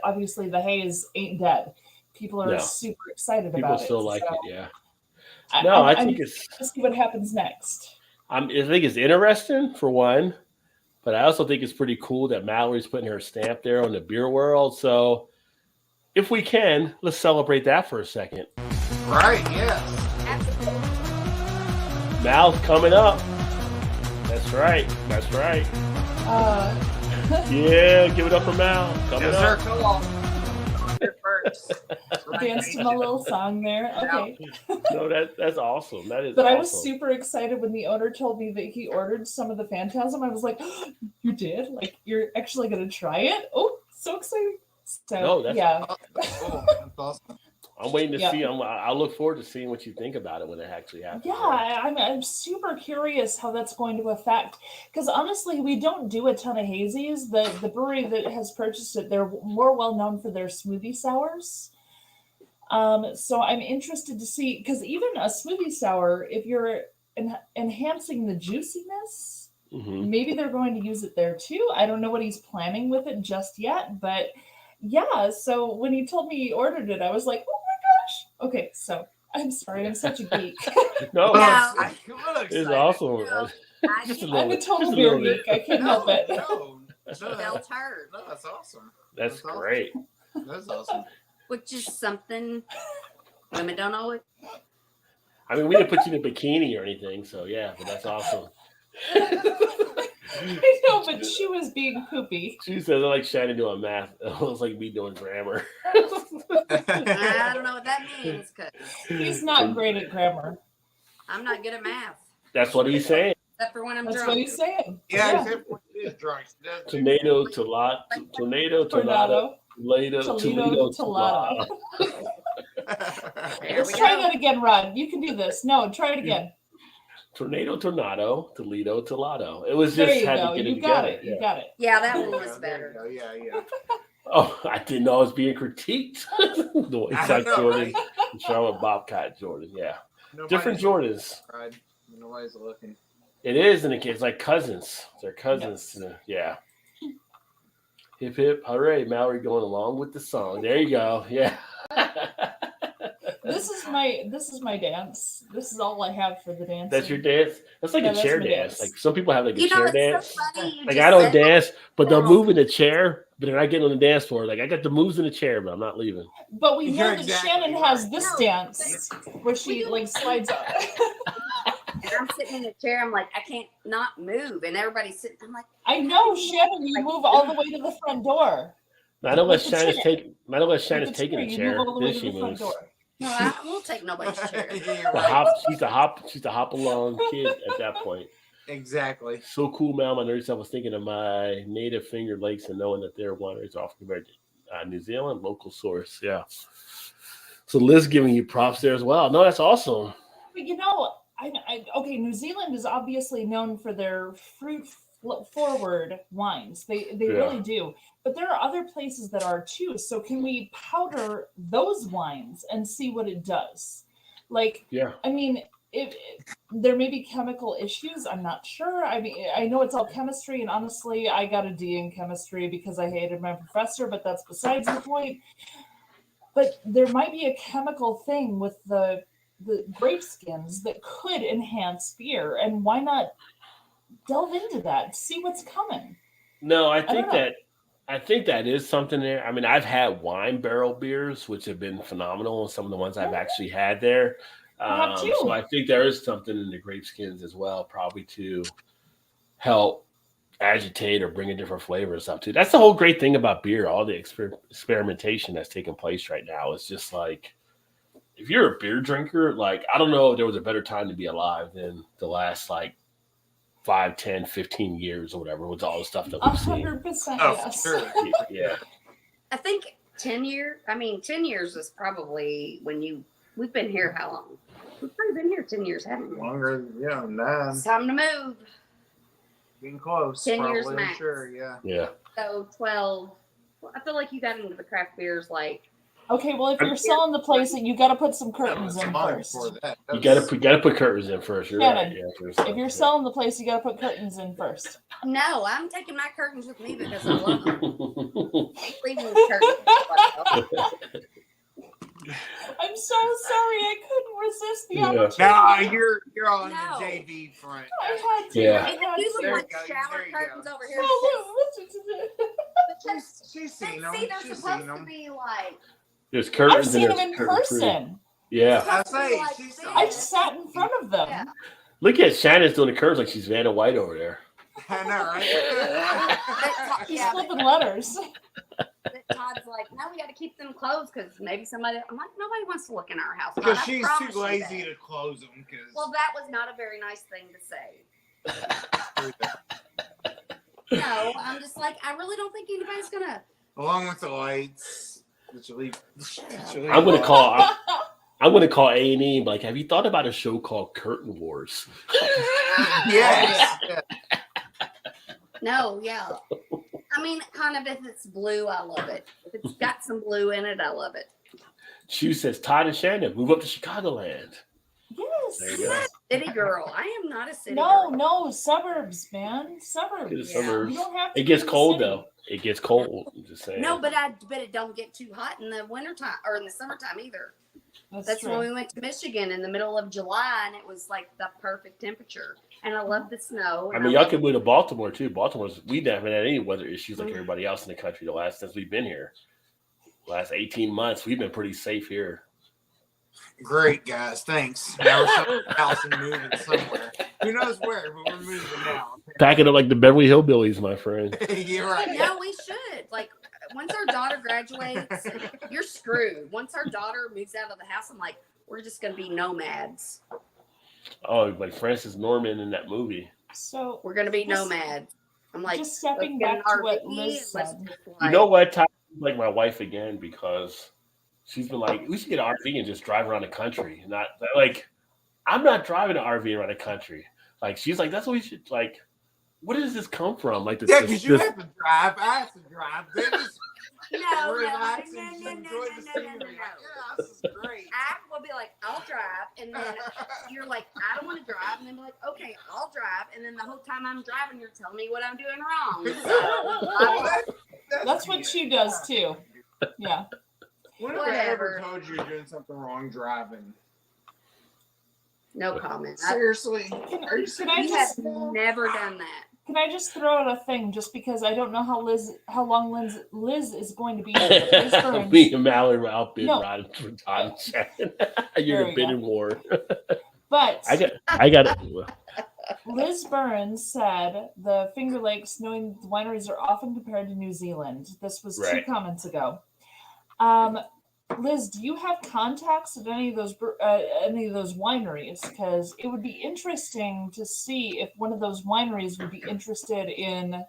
[SPEAKER 3] obviously the haze ain't dead. People are
[SPEAKER 1] No.
[SPEAKER 3] super excited
[SPEAKER 1] People
[SPEAKER 3] about
[SPEAKER 1] still
[SPEAKER 3] it.
[SPEAKER 1] like
[SPEAKER 3] So
[SPEAKER 1] it. Yeah.
[SPEAKER 3] I'm
[SPEAKER 1] think it's.
[SPEAKER 3] excited to see what happens next.
[SPEAKER 1] I think it's interesting for one, but I also think it's pretty cool that Mallory's putting her stamp there on the beer world. So, if we can, let's celebrate that for a second.
[SPEAKER 2] Right, yes.
[SPEAKER 1] Mal's coming up. That's right. That's right. Yeah, give it up for Mal. Coming
[SPEAKER 2] Yes,
[SPEAKER 1] up.
[SPEAKER 2] sir. Come on.
[SPEAKER 3] Danced to my little song there. Okay.
[SPEAKER 1] No, that's awesome. That is
[SPEAKER 3] But
[SPEAKER 1] awesome.
[SPEAKER 3] I was super excited when the owner told me that he ordered some of the Phantasm. I was like, oh, you did? Like, you're actually going to try it? Oh, so excited. So,
[SPEAKER 1] No, that's
[SPEAKER 3] yeah.
[SPEAKER 2] Cool. That's awesome.
[SPEAKER 1] I'm waiting to
[SPEAKER 3] Yeah.
[SPEAKER 1] see. I look forward to seeing what you think about it when it actually happens.
[SPEAKER 3] Yeah, I'm super curious how that's going to affect, because honestly, we don't do a ton of hazies. The brewery that has purchased it, they're more well known for their smoothie sours. So I'm interested to see, because even a smoothie sour, if you're enhancing the juiciness,
[SPEAKER 1] Mm-hmm.
[SPEAKER 3] maybe they're going to use it there too. I don't know what he's planning with it just yet, but yeah. So when he told me he ordered it, I was like, oh my gosh. Okay, so I'm sorry, I'm such a geek.
[SPEAKER 1] No,
[SPEAKER 4] Yeah.
[SPEAKER 1] it's awesome.
[SPEAKER 4] I
[SPEAKER 1] Just a
[SPEAKER 4] think
[SPEAKER 1] little
[SPEAKER 3] I'm a
[SPEAKER 1] bit.
[SPEAKER 3] total
[SPEAKER 1] Just a
[SPEAKER 3] beer
[SPEAKER 1] little bit.
[SPEAKER 3] geek. I can't help it.
[SPEAKER 2] No,
[SPEAKER 4] Bell turd,
[SPEAKER 2] no, that's awesome.
[SPEAKER 1] That's
[SPEAKER 2] That's awesome.
[SPEAKER 1] great.
[SPEAKER 2] That's awesome.
[SPEAKER 4] which is something women don't always.
[SPEAKER 1] I mean, we didn't put you in a bikini or anything, so yeah, but that's awesome.
[SPEAKER 3] I know, but she was being poopy.
[SPEAKER 1] She said, I like Shannon doing math. It was like me doing grammar.
[SPEAKER 4] I don't know what that means because
[SPEAKER 3] He's not great at grammar.
[SPEAKER 4] I'm not good at math,
[SPEAKER 1] That's what he's saying.
[SPEAKER 4] except for when I'm
[SPEAKER 3] That's
[SPEAKER 4] drunk.
[SPEAKER 3] what he's saying.
[SPEAKER 2] Yeah, except when he is drunk.
[SPEAKER 1] Tornado,
[SPEAKER 3] Tornado.
[SPEAKER 1] Toledo.
[SPEAKER 3] Tolado.
[SPEAKER 4] There
[SPEAKER 3] Let's
[SPEAKER 4] we
[SPEAKER 3] try
[SPEAKER 4] go.
[SPEAKER 3] that again, Rod. You can do this. No, try it again.
[SPEAKER 1] Tornado, Toledo, Tolado. It was
[SPEAKER 3] There
[SPEAKER 1] just
[SPEAKER 3] you
[SPEAKER 1] had
[SPEAKER 3] go.
[SPEAKER 1] to get it
[SPEAKER 3] You got
[SPEAKER 1] together.
[SPEAKER 3] it. You
[SPEAKER 1] Yeah.
[SPEAKER 3] got it.
[SPEAKER 4] Yeah, that one was
[SPEAKER 2] There you
[SPEAKER 4] better.
[SPEAKER 2] go. Yeah.
[SPEAKER 1] Oh, I didn't know I was being critiqued. The
[SPEAKER 2] I
[SPEAKER 1] Exact
[SPEAKER 2] know,
[SPEAKER 1] Jordan.
[SPEAKER 2] right?
[SPEAKER 1] The Charlotte Bobcat Jordan. Yeah.
[SPEAKER 2] Nobody's
[SPEAKER 1] Different Jordans.
[SPEAKER 2] Right. Nobody's looking.
[SPEAKER 1] It is, and it's like cousins. They're cousins. Yeah. Hip hip, hooray! Mallory going along with the song. There you go. Yeah.
[SPEAKER 3] This is my dance. This is all I have for the dance.
[SPEAKER 1] That's your dance. That's like
[SPEAKER 3] Yeah,
[SPEAKER 1] a
[SPEAKER 3] that's
[SPEAKER 1] chair
[SPEAKER 3] my
[SPEAKER 1] dance.
[SPEAKER 3] dance.
[SPEAKER 1] Like some people have like a
[SPEAKER 4] You know,
[SPEAKER 1] chair
[SPEAKER 4] it's
[SPEAKER 1] dance.
[SPEAKER 4] so funny. You
[SPEAKER 1] Like
[SPEAKER 4] just
[SPEAKER 1] I don't
[SPEAKER 4] said
[SPEAKER 1] dance, but they'll
[SPEAKER 4] that.
[SPEAKER 1] move in the chair, but they're not getting on the dance floor. Like I got the moves in the chair, but I'm not leaving.
[SPEAKER 3] But we know
[SPEAKER 2] You're
[SPEAKER 3] that
[SPEAKER 2] exactly
[SPEAKER 3] Shannon
[SPEAKER 2] right.
[SPEAKER 3] has this
[SPEAKER 4] No,
[SPEAKER 3] dance where she like slides up.
[SPEAKER 4] And I'm sitting in the chair. I'm like, I can't not move, and everybody's sitting. I'm like,
[SPEAKER 3] I know, Shannon, you move all the way to the front door.
[SPEAKER 1] Not unless
[SPEAKER 3] With the
[SPEAKER 1] Shannon's
[SPEAKER 3] chair.
[SPEAKER 1] taking. Not unless Shannon's
[SPEAKER 3] With the
[SPEAKER 1] taking a
[SPEAKER 3] you
[SPEAKER 1] chair.
[SPEAKER 3] move all the way
[SPEAKER 1] Then
[SPEAKER 3] to
[SPEAKER 1] she
[SPEAKER 3] the front
[SPEAKER 1] moves.
[SPEAKER 3] door.
[SPEAKER 4] no, I won't take nobody's chair.
[SPEAKER 2] You're
[SPEAKER 1] The
[SPEAKER 2] right.
[SPEAKER 1] hop. She's a hop along kid at that point.
[SPEAKER 2] Exactly.
[SPEAKER 1] So cool, man. My nerds. I was thinking of my native Finger Lakes and knowing that their wineries are often compared to New Zealand local source. Yeah. So Liz giving you props there as well. No, that's awesome.
[SPEAKER 3] But you know, okay, New Zealand is obviously known for their fruit forward wines. They really do. But there are other places that are too. So can we powder those wines and see what it does? Like, I mean, if there may be chemical issues, I'm not sure. I mean, I know it's all chemistry, and honestly, I got a D in chemistry because I hated my professor, but that's besides the point. But there might be a chemical thing with the grape skins that could enhance beer, and why not delve into that, see what's coming?
[SPEAKER 1] No, I think that is something there. I mean, I've had wine barrel beers, which have been phenomenal. Some of the ones I've actually had there. So I think there is something in the grape skins as well, probably to help agitate or bring a different flavors up too. That's the whole great thing about beer. All the experimentation that's taking place right now. It's just like, if you're a beer drinker, like, I don't know if there was a better time to be alive than the last like 5, 10, 15 years or whatever, with all the stuff that we've seen.
[SPEAKER 3] 100%, yes.
[SPEAKER 2] Sure.
[SPEAKER 1] Yeah.
[SPEAKER 4] I think 10 years is probably when we've been here how long? We've probably been here 10 years, haven't we?
[SPEAKER 2] Longer, yeah, 9.
[SPEAKER 4] It's time to move.
[SPEAKER 2] Getting close.
[SPEAKER 4] 10 years
[SPEAKER 2] probably, I'm
[SPEAKER 4] max.
[SPEAKER 2] sure, yeah.
[SPEAKER 1] Yeah.
[SPEAKER 4] So 12. Well, I feel like you got into the craft beers like.
[SPEAKER 3] Okay, well, if you're selling the place, you got to put some curtains in first.
[SPEAKER 1] You gotta put curtains in first. You're right. Yeah,
[SPEAKER 3] if you're selling the place, you got to put curtains in first.
[SPEAKER 4] No, I'm taking my curtains with me because I love them. Leaving the curtains.
[SPEAKER 3] I'm so sorry, I couldn't resist the opportunity.
[SPEAKER 2] Now you're on the JV front.
[SPEAKER 3] I had to.
[SPEAKER 1] Yeah.
[SPEAKER 4] And you look like shower curtains over here.
[SPEAKER 2] She's seen them.
[SPEAKER 4] See, they're supposed to be like.
[SPEAKER 1] There's curtains.
[SPEAKER 3] I've seen them in person.
[SPEAKER 1] Yeah.
[SPEAKER 3] I sat in front of them.
[SPEAKER 4] Yeah.
[SPEAKER 1] Look at Shannon's doing the curves like she's Vanna White over there.
[SPEAKER 2] I know, right?
[SPEAKER 3] He's flipping letters.
[SPEAKER 4] Todd's like, no, we got to keep them closed because maybe somebody. I'm like, nobody wants to look in our house.
[SPEAKER 2] Because she's too lazy to close them.
[SPEAKER 4] Well, that was not a very nice thing to say. No, I'm just like, I really don't think anybody's gonna.
[SPEAKER 2] Along with the lights, that you leave.
[SPEAKER 1] I'm gonna call A&E. Like, have you thought about a show called Curtain Wars?
[SPEAKER 2] Yes.
[SPEAKER 4] No, yeah. I mean, kind of, if it's blue, I love it. If it's got some blue in it, I love it.
[SPEAKER 1] She says, Todd and Shannon, move up to Chicagoland.
[SPEAKER 3] Yes.
[SPEAKER 1] There you go.
[SPEAKER 4] City girl. I am not a city girl.
[SPEAKER 3] No, suburbs, man. Suburbs.
[SPEAKER 1] Suburbs.
[SPEAKER 3] You don't have to
[SPEAKER 1] It gets
[SPEAKER 3] be in the
[SPEAKER 1] cold,
[SPEAKER 3] city.
[SPEAKER 1] though. It gets cold. I'm just saying.
[SPEAKER 4] No, but it don't get too hot in the wintertime or in the summertime either. That's
[SPEAKER 3] true.
[SPEAKER 4] when we went to Michigan in the middle of July, and it was like the perfect temperature. And I love the snow.
[SPEAKER 1] I mean, y'all can move to Baltimore, too. We haven't had any weather issues like everybody else in the country since we've been here. Last 18 months, we've been pretty safe here.
[SPEAKER 2] Great, guys. Thanks. Now we're somewhere else and moving somewhere. Who knows where, but we're moving now.
[SPEAKER 1] Packing up like the Beverly Hillbillies, my friend.
[SPEAKER 2] You're right.
[SPEAKER 4] No, we should. Like, once our daughter graduates, you're screwed. Once our daughter moves out of the house, I'm like, we're just going to be nomads.
[SPEAKER 1] Oh, like Francis Norman in that movie.
[SPEAKER 3] So
[SPEAKER 4] we're going to be nomads. I'm like,
[SPEAKER 3] just stepping back to what Liz said.
[SPEAKER 1] You know what, Ty? Like my wife again, because she's been like, we should get an RV and just drive around the country. Not like, I'm not driving an RV around the country. Like, she's like, that's what we should, like, where does this come from? Like, this,
[SPEAKER 2] yeah, because you have to drive. I have to drive. They just relax and enjoy the scenery. Yeah, this is great.
[SPEAKER 4] I will be like, I'll drive. And then you're like, I don't want to drive. And then be like, okay, I'll drive. And then the whole time I'm driving, you're telling me what I'm doing wrong. So,
[SPEAKER 3] that's what she does, too. Yeah.
[SPEAKER 2] When have I ever told you you're doing something wrong driving?
[SPEAKER 4] No comment.
[SPEAKER 2] Seriously?
[SPEAKER 3] Can I just
[SPEAKER 4] never done that.
[SPEAKER 3] Can I just throw out a thing, just because I don't know how long Liz is going to be here. Liz Burns.
[SPEAKER 1] Me and Mallory were out riding for Todd and Shannon. You're in a bidding war.
[SPEAKER 3] But
[SPEAKER 1] I got it.
[SPEAKER 3] Liz Burns said the Finger Lakes, knowing the wineries are often compared to New Zealand. This was 2 comments ago. Liz, do you have contacts at any of those wineries? Because it would be interesting to see if one of those wineries would be interested in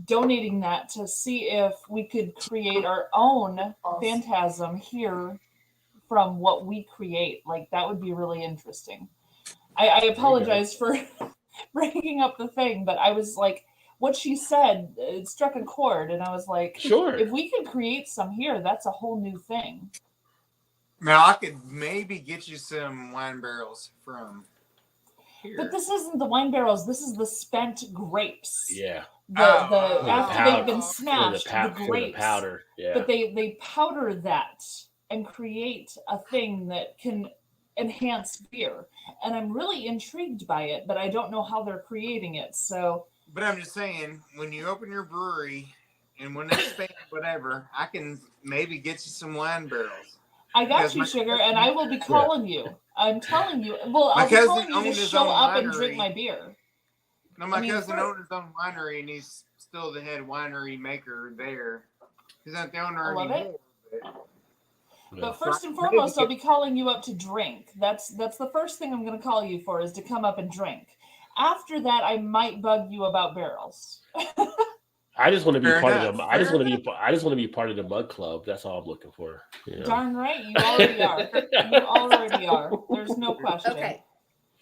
[SPEAKER 3] donating that to see if we could create our own phantasm here from what we create. Like, that would be really interesting. I apologize for breaking up the thing, but I was like, what she said, it struck a chord, and I was like,
[SPEAKER 1] Sure.
[SPEAKER 3] if we could create some here, that's a whole new thing.
[SPEAKER 2] Now I could maybe get you some wine barrels from here.
[SPEAKER 3] But this isn't the wine barrels. This is the spent grapes.
[SPEAKER 1] Yeah.
[SPEAKER 3] After they've been
[SPEAKER 1] For
[SPEAKER 3] smashed, the
[SPEAKER 1] the
[SPEAKER 3] grapes.
[SPEAKER 1] powder. Yeah.
[SPEAKER 3] But they powder that and create a thing that can enhance beer. And I'm really intrigued by it, but I don't know how they're creating it. So.
[SPEAKER 2] But I'm just saying, when you open your brewery and when it's expand whatever, I can maybe get you some wine barrels.
[SPEAKER 3] I got you, Sugar, and I will be calling you. I'm telling you. Well, I'll be calling you to show up and drink my beer.
[SPEAKER 2] No, my cousin owned his own winery, and he's still the head winery maker there. He's not the owner anymore.
[SPEAKER 3] But first and foremost, I'll be calling you up to drink. That's the first thing I'm going to call you for, is to come up and drink. After that, I might bug you about barrels.
[SPEAKER 1] I just want to be part of them. I just want to be part of the mug club. That's all I'm looking for. You know?
[SPEAKER 3] Darn right, you already are. You already are. There's no question.
[SPEAKER 4] Okay.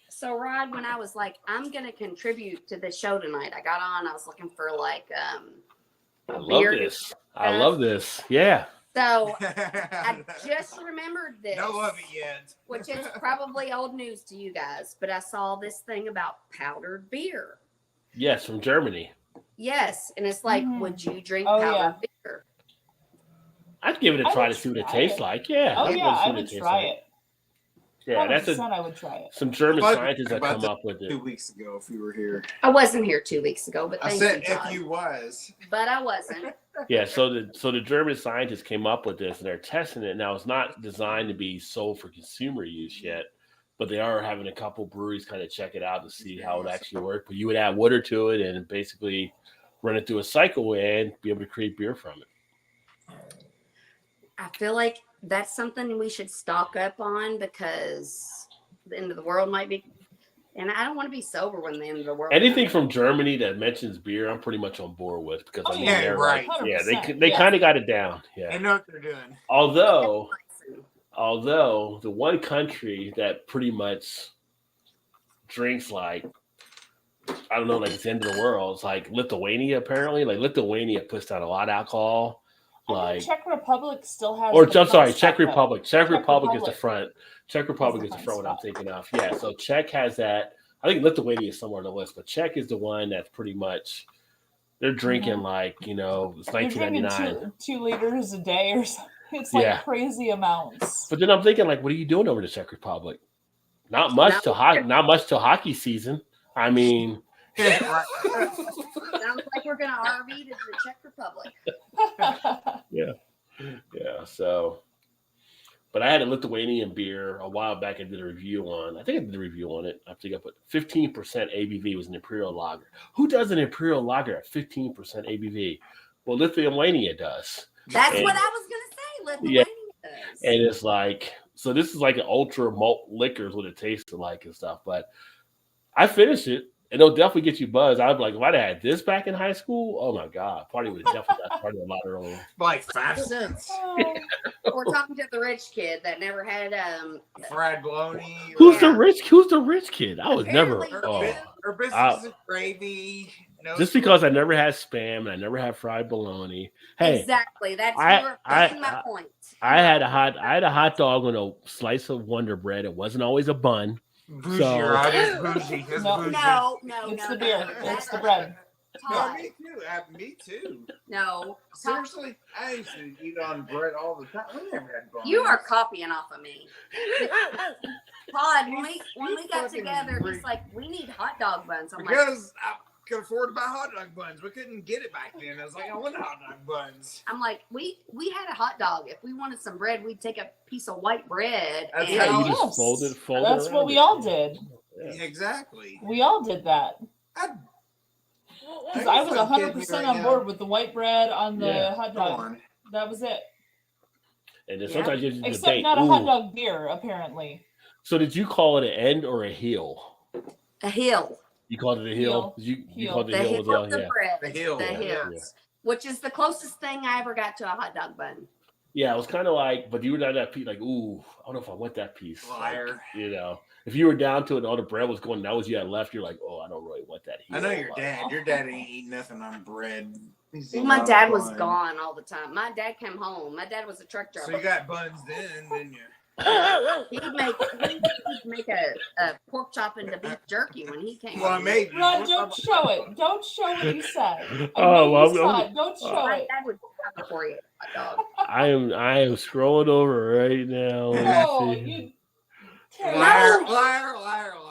[SPEAKER 4] So Rod, when I was like, I'm gonna contribute to the show tonight, I got on. I was looking for like
[SPEAKER 1] I love this. I love this. Yeah.
[SPEAKER 4] So I just remembered this.
[SPEAKER 2] Don't love it yet.
[SPEAKER 4] Which is probably old news to you guys, but I saw this thing about powdered beer.
[SPEAKER 1] Yes, from Germany.
[SPEAKER 4] Yes, and it's like, would you drink powdered beer?
[SPEAKER 1] I'd give it a try to see what it tastes like. Yeah.
[SPEAKER 3] Oh yeah, I would try it.
[SPEAKER 1] Yeah,
[SPEAKER 3] I would try it.
[SPEAKER 1] Some German scientists that come up with it.
[SPEAKER 2] 2 weeks ago, if you were here.
[SPEAKER 4] I wasn't here 2 weeks ago, but
[SPEAKER 2] I said if you was.
[SPEAKER 4] But I wasn't.
[SPEAKER 1] Yeah, so the German scientists came up with this, and they're testing it. Now, it's not designed to be sold for consumer use yet, but they are having a couple breweries kind of check it out to see how it actually works. But you would add water to it and basically run it through a cycle and be able to create beer from it.
[SPEAKER 4] I feel like that's something we should stock up on, because the end of the world might be, and I don't want to be sober when the end of the world.
[SPEAKER 1] Anything from Germany that mentions beer, I'm pretty much on board with, because I mean, they're
[SPEAKER 2] right.
[SPEAKER 1] Yeah, they kind of got it down. Yeah,
[SPEAKER 2] they know what they're doing.
[SPEAKER 1] Although the one country that pretty much drinks like, I don't know, like it's the end of the world, it's like Lithuania. Apparently, like Lithuania puts down a lot of alcohol. Like
[SPEAKER 3] Czech Republic still has.
[SPEAKER 1] Or I'm sorry, Czech Republic. Czech Republic is the front. Czech Republic is the front. What I'm thinking of. Yeah, so Czech has that. I think Lithuania is somewhere on the list, but Czech is the one that's pretty much. They're drinking like, you know, it's 1999.
[SPEAKER 3] 2 liters a day or something. It's like crazy amounts.
[SPEAKER 1] But then I'm thinking, like, what are you doing over the Czech Republic? Not much till hockey season. I mean.
[SPEAKER 4] Sounds like we're gonna RV to the Czech Republic.
[SPEAKER 1] Yeah. So, but I had a Lithuanian beer a while back. I did a review on. I think I did a review on it. I think I put 15% ABV was an imperial lager. Who does an imperial lager at 15% ABV? Well, Lithuania does.
[SPEAKER 4] That's what I was gonna say. Lithuania does.
[SPEAKER 1] And it's like, so this is like an ultra malt liquor is what it tasted like and stuff. But I finished it. And it'll definitely get you buzzed. I'd be like, if I'd had this back in high school, oh my God, party would have definitely got started a lot earlier.
[SPEAKER 2] Like 5 cents.
[SPEAKER 4] We're talking to the rich kid that never had
[SPEAKER 2] fried bologna.
[SPEAKER 1] Who's the rich kid? I was never.
[SPEAKER 2] Or biscuits and gravy.
[SPEAKER 1] Just because I never had Spam and I never had fried bologna. Hey,
[SPEAKER 4] exactly. That's my point.
[SPEAKER 1] I had a hot dog on a slice of Wonder Bread. It wasn't always a bun.
[SPEAKER 2] Bougie, right? It's bougie. It's bougie.
[SPEAKER 4] No.
[SPEAKER 3] It's the beer. It's the bread.
[SPEAKER 2] No, me too.
[SPEAKER 4] No.
[SPEAKER 2] Seriously, I used to eat on bread all the time. We never had buns.
[SPEAKER 4] You are copying off of me. Todd, when we got together, he's like, we need hot dog buns. I'm
[SPEAKER 2] because I could afford to buy hot dog buns. We couldn't get it back then. I was like, I want hot dog buns.
[SPEAKER 4] I'm like, we had a hot dog. If we wanted some bread, we'd take a piece of white bread.
[SPEAKER 2] That's
[SPEAKER 1] you just fold it.
[SPEAKER 3] That's what we all did.
[SPEAKER 2] Yeah, exactly.
[SPEAKER 3] We all did that. Because I was 100% on board with the white bread on the hot dog. That was it.
[SPEAKER 1] And then sometimes you just
[SPEAKER 3] Except
[SPEAKER 1] debate.
[SPEAKER 3] not a hot dog beer, apparently.
[SPEAKER 1] So did you call it an end or a heel?
[SPEAKER 4] A heel.
[SPEAKER 1] You called it a heel? You called it a heel as well?
[SPEAKER 4] The bread.
[SPEAKER 2] The heel.
[SPEAKER 4] The heel. Which is the closest thing I ever got to a hot dog bun.
[SPEAKER 1] Yeah, it was kind of like, but you were not that piece. Like, ooh, I don't know if I want that piece.
[SPEAKER 2] Liar.
[SPEAKER 1] Like, if you were down to it, and all the bread was going, that was you had left. You're like, oh, I don't really want that.
[SPEAKER 2] I know your dad. Your dad ain't eating nothing on bread.
[SPEAKER 4] Well, my dad was gone all the time. My dad came home. My dad was a truck driver.
[SPEAKER 2] So you got buns then, didn't you?
[SPEAKER 4] He'd make a pork chop into beef jerky when he came.
[SPEAKER 2] Well, maybe.
[SPEAKER 3] Ron, don't show it. Don't show what you said.
[SPEAKER 1] Well,
[SPEAKER 3] saw it. Don't show
[SPEAKER 4] My
[SPEAKER 3] it.
[SPEAKER 4] dad would have it for you, hot dog.
[SPEAKER 1] I am scrolling over right now. Let me
[SPEAKER 3] Oh,
[SPEAKER 1] see.
[SPEAKER 3] you
[SPEAKER 2] Liar.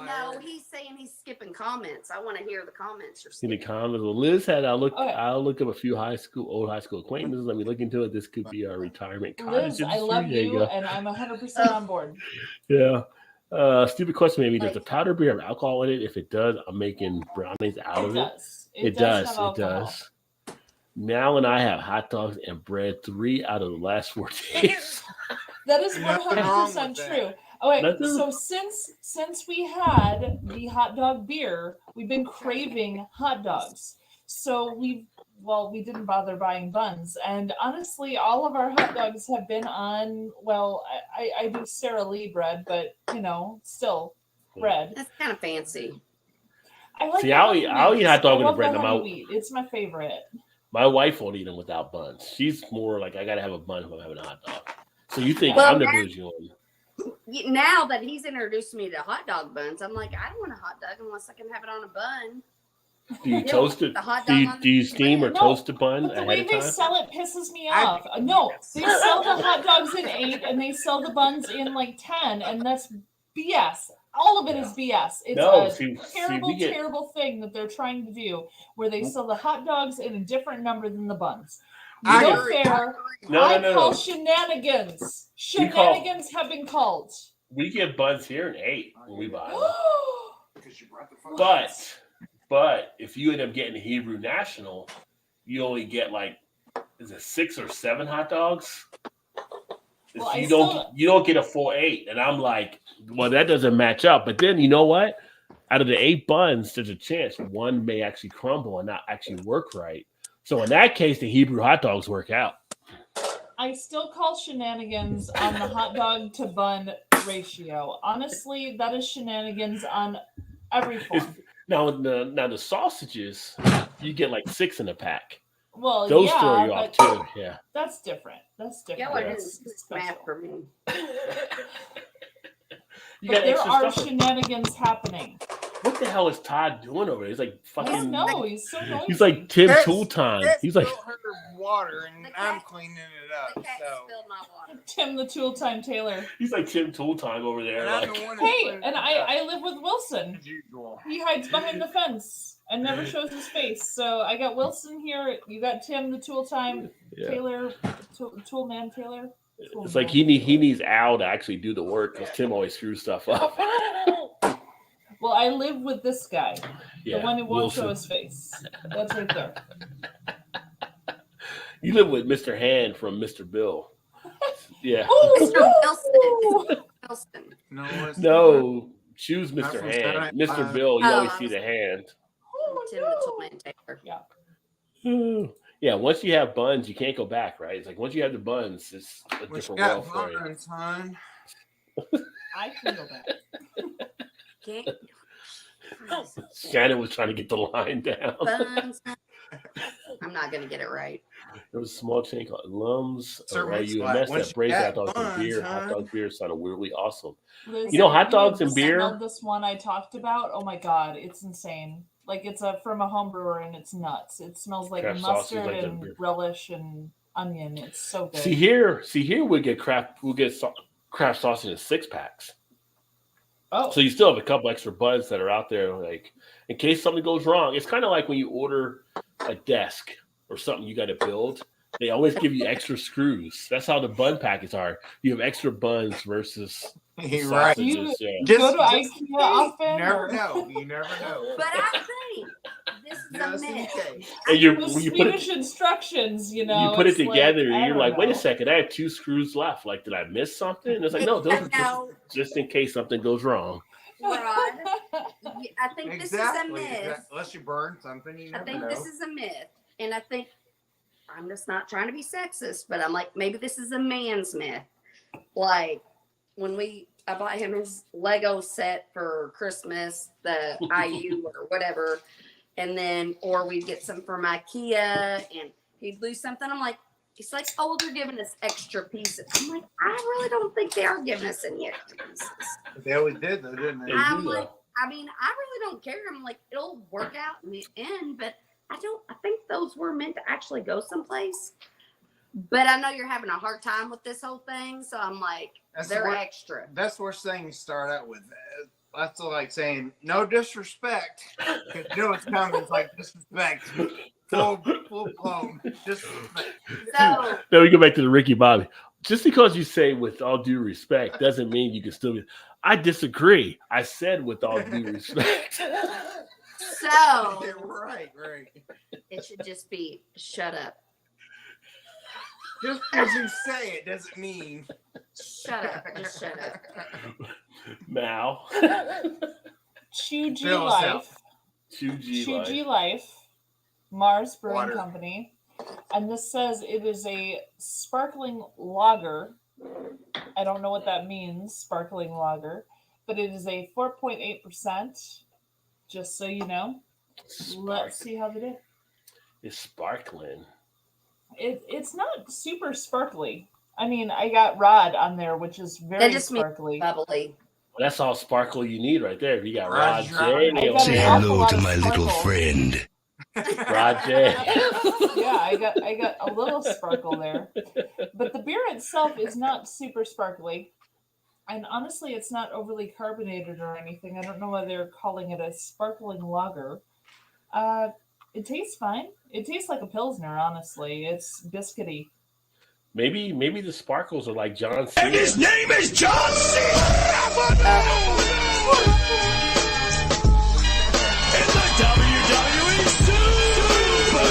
[SPEAKER 4] No, he's saying he's skipping comments. I want to hear the comments you're
[SPEAKER 1] In the
[SPEAKER 4] skipping.
[SPEAKER 1] comments, well, Liz had I'll look up a few old high school acquaintances. Let me look into it. This could be our retirement cottage
[SPEAKER 3] Liz, I
[SPEAKER 1] industry.
[SPEAKER 3] love
[SPEAKER 1] There
[SPEAKER 3] you,
[SPEAKER 1] go.
[SPEAKER 3] and I'm 100% on board.
[SPEAKER 1] Yeah. Stupid question, maybe. Does the powder beer have alcohol in it? If it does, I'm making brownies out of it.
[SPEAKER 3] Does.
[SPEAKER 1] It
[SPEAKER 3] does.
[SPEAKER 1] does.
[SPEAKER 3] Have
[SPEAKER 1] It
[SPEAKER 3] alcohol.
[SPEAKER 1] does. Now and I have hot dogs and bread 3 out of the last 4 days.
[SPEAKER 3] That is
[SPEAKER 2] Nothing wrong
[SPEAKER 3] 100%
[SPEAKER 2] with
[SPEAKER 3] true.
[SPEAKER 2] that.
[SPEAKER 3] Oh wait,
[SPEAKER 1] Nothing-
[SPEAKER 3] so since we had the hot dog beer, we've been craving hot dogs. So we didn't bother buying buns, and honestly, all of our hot dogs have been on. Well, I do Sara Lee bread, but still bread.
[SPEAKER 4] That's kind of fancy.
[SPEAKER 3] I like.
[SPEAKER 1] See,
[SPEAKER 3] the
[SPEAKER 1] I'll
[SPEAKER 3] honey
[SPEAKER 1] eat hot
[SPEAKER 3] wheats.
[SPEAKER 1] dog
[SPEAKER 3] I
[SPEAKER 1] with
[SPEAKER 3] love
[SPEAKER 1] bread.
[SPEAKER 3] the
[SPEAKER 1] Now,
[SPEAKER 3] honey wheat. It's my favorite.
[SPEAKER 1] my wife won't eat them without buns. She's more like, I got to have a bun if I'm having a hot dog. So you think
[SPEAKER 4] Well,
[SPEAKER 1] I'm the
[SPEAKER 4] that-
[SPEAKER 1] bougie one.
[SPEAKER 4] Now that he's introduced me to hot dog buns, I'm like, I don't want a hot dog unless I can have it on a bun.
[SPEAKER 1] Do you
[SPEAKER 4] Yeah,
[SPEAKER 1] toast it?
[SPEAKER 4] the hot
[SPEAKER 1] Do
[SPEAKER 4] dog on
[SPEAKER 1] you
[SPEAKER 4] the
[SPEAKER 1] steam or
[SPEAKER 4] bread.
[SPEAKER 1] toast a bun
[SPEAKER 3] But the
[SPEAKER 1] ahead
[SPEAKER 3] way
[SPEAKER 1] of
[SPEAKER 3] they
[SPEAKER 1] time?
[SPEAKER 3] sell it pisses me off. No, they sell the hot dogs in 8 and they sell the buns in like 10, and that's BS. All of it is BS. It's
[SPEAKER 1] No,
[SPEAKER 3] terrible thing that they're trying to do where they sell the hot dogs in a different number than the buns.
[SPEAKER 2] I
[SPEAKER 3] No
[SPEAKER 2] agree.
[SPEAKER 3] fair.
[SPEAKER 1] No,
[SPEAKER 3] I
[SPEAKER 1] no,
[SPEAKER 3] call
[SPEAKER 1] no.
[SPEAKER 3] shenanigans.
[SPEAKER 1] We call-
[SPEAKER 3] Shenanigans have been called.
[SPEAKER 1] We get buns here in 8 when we buy them.
[SPEAKER 2] Because you brought the phone.
[SPEAKER 1] But if you end up getting the Hebrew National, you only get like, is it 6 or 7 hot dogs?
[SPEAKER 3] Well,
[SPEAKER 1] you don't get a full 8, and I'm like, well, that doesn't match up. But then you know what? Out of the 8 buns, there's a chance one may actually crumble and not actually work right. So in that case, the Hebrew hot dogs work out.
[SPEAKER 3] I still call shenanigans on the hot dog to bun ratio. Honestly, that is shenanigans on every form.
[SPEAKER 1] Now the sausages, you get like 6 in a pack.
[SPEAKER 3] Well,
[SPEAKER 1] Those
[SPEAKER 3] yeah,
[SPEAKER 1] throw you
[SPEAKER 3] but
[SPEAKER 1] off too. Yeah.
[SPEAKER 3] that's different. That's different.
[SPEAKER 4] Yeah, well,
[SPEAKER 3] That's
[SPEAKER 4] it's math
[SPEAKER 3] special.
[SPEAKER 4] for me.
[SPEAKER 1] You
[SPEAKER 3] But
[SPEAKER 1] got
[SPEAKER 3] there
[SPEAKER 1] extra
[SPEAKER 3] are
[SPEAKER 1] stuff.
[SPEAKER 3] shenanigans happening.
[SPEAKER 1] What the hell is Todd doing over there? He's like
[SPEAKER 3] I don't
[SPEAKER 1] fucking.
[SPEAKER 3] know. He's so noisy.
[SPEAKER 1] He's like Tim
[SPEAKER 2] That's-
[SPEAKER 1] Tool Time.
[SPEAKER 2] That's
[SPEAKER 1] He's like,
[SPEAKER 2] spilled her water, and
[SPEAKER 4] The
[SPEAKER 2] I'm
[SPEAKER 4] cat-
[SPEAKER 2] cleaning it
[SPEAKER 4] The
[SPEAKER 2] up.
[SPEAKER 4] cat
[SPEAKER 2] So.
[SPEAKER 4] spilled my water.
[SPEAKER 3] Tim the Tool Time Taylor.
[SPEAKER 1] he's like Tim Tool Time over there.
[SPEAKER 2] And I'm
[SPEAKER 1] Like,
[SPEAKER 2] the one that's
[SPEAKER 3] Hey,
[SPEAKER 2] cleaning
[SPEAKER 3] and
[SPEAKER 2] it up,
[SPEAKER 3] I live with Wilson.
[SPEAKER 2] as usual.
[SPEAKER 3] He hides behind the fence and never shows his face. So I got Wilson here. You got Tim the Tool Time
[SPEAKER 1] yeah.
[SPEAKER 3] Taylor, Tool Man Taylor.
[SPEAKER 1] It's like he needs Al to actually do the work because Tim always screws stuff up.
[SPEAKER 3] Well, I live with this guy,
[SPEAKER 1] Yeah,
[SPEAKER 3] the one who won't
[SPEAKER 1] Wilson.
[SPEAKER 3] show his face. That's right there.
[SPEAKER 1] You live with Mr. Hand from Mr. Bill. Yeah.
[SPEAKER 4] Mr. Wilson. Wilson.
[SPEAKER 2] No, it's
[SPEAKER 1] No, choose
[SPEAKER 2] Not
[SPEAKER 1] Mr.
[SPEAKER 2] from
[SPEAKER 1] Hand.
[SPEAKER 2] Saturday Night
[SPEAKER 1] Mr.
[SPEAKER 2] Live.
[SPEAKER 1] Bill, you
[SPEAKER 4] Oh,
[SPEAKER 1] always
[SPEAKER 4] I
[SPEAKER 1] see
[SPEAKER 4] was-
[SPEAKER 1] the hand.
[SPEAKER 4] Tim the Toolman Taylor.
[SPEAKER 1] Yeah, once you have buns, you can't go back, right? It's like once you have the buns, it's a
[SPEAKER 2] What you
[SPEAKER 1] different
[SPEAKER 2] got
[SPEAKER 1] world for you.
[SPEAKER 2] buns, hon?
[SPEAKER 3] I can go back.
[SPEAKER 4] Can't.
[SPEAKER 1] Shannon was trying to get the line down.
[SPEAKER 4] Buns. I'm not gonna get it right.
[SPEAKER 1] There was a small chain called Lums
[SPEAKER 2] Sir,
[SPEAKER 1] or
[SPEAKER 2] once
[SPEAKER 1] UMS
[SPEAKER 2] you
[SPEAKER 1] that brings
[SPEAKER 2] got
[SPEAKER 1] hot dogs and
[SPEAKER 2] buns,
[SPEAKER 1] beer.
[SPEAKER 2] huh?
[SPEAKER 1] Hot dog beer sounded weirdly awesome.
[SPEAKER 3] Liz,
[SPEAKER 1] You know, hot
[SPEAKER 3] have
[SPEAKER 1] dogs and beer-
[SPEAKER 3] smelled this one I talked about. Oh my god, it's insane. Like it's from a home brewer and it's nuts. It smells like
[SPEAKER 1] Kraft sausage,
[SPEAKER 3] mustard
[SPEAKER 1] like the
[SPEAKER 3] and
[SPEAKER 1] beer.
[SPEAKER 3] relish and onion. It's so good.
[SPEAKER 1] See here, we get craft sausage in 6-packs.
[SPEAKER 3] Oh,
[SPEAKER 1] So you still have a couple extra buns that are out there, like in case something goes wrong. It's kind of like when you order a desk or something you got to build. They always give you extra screws. That's how the bun packets are. You have extra buns versus
[SPEAKER 2] You're right.
[SPEAKER 1] sausages. Yeah.
[SPEAKER 3] go to IKEA often.
[SPEAKER 2] You never
[SPEAKER 3] or-
[SPEAKER 2] know. You never know.
[SPEAKER 4] But I think this is a
[SPEAKER 2] Just in
[SPEAKER 4] myth.
[SPEAKER 2] case.
[SPEAKER 1] And you
[SPEAKER 3] With
[SPEAKER 1] when you put
[SPEAKER 3] Swedish instructions, you know.
[SPEAKER 1] you put it
[SPEAKER 3] it's like,
[SPEAKER 1] together, and
[SPEAKER 3] I
[SPEAKER 1] you're
[SPEAKER 3] don't
[SPEAKER 1] like, wait a
[SPEAKER 3] know.
[SPEAKER 1] second, I have 2 screws left. Like, did I miss something? And it's like, no, those are
[SPEAKER 4] No.
[SPEAKER 1] just in case something goes wrong.
[SPEAKER 4] Rod, I think this is a
[SPEAKER 2] Exactly.
[SPEAKER 4] myth.
[SPEAKER 2] Unless you burn something, you
[SPEAKER 4] I
[SPEAKER 2] never
[SPEAKER 4] think
[SPEAKER 2] know.
[SPEAKER 4] this is a myth, and I think I'm just not trying to be sexist, but I'm like, maybe this is a man's myth. Like when I bought him his Lego set for Christmas, the IU or whatever, and then, or we'd get some from IKEA and he'd lose something. I'm like, it's like, oh, they're giving us extra pieces. I'm like, I really don't think they are giving us any extra pieces.
[SPEAKER 2] They always did, though, didn't they?
[SPEAKER 4] I'm like, I mean, I really don't care. I'm like, it'll work out in the end, but I think those were meant to actually go someplace. But I know you're having a hard time with this whole thing, so I'm like, they're extra.
[SPEAKER 2] That's the worst thing you start out with. That's like saying, no disrespect. Because you know what's coming. It's like disrespect. Full blown disrespect.
[SPEAKER 4] So,
[SPEAKER 1] then we go back to the Ricky Bobby. Just because you say with all due respect doesn't mean you can still be. I disagree. I said with all due respect.
[SPEAKER 4] So
[SPEAKER 2] right.
[SPEAKER 4] It should just be shut up.
[SPEAKER 2] Just because you say it doesn't mean
[SPEAKER 4] shut up. Just shut up.
[SPEAKER 1] Mal.
[SPEAKER 3] Chuji Life. Chuji Life. Mars Brewing Company. And this says it is a sparkling lager. I don't know what that means, sparkling lager, but it is a 4.8%. Just so you know. Let's see how they did.
[SPEAKER 1] It's sparkling.
[SPEAKER 3] It's not super sparkly. I mean, I got Rod on there, which is very sparkly.
[SPEAKER 4] Bubbly.
[SPEAKER 1] Well, that's all sparkle you need right there. If you got Rod J.
[SPEAKER 10] Say hello to my little friend.
[SPEAKER 1] Rod J.
[SPEAKER 3] Yeah, I got a little sparkle there. But the beer itself is not super sparkly. And honestly, it's not overly carbonated or anything. I don't know why they're calling it a sparkling lager. It tastes fine. It tastes like a Pilsner, honestly. It's biscuity.
[SPEAKER 1] Maybe the sparkles are like John Cena.
[SPEAKER 10] And his name is John Cena! In the WWE Super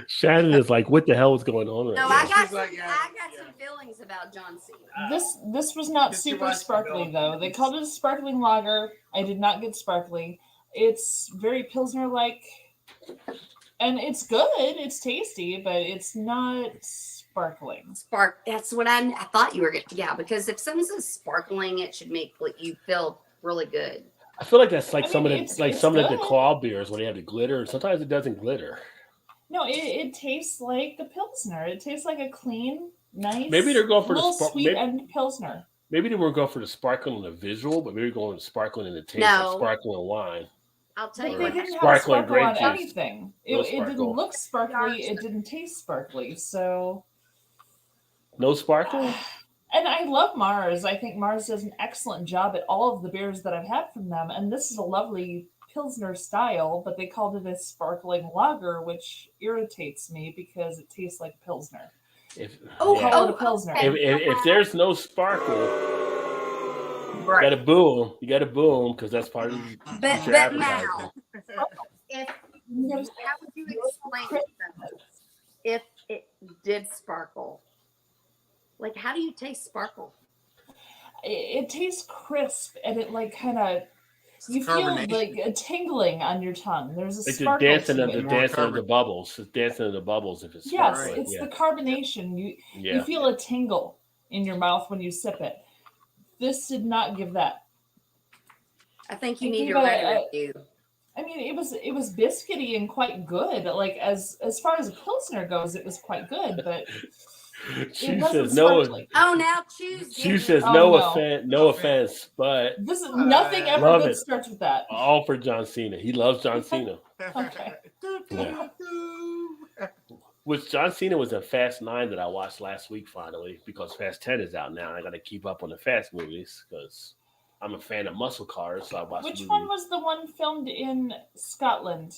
[SPEAKER 1] Shannon is like, what the hell is going on right
[SPEAKER 4] No,
[SPEAKER 1] now?
[SPEAKER 4] I got some feelings about John Cena.
[SPEAKER 3] This was not super sparkly though. They called it a sparkling lager. I did not get sparkly. It's very Pilsner-like, and it's good. It's tasty, but it's not sparkling.
[SPEAKER 4] That's what I thought you were getting. Yeah, because if something says sparkling, it should make you feel really good.
[SPEAKER 1] I feel like that's like some of the claw beers when they have the glitter. Sometimes it doesn't glitter.
[SPEAKER 3] No, it tastes like a Pilsner. It tastes like a clean, nice.
[SPEAKER 1] Maybe they're going for
[SPEAKER 3] the sweet
[SPEAKER 1] maybe,
[SPEAKER 3] end Pilsner.
[SPEAKER 1] Maybe they weren't going for the sparkling in the visual, but maybe going for sparkling in the taste,
[SPEAKER 4] No.
[SPEAKER 1] like sparkling wine.
[SPEAKER 4] I'll tell you
[SPEAKER 3] They
[SPEAKER 4] what.
[SPEAKER 3] didn't have
[SPEAKER 1] Sparkling
[SPEAKER 3] sparkle on
[SPEAKER 1] grape juice.
[SPEAKER 3] anything.
[SPEAKER 1] No
[SPEAKER 3] It didn't
[SPEAKER 1] sparkle.
[SPEAKER 3] look sparkly. It didn't taste sparkly. So.
[SPEAKER 1] No sparkle?
[SPEAKER 3] And I love Mars. I think Mars does an excellent job at all of the beers that I've had from them. And this is a lovely Pilsner style, but they called it a sparkling lager, which irritates me because it tastes like Pilsner. Call it a Pilsner.
[SPEAKER 1] If there's no sparkle, you gotta boom because that's part of the
[SPEAKER 4] But now, how would you explain it if it did sparkle? Like, how do you taste sparkle?
[SPEAKER 3] It tastes crisp, and it like kind of you feel like a tingling on your tongue. There's a
[SPEAKER 1] like
[SPEAKER 3] sparkle.
[SPEAKER 1] The dancing of the bubbles. It's dancing of the bubbles if it's
[SPEAKER 3] sparkling. Yes, it's the carbonation. You feel a tingle in your mouth when you sip it. This did not give that.
[SPEAKER 4] I think you need to write a review.
[SPEAKER 3] I mean, it was biscuity and quite good. Like as far as a Pilsner goes, it was quite good, but
[SPEAKER 1] She says no.
[SPEAKER 4] Oh, now choose.
[SPEAKER 1] She says no offense, but
[SPEAKER 3] this is nothing ever good starts with that.
[SPEAKER 1] All for John Cena. He loves John Cena.
[SPEAKER 3] Okay.
[SPEAKER 1] Yeah. Which John Cena was in Fast 9 that I watched last week finally because Fast 10 is out now. And I got to keep up on the Fast movies because I'm a fan of muscle cars. So I watched.
[SPEAKER 3] Which one was the one filmed in Scotland?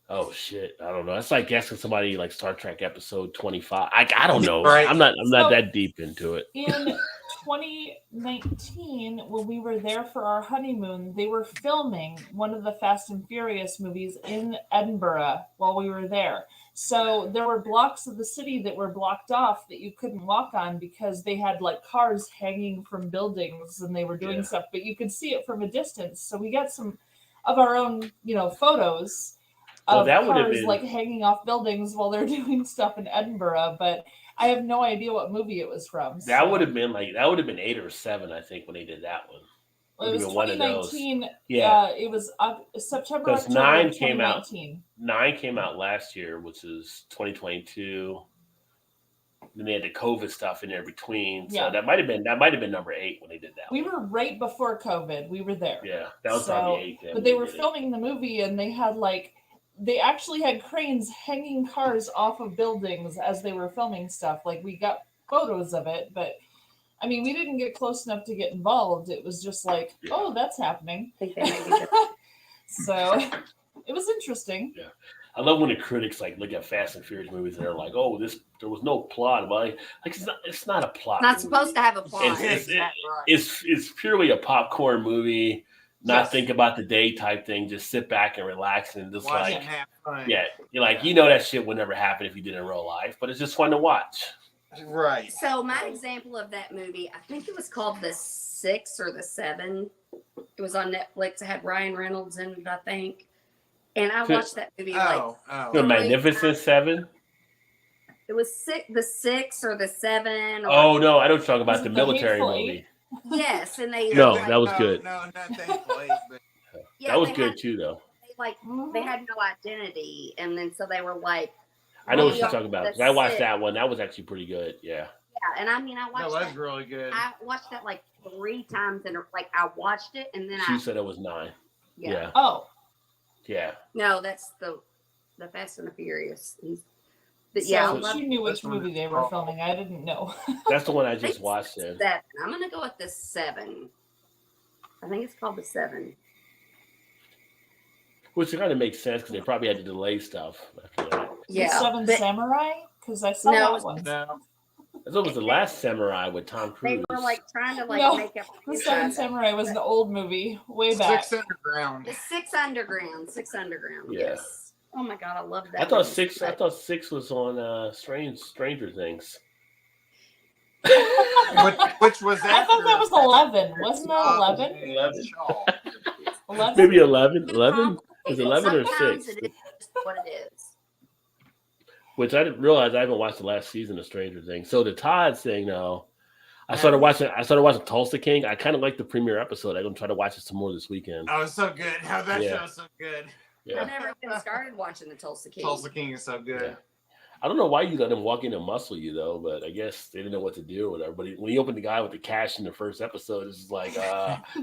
[SPEAKER 1] Oh shit! I don't know. That's like asking somebody like Star Trek episode 25. I don't know.
[SPEAKER 2] Right.
[SPEAKER 1] I'm not that deep into it.
[SPEAKER 3] In 2019, when we were there for our honeymoon, they were filming one of the Fast and Furious movies in Edinburgh while we were there. So there were blocks of the city that were blocked off that you couldn't walk on because they had like cars hanging from buildings and they were doing stuff, but you could see it from a distance. So we got some of our own, photos of
[SPEAKER 1] that would have
[SPEAKER 3] cars
[SPEAKER 1] been
[SPEAKER 3] like hanging off buildings while they're doing stuff in Edinburgh, but I have no idea what movie it was from.
[SPEAKER 1] that would have been 8 or 7, I think, when they did that one.
[SPEAKER 3] Well, it was
[SPEAKER 1] One of those.
[SPEAKER 3] 2019.
[SPEAKER 1] Yeah,
[SPEAKER 3] it was September.
[SPEAKER 1] because
[SPEAKER 3] October
[SPEAKER 1] 9
[SPEAKER 3] of
[SPEAKER 1] came out.
[SPEAKER 3] 2019.
[SPEAKER 1] 9 came out last year, which is 2022. Then they had the COVID stuff in there between, so that might have been number 8 when they did that.
[SPEAKER 3] We were right before COVID. We were there.
[SPEAKER 1] Yeah, that was probably 8.
[SPEAKER 3] But they were filming the movie, and they had they actually had cranes hanging cars off of buildings as they were filming stuff. Like, we got photos of it, but I mean, we didn't get close enough to get involved. It was just like, oh, that's happening. So it was interesting.
[SPEAKER 1] Yeah. I love when the critics look at Fast and Furious movies and they're like, "Oh, there was no plot." But it's not a plot.
[SPEAKER 4] Not supposed to have a plot.
[SPEAKER 1] It's purely a popcorn movie. Not think about the day type thing. Just sit back and relax and just
[SPEAKER 2] Watch it, have fun.
[SPEAKER 1] you're like, that shit would never happen if you did it in real life, but it's just fun to watch.
[SPEAKER 2] Right.
[SPEAKER 4] So my example of that movie, I think it was called The 6 or The 7. It was on Netflix. It had Ryan Reynolds in it, I think. And I watched that movie
[SPEAKER 1] The Magnificent Seven.
[SPEAKER 4] It was The 6 or The 7.
[SPEAKER 1] Oh no, I don't talk about the military movie.
[SPEAKER 4] Yes, and they
[SPEAKER 1] that was good.
[SPEAKER 2] No, not Thankfully, but
[SPEAKER 1] that was good too, though.
[SPEAKER 4] They had no identity, and then so they were like.
[SPEAKER 1] I know what you're talking about. I watched that one. That was actually pretty good. Yeah.
[SPEAKER 4] Yeah, and I mean, I watched
[SPEAKER 2] that. Was really good.
[SPEAKER 4] I watched that 3 times, and I watched it, and then
[SPEAKER 1] she said it was 9. Yeah.
[SPEAKER 3] Oh.
[SPEAKER 1] Yeah.
[SPEAKER 4] No, that's the Fast and the Furious.
[SPEAKER 3] She knew which movie they were filming. I didn't know.
[SPEAKER 1] That's the one I just watched. Then.
[SPEAKER 4] 7. I'm gonna go with the 7. I think it's called the 7.
[SPEAKER 1] Which kind of makes sense because they probably had to delay stuff after that.
[SPEAKER 3] Yeah. The 7 Samurai? Because I saw that one.
[SPEAKER 1] No. I thought it was The Last Samurai with Tom Cruise.
[SPEAKER 4] They were trying to make up.
[SPEAKER 3] The 7 Samurai was an old movie, way back.
[SPEAKER 2] 6 Underground.
[SPEAKER 4] The 6 Underground. 6 Underground.
[SPEAKER 1] Yeah.
[SPEAKER 4] Yes. Oh my God, I love that.
[SPEAKER 1] I thought 6 was on Stranger Things.
[SPEAKER 2] which was after,
[SPEAKER 3] I thought that was 11. Wasn't that 11?
[SPEAKER 1] 11. Maybe 11. 11? Is 11 or 6?
[SPEAKER 4] It is what it is.
[SPEAKER 1] Which I didn't realize I haven't watched the last season of Stranger Things. So the Todd thing, though, I started watching Tulsa King. I kind of liked the premiere episode. I'm gonna try to watch it some more this weekend.
[SPEAKER 2] Oh, it's so good. How that show's so good.
[SPEAKER 1] Yeah.
[SPEAKER 4] I never even started watching the Tulsa King.
[SPEAKER 2] Tulsa King is so good.
[SPEAKER 1] Yeah. I don't know why you let them walk in and muscle you though, but I guess they didn't know what to do or whatever. But when you open the guy with the cash in the first episode, it's just like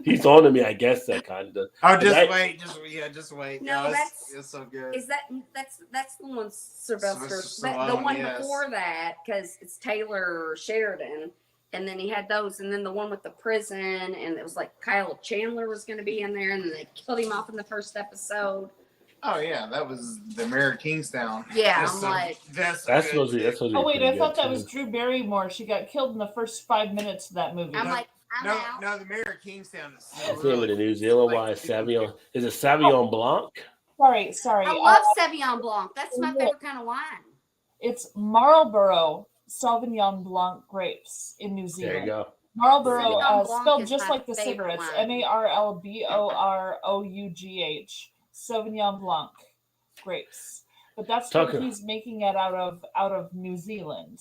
[SPEAKER 1] he's on to me. I guess that kind of.
[SPEAKER 2] Oh, just wait.
[SPEAKER 4] No,
[SPEAKER 2] it's so good.
[SPEAKER 4] Is that's the one Sylvester? The one before that, because it's Taylor Sheridan, and then he had those, and then the one with the prison, and it was like Kyle Chandler was going to be in there, and then they killed him off in the first episode.
[SPEAKER 2] Oh yeah, that was the Mayor of Kingstown.
[SPEAKER 4] Yeah,
[SPEAKER 2] that's
[SPEAKER 3] oh wait, I thought that was Drew Barrymore. She got killed in the first 5 minutes of that movie.
[SPEAKER 4] I'm
[SPEAKER 2] no, the Mayor of Kingstown is
[SPEAKER 1] so with the New Zealand wine Sauvignon. Is it Sauvignon Blanc?
[SPEAKER 3] Sorry.
[SPEAKER 4] I love Sauvignon Blanc. That's my favorite kind of wine.
[SPEAKER 3] It's Marlborough Sauvignon Blanc grapes in New Zealand.
[SPEAKER 1] There you go.
[SPEAKER 3] Marlborough, spelled just like the cigarettes. MARLBOROUGH. Sauvignon Blanc grapes, but that's what he's making it out of New Zealand.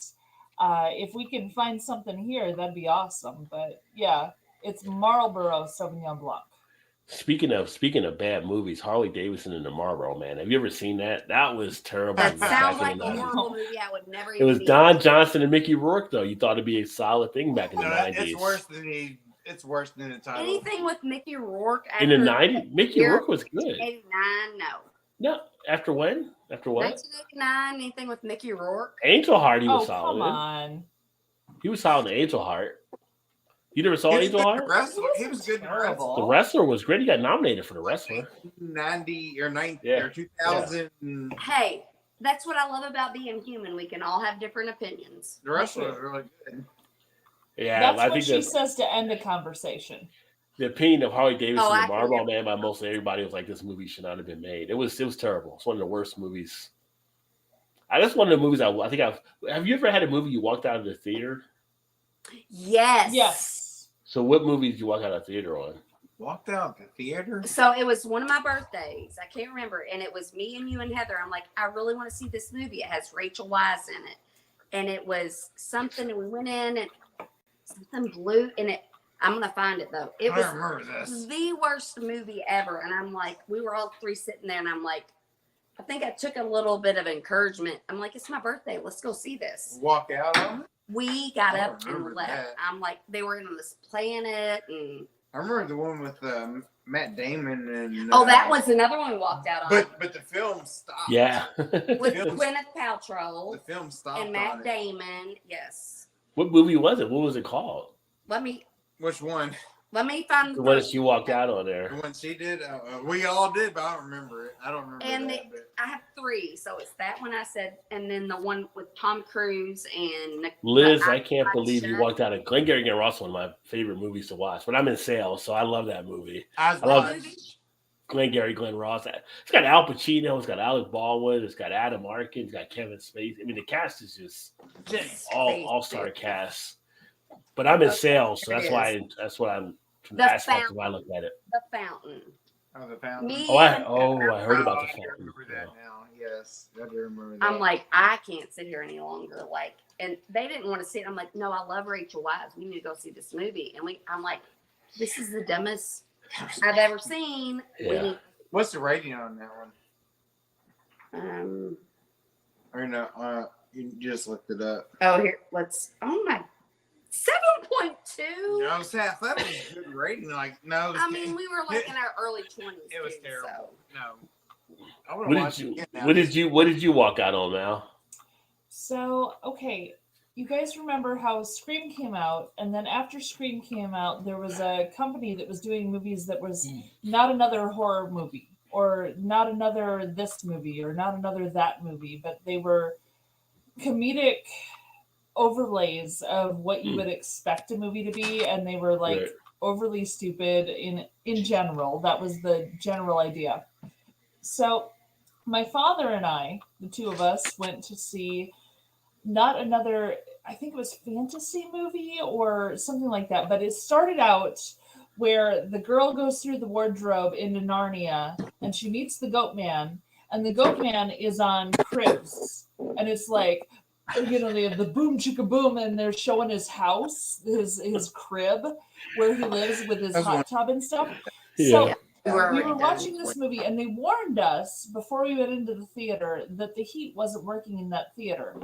[SPEAKER 3] If we can find something here, that'd be awesome. But yeah, it's Marlborough Sauvignon Blanc.
[SPEAKER 1] Speaking of bad movies, Harley Davidson and the Marlboro Man. Have you ever seen that? That was terrible.
[SPEAKER 4] That sounds like a horrible movie. I would never.
[SPEAKER 1] It was Don Johnson and Mickey Rourke, though. You thought it'd be a solid thing back in the 90s.
[SPEAKER 2] It's worse than the title.
[SPEAKER 4] Anything with Mickey Rourke
[SPEAKER 1] in the 90s? Mickey Rourke was good.
[SPEAKER 4] 89, no.
[SPEAKER 1] No, after when? After what?
[SPEAKER 4] 1989. Anything with Mickey Rourke?
[SPEAKER 1] Angel Heart, he was solid.
[SPEAKER 3] Come on.
[SPEAKER 1] He was solid in Angel Heart. You never saw Angel Heart?
[SPEAKER 2] He was good.
[SPEAKER 1] The Wrestler was great. He got nominated for The Wrestler.
[SPEAKER 2] 90 or 90 or 2000.
[SPEAKER 4] Yeah. Hey, that's what I love about being human. We can all have different opinions.
[SPEAKER 2] The Wrestler was really good.
[SPEAKER 1] Yeah,
[SPEAKER 3] that's what she says to end a conversation.
[SPEAKER 1] The opinion of Harley Davidson and Marlboro Man by mostly everybody was like, this movie should not have been made. It was terrible. It's one of the worst movies. That's one of the movies I think I've. Have you ever had a movie you walked out of the theater?
[SPEAKER 4] Yes.
[SPEAKER 3] Yes.
[SPEAKER 1] So what movie did you walk out of the theater on?
[SPEAKER 2] Walked out the theater.
[SPEAKER 4] So it was one of my birthdays. I can't remember. And it was me and you and Heather. I'm like, I really want to see this movie. It has Rachel Weisz in it. And it was something, and we went in and something blue in it. I'm going to find it though. It
[SPEAKER 2] I
[SPEAKER 4] was
[SPEAKER 2] remember this.
[SPEAKER 4] the worst movie ever. And I'm like, we were all three sitting there, and I'm like, I think I took a little bit of encouragement. I'm like, it's my birthday. Let's go see this.
[SPEAKER 2] Walk out on it.
[SPEAKER 4] We got
[SPEAKER 2] I
[SPEAKER 4] up
[SPEAKER 2] remember
[SPEAKER 4] and left.
[SPEAKER 2] that.
[SPEAKER 4] I'm like, they were in this playing it. And
[SPEAKER 2] I remember the one with Matt Damon and.
[SPEAKER 4] oh, that was another one we walked out on.
[SPEAKER 2] But the film stopped.
[SPEAKER 1] Yeah.
[SPEAKER 4] With
[SPEAKER 2] Films-
[SPEAKER 4] Gwyneth Paltrow
[SPEAKER 2] The film stopped.
[SPEAKER 4] and Matt
[SPEAKER 2] on it.
[SPEAKER 4] Damon. Yes.
[SPEAKER 1] What movie was it? What was it called?
[SPEAKER 4] Let me
[SPEAKER 2] Which one?
[SPEAKER 4] find
[SPEAKER 1] The one that
[SPEAKER 4] first
[SPEAKER 1] you walked out on there.
[SPEAKER 2] The one she did. We all did, but I don't remember it. I don't remember
[SPEAKER 4] And
[SPEAKER 2] that. But
[SPEAKER 4] I have three, so it's that one I said, and then the one with Tom Cruise and
[SPEAKER 1] Liz,
[SPEAKER 4] the
[SPEAKER 1] I can't believe you
[SPEAKER 4] Shut.
[SPEAKER 1] walked out of Glengarry Glen Ross, one of my favorite movies to watch. But I'm in sales, so I love that movie.
[SPEAKER 2] I
[SPEAKER 1] I love
[SPEAKER 2] watched-
[SPEAKER 1] Glengarry Glen Ross. It's got Al Pacino, it's got Alec Baldwin, it's got Adam Arkin, it's got Kevin Spacey. I mean, the cast is just all-star cast. But I'm in sales, so that's why I'm from
[SPEAKER 4] The
[SPEAKER 1] the aspect of
[SPEAKER 4] Fountain.
[SPEAKER 1] why I look at it.
[SPEAKER 4] The Fountain.
[SPEAKER 2] Oh, the fountain.
[SPEAKER 4] Me
[SPEAKER 1] I
[SPEAKER 4] and
[SPEAKER 1] heard about
[SPEAKER 2] Oh,
[SPEAKER 1] the
[SPEAKER 2] I do
[SPEAKER 1] Fountain.
[SPEAKER 2] remember that now. Yes, I do remember that.
[SPEAKER 4] I'm like, I can't sit here any longer. Like, and they didn't want to see it. I'm like, no, I love Rachel Weisz. We need to go see this movie. And I'm like, this is the dumbest I've ever seen.
[SPEAKER 1] Yeah.
[SPEAKER 2] What's the rating on that one?
[SPEAKER 4] We
[SPEAKER 2] Or no, you just looked it up.
[SPEAKER 4] oh, here, oh my, 7.2.
[SPEAKER 2] I was saying, I thought it was a good rating. Like, no.
[SPEAKER 4] I mean, we were like in our early 20s.
[SPEAKER 2] It was
[SPEAKER 4] too,
[SPEAKER 2] terrible.
[SPEAKER 4] so.
[SPEAKER 2] No. I want to watch it again now.
[SPEAKER 1] What did you walk out on now?
[SPEAKER 3] So, okay, you guys remember how Scream came out, and then after Scream came out, there was a company that was doing movies that was not another horror movie, or not another this movie, or not another that movie, but they were comedic overlays of what you would expect a movie to be, and they were like
[SPEAKER 1] Right.
[SPEAKER 3] overly stupid in general. That was the general idea. So my father and I, the two of us, went to see not another, I think it was fantasy movie or something like that, but it started out where the girl goes through the wardrobe into Narnia and she meets the goat man, and the goat man is on cribs, and it's like, you know, they have the boom chicka boom, and they're showing his house, his crib where he lives with his hot tub and stuff. So we were watching this movie, and they warned us before we went into the theater that the heat wasn't working in that theater,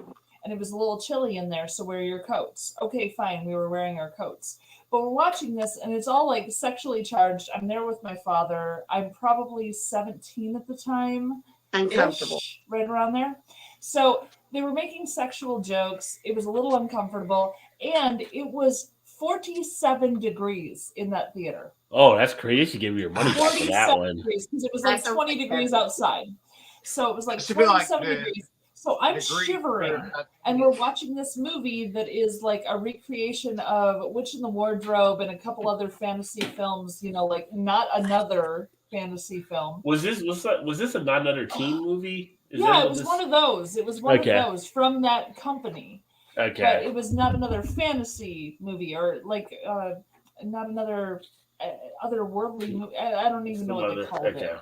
[SPEAKER 3] and it was a little chilly in there, so wear your coats. Okay, fine, we were wearing our coats. But we're watching this, and it's all like sexually charged. I'm there with my father. I'm probably 17 at the time.
[SPEAKER 4] Uncomfortable.
[SPEAKER 3] Right around there. So they were making sexual jokes. It was a little uncomfortable, and it was 47 degrees in that theater.
[SPEAKER 1] Oh, that's crazy. You should give your money back for that one.
[SPEAKER 3] Degrees, because it was like 20 degrees outside. So it was like
[SPEAKER 2] It should be like
[SPEAKER 3] 47
[SPEAKER 2] the
[SPEAKER 3] degrees. So I'm
[SPEAKER 2] degree-
[SPEAKER 3] shivering, and we're watching this movie that is like a recreation of Witch in the Wardrobe and a couple other fantasy films, you know, like not another fantasy film.
[SPEAKER 1] Was this a not another teen movie?
[SPEAKER 3] Yeah, it was one of those. It was one
[SPEAKER 1] Okay.
[SPEAKER 3] of those from that company. But
[SPEAKER 1] Okay.
[SPEAKER 3] it was not another fantasy movie, or like not another otherworldly movie. I don't even know what they called
[SPEAKER 1] Okay.
[SPEAKER 3] it.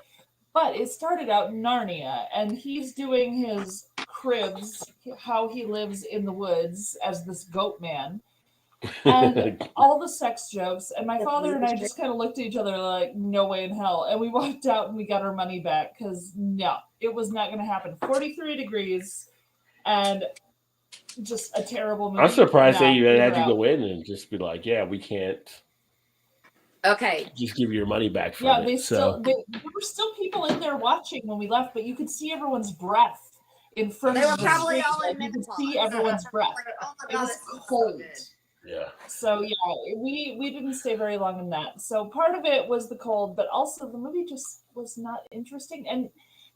[SPEAKER 3] But it started out in Narnia, and he's doing his cribs, how he lives in the woods as this goat man, and all the sex jokes. And my father and I just kind of looked at each other like, no way in hell. And we walked out and we got our money back because no, it was not going to happen. 43 degrees and just a terrible movie.
[SPEAKER 1] I'm surprised
[SPEAKER 3] No,
[SPEAKER 1] that you
[SPEAKER 3] we
[SPEAKER 1] had
[SPEAKER 3] were
[SPEAKER 1] to
[SPEAKER 3] out.
[SPEAKER 1] go in and just be like, yeah, we can't
[SPEAKER 4] Okay.
[SPEAKER 1] just give you your money back from
[SPEAKER 3] Yeah,
[SPEAKER 1] it.
[SPEAKER 3] they
[SPEAKER 1] So
[SPEAKER 3] there were still people in there watching when we left, but you could see everyone's breath in front
[SPEAKER 4] They
[SPEAKER 3] of
[SPEAKER 4] were
[SPEAKER 3] the
[SPEAKER 4] probably
[SPEAKER 3] screen.
[SPEAKER 4] all in
[SPEAKER 3] Like, you could
[SPEAKER 4] menopause.
[SPEAKER 3] see everyone's breath.
[SPEAKER 4] Oh my
[SPEAKER 3] It
[SPEAKER 4] God,
[SPEAKER 3] was
[SPEAKER 4] this is so
[SPEAKER 3] cold.
[SPEAKER 4] good.
[SPEAKER 1] yeah.
[SPEAKER 3] So yeah, we didn't stay very long in that. So part of it was the cold, but also the movie just was not interesting, and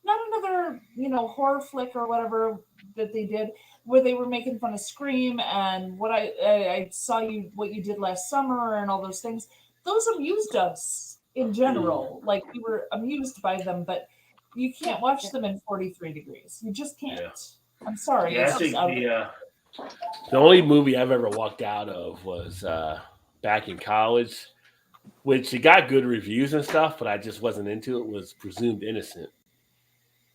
[SPEAKER 3] not another, you know, horror flick or whatever that they did where they were making fun of Scream and what I saw what you did last summer and all those things. Those amused us in general. Like we were amused by them, but you can't watch them in 43 degrees. You just can't.
[SPEAKER 1] Yeah.
[SPEAKER 3] I'm sorry.
[SPEAKER 1] Yeah, I
[SPEAKER 3] It's
[SPEAKER 1] think
[SPEAKER 3] just
[SPEAKER 1] the only movie I've ever walked out of was back in college, which it got good reviews and stuff, but I just wasn't into it. Was Presumed Innocent,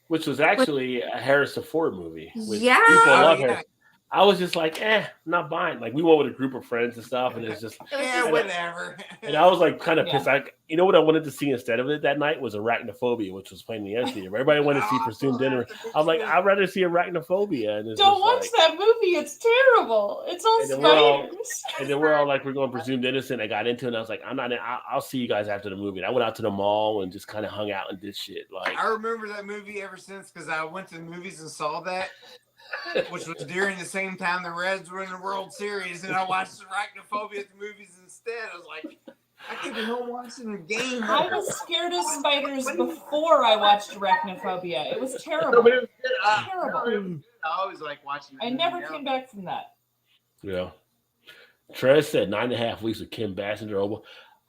[SPEAKER 1] which was actually a Harrison Ford movie, which
[SPEAKER 4] Yeah.
[SPEAKER 1] people
[SPEAKER 2] Oh,
[SPEAKER 1] love.
[SPEAKER 2] yeah.
[SPEAKER 1] Harrison. I was just like, not buying. Like we went with a group of friends and stuff, and it's just
[SPEAKER 2] Yeah,
[SPEAKER 1] and
[SPEAKER 2] whatever.
[SPEAKER 1] And I was like kind of
[SPEAKER 3] Yeah.
[SPEAKER 1] pissed. You know what I wanted to see instead of it that night was Arachnophobia, which was playing in the amphitheater. Everybody wanted to see Presumed Innocent. I was like, I'd rather see Arachnophobia. And it's
[SPEAKER 3] don't
[SPEAKER 1] just
[SPEAKER 3] watch
[SPEAKER 1] like,
[SPEAKER 3] that movie. It's terrible. It's all
[SPEAKER 1] And then we're all-
[SPEAKER 3] spiders.
[SPEAKER 1] and then we're all like, we're going Presumed Innocent. I got into it, and I was like, I'm not. I'll see you guys after the movie. And I went out to the mall and just kind of hung out and did shit. Like
[SPEAKER 2] I remember that movie ever since because I went to the movies and saw that, which was during the same time the Reds were in the World Series, and I watched Arachnophobia at the movies instead. I was like, I could be home watching the game.
[SPEAKER 3] I was scared of spiders before I watched Arachnophobia. It was
[SPEAKER 2] No,
[SPEAKER 3] terrible.
[SPEAKER 2] but it was good.
[SPEAKER 3] Terrible.
[SPEAKER 2] I always like watching it.
[SPEAKER 3] I never came back from that.
[SPEAKER 1] Yeah. Trez said 9.5 weeks with Kim Basinger.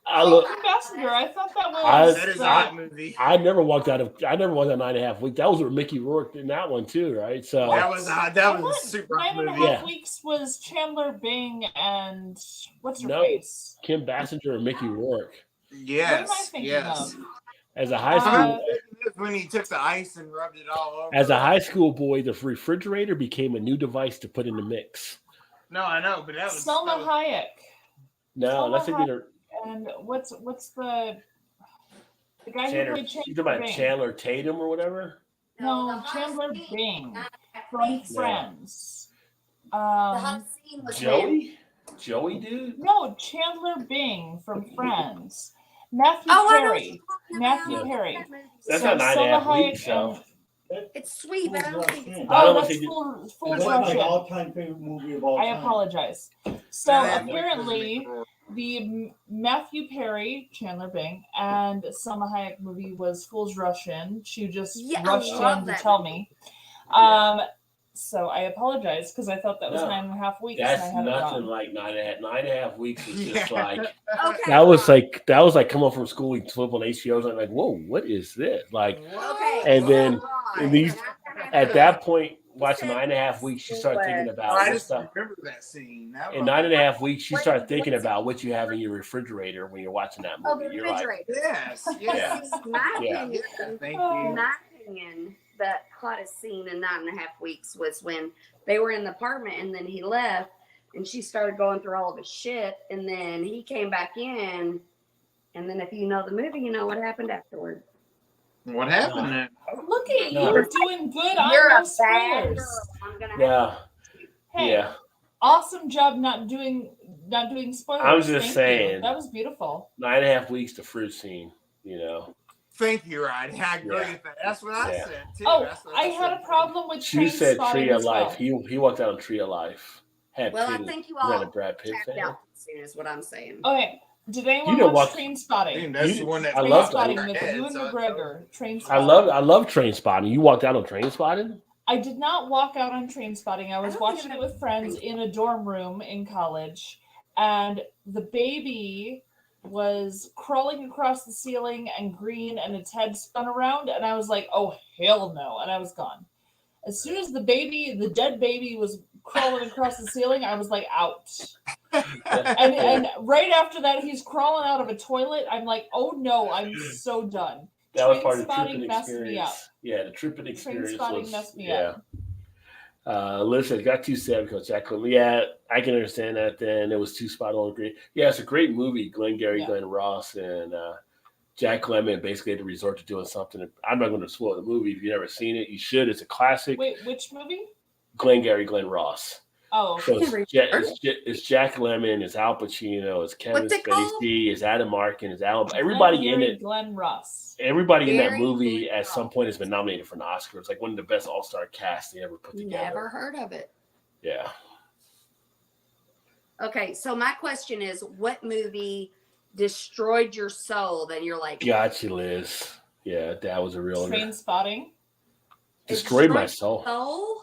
[SPEAKER 3] Kim Basinger, I thought that was.
[SPEAKER 2] That is a good movie.
[SPEAKER 1] I never walked out 9.5 weeks. That was with Mickey Rourke in that one too, right? So
[SPEAKER 2] That was a super
[SPEAKER 3] Nine and a
[SPEAKER 2] movie.
[SPEAKER 3] half weeks was Chandler Bing and what's her
[SPEAKER 1] No.
[SPEAKER 3] face?
[SPEAKER 1] Kim Basinger and Mickey Rourke.
[SPEAKER 3] What am I
[SPEAKER 2] Yes,
[SPEAKER 3] thinking
[SPEAKER 2] yes.
[SPEAKER 3] of?
[SPEAKER 1] As a high school,
[SPEAKER 2] When he took the ice and rubbed it all over.
[SPEAKER 1] as a high school boy, the refrigerator became a new device to put in the mix.
[SPEAKER 2] No, I know, but that was
[SPEAKER 3] Selma Hayek.
[SPEAKER 1] No,
[SPEAKER 3] Selma
[SPEAKER 1] let's think of
[SPEAKER 3] And what's the guy who
[SPEAKER 1] Chandler.
[SPEAKER 3] played
[SPEAKER 1] You
[SPEAKER 3] Chandler
[SPEAKER 1] talking about
[SPEAKER 3] Bing?
[SPEAKER 1] Chandler Tatum or whatever?
[SPEAKER 3] No, Chandler Bing from Friends.
[SPEAKER 4] The hot scene was
[SPEAKER 1] Joey, dude.
[SPEAKER 3] No, Chandler Bing from Friends. Matthew
[SPEAKER 4] Oh, I know what
[SPEAKER 3] Perry.
[SPEAKER 4] you're talking
[SPEAKER 3] Matthew
[SPEAKER 4] about.
[SPEAKER 3] Perry.
[SPEAKER 1] That's
[SPEAKER 3] So
[SPEAKER 1] not 9.5
[SPEAKER 3] Selma
[SPEAKER 1] weeks,
[SPEAKER 3] Hayek
[SPEAKER 1] so.
[SPEAKER 4] It's sweet, but I don't think it's.
[SPEAKER 1] I don't
[SPEAKER 3] Oh,
[SPEAKER 1] know if
[SPEAKER 3] that's
[SPEAKER 1] he-
[SPEAKER 3] full
[SPEAKER 5] That's my
[SPEAKER 3] Russian.
[SPEAKER 5] all-time favorite movie of all
[SPEAKER 3] I
[SPEAKER 5] time.
[SPEAKER 3] apologize. So
[SPEAKER 2] Yeah,
[SPEAKER 3] apparently, the Matthew Perry, Chandler Bing, and Selma Hayek movie was Fool's Russian. She just
[SPEAKER 4] Yeah, I
[SPEAKER 3] rushed
[SPEAKER 4] love
[SPEAKER 3] in to
[SPEAKER 4] that
[SPEAKER 3] tell
[SPEAKER 4] movie.
[SPEAKER 3] me. So I apologize because I thought that was
[SPEAKER 1] No,
[SPEAKER 3] 9.5 weeks.
[SPEAKER 1] That's
[SPEAKER 3] and I had it
[SPEAKER 1] nothing
[SPEAKER 3] wrong.
[SPEAKER 1] like 9.5 weeks. Is just
[SPEAKER 2] Yeah.
[SPEAKER 1] like
[SPEAKER 4] Okay.
[SPEAKER 1] that was like coming home from school. We flip on HBO. Like, whoa, what is this? Like,
[SPEAKER 4] Okay.
[SPEAKER 1] and then
[SPEAKER 4] hold on.
[SPEAKER 1] at least
[SPEAKER 4] And
[SPEAKER 1] at that point, watching
[SPEAKER 4] said
[SPEAKER 1] 9.5 weeks, you start thinking about
[SPEAKER 2] I
[SPEAKER 1] what
[SPEAKER 2] just
[SPEAKER 1] stuff.
[SPEAKER 2] remember that scene. That
[SPEAKER 1] In
[SPEAKER 2] was-
[SPEAKER 1] 9.5 weeks, you start thinking about what you have in your refrigerator when you're watching that
[SPEAKER 4] Oh, the
[SPEAKER 1] movie. You're like,
[SPEAKER 4] refrigerator.
[SPEAKER 2] Yes, yes.
[SPEAKER 4] My
[SPEAKER 1] Yeah.
[SPEAKER 4] opinion,
[SPEAKER 2] Thank
[SPEAKER 3] Oh.
[SPEAKER 2] you.
[SPEAKER 4] my opinion, the hottest scene in 9.5 weeks was when they were in the apartment and then he left and she started going through all of his shit and then he came back in and then if you know the movie, you know what happened afterward.
[SPEAKER 2] What happened then?
[SPEAKER 3] Look at
[SPEAKER 1] No.
[SPEAKER 3] you doing good
[SPEAKER 4] You're
[SPEAKER 3] on
[SPEAKER 4] a
[SPEAKER 3] those
[SPEAKER 4] bad
[SPEAKER 3] spoilers.
[SPEAKER 4] girl. I'm gonna have
[SPEAKER 1] yeah,
[SPEAKER 3] Hey,
[SPEAKER 1] yeah.
[SPEAKER 3] awesome job not doing spoilers.
[SPEAKER 1] I'm just
[SPEAKER 3] Thank you.
[SPEAKER 1] saying.
[SPEAKER 3] That was beautiful.
[SPEAKER 1] 9.5 weeks to fruit scene. You know,
[SPEAKER 2] Thank you, Ryan. I agree
[SPEAKER 1] Yeah.
[SPEAKER 2] with that. That's what I
[SPEAKER 1] Yeah.
[SPEAKER 2] said too.
[SPEAKER 3] Oh,
[SPEAKER 2] That's what
[SPEAKER 3] I had
[SPEAKER 2] said.
[SPEAKER 3] a problem with
[SPEAKER 1] she
[SPEAKER 3] Train
[SPEAKER 1] said
[SPEAKER 3] Spotting
[SPEAKER 1] Tree of
[SPEAKER 3] as well.
[SPEAKER 1] Life. He walked out on Tree of Life. Had
[SPEAKER 4] Well, I
[SPEAKER 1] pity.
[SPEAKER 4] think you
[SPEAKER 1] Is that
[SPEAKER 4] all
[SPEAKER 1] a Brad Pitt
[SPEAKER 4] tapped
[SPEAKER 1] fan?
[SPEAKER 4] out soon is what I'm saying.
[SPEAKER 3] Okay, did
[SPEAKER 1] You
[SPEAKER 3] anyone
[SPEAKER 1] know
[SPEAKER 3] watch
[SPEAKER 1] what-
[SPEAKER 3] Train Spotting?
[SPEAKER 2] Dude, that's
[SPEAKER 1] You-
[SPEAKER 2] the one that
[SPEAKER 1] I
[SPEAKER 3] Train
[SPEAKER 1] love
[SPEAKER 3] Spotting
[SPEAKER 1] that.
[SPEAKER 3] with Ewan McGregor. Train
[SPEAKER 1] I
[SPEAKER 3] Spotting.
[SPEAKER 1] love Train Spotting. You walked out on Train Spotting?
[SPEAKER 3] I did not walk out on Train Spotting. I was
[SPEAKER 4] don't
[SPEAKER 3] watching
[SPEAKER 4] think
[SPEAKER 3] it with friends in a dorm room in college, and the baby was crawling across the ceiling and green, and its head spun around, and I was like, "Oh hell no!" And I was gone. As soon as the dead baby, was crawling across the ceiling, I was like, out. And right after that, he's crawling out of a toilet. I'm like, oh no, I'm so done.
[SPEAKER 1] That was
[SPEAKER 3] Train
[SPEAKER 1] part of the
[SPEAKER 3] Spotting
[SPEAKER 1] tripping
[SPEAKER 3] messed me
[SPEAKER 1] experience.
[SPEAKER 3] up.
[SPEAKER 1] Yeah, the tripping
[SPEAKER 3] Train
[SPEAKER 1] experience
[SPEAKER 3] Spotting
[SPEAKER 1] was
[SPEAKER 3] messed me
[SPEAKER 1] yeah.
[SPEAKER 3] up.
[SPEAKER 1] Listen, got 2-7 Coach Jack Clement. Yeah, I can understand that. Then it was 2 spot on great. Yeah, it's a great movie. Glenn Ross, and Jack Lemmon basically had to resort to doing something. I'm not going to spoil the movie. If you've never seen it, you should. It's a classic.
[SPEAKER 3] Wait, which movie?
[SPEAKER 1] Glenn Ross.
[SPEAKER 3] Oh,
[SPEAKER 1] So it's Jack Lemmon, it's Al Pacino, it's Kevin
[SPEAKER 4] What's it called?
[SPEAKER 1] Spacey, it's Adam Arkin, it's Alan. Everybody in it.
[SPEAKER 3] Glenn Ross.
[SPEAKER 1] Everybody in that
[SPEAKER 4] Gary
[SPEAKER 1] movie
[SPEAKER 4] Glenn
[SPEAKER 1] at some point has been nominated for an Oscar. It's like one of the best all-star casts they ever put together.
[SPEAKER 4] Never heard of it.
[SPEAKER 1] Yeah.
[SPEAKER 4] Okay, so my question is, what movie destroyed your soul? Then you're like,
[SPEAKER 1] Gotcha, Liz. Yeah, that was a real
[SPEAKER 3] Train Spotting.
[SPEAKER 1] destroyed my
[SPEAKER 4] your
[SPEAKER 1] soul.
[SPEAKER 4] soul?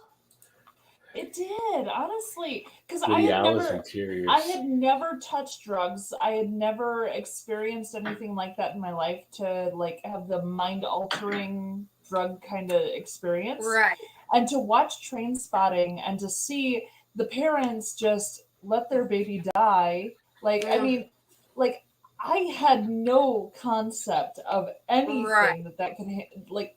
[SPEAKER 3] It did, honestly, because I
[SPEAKER 1] Woody
[SPEAKER 3] had
[SPEAKER 1] Allen's
[SPEAKER 3] never,
[SPEAKER 1] interiors.
[SPEAKER 3] I had never touched drugs. I had never experienced anything like that in my life to like have the mind-altering drug kind of experience.
[SPEAKER 4] Right.
[SPEAKER 3] And to watch Train Spotting and to see the parents just let their baby die, like, I mean, like, I had no concept of anything that could, like,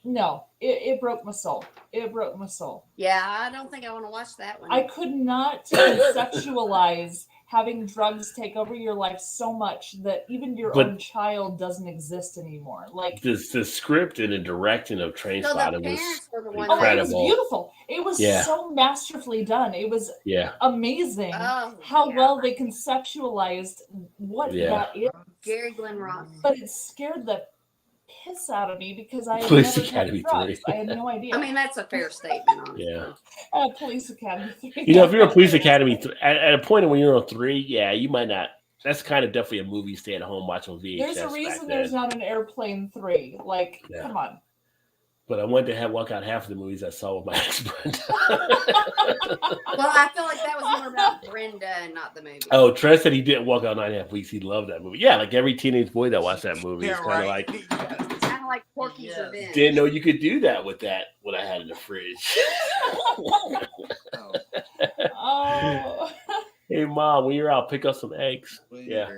[SPEAKER 3] no, it broke my soul. It broke my soul.
[SPEAKER 4] Yeah, I don't think I want to watch that one.
[SPEAKER 3] I could not conceptualize having drugs take over your life so much that even your own child doesn't exist anymore. Like
[SPEAKER 1] the script and the directing of Train Spotting was incredible.
[SPEAKER 3] Oh, it was beautiful. It was so masterfully done. It was amazing how well they conceptualized what that is.
[SPEAKER 4] Gary Glenn Ross.
[SPEAKER 3] But it scared the piss out of me because I had
[SPEAKER 1] Police
[SPEAKER 3] never
[SPEAKER 1] Academy
[SPEAKER 3] had drugs.
[SPEAKER 1] 3.
[SPEAKER 3] I had no idea.
[SPEAKER 4] I mean, that's a fair statement, honestly.
[SPEAKER 1] Yeah.
[SPEAKER 3] Police Academy 3.
[SPEAKER 1] You know, if you're a Police Academy at a point when you're on 3, you might not. That's kind of definitely a movie stay at home watch on VHS.
[SPEAKER 3] There's a reason there's not an Airplane 3. Like, come on.
[SPEAKER 1] But I wanted to walk out half of the movies I saw with my ex-friend.
[SPEAKER 4] Well, I feel like that was more about Brenda and not the movie.
[SPEAKER 1] Oh, Trent said he didn't walk out 9.5 weeks. He loved that movie. Yeah, like every teenage boy that watched that movie. It's kind of like...
[SPEAKER 4] It's kind of like Porky's Revenge.
[SPEAKER 1] Didn't know you could do that with that, what I had in the fridge.
[SPEAKER 3] Oh.
[SPEAKER 1] Hey, Mom, when you're out, pick up some eggs. Yeah.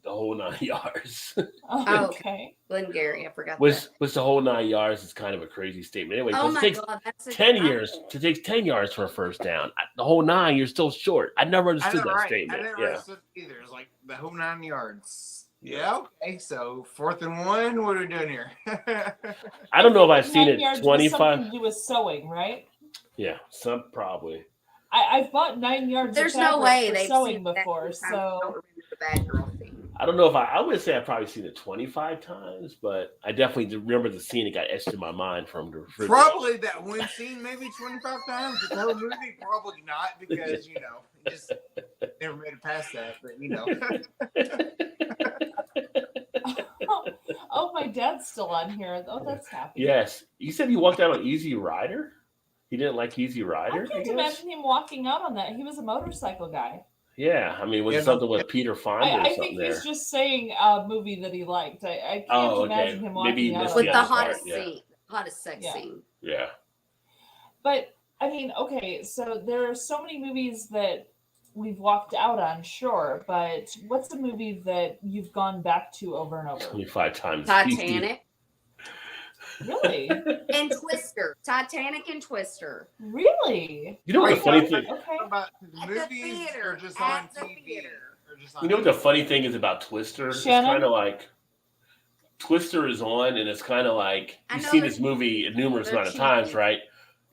[SPEAKER 1] The whole 9 yards.
[SPEAKER 3] Okay.
[SPEAKER 4] Glengarry, I forgot
[SPEAKER 1] Which the whole 9 yards is kind of a crazy statement. Anyway,
[SPEAKER 4] oh
[SPEAKER 1] it
[SPEAKER 4] my
[SPEAKER 1] takes
[SPEAKER 4] God, that's
[SPEAKER 1] 10 years. It takes 10 yards for a first down. The whole 9, you're still short. I never understood that statement.
[SPEAKER 2] I never understood either. It's like the whole 9 yards. Yeah, okay. So 4th and 1, what are we doing here?
[SPEAKER 1] I don't know if I've seen it 25.
[SPEAKER 3] Something to do with sewing, right?
[SPEAKER 1] Yeah, some probably.
[SPEAKER 3] I've bought 9 yards.
[SPEAKER 4] There's
[SPEAKER 3] of
[SPEAKER 4] no way
[SPEAKER 3] for
[SPEAKER 4] they've
[SPEAKER 3] sewing
[SPEAKER 4] seen
[SPEAKER 3] before,
[SPEAKER 4] that
[SPEAKER 3] so.
[SPEAKER 4] The bad girl scene.
[SPEAKER 1] I don't know if I would say I've probably seen it 25 times, but I definitely remember the scene. It got etched in my mind from the refrigerator.
[SPEAKER 2] Probably that one scene, maybe 25 times. The whole movie, probably not, because it just never made it past that. But
[SPEAKER 3] Oh, my dad's still on here. Oh, that's happy.
[SPEAKER 1] Yes, you said you walked out on Easy Rider. He didn't like Easy Rider.
[SPEAKER 3] I can't imagine him walking out on that. He was a motorcycle guy.
[SPEAKER 1] Yeah, I mean, was something with Peter Fonda or something
[SPEAKER 3] I think he's just saying a movie that he liked. I can't imagine him walking out
[SPEAKER 4] with the hottest scene, hottest sex scene.
[SPEAKER 1] Yeah.
[SPEAKER 3] But I mean, okay, so there are so many movies that we've walked out on, sure, but what's a movie that you've gone back to over and over?
[SPEAKER 1] 25 times.
[SPEAKER 4] Titanic.
[SPEAKER 3] Really?
[SPEAKER 4] And Twister. Titanic and Twister.
[SPEAKER 3] Really?
[SPEAKER 1] You know what the funny thing?
[SPEAKER 3] Okay.
[SPEAKER 2] About movies or just on TV?
[SPEAKER 1] You know what the funny thing is about Twister? It's kind of like Twister is on, and it's kind of like you've seen this movie a numerous amount of times, right?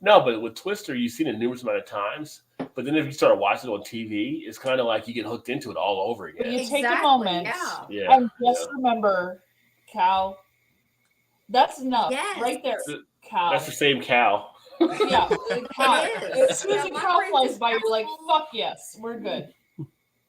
[SPEAKER 1] No, but with Twister, you've seen it a numerous amount of times. But then if you start watching it on TV, it's kind of like you get hooked into it all over again.
[SPEAKER 3] But you take a moment and just remember, Cal. That's enough, right there, cow.
[SPEAKER 1] That's the same cow.
[SPEAKER 3] Yeah, cow. As soon as a cow flies by, you're like, "Fuck yes, we're good."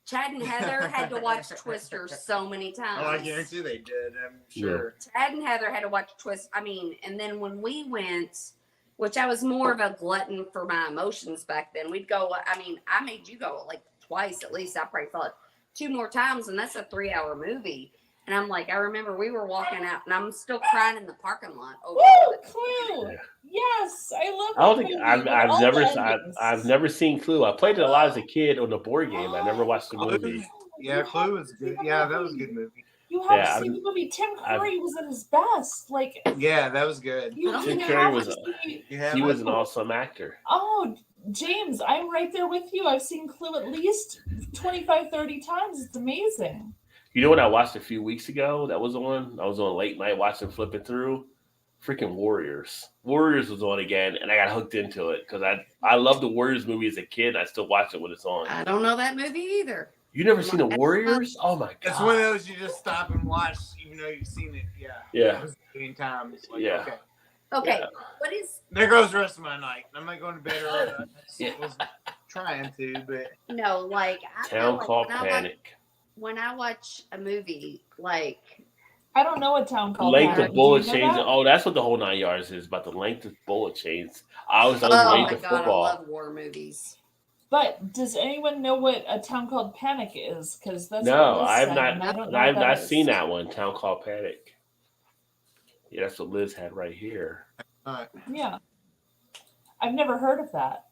[SPEAKER 4] Chad and Heather had to watch Twister so many times.
[SPEAKER 2] Oh, I guarantee they did. I'm sure.
[SPEAKER 4] Chad and Heather had to watch Twister. I mean, and then when we went, which I was more of a glutton for my emotions back then, we'd go. I mean, I made you go like twice at least. I probably saw it 2 more times, and that's a 3-hour movie. And I'm like, I remember we were walking out, and I'm still crying in the parking lot.
[SPEAKER 3] Woo, Clue! Yeah. Yes, I love.
[SPEAKER 1] I don't think I've never seen Clue. I played it a lot as a kid on the board game. I never watched the movie.
[SPEAKER 2] Yeah, Clue was good. Yeah, that was a good movie.
[SPEAKER 3] You have to see the movie. Tim Curry was at his best. Like,
[SPEAKER 2] yeah, that was good.
[SPEAKER 1] Tim Curry was he was an awesome actor.
[SPEAKER 3] Oh, James, I'm right there with you. I've seen Clue at least 25, 30 times. It's amazing.
[SPEAKER 1] You know what I watched a few weeks ago that was on? I was on late night watching, flipping through. Freaking Warriors. Warriors was on again, and I got hooked into it because I loved the Warriors movie as a kid. I still watch it when it's on.
[SPEAKER 4] I don't know that movie either.
[SPEAKER 1] You never seen the Warriors? Oh my god!
[SPEAKER 2] It's one of those you just stop and watch, even though you've seen it. Yeah.
[SPEAKER 1] Yeah.
[SPEAKER 2] Many times. Like,
[SPEAKER 1] yeah.
[SPEAKER 4] Okay.
[SPEAKER 1] Yeah.
[SPEAKER 4] What is?
[SPEAKER 2] There goes the rest of my night. I'm not going to bed early. I was trying to, but
[SPEAKER 4] no, like
[SPEAKER 1] Town Called Panic.
[SPEAKER 4] When I watch a movie, like
[SPEAKER 3] I don't know what Town Called
[SPEAKER 1] Length
[SPEAKER 3] Panic.
[SPEAKER 1] of bullet chains. Oh, that's what the whole 9 yards is about. The length of bullet chains. I always love the length of football.
[SPEAKER 4] I love war movies.
[SPEAKER 3] But does anyone know what A Town Called Panic is? Because that's
[SPEAKER 1] no,
[SPEAKER 3] what
[SPEAKER 1] I've
[SPEAKER 3] said,
[SPEAKER 1] not. I've not seen that one. Town Called Panic. Yeah, that's what Liz had right here.
[SPEAKER 3] Yeah. I've never heard of that.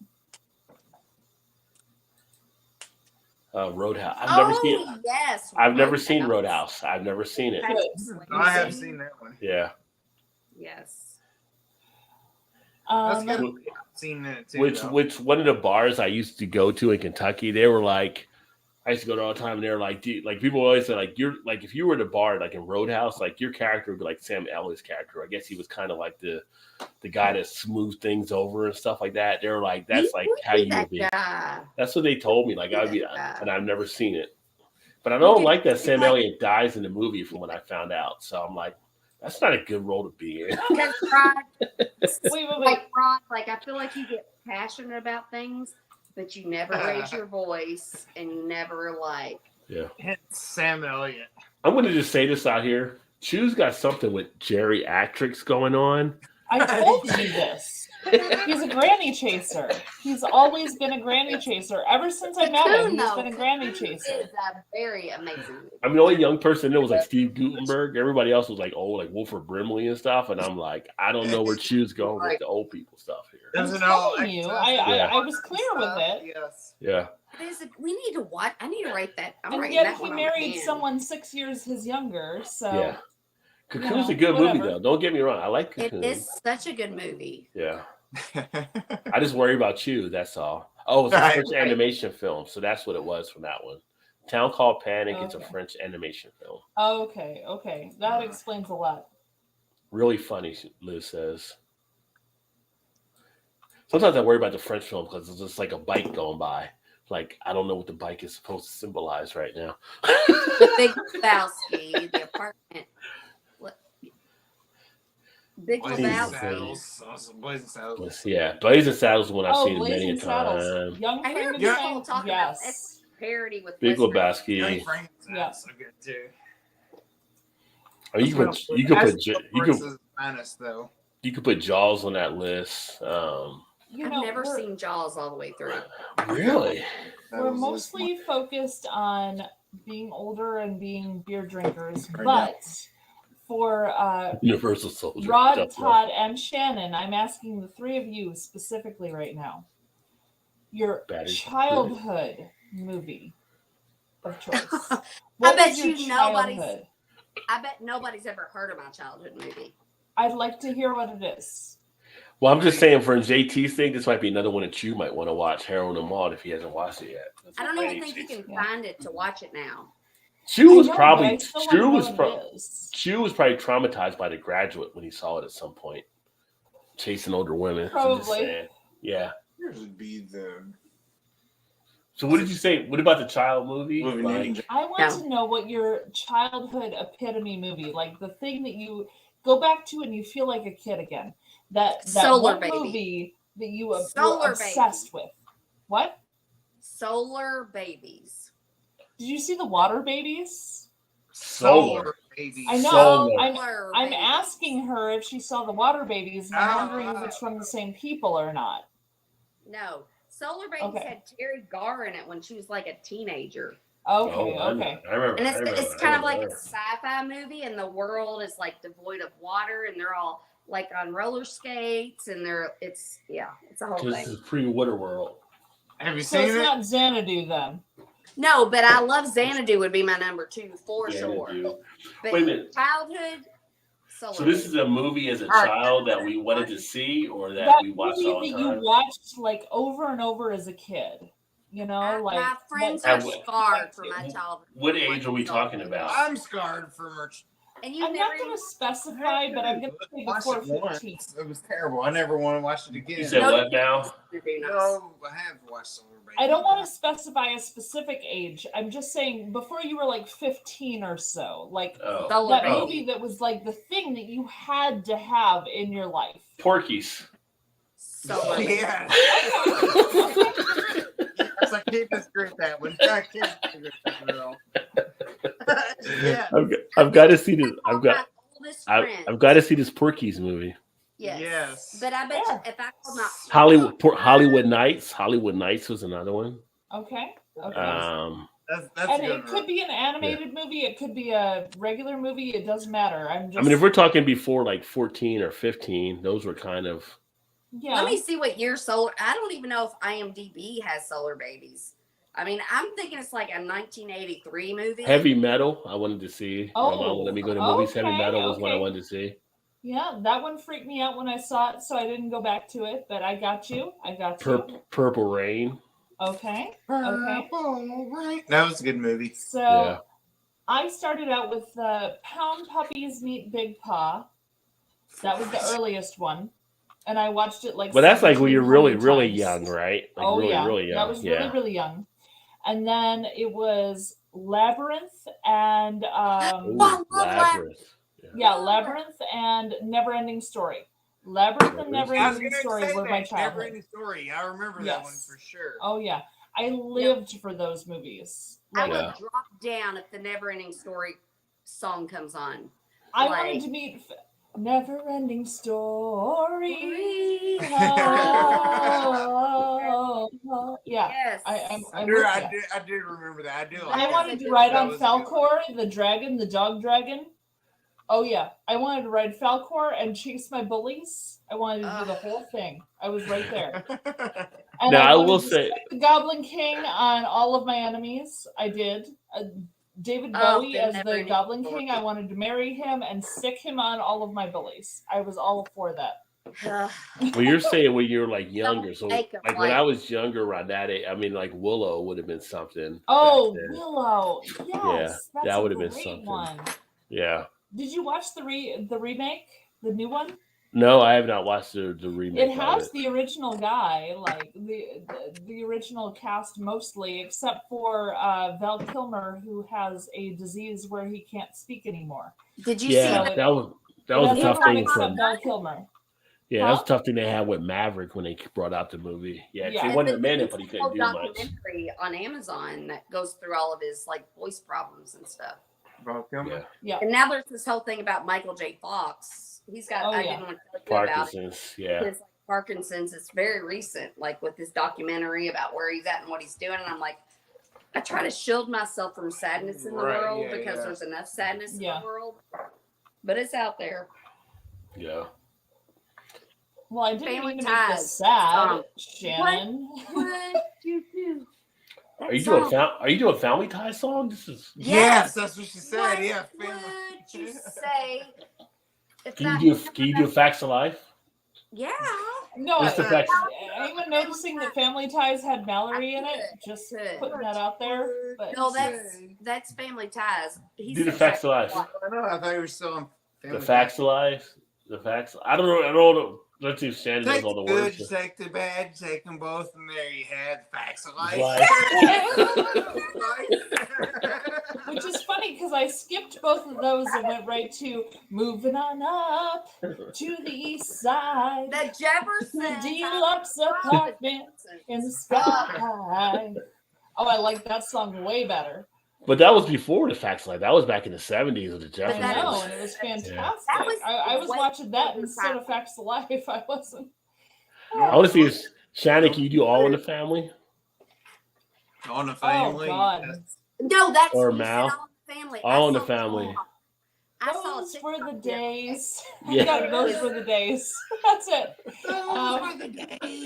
[SPEAKER 1] Roadhouse. I've never seen.
[SPEAKER 4] Yes.
[SPEAKER 1] I've never seen Roadhouse. I've never seen it.
[SPEAKER 2] I have seen that one.
[SPEAKER 1] Yeah.
[SPEAKER 4] Yes.
[SPEAKER 2] That's
[SPEAKER 3] Um,
[SPEAKER 2] good. I've seen that too.
[SPEAKER 1] Which one of the bars I used to go to in Kentucky, they were like, I used to go there all the time, and they were like, dude, like people always say, like you're like if you were at a bar like in Roadhouse, like your character would be like Sam Elliott's character. I guess he was kind of like the guy that smoothed things over and stuff like that. They were like, that's like how you would be. That's what they told me. Like I'd be, and I've never seen it, but I don't like that Sam Elliott dies in the movie from what I found out. So I'm like, that's not a good role to be in.
[SPEAKER 3] wait.
[SPEAKER 4] Like I feel like you get passionate about things, but you never raise your voice and you never like.
[SPEAKER 1] Yeah.
[SPEAKER 2] Sam Elliott.
[SPEAKER 1] I'm going to just say this out here. Chew's got something with geriatrics going on.
[SPEAKER 3] I told you this. He's a granny chaser. He's always been a granny chaser. Ever since I met him, he's been a granny chaser.
[SPEAKER 4] It's a very amazing movie.
[SPEAKER 1] I mean, the only young person there was like Steve Gutenberg. Everybody else was like old, like Wilford Brimley and stuff. And I'm like, I don't know where Chew's going with the old people stuff here.
[SPEAKER 3] I'm telling you, I was clear with it.
[SPEAKER 2] Yes.
[SPEAKER 1] Yeah.
[SPEAKER 4] We need to watch. I need to write that. I'm
[SPEAKER 3] And
[SPEAKER 4] writing
[SPEAKER 3] yet
[SPEAKER 4] that
[SPEAKER 3] he
[SPEAKER 4] one on
[SPEAKER 3] married
[SPEAKER 4] pen.
[SPEAKER 3] someone 6 years his younger. So
[SPEAKER 1] Yeah. Cocoon's
[SPEAKER 3] you
[SPEAKER 1] a good movie,
[SPEAKER 3] whatever.
[SPEAKER 1] though. Don't get me wrong. I like
[SPEAKER 4] It
[SPEAKER 1] Cocoon.
[SPEAKER 4] is such a good movie.
[SPEAKER 1] Yeah. I just worry about Chew. That's all. Oh, it's a
[SPEAKER 2] Right,
[SPEAKER 1] French animation film. So that's what it was from that one. Town Called Panic. It's a
[SPEAKER 3] Okay.
[SPEAKER 1] French animation film.
[SPEAKER 3] Okay. That explains a lot.
[SPEAKER 1] Really funny, Liz says. Sometimes I worry about the French film because it's just like a bike going by. Like, I don't know what the bike is supposed to symbolize right now.
[SPEAKER 4] The Big Lebowski, the apartment. Big
[SPEAKER 2] Blazing
[SPEAKER 4] Lebowski.
[SPEAKER 2] Saddles. Awesome. Blazing Saddles.
[SPEAKER 1] Yeah, Blazing Saddles is one I've seen many
[SPEAKER 3] Blazing
[SPEAKER 1] a
[SPEAKER 3] Saddles.
[SPEAKER 1] time.
[SPEAKER 3] Young
[SPEAKER 4] I hear
[SPEAKER 3] Frankenstein.
[SPEAKER 4] people talk about it's parody with
[SPEAKER 1] Big
[SPEAKER 4] Wes
[SPEAKER 1] Lebowski.
[SPEAKER 2] Young Frankenstein.
[SPEAKER 3] Yeah.
[SPEAKER 2] So good too.
[SPEAKER 1] Oh, you could put Jaws on that list.
[SPEAKER 4] I've never seen Jaws all the way through.
[SPEAKER 1] Really?
[SPEAKER 3] We're mostly focused on being older and being beer drinkers, but for
[SPEAKER 1] Universal Soldier.
[SPEAKER 3] Rod,
[SPEAKER 1] Tough
[SPEAKER 3] Todd, and Shannon, I'm asking the three of you specifically right now. Your
[SPEAKER 1] Battery.
[SPEAKER 3] childhood movie of choice.
[SPEAKER 4] I
[SPEAKER 3] What
[SPEAKER 4] bet
[SPEAKER 3] was your
[SPEAKER 4] you
[SPEAKER 3] childhood?
[SPEAKER 4] I bet nobody's ever heard of my childhood movie.
[SPEAKER 3] I'd like to hear what it is.
[SPEAKER 1] Well, I'm just saying for JT's thing, this might be another one that you might want to watch, Harold and Maude, if he hasn't watched it yet.
[SPEAKER 4] I don't even think you can find it to watch it now.
[SPEAKER 1] Chew was
[SPEAKER 3] I know,
[SPEAKER 1] probably
[SPEAKER 3] but I still wanna know what it is.
[SPEAKER 1] Chew was probably traumatized by The Graduate when he saw it at some point, chasing older women. I'm just
[SPEAKER 3] Probably.
[SPEAKER 1] saying. Yeah.
[SPEAKER 2] Yours would be the.
[SPEAKER 1] So what did you say? What about the child movie? Like,
[SPEAKER 3] I want to know what your childhood epitome movie, like the thing that you go back to and you feel like a kid again. That
[SPEAKER 4] Solar
[SPEAKER 3] one
[SPEAKER 4] Baby.
[SPEAKER 3] movie that you were
[SPEAKER 4] Solar
[SPEAKER 3] obsessed with. What?
[SPEAKER 4] Solar Babies.
[SPEAKER 3] Did you see the Water Babies?
[SPEAKER 1] Solar.
[SPEAKER 2] Babies.
[SPEAKER 3] I know.
[SPEAKER 1] Solar.
[SPEAKER 3] I'm asking her if she saw the Water Babies, and I'm wondering if it's from the same people or not.
[SPEAKER 4] No. Solar Babies
[SPEAKER 3] Okay.
[SPEAKER 4] had Terry Garr in it when she was like a teenager.
[SPEAKER 3] Okay,
[SPEAKER 1] I
[SPEAKER 3] okay.
[SPEAKER 1] remember.
[SPEAKER 4] And
[SPEAKER 1] I remember,
[SPEAKER 4] it's
[SPEAKER 1] I
[SPEAKER 4] kind of
[SPEAKER 1] remember
[SPEAKER 4] like
[SPEAKER 1] her.
[SPEAKER 4] a sci-fi movie, and the world is like devoid of water, and they're all like on roller skates, and it's a whole
[SPEAKER 1] This
[SPEAKER 4] thing.
[SPEAKER 1] is pre-Water World.
[SPEAKER 2] Have you
[SPEAKER 3] So
[SPEAKER 2] seen
[SPEAKER 3] it's
[SPEAKER 2] it?
[SPEAKER 3] not Xanadu then.
[SPEAKER 4] No, but I love Xanadu would be my number 2 for sure.
[SPEAKER 1] Xanadu.
[SPEAKER 4] But
[SPEAKER 1] Wait a minute.
[SPEAKER 4] childhood, Solar
[SPEAKER 1] So this is a movie as a
[SPEAKER 2] All right.
[SPEAKER 1] child that we wanted to see, or that
[SPEAKER 3] That
[SPEAKER 1] we watched
[SPEAKER 3] movie
[SPEAKER 1] all the
[SPEAKER 3] that
[SPEAKER 1] time.
[SPEAKER 3] you watched like over and over as a kid. You know, like
[SPEAKER 4] my friends
[SPEAKER 3] that-
[SPEAKER 4] are scarred from my childhood.
[SPEAKER 1] What age are we talking about?
[SPEAKER 2] I'm scarred from her.
[SPEAKER 4] And you
[SPEAKER 3] I'm
[SPEAKER 4] never
[SPEAKER 3] not going to specify, but I'm going to say
[SPEAKER 2] Watched
[SPEAKER 3] before
[SPEAKER 2] it once.
[SPEAKER 3] 15.
[SPEAKER 2] It was terrible. I never want to watch it again.
[SPEAKER 1] You said
[SPEAKER 4] No.
[SPEAKER 1] what now?
[SPEAKER 2] No, I have watched Solar Baby.
[SPEAKER 3] I don't want to specify a specific age. I'm just saying before you were like 15 or so, like
[SPEAKER 1] Oh,
[SPEAKER 4] Solar
[SPEAKER 3] that
[SPEAKER 4] Baby.
[SPEAKER 3] movie that was like the thing that you had to have in your life.
[SPEAKER 1] Porky's.
[SPEAKER 4] Solar Baby.
[SPEAKER 2] Yeah. Yes, I can't disagree with that one. I can't disagree with that at all. Yeah.
[SPEAKER 1] I've got to see this. I've got.
[SPEAKER 4] My oldest
[SPEAKER 1] I've
[SPEAKER 4] friend.
[SPEAKER 1] got to see this Porky's movie.
[SPEAKER 4] Yes.
[SPEAKER 2] Yes.
[SPEAKER 4] But I bet you if I called my
[SPEAKER 1] Hollywood Nights. Hollywood Nights was another one.
[SPEAKER 3] Okay. Okay.
[SPEAKER 2] That's
[SPEAKER 3] and
[SPEAKER 2] a good
[SPEAKER 3] it could be an animated movie. It could be a regular movie. It doesn't matter. I'm just.
[SPEAKER 1] I mean, if we're talking before like 14 or 15, those were kind of
[SPEAKER 3] Yeah.
[SPEAKER 4] Let me see what year Solar. I don't even know if IMDb has Solar Babies. I mean, I'm thinking it's like a 1983 movie.
[SPEAKER 1] Heavy Metal, I wanted to see. My mom
[SPEAKER 3] Oh,
[SPEAKER 1] let me go to movies. Heavy
[SPEAKER 3] okay,
[SPEAKER 1] Metal was one I
[SPEAKER 3] okay.
[SPEAKER 1] wanted to see.
[SPEAKER 3] Yeah, that one freaked me out when I saw it, so I didn't go back to it. But I got you. I got you.
[SPEAKER 1] Purple Rain.
[SPEAKER 3] Okay. Okay.
[SPEAKER 2] Right. That was a good movie.
[SPEAKER 3] So
[SPEAKER 1] Yeah.
[SPEAKER 3] I started out with Pound Puppies Meet Big Paw. That was the earliest one, and I watched it like.
[SPEAKER 1] But that's like when you're really,
[SPEAKER 3] 1,700
[SPEAKER 1] really
[SPEAKER 3] times.
[SPEAKER 1] young, right? Like
[SPEAKER 3] Oh
[SPEAKER 1] really,
[SPEAKER 3] yeah,
[SPEAKER 1] really young.
[SPEAKER 3] that was
[SPEAKER 1] yeah.
[SPEAKER 3] really, really young. And then it was Labyrinth and
[SPEAKER 1] Ooh, Labyrinth.
[SPEAKER 3] yeah, Labyrinth and Neverending Story. Labyrinth and
[SPEAKER 2] I was
[SPEAKER 3] Neverending
[SPEAKER 2] gonna
[SPEAKER 3] Story
[SPEAKER 2] say
[SPEAKER 3] were my
[SPEAKER 2] that.
[SPEAKER 3] childhood.
[SPEAKER 2] Never Ending Story. I remember that one
[SPEAKER 3] Yes.
[SPEAKER 2] for sure.
[SPEAKER 3] Oh yeah, I lived for those movies.
[SPEAKER 4] I
[SPEAKER 3] Like,
[SPEAKER 4] would
[SPEAKER 1] Yeah.
[SPEAKER 4] drop down if the Never Ending Story song comes on.
[SPEAKER 3] I
[SPEAKER 4] Like-
[SPEAKER 3] wanted to meet Neverending Story. Oh, yeah.
[SPEAKER 4] Yes.
[SPEAKER 3] I'm
[SPEAKER 2] I
[SPEAKER 3] with ya.
[SPEAKER 2] did remember that. I do.
[SPEAKER 3] I
[SPEAKER 2] Like
[SPEAKER 3] wanted
[SPEAKER 2] that.
[SPEAKER 3] to ride
[SPEAKER 2] That
[SPEAKER 3] on
[SPEAKER 2] was a good one.
[SPEAKER 3] Falcor, the dragon, the dog dragon. Oh yeah, I wanted to ride Falcor and chase my bullies. I wanted to do the whole thing. I was right there. And
[SPEAKER 1] Now, I
[SPEAKER 3] wanted
[SPEAKER 1] will
[SPEAKER 3] to
[SPEAKER 1] say-
[SPEAKER 3] stick the Goblin King on all of my enemies. I did. David Bowie
[SPEAKER 4] the
[SPEAKER 3] as the
[SPEAKER 4] Neverending
[SPEAKER 3] Goblin
[SPEAKER 4] Story.
[SPEAKER 3] King. I wanted to marry him and stick him on all of my bullies. I was all for that.
[SPEAKER 1] Well, you're saying when you were like younger, so
[SPEAKER 4] make 'em,
[SPEAKER 1] like when
[SPEAKER 4] like-
[SPEAKER 1] I was younger around that age, I mean, like Willow would have been something.
[SPEAKER 3] Oh,
[SPEAKER 1] back then.
[SPEAKER 3] Willow. Yes, that's
[SPEAKER 1] that
[SPEAKER 3] a
[SPEAKER 1] would have been
[SPEAKER 3] great
[SPEAKER 1] something.
[SPEAKER 3] one.
[SPEAKER 1] Yeah.
[SPEAKER 3] Did you watch the remake, the new one?
[SPEAKER 1] No, I have not watched the remake.
[SPEAKER 3] It
[SPEAKER 1] of
[SPEAKER 3] has the original guy, like the original cast mostly, except for Val Kilmer, who has a disease where he can't speak anymore.
[SPEAKER 4] Did you
[SPEAKER 1] Yeah,
[SPEAKER 4] see
[SPEAKER 1] that was a
[SPEAKER 3] That's
[SPEAKER 1] tough
[SPEAKER 3] everyone
[SPEAKER 1] thing
[SPEAKER 3] except
[SPEAKER 1] from.
[SPEAKER 3] Val Kilmer.
[SPEAKER 1] Yeah, that's a tough thing they had with Maverick when they brought out the movie. Yeah, 'cause
[SPEAKER 3] Yeah.
[SPEAKER 1] he wasn't a
[SPEAKER 4] And
[SPEAKER 1] minute,
[SPEAKER 4] there's
[SPEAKER 1] but he
[SPEAKER 4] a
[SPEAKER 1] couldn't
[SPEAKER 4] whole
[SPEAKER 1] do much.
[SPEAKER 4] documentary on Amazon that goes through all of his like voice problems and stuff.
[SPEAKER 1] Yeah.
[SPEAKER 3] Yeah.
[SPEAKER 4] And now there's this whole thing about Michael J. Fox. He's got
[SPEAKER 3] Oh,
[SPEAKER 4] I
[SPEAKER 3] yeah.
[SPEAKER 4] didn't want to tell you about
[SPEAKER 1] Parkinson's. Yeah.
[SPEAKER 4] his like, Parkinson's. It's very recent, like with this documentary about where he's at and what he's doing. And I'm like, I try to shield myself from sadness in the
[SPEAKER 2] Right,
[SPEAKER 4] world
[SPEAKER 2] yeah,
[SPEAKER 4] because
[SPEAKER 2] yeah.
[SPEAKER 4] there's enough sadness in
[SPEAKER 3] Yeah.
[SPEAKER 4] the world. But it's out there.
[SPEAKER 1] Yeah.
[SPEAKER 3] Well, I didn't
[SPEAKER 4] Family
[SPEAKER 3] mean to make this
[SPEAKER 4] Ties.
[SPEAKER 3] sad, Shannon.
[SPEAKER 4] What you do?
[SPEAKER 1] Are you doing Family Tie song? This is.
[SPEAKER 2] Yes, that's what she said.
[SPEAKER 4] What
[SPEAKER 2] Yeah.
[SPEAKER 4] would you say? If
[SPEAKER 1] Can you do Facts of Life?
[SPEAKER 4] Yeah.
[SPEAKER 3] No,
[SPEAKER 1] Just the fact-
[SPEAKER 3] anyone noticing that Family Ties had Mallory in it? Just putting that out there. But
[SPEAKER 4] No, that's Family Ties. He
[SPEAKER 1] Do the
[SPEAKER 4] said
[SPEAKER 1] Facts of Life.
[SPEAKER 2] I don't know. I thought you were still on.
[SPEAKER 1] The Facts of Life. The Facts. I don't know. I don't know. Let's see if Shannon knows
[SPEAKER 2] Take
[SPEAKER 1] all
[SPEAKER 2] the
[SPEAKER 1] the
[SPEAKER 2] good,
[SPEAKER 1] words.
[SPEAKER 2] take the bad, take them both, and there you had Facts of Life.
[SPEAKER 3] Which is funny because I skipped both of those and went right to moving on up to the east side.
[SPEAKER 4] The Jefferson.
[SPEAKER 3] The deluxe apartment in the sky. Oh, I like that song way better.
[SPEAKER 1] But that was before the Facts of Life. That was back in the 70s with the
[SPEAKER 3] I
[SPEAKER 1] Jeffersons.
[SPEAKER 3] know, and it was fantastic.
[SPEAKER 4] That was
[SPEAKER 3] I was
[SPEAKER 4] way
[SPEAKER 3] watching that
[SPEAKER 4] before
[SPEAKER 3] instead
[SPEAKER 4] time.
[SPEAKER 3] of Facts of Life. I wasn't.
[SPEAKER 1] I want to see if Shannon, can you do All in the Family?
[SPEAKER 2] On the Family.
[SPEAKER 3] Oh, God.
[SPEAKER 4] No, that's
[SPEAKER 1] Or
[SPEAKER 4] you said
[SPEAKER 1] Mal.
[SPEAKER 4] All in the Family.
[SPEAKER 1] All in the
[SPEAKER 4] saw-
[SPEAKER 1] Family.
[SPEAKER 4] I saw
[SPEAKER 3] Those
[SPEAKER 4] a
[SPEAKER 3] were the
[SPEAKER 4] TikTok
[SPEAKER 3] days.
[SPEAKER 1] Yeah.
[SPEAKER 3] Yeah, those were the days. That's it.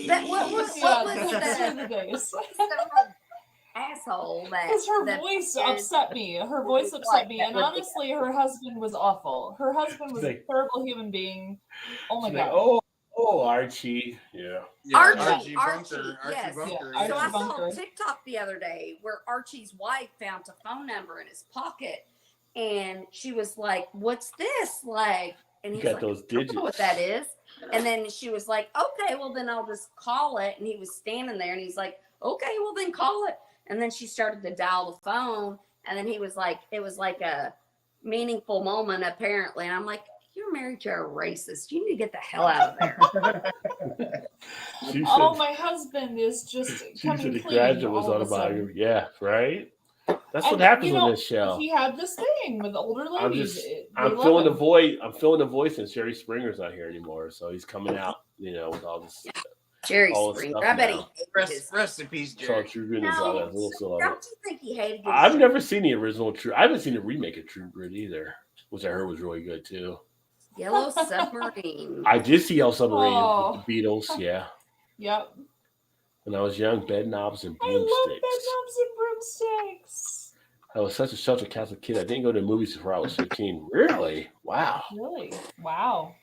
[SPEAKER 4] That, what was
[SPEAKER 3] Yeah,
[SPEAKER 4] the
[SPEAKER 3] those were the days.
[SPEAKER 4] asshole that
[SPEAKER 3] Because her
[SPEAKER 4] that
[SPEAKER 3] voice
[SPEAKER 4] is-
[SPEAKER 3] upset me. Her voice upset me. And honestly, her husband was awful. Her husband was a
[SPEAKER 1] Like-
[SPEAKER 3] terrible human being. Oh my
[SPEAKER 1] She's like,
[SPEAKER 3] God.
[SPEAKER 1] oh, Archie. Yeah.
[SPEAKER 2] Yeah,
[SPEAKER 4] Archie,
[SPEAKER 2] Bunker. Archie
[SPEAKER 4] yes.
[SPEAKER 2] Bunker.
[SPEAKER 3] Yeah,
[SPEAKER 4] So
[SPEAKER 3] Archie
[SPEAKER 4] I saw
[SPEAKER 3] Bunker.
[SPEAKER 4] a TikTok the other day where Archie's wife found a phone number in his pocket, and she was like, "What's this?" Like, and
[SPEAKER 1] You
[SPEAKER 4] he's
[SPEAKER 1] got
[SPEAKER 4] like,
[SPEAKER 1] those
[SPEAKER 4] "I don't
[SPEAKER 1] digits.
[SPEAKER 4] know what that is." And then she was like, "Okay, well then I'll just call it." And he was standing there, and he's like, "Okay, well then call it." And then she started to dial the phone, and then he was like, "It was like a meaningful moment, apparently." And I'm like, "You're married to a racist. You need to get the hell out of there."
[SPEAKER 1] She
[SPEAKER 3] Oh,
[SPEAKER 1] said,
[SPEAKER 3] my husband is just
[SPEAKER 1] she
[SPEAKER 3] coming
[SPEAKER 1] said the
[SPEAKER 3] clean
[SPEAKER 1] graduate was
[SPEAKER 3] all
[SPEAKER 1] on
[SPEAKER 3] of a sudden.
[SPEAKER 1] autobiography. Yeah, right? That's
[SPEAKER 3] And,
[SPEAKER 1] what happens
[SPEAKER 3] you know,
[SPEAKER 1] on this show.
[SPEAKER 3] He had this thing with older
[SPEAKER 1] I'm
[SPEAKER 3] ladies.
[SPEAKER 1] just,
[SPEAKER 3] They
[SPEAKER 1] I'm
[SPEAKER 3] love
[SPEAKER 1] feeling the
[SPEAKER 3] him.
[SPEAKER 1] voice. I'm feeling the voice, and Sherry Springer's not here anymore, so he's coming out, with all this.
[SPEAKER 4] Jerry
[SPEAKER 1] all the
[SPEAKER 4] Springer.
[SPEAKER 1] stuff
[SPEAKER 4] I bet he
[SPEAKER 1] now.
[SPEAKER 4] hated his.
[SPEAKER 2] Rest in peace,
[SPEAKER 1] Charles
[SPEAKER 2] Jerry.
[SPEAKER 1] True Grit is all that little still on
[SPEAKER 4] Don't
[SPEAKER 1] it.
[SPEAKER 4] you think he hated his?
[SPEAKER 1] I've never seen the original True. I haven't seen the remake of True Grit either, which I heard was really good too.
[SPEAKER 4] Yellow Submarine.
[SPEAKER 1] I did see Yellow Submarine
[SPEAKER 3] Oh.
[SPEAKER 1] with the Beatles. Yeah,
[SPEAKER 3] Yep.
[SPEAKER 1] when I was young, bed knobs and
[SPEAKER 3] I love
[SPEAKER 1] broomsticks.
[SPEAKER 3] bedknobs and broomsticks.
[SPEAKER 1] I was such a sheltered Catholic kid. I didn't go to the movies before I was 15. Really? Wow.
[SPEAKER 3] Really? Wow.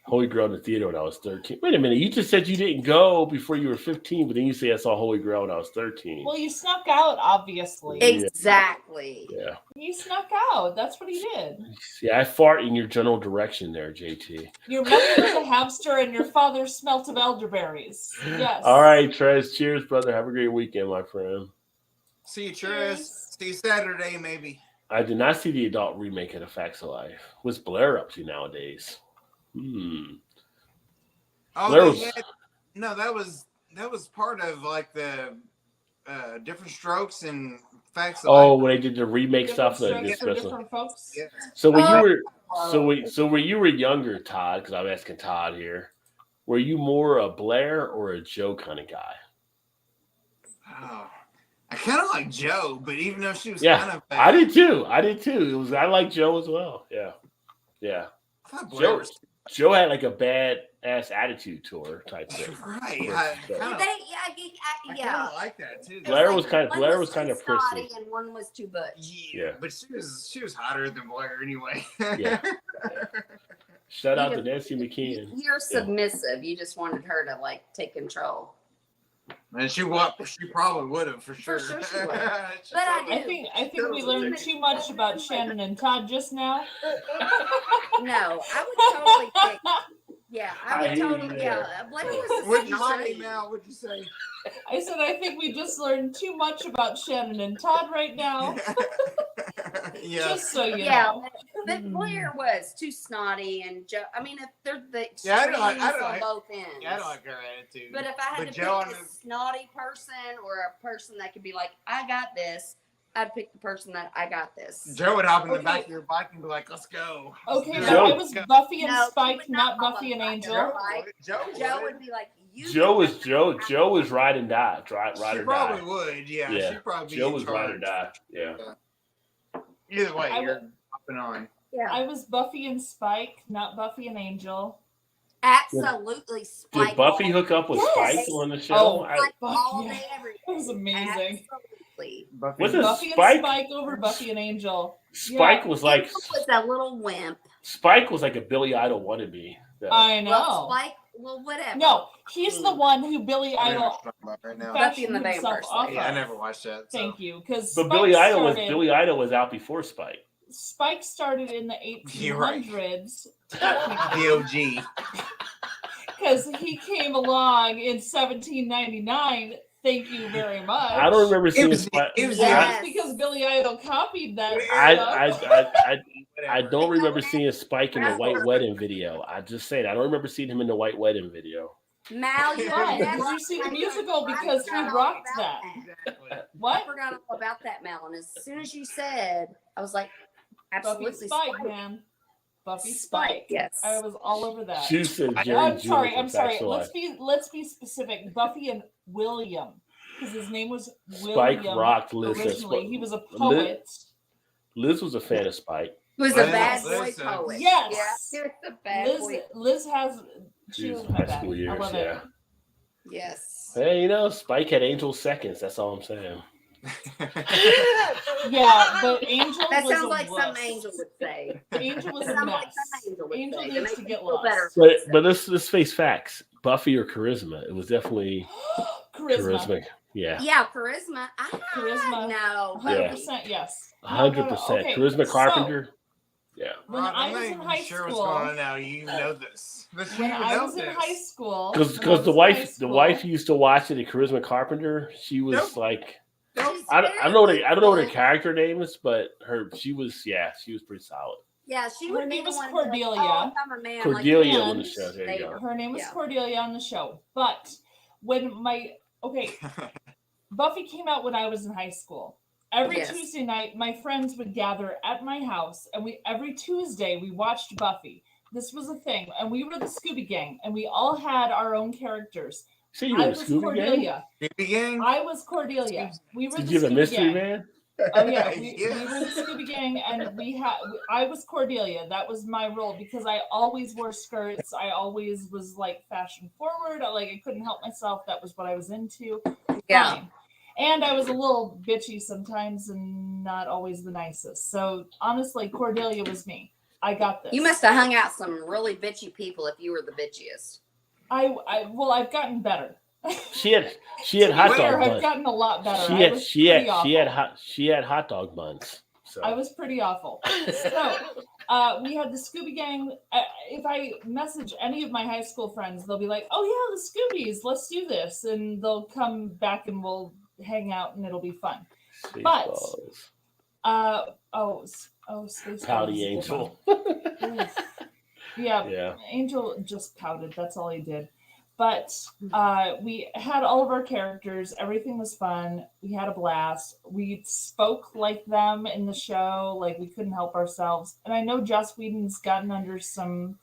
[SPEAKER 1] Holy Grail in the theater when I was 13. Wait a minute. You just said you didn't go before you were 15, but then you say I saw Holy Grail when I was 13.
[SPEAKER 3] Well, you snuck out, obviously.
[SPEAKER 4] Exactly.
[SPEAKER 1] Yeah.
[SPEAKER 3] You snuck out. That's what he did.
[SPEAKER 1] Yeah, I fart in your general direction there, JT.
[SPEAKER 3] Your mother was a hamster and your father smelt of elderberries. Yes.
[SPEAKER 1] All right, Trez. Cheers, brother. Have a great weekend, my friend.
[SPEAKER 2] See you, Tris. See you Saturday, maybe.
[SPEAKER 1] I did not see the adult remake of The Facts of Life. What's Blair up to nowadays?
[SPEAKER 2] Oh,
[SPEAKER 1] Blair
[SPEAKER 2] they
[SPEAKER 1] was-
[SPEAKER 2] had- no, that was part of like the Different Strokes and Facts of
[SPEAKER 1] Oh,
[SPEAKER 2] Life.
[SPEAKER 1] when they did the remake
[SPEAKER 3] Different
[SPEAKER 1] stuff.
[SPEAKER 3] strokes for
[SPEAKER 1] Especially.
[SPEAKER 3] different folks.
[SPEAKER 2] Yeah.
[SPEAKER 1] So when
[SPEAKER 4] Oh.
[SPEAKER 1] you were so when you were younger, Todd, because I'm asking Todd here, were you more a Blair or a Joe kind of guy?
[SPEAKER 2] Oh, I kind of like Joe, but even though she was
[SPEAKER 1] Yeah,
[SPEAKER 2] kind of,
[SPEAKER 1] I did too. I like Joe as well. Yeah.
[SPEAKER 2] I thought Blair was
[SPEAKER 1] Joe had like a bad ass attitude to her type thing.
[SPEAKER 2] right. I
[SPEAKER 4] They,
[SPEAKER 2] kind of
[SPEAKER 4] yeah.
[SPEAKER 2] like that too.
[SPEAKER 1] Blair
[SPEAKER 2] though.
[SPEAKER 1] was kind
[SPEAKER 4] One was
[SPEAKER 1] of
[SPEAKER 4] too snotty
[SPEAKER 1] prissy.
[SPEAKER 4] and one was too butch.
[SPEAKER 1] Yeah.
[SPEAKER 2] But she was hotter than Blair anyway.
[SPEAKER 1] Yeah. Shout out
[SPEAKER 4] You
[SPEAKER 1] to
[SPEAKER 4] just-
[SPEAKER 1] Nancy McKeon.
[SPEAKER 4] You're submissive. You just wanted her to like take control.
[SPEAKER 2] And she probably would have for sure.
[SPEAKER 4] sure she would. But
[SPEAKER 3] I think we learned too much about Shannon and Todd just now.
[SPEAKER 4] No, I would totally think. Yeah, I
[SPEAKER 1] I
[SPEAKER 4] would
[SPEAKER 1] hear you
[SPEAKER 4] totally.
[SPEAKER 1] there.
[SPEAKER 4] Yeah, Blake was
[SPEAKER 2] What'd you say,
[SPEAKER 4] snotty.
[SPEAKER 2] Mal? What'd you say?
[SPEAKER 3] I said I think we just learned too much about Shannon and Todd right now.
[SPEAKER 2] Yeah.
[SPEAKER 3] Just so you
[SPEAKER 4] Yeah,
[SPEAKER 3] know.
[SPEAKER 4] but Blair was too snotty, and Joe. I mean, if they're the
[SPEAKER 2] Yeah, I
[SPEAKER 4] extremes
[SPEAKER 2] don't
[SPEAKER 4] on
[SPEAKER 2] like-
[SPEAKER 4] both ends.
[SPEAKER 2] Yeah, I don't like her attitude.
[SPEAKER 4] But if I had
[SPEAKER 2] But
[SPEAKER 4] to
[SPEAKER 2] Joe
[SPEAKER 4] pick
[SPEAKER 2] on
[SPEAKER 4] a
[SPEAKER 2] the-
[SPEAKER 4] snotty person or a person that could be like, I got this, I'd pick the person that I got this.
[SPEAKER 2] Joe would hop in the
[SPEAKER 3] Okay.
[SPEAKER 2] back of your bike and be like, "Let's go."
[SPEAKER 3] Okay,
[SPEAKER 2] Let's
[SPEAKER 3] but
[SPEAKER 1] Joe-
[SPEAKER 3] I was Buffy and
[SPEAKER 4] No,
[SPEAKER 3] Spike,
[SPEAKER 4] would
[SPEAKER 3] not
[SPEAKER 4] follow
[SPEAKER 3] Buffy and
[SPEAKER 4] Buffy.
[SPEAKER 3] Angel.
[SPEAKER 4] Joe would be like, you.
[SPEAKER 1] Joe was
[SPEAKER 4] pick
[SPEAKER 1] Joe.
[SPEAKER 4] the
[SPEAKER 1] Joe was ride and die. Ride
[SPEAKER 2] She
[SPEAKER 1] or
[SPEAKER 2] probably
[SPEAKER 1] die.
[SPEAKER 2] would. Yeah,
[SPEAKER 1] Yeah.
[SPEAKER 2] she'd probably be
[SPEAKER 1] Joe
[SPEAKER 2] in
[SPEAKER 1] was ride or
[SPEAKER 2] charge.
[SPEAKER 1] die. Yeah.
[SPEAKER 2] Either way,
[SPEAKER 3] I
[SPEAKER 2] you're
[SPEAKER 3] would-
[SPEAKER 2] hopping on.
[SPEAKER 4] Yeah,
[SPEAKER 3] I was Buffy and Spike, not Buffy and Angel.
[SPEAKER 4] absolutely. Spike
[SPEAKER 1] Did Buffy
[SPEAKER 4] all-
[SPEAKER 1] hook up with
[SPEAKER 3] Yes.
[SPEAKER 1] Spike on the show?
[SPEAKER 3] Oh,
[SPEAKER 4] Spike all
[SPEAKER 3] yeah.
[SPEAKER 4] day, every day.
[SPEAKER 3] That was amazing.
[SPEAKER 4] Absolutely.
[SPEAKER 1] Was it
[SPEAKER 3] Buffy
[SPEAKER 1] Spike?
[SPEAKER 3] and Spike over Buffy and Angel.
[SPEAKER 1] Spike
[SPEAKER 3] Yeah.
[SPEAKER 1] was like
[SPEAKER 4] Angel was a little wimp.
[SPEAKER 1] Spike was like a Billy Idol wannabe. Yeah.
[SPEAKER 3] I know.
[SPEAKER 4] Well, Spike, well, whatever.
[SPEAKER 3] No, he's the one who Billy
[SPEAKER 2] I don't know
[SPEAKER 3] Idol
[SPEAKER 2] what you're talking about right now.
[SPEAKER 4] Buffy
[SPEAKER 3] fashioned
[SPEAKER 4] and the
[SPEAKER 3] himself
[SPEAKER 4] Vampire
[SPEAKER 3] off
[SPEAKER 4] Slayer.
[SPEAKER 2] Yeah, I
[SPEAKER 3] of.
[SPEAKER 2] never watched that. So.
[SPEAKER 3] Thank you, because
[SPEAKER 1] But Billy Idol was out before Spike.
[SPEAKER 3] Spike started in the
[SPEAKER 2] You're right.
[SPEAKER 3] 1800s
[SPEAKER 2] DOG.
[SPEAKER 3] because he came along in 1799. Thank you very much.
[SPEAKER 1] I don't remember seeing
[SPEAKER 2] was-
[SPEAKER 1] Spike.
[SPEAKER 2] it was-
[SPEAKER 3] Yes,
[SPEAKER 4] Yes.
[SPEAKER 3] because Billy Idol copied that.
[SPEAKER 1] I
[SPEAKER 2] Whatever.
[SPEAKER 1] don't remember seeing Spike in the White Wedding video. I just said I don't remember seeing him in the White Wedding video.
[SPEAKER 4] Mal, you
[SPEAKER 3] Why?
[SPEAKER 4] never-
[SPEAKER 3] Did you see the
[SPEAKER 4] I
[SPEAKER 3] musical?
[SPEAKER 4] forgot
[SPEAKER 3] Because he
[SPEAKER 4] all
[SPEAKER 3] rocked
[SPEAKER 4] about
[SPEAKER 3] that.
[SPEAKER 2] Exactly.
[SPEAKER 4] I
[SPEAKER 3] What?
[SPEAKER 4] forgot all about that, Mal. And as soon as you said, I was like,
[SPEAKER 3] Buffy
[SPEAKER 4] absolutely
[SPEAKER 3] Spike, man. Buffy Spike.
[SPEAKER 4] Yes.
[SPEAKER 3] I was all over that.
[SPEAKER 1] She said Jerry
[SPEAKER 3] I'm sorry.
[SPEAKER 1] Jules
[SPEAKER 3] I'm sorry.
[SPEAKER 1] from
[SPEAKER 3] Let's be specific. Buffy and William, because his name was
[SPEAKER 1] Spike
[SPEAKER 3] William
[SPEAKER 1] rocked Liz.
[SPEAKER 3] originally. He was a poet.
[SPEAKER 1] Liz was a fan of Spike.
[SPEAKER 4] He was a
[SPEAKER 2] Liz-
[SPEAKER 4] bad boy
[SPEAKER 2] Liz,
[SPEAKER 4] poet.
[SPEAKER 3] Yes.
[SPEAKER 4] Yeah, he was a bad boy.
[SPEAKER 3] Liz has. She
[SPEAKER 1] Jeez,
[SPEAKER 3] was my
[SPEAKER 1] high
[SPEAKER 3] bad.
[SPEAKER 1] school
[SPEAKER 3] I
[SPEAKER 1] years,
[SPEAKER 3] love
[SPEAKER 1] yeah.
[SPEAKER 3] it.
[SPEAKER 4] Yes.
[SPEAKER 1] Hey, Spike had Angel seconds. That's all I'm saying.
[SPEAKER 3] Yeah, but Angel
[SPEAKER 4] That
[SPEAKER 3] was
[SPEAKER 4] sounds
[SPEAKER 3] a
[SPEAKER 4] like
[SPEAKER 3] wuss.
[SPEAKER 4] some angel would say.
[SPEAKER 3] Angel was a
[SPEAKER 4] Sounds like
[SPEAKER 3] mess.
[SPEAKER 4] some angel would
[SPEAKER 3] Angel
[SPEAKER 4] say. To
[SPEAKER 3] needs
[SPEAKER 4] make
[SPEAKER 3] to
[SPEAKER 4] me
[SPEAKER 3] get
[SPEAKER 4] feel
[SPEAKER 3] lost.
[SPEAKER 4] better.
[SPEAKER 1] But let's face facts. Buffy or Charisma? It was definitely
[SPEAKER 3] Charisma.
[SPEAKER 1] Yeah,
[SPEAKER 4] Yeah, charisma.
[SPEAKER 3] Charisma.
[SPEAKER 4] No.
[SPEAKER 3] 100% yes. No,
[SPEAKER 1] 100%.
[SPEAKER 3] okay,
[SPEAKER 1] Charisma
[SPEAKER 3] so,
[SPEAKER 1] Carpenter. Yeah,
[SPEAKER 3] when
[SPEAKER 2] Rob,
[SPEAKER 3] I
[SPEAKER 2] I'm
[SPEAKER 3] was
[SPEAKER 2] not
[SPEAKER 3] in
[SPEAKER 2] even
[SPEAKER 3] high
[SPEAKER 2] sure
[SPEAKER 3] school,
[SPEAKER 2] what's going on now. You know this. But you
[SPEAKER 3] when I
[SPEAKER 2] know
[SPEAKER 3] was in
[SPEAKER 2] this.
[SPEAKER 3] high school,
[SPEAKER 1] because
[SPEAKER 3] when I was
[SPEAKER 1] the
[SPEAKER 3] in high
[SPEAKER 1] wife
[SPEAKER 3] school-
[SPEAKER 1] used to watch it. The Charisma Carpenter. She was
[SPEAKER 2] Nope.
[SPEAKER 1] like.
[SPEAKER 4] She's
[SPEAKER 1] I don't know what her
[SPEAKER 4] very
[SPEAKER 1] character name is, but she was pretty solid.
[SPEAKER 4] Yeah, she
[SPEAKER 3] Her
[SPEAKER 4] would be
[SPEAKER 3] name
[SPEAKER 4] the
[SPEAKER 3] is
[SPEAKER 4] one to be like,
[SPEAKER 3] Cordelia.
[SPEAKER 4] oh, if I'm a man,
[SPEAKER 1] Cordelia
[SPEAKER 4] like,
[SPEAKER 1] on the
[SPEAKER 3] and
[SPEAKER 1] show. There you go.
[SPEAKER 3] Her name was
[SPEAKER 4] Yeah.
[SPEAKER 3] Cordelia on the show. But when Buffy came out when I was in high school. Every
[SPEAKER 4] Yes.
[SPEAKER 3] Tuesday night, my friends would gather at my house, and every Tuesday we watched Buffy. This was a thing, and we were the Scooby Gang, and we all had our own characters.
[SPEAKER 1] So you
[SPEAKER 3] I
[SPEAKER 1] were
[SPEAKER 3] was
[SPEAKER 1] the Scooby Gang?
[SPEAKER 3] Cordelia.
[SPEAKER 2] Scooby Gang?
[SPEAKER 3] I was Cordelia. We were
[SPEAKER 1] Did
[SPEAKER 3] the
[SPEAKER 1] you have a
[SPEAKER 3] Scooby
[SPEAKER 1] mystery
[SPEAKER 3] Gang.
[SPEAKER 1] man?
[SPEAKER 3] Oh yeah, we
[SPEAKER 2] Yes.
[SPEAKER 3] were the Scooby Gang, and I was Cordelia. That was my role because I always wore skirts. I always was like fashion forward. I couldn't help myself. That was what I was into.
[SPEAKER 4] Yeah.
[SPEAKER 3] Fine. And I was a little bitchy sometimes and not always the nicest. So honestly, Cordelia was me. I got this.
[SPEAKER 4] You must have hung out some really bitchy people if you were the bitchiest.
[SPEAKER 3] I've gotten better.
[SPEAKER 1] She had
[SPEAKER 3] To
[SPEAKER 1] hot
[SPEAKER 3] be fair,
[SPEAKER 1] dog
[SPEAKER 3] I've
[SPEAKER 1] buns.
[SPEAKER 3] gotten a lot better.
[SPEAKER 1] She
[SPEAKER 3] I
[SPEAKER 1] had
[SPEAKER 3] was
[SPEAKER 1] she
[SPEAKER 3] pretty
[SPEAKER 1] had
[SPEAKER 3] awful.
[SPEAKER 1] she had hot dog buns. So
[SPEAKER 3] I was pretty awful. So we had the Scooby Gang. If I message any of my high school friends, they'll be like, "Oh yeah, the Scoobies, let's do this," and they'll come back and we'll hang out and it'll be fun. But Spaceballs
[SPEAKER 1] Pouty
[SPEAKER 3] is
[SPEAKER 1] Angel.
[SPEAKER 3] different. Yeah,
[SPEAKER 1] Yeah.
[SPEAKER 3] Angel just pouted. That's all he did. But we had all of our characters. Everything was fun. We had a blast. We spoke like them in the show. Like we couldn't help ourselves. And I know Joss Whedon's gotten under some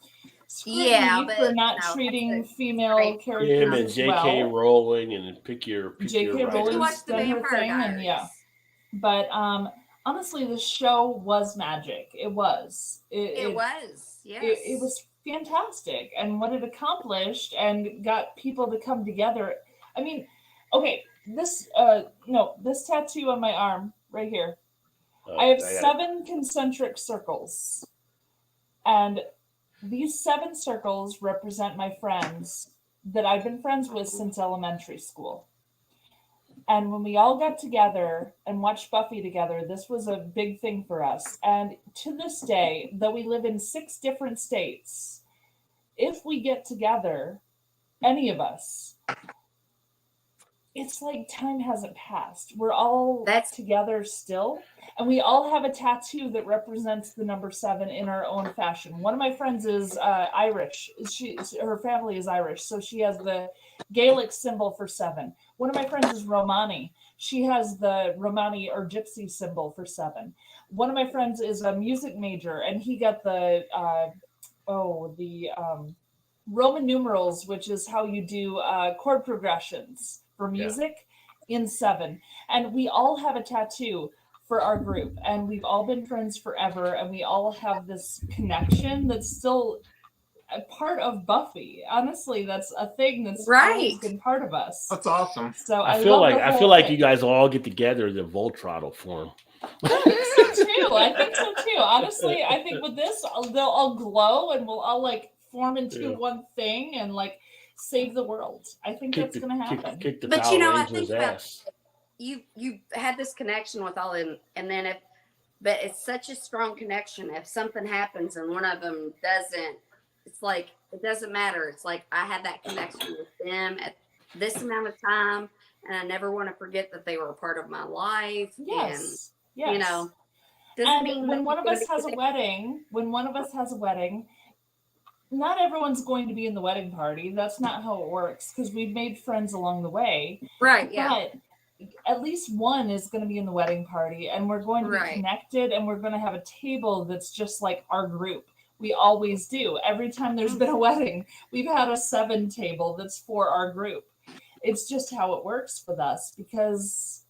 [SPEAKER 3] scrutiny for not treating female characters
[SPEAKER 1] Him and
[SPEAKER 3] as
[SPEAKER 1] J.K.
[SPEAKER 3] well.
[SPEAKER 1] Rowling and pick your
[SPEAKER 3] J.K. Rowling's
[SPEAKER 4] watched the
[SPEAKER 3] done her
[SPEAKER 4] Vampire
[SPEAKER 3] thing, and
[SPEAKER 4] Diaries.
[SPEAKER 3] yeah. But honestly, the show was magic. It was.
[SPEAKER 4] It was. Yes.
[SPEAKER 3] It was fantastic, and what it accomplished and got people to come together. I mean, okay, this tattoo on my arm right here. I have 7 concentric circles, and these 7 circles represent my friends that I've been friends with since elementary school. And when we all got together and watched Buffy together, this was a big thing for us. And to this day, though we live in 6 different states, if we get together, any of us, it's like time hasn't passed. We're all together still. And we all have a tattoo that represents the number 7 in our own fashion. One of my friends is Irish. Her family is Irish, so she has the Gaelic symbol for 7. One of my friends is Romani. She has the Romani or Gypsy symbol for 7. One of my friends is a music major, and he got the Roman numerals, which is how you do chord progressions for music in 7. And we all have a tattoo for our group, and we've all been friends forever, and we all have this connection that's still a part of Buffy. Honestly, that's a thing that's always been part of us.
[SPEAKER 2] That's awesome.
[SPEAKER 3] So
[SPEAKER 1] I feel like you guys all get together in Voltron form.
[SPEAKER 3] I think so too. Honestly, I think with this, they'll all glow and we'll all like form into one thing and like save the world. I think that's going to happen.
[SPEAKER 4] But you know, I think about you had this connection with all of them, and then but it's such a strong connection. If something happens and one of them doesn't, it's like it doesn't matter. It's like I had that connection with them at this amount of time, and I never want to forget that they were a part of my life.
[SPEAKER 3] Yes.
[SPEAKER 4] And, you know,
[SPEAKER 3] and when one of us has a wedding, not everyone's going to be in the wedding party. That's not how it works because we've made friends along the way.
[SPEAKER 4] Right. Yeah.
[SPEAKER 3] But at least one is going to be in the wedding party, and we're going to be connected, and we're going to have a table that's just like our group. We always do. Every time there's been a wedding, we've had a 7 table that's for our group. It's just how it works with us because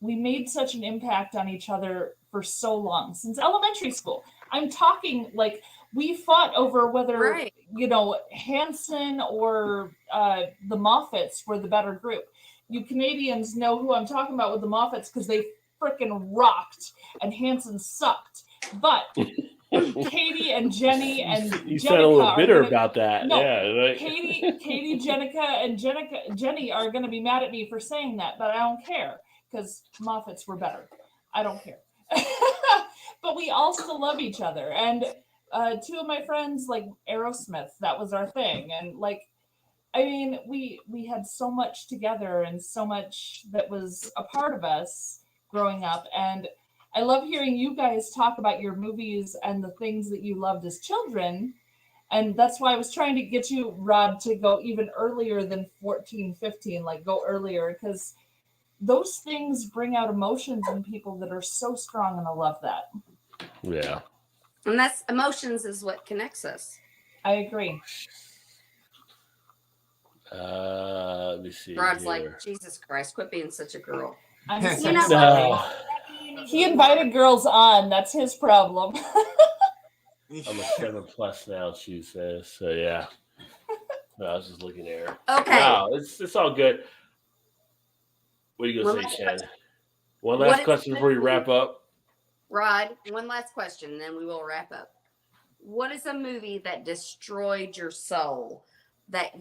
[SPEAKER 3] we made such an impact on each other for so long, since elementary school. I'm talking like we fought over whether, Hanson or the Moffats were the better group. You Canadians know who I'm talking about with the Moffats because they freaking rocked and Hanson sucked. But Katie and Jenny and
[SPEAKER 1] you sound a little bitter about that.
[SPEAKER 3] No,
[SPEAKER 1] yeah,
[SPEAKER 3] Katie, Jenica, and Jenny are going to be mad at me for saying that, but I don't care because Moffats were better. I don't care. But we all still love each other. And 2 of my friends, like Aerosmith, that was our thing. And like, I mean, we had so much together and so much that was a part of us growing up. And I love hearing you guys talk about your movies and the things that you loved as children. And that's why I was trying to get you, Rod, to go even earlier than 14, 15, like go earlier, because those things bring out emotions in people that are so strong, and I love that.
[SPEAKER 1] Yeah.
[SPEAKER 4] And that's emotions is what connects us.
[SPEAKER 3] I agree.
[SPEAKER 1] Let me see.
[SPEAKER 4] Rod's like, Jesus Christ, quit being such a girl.
[SPEAKER 3] I'm
[SPEAKER 4] you know what?
[SPEAKER 3] He invited girls on. That's his problem.
[SPEAKER 1] I'm a 7+ now, she says. So yeah. No, I was just looking there.
[SPEAKER 4] Okay.
[SPEAKER 1] No, it's all good. What are you gonna say, Shannon? One last question before you wrap up.
[SPEAKER 4] Rod, one last question, and then we will wrap up. What is a movie that destroyed your soul that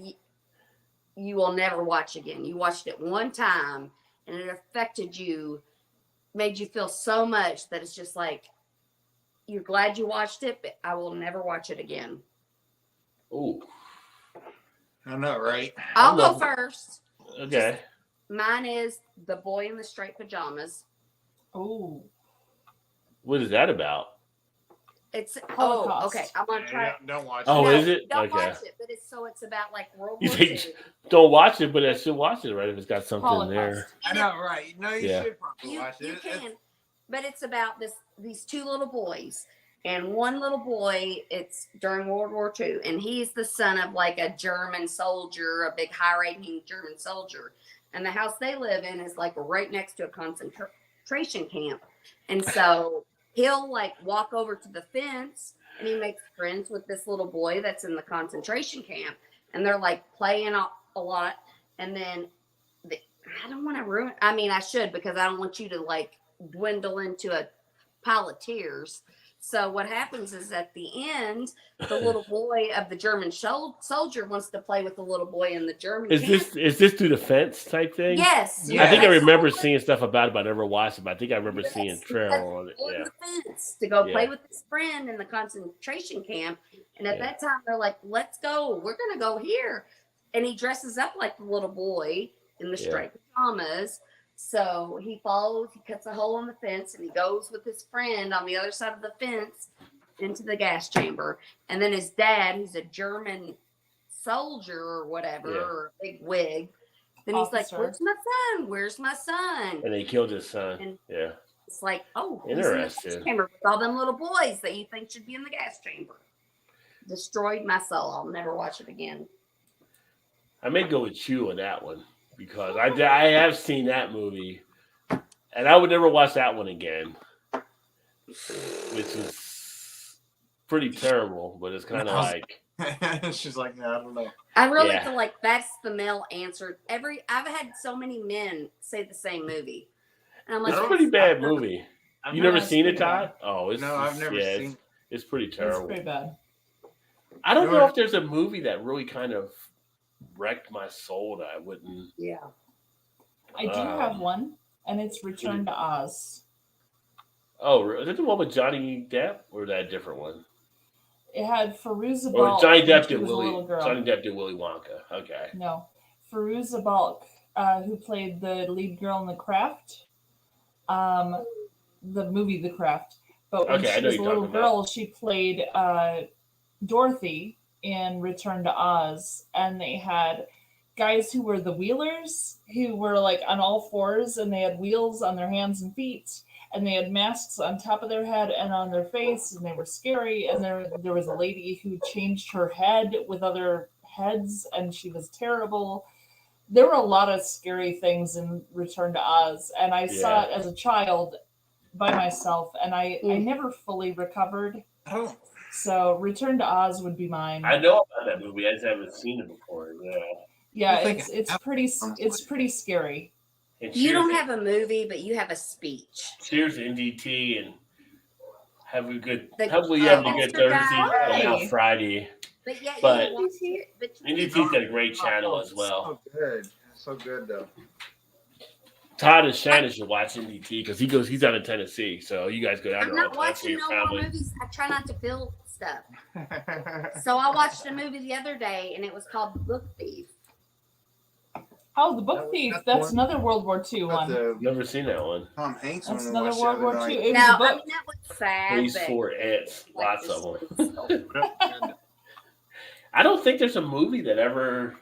[SPEAKER 4] you will never watch again? You watched it one time and it affected you, made you feel so much that it's just like you're glad you watched it, but I will never watch it again.
[SPEAKER 1] Ooh.
[SPEAKER 2] I know, right?
[SPEAKER 4] I'll go first.
[SPEAKER 1] Okay.
[SPEAKER 4] Mine is The Boy in the Striped Pajamas.
[SPEAKER 3] Oh.
[SPEAKER 1] What is that about?
[SPEAKER 4] It's
[SPEAKER 3] Holocaust.
[SPEAKER 4] okay. I'm gonna try.
[SPEAKER 2] Don't watch it.
[SPEAKER 1] Oh,
[SPEAKER 4] No,
[SPEAKER 1] is it?
[SPEAKER 4] Don't
[SPEAKER 1] Okay.
[SPEAKER 4] watch it, but it's about like World
[SPEAKER 1] You
[SPEAKER 4] War
[SPEAKER 1] think
[SPEAKER 4] II.
[SPEAKER 1] don't watch it, but I should watch it, right? If it's got something
[SPEAKER 3] Holocaust.
[SPEAKER 1] there.
[SPEAKER 2] I know, right? No, you
[SPEAKER 1] Yeah.
[SPEAKER 2] should probably
[SPEAKER 4] You
[SPEAKER 2] watch it.
[SPEAKER 4] can, but it's about these two little boys, and one little boy. It's during World War II, and he's the son of like a German soldier, a big high-ranking German soldier, and the house they live in is like right next to a concentration camp, and so he'll like walk over to the fence. And he makes friends with this little boy that's in the concentration camp. And they're like playing a lot. And then I don't want to ruin. I mean, I should because I don't want you to like dwindle into a pile of tears. So what happens is at the end, the little boy of the German soldier wants to play with the little boy in the German camp.
[SPEAKER 1] Is this through the fence type thing?
[SPEAKER 4] Yes.
[SPEAKER 1] I think I
[SPEAKER 4] That's
[SPEAKER 1] remember
[SPEAKER 4] the whole
[SPEAKER 1] seeing stuff about it, but I never watched it. But I think I remember seeing a trailer on it.
[SPEAKER 4] on
[SPEAKER 1] Yeah.
[SPEAKER 4] the fence to go play
[SPEAKER 1] Yeah.
[SPEAKER 4] with his friend in the concentration camp. And at
[SPEAKER 1] Yeah.
[SPEAKER 4] that time, they're like, let's go. We're going to go here. And he dresses up like the little boy in the
[SPEAKER 1] Yeah.
[SPEAKER 4] striped pajamas. So he follows, he cuts a hole in the fence, and he goes with his friend on the other side of the fence into the gas chamber. And then his dad, who's a German soldier or whatever,
[SPEAKER 1] Yeah.
[SPEAKER 4] or a big wig, then he's like,
[SPEAKER 3] Officer.
[SPEAKER 4] where's my son? Where's my son?
[SPEAKER 1] And they killed his son.
[SPEAKER 4] And-
[SPEAKER 1] Yeah.
[SPEAKER 4] It's like, oh, he's in the gas
[SPEAKER 1] Interesting.
[SPEAKER 4] chamber with all them little boys that you think should be in the gas chamber. Destroyed my soul. I'll never watch it again.
[SPEAKER 1] I may go with you on that one because I have seen that movie, and I would never watch that one again, which is pretty terrible. But it's kind of like
[SPEAKER 2] She's like, no, I don't know.
[SPEAKER 4] I really
[SPEAKER 1] Yeah.
[SPEAKER 4] feel like that's the male answer. I've had so many men say the same movie, and I'm like,
[SPEAKER 1] it's a pretty bad movie.
[SPEAKER 2] I've
[SPEAKER 1] You never seen it, Todd? Oh, it's
[SPEAKER 2] No, I've never
[SPEAKER 1] yeah,
[SPEAKER 2] seen.
[SPEAKER 1] It's pretty
[SPEAKER 3] It's
[SPEAKER 1] terrible.
[SPEAKER 3] pretty bad.
[SPEAKER 1] I don't
[SPEAKER 2] You
[SPEAKER 1] know
[SPEAKER 2] know-
[SPEAKER 1] if there's a movie that really kind of wrecked my soul that I wouldn't.
[SPEAKER 4] yeah.
[SPEAKER 3] I do have one, and it's Return to Oz.
[SPEAKER 1] Oh, is that the one with Johnny Depp, or is that a different one?
[SPEAKER 3] It had Fairuza
[SPEAKER 1] Or
[SPEAKER 3] Balk.
[SPEAKER 1] Johnny
[SPEAKER 3] when
[SPEAKER 1] Depp
[SPEAKER 3] she
[SPEAKER 1] did
[SPEAKER 3] was a
[SPEAKER 1] Willy.
[SPEAKER 3] little girl.
[SPEAKER 1] Johnny Depp did Willy Wonka. Okay.
[SPEAKER 3] No, Fairuza Balk, who played the lead girl in The Craft, the movie The Craft. But when
[SPEAKER 1] Okay, I
[SPEAKER 3] she
[SPEAKER 1] know
[SPEAKER 3] was a
[SPEAKER 1] you're
[SPEAKER 3] little
[SPEAKER 1] talking
[SPEAKER 3] girl, she played Dorothy in Return to Oz, and they had guys who were the wheelers, who were like on all fours, and they had wheels on their hands and feet, and they had masks on top of their head and on their face, and they were scary. And there was a lady who changed her head with other heads, and she was terrible. There were a lot of scary things in Return to Oz, and I saw it as a child by myself, and I never fully recovered.
[SPEAKER 2] Oh,
[SPEAKER 3] So Return to Oz would be mine.
[SPEAKER 1] I know about that movie. I just haven't seen it before. Yeah.
[SPEAKER 3] Yeah,
[SPEAKER 2] I think
[SPEAKER 3] it's pretty scary.
[SPEAKER 1] And
[SPEAKER 4] You don't
[SPEAKER 1] cheers-
[SPEAKER 4] have a movie, but you have a speech.
[SPEAKER 1] Cheers to NDT and have a good.
[SPEAKER 4] The-
[SPEAKER 1] Hopefully you have a
[SPEAKER 4] oh,
[SPEAKER 1] good
[SPEAKER 4] Mr.
[SPEAKER 1] Thursday
[SPEAKER 3] Guy.
[SPEAKER 1] and now Friday.
[SPEAKER 4] But yeah,
[SPEAKER 1] But-
[SPEAKER 4] you watch it. But you
[SPEAKER 1] NDT's got a great channel as well.
[SPEAKER 2] so good. So good, though.
[SPEAKER 1] Todd and Shannon should watch NDT because he's out in Tennessee, so you guys go down
[SPEAKER 4] I'm
[SPEAKER 1] there all
[SPEAKER 4] not
[SPEAKER 1] the time for
[SPEAKER 4] watching
[SPEAKER 1] your
[SPEAKER 4] no more
[SPEAKER 1] family.
[SPEAKER 4] movies. I try not to feel stuff. So I watched a movie the other day, and it was called The Book Thief.
[SPEAKER 3] Oh, The Book Thief. That's
[SPEAKER 2] one.
[SPEAKER 3] another World War II one.
[SPEAKER 2] the
[SPEAKER 1] Never seen that one.
[SPEAKER 2] Tom Hanks
[SPEAKER 3] That's
[SPEAKER 2] one. we
[SPEAKER 3] another
[SPEAKER 2] watched the
[SPEAKER 3] World
[SPEAKER 2] other
[SPEAKER 3] War
[SPEAKER 2] night.
[SPEAKER 3] II. It was
[SPEAKER 4] Now,
[SPEAKER 3] a
[SPEAKER 4] I
[SPEAKER 3] book.
[SPEAKER 4] mean, that was sad.
[SPEAKER 1] Police
[SPEAKER 4] but,
[SPEAKER 1] for ants,
[SPEAKER 4] like,
[SPEAKER 1] lots
[SPEAKER 4] this
[SPEAKER 1] of them.
[SPEAKER 4] was so-
[SPEAKER 1] I don't think there's a movie that ever.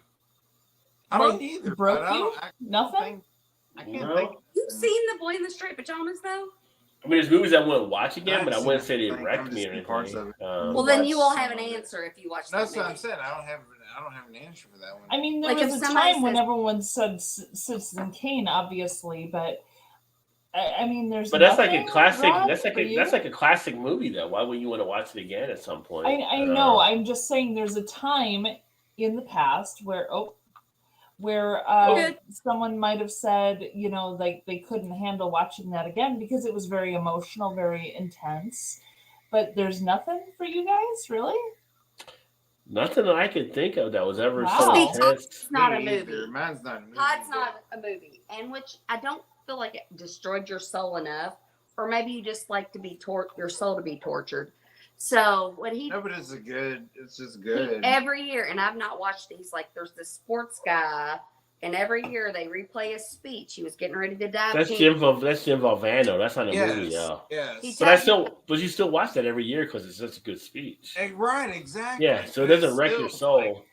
[SPEAKER 2] I don't either.
[SPEAKER 3] Broke
[SPEAKER 2] but I
[SPEAKER 3] you?
[SPEAKER 2] don't-
[SPEAKER 3] Nothing?
[SPEAKER 2] I can't
[SPEAKER 1] No.
[SPEAKER 2] think.
[SPEAKER 4] You've seen The Boy in the Striped Pajamas, though?
[SPEAKER 1] I mean, there's movies I wouldn't watch again, but I
[SPEAKER 2] I've
[SPEAKER 1] wouldn't
[SPEAKER 2] seen
[SPEAKER 1] say they
[SPEAKER 2] it.
[SPEAKER 1] wrecked
[SPEAKER 2] I've
[SPEAKER 1] me or
[SPEAKER 2] seen
[SPEAKER 1] anything.
[SPEAKER 2] parts of it.
[SPEAKER 4] Well, then you will
[SPEAKER 2] watched
[SPEAKER 4] have
[SPEAKER 2] some
[SPEAKER 4] an
[SPEAKER 2] of it.
[SPEAKER 4] answer if you watch
[SPEAKER 2] That's
[SPEAKER 4] that
[SPEAKER 2] what I'm
[SPEAKER 4] movie.
[SPEAKER 2] saying. I don't have an answer for that one.
[SPEAKER 3] I mean, there
[SPEAKER 4] Like,
[SPEAKER 3] was
[SPEAKER 4] if
[SPEAKER 3] a
[SPEAKER 4] somebody
[SPEAKER 3] time when
[SPEAKER 4] says-
[SPEAKER 3] everyone said Citizen Kane, obviously, but I mean, there's.
[SPEAKER 1] But that's like a
[SPEAKER 3] nothing,
[SPEAKER 1] classic.
[SPEAKER 3] Rod,
[SPEAKER 1] That's like
[SPEAKER 3] for
[SPEAKER 1] a
[SPEAKER 3] you?
[SPEAKER 1] that's like a classic movie, though. Why would you want to watch it again at some point?
[SPEAKER 3] I know. I'm just saying, there's a time in the past where someone might have said, you know, like they couldn't handle watching that again because it was very emotional, very intense. But there's nothing for you guys, really?
[SPEAKER 1] Nothing that I could think of that was ever
[SPEAKER 3] Wow.
[SPEAKER 1] so
[SPEAKER 3] See,
[SPEAKER 1] intense.
[SPEAKER 4] It's not a
[SPEAKER 2] Me either.
[SPEAKER 4] movie.
[SPEAKER 2] Mine's not a movie.
[SPEAKER 4] Todd's not a movie, and which I don't feel like it destroyed your soul enough, or maybe you just like to be your soul to be tortured. So what he
[SPEAKER 2] No, but it's just good.
[SPEAKER 4] every year, and I've not watched these. Like there's this sports guy, and every year they replay his speech. He was getting ready to die.
[SPEAKER 1] That's Jim Valvano. That's not a
[SPEAKER 2] Yes,
[SPEAKER 1] movie, though.
[SPEAKER 2] yes.
[SPEAKER 1] But you still watch that every year because it's such a good speech.
[SPEAKER 2] Right, exactly.
[SPEAKER 1] Yeah, so it doesn't wreck your soul.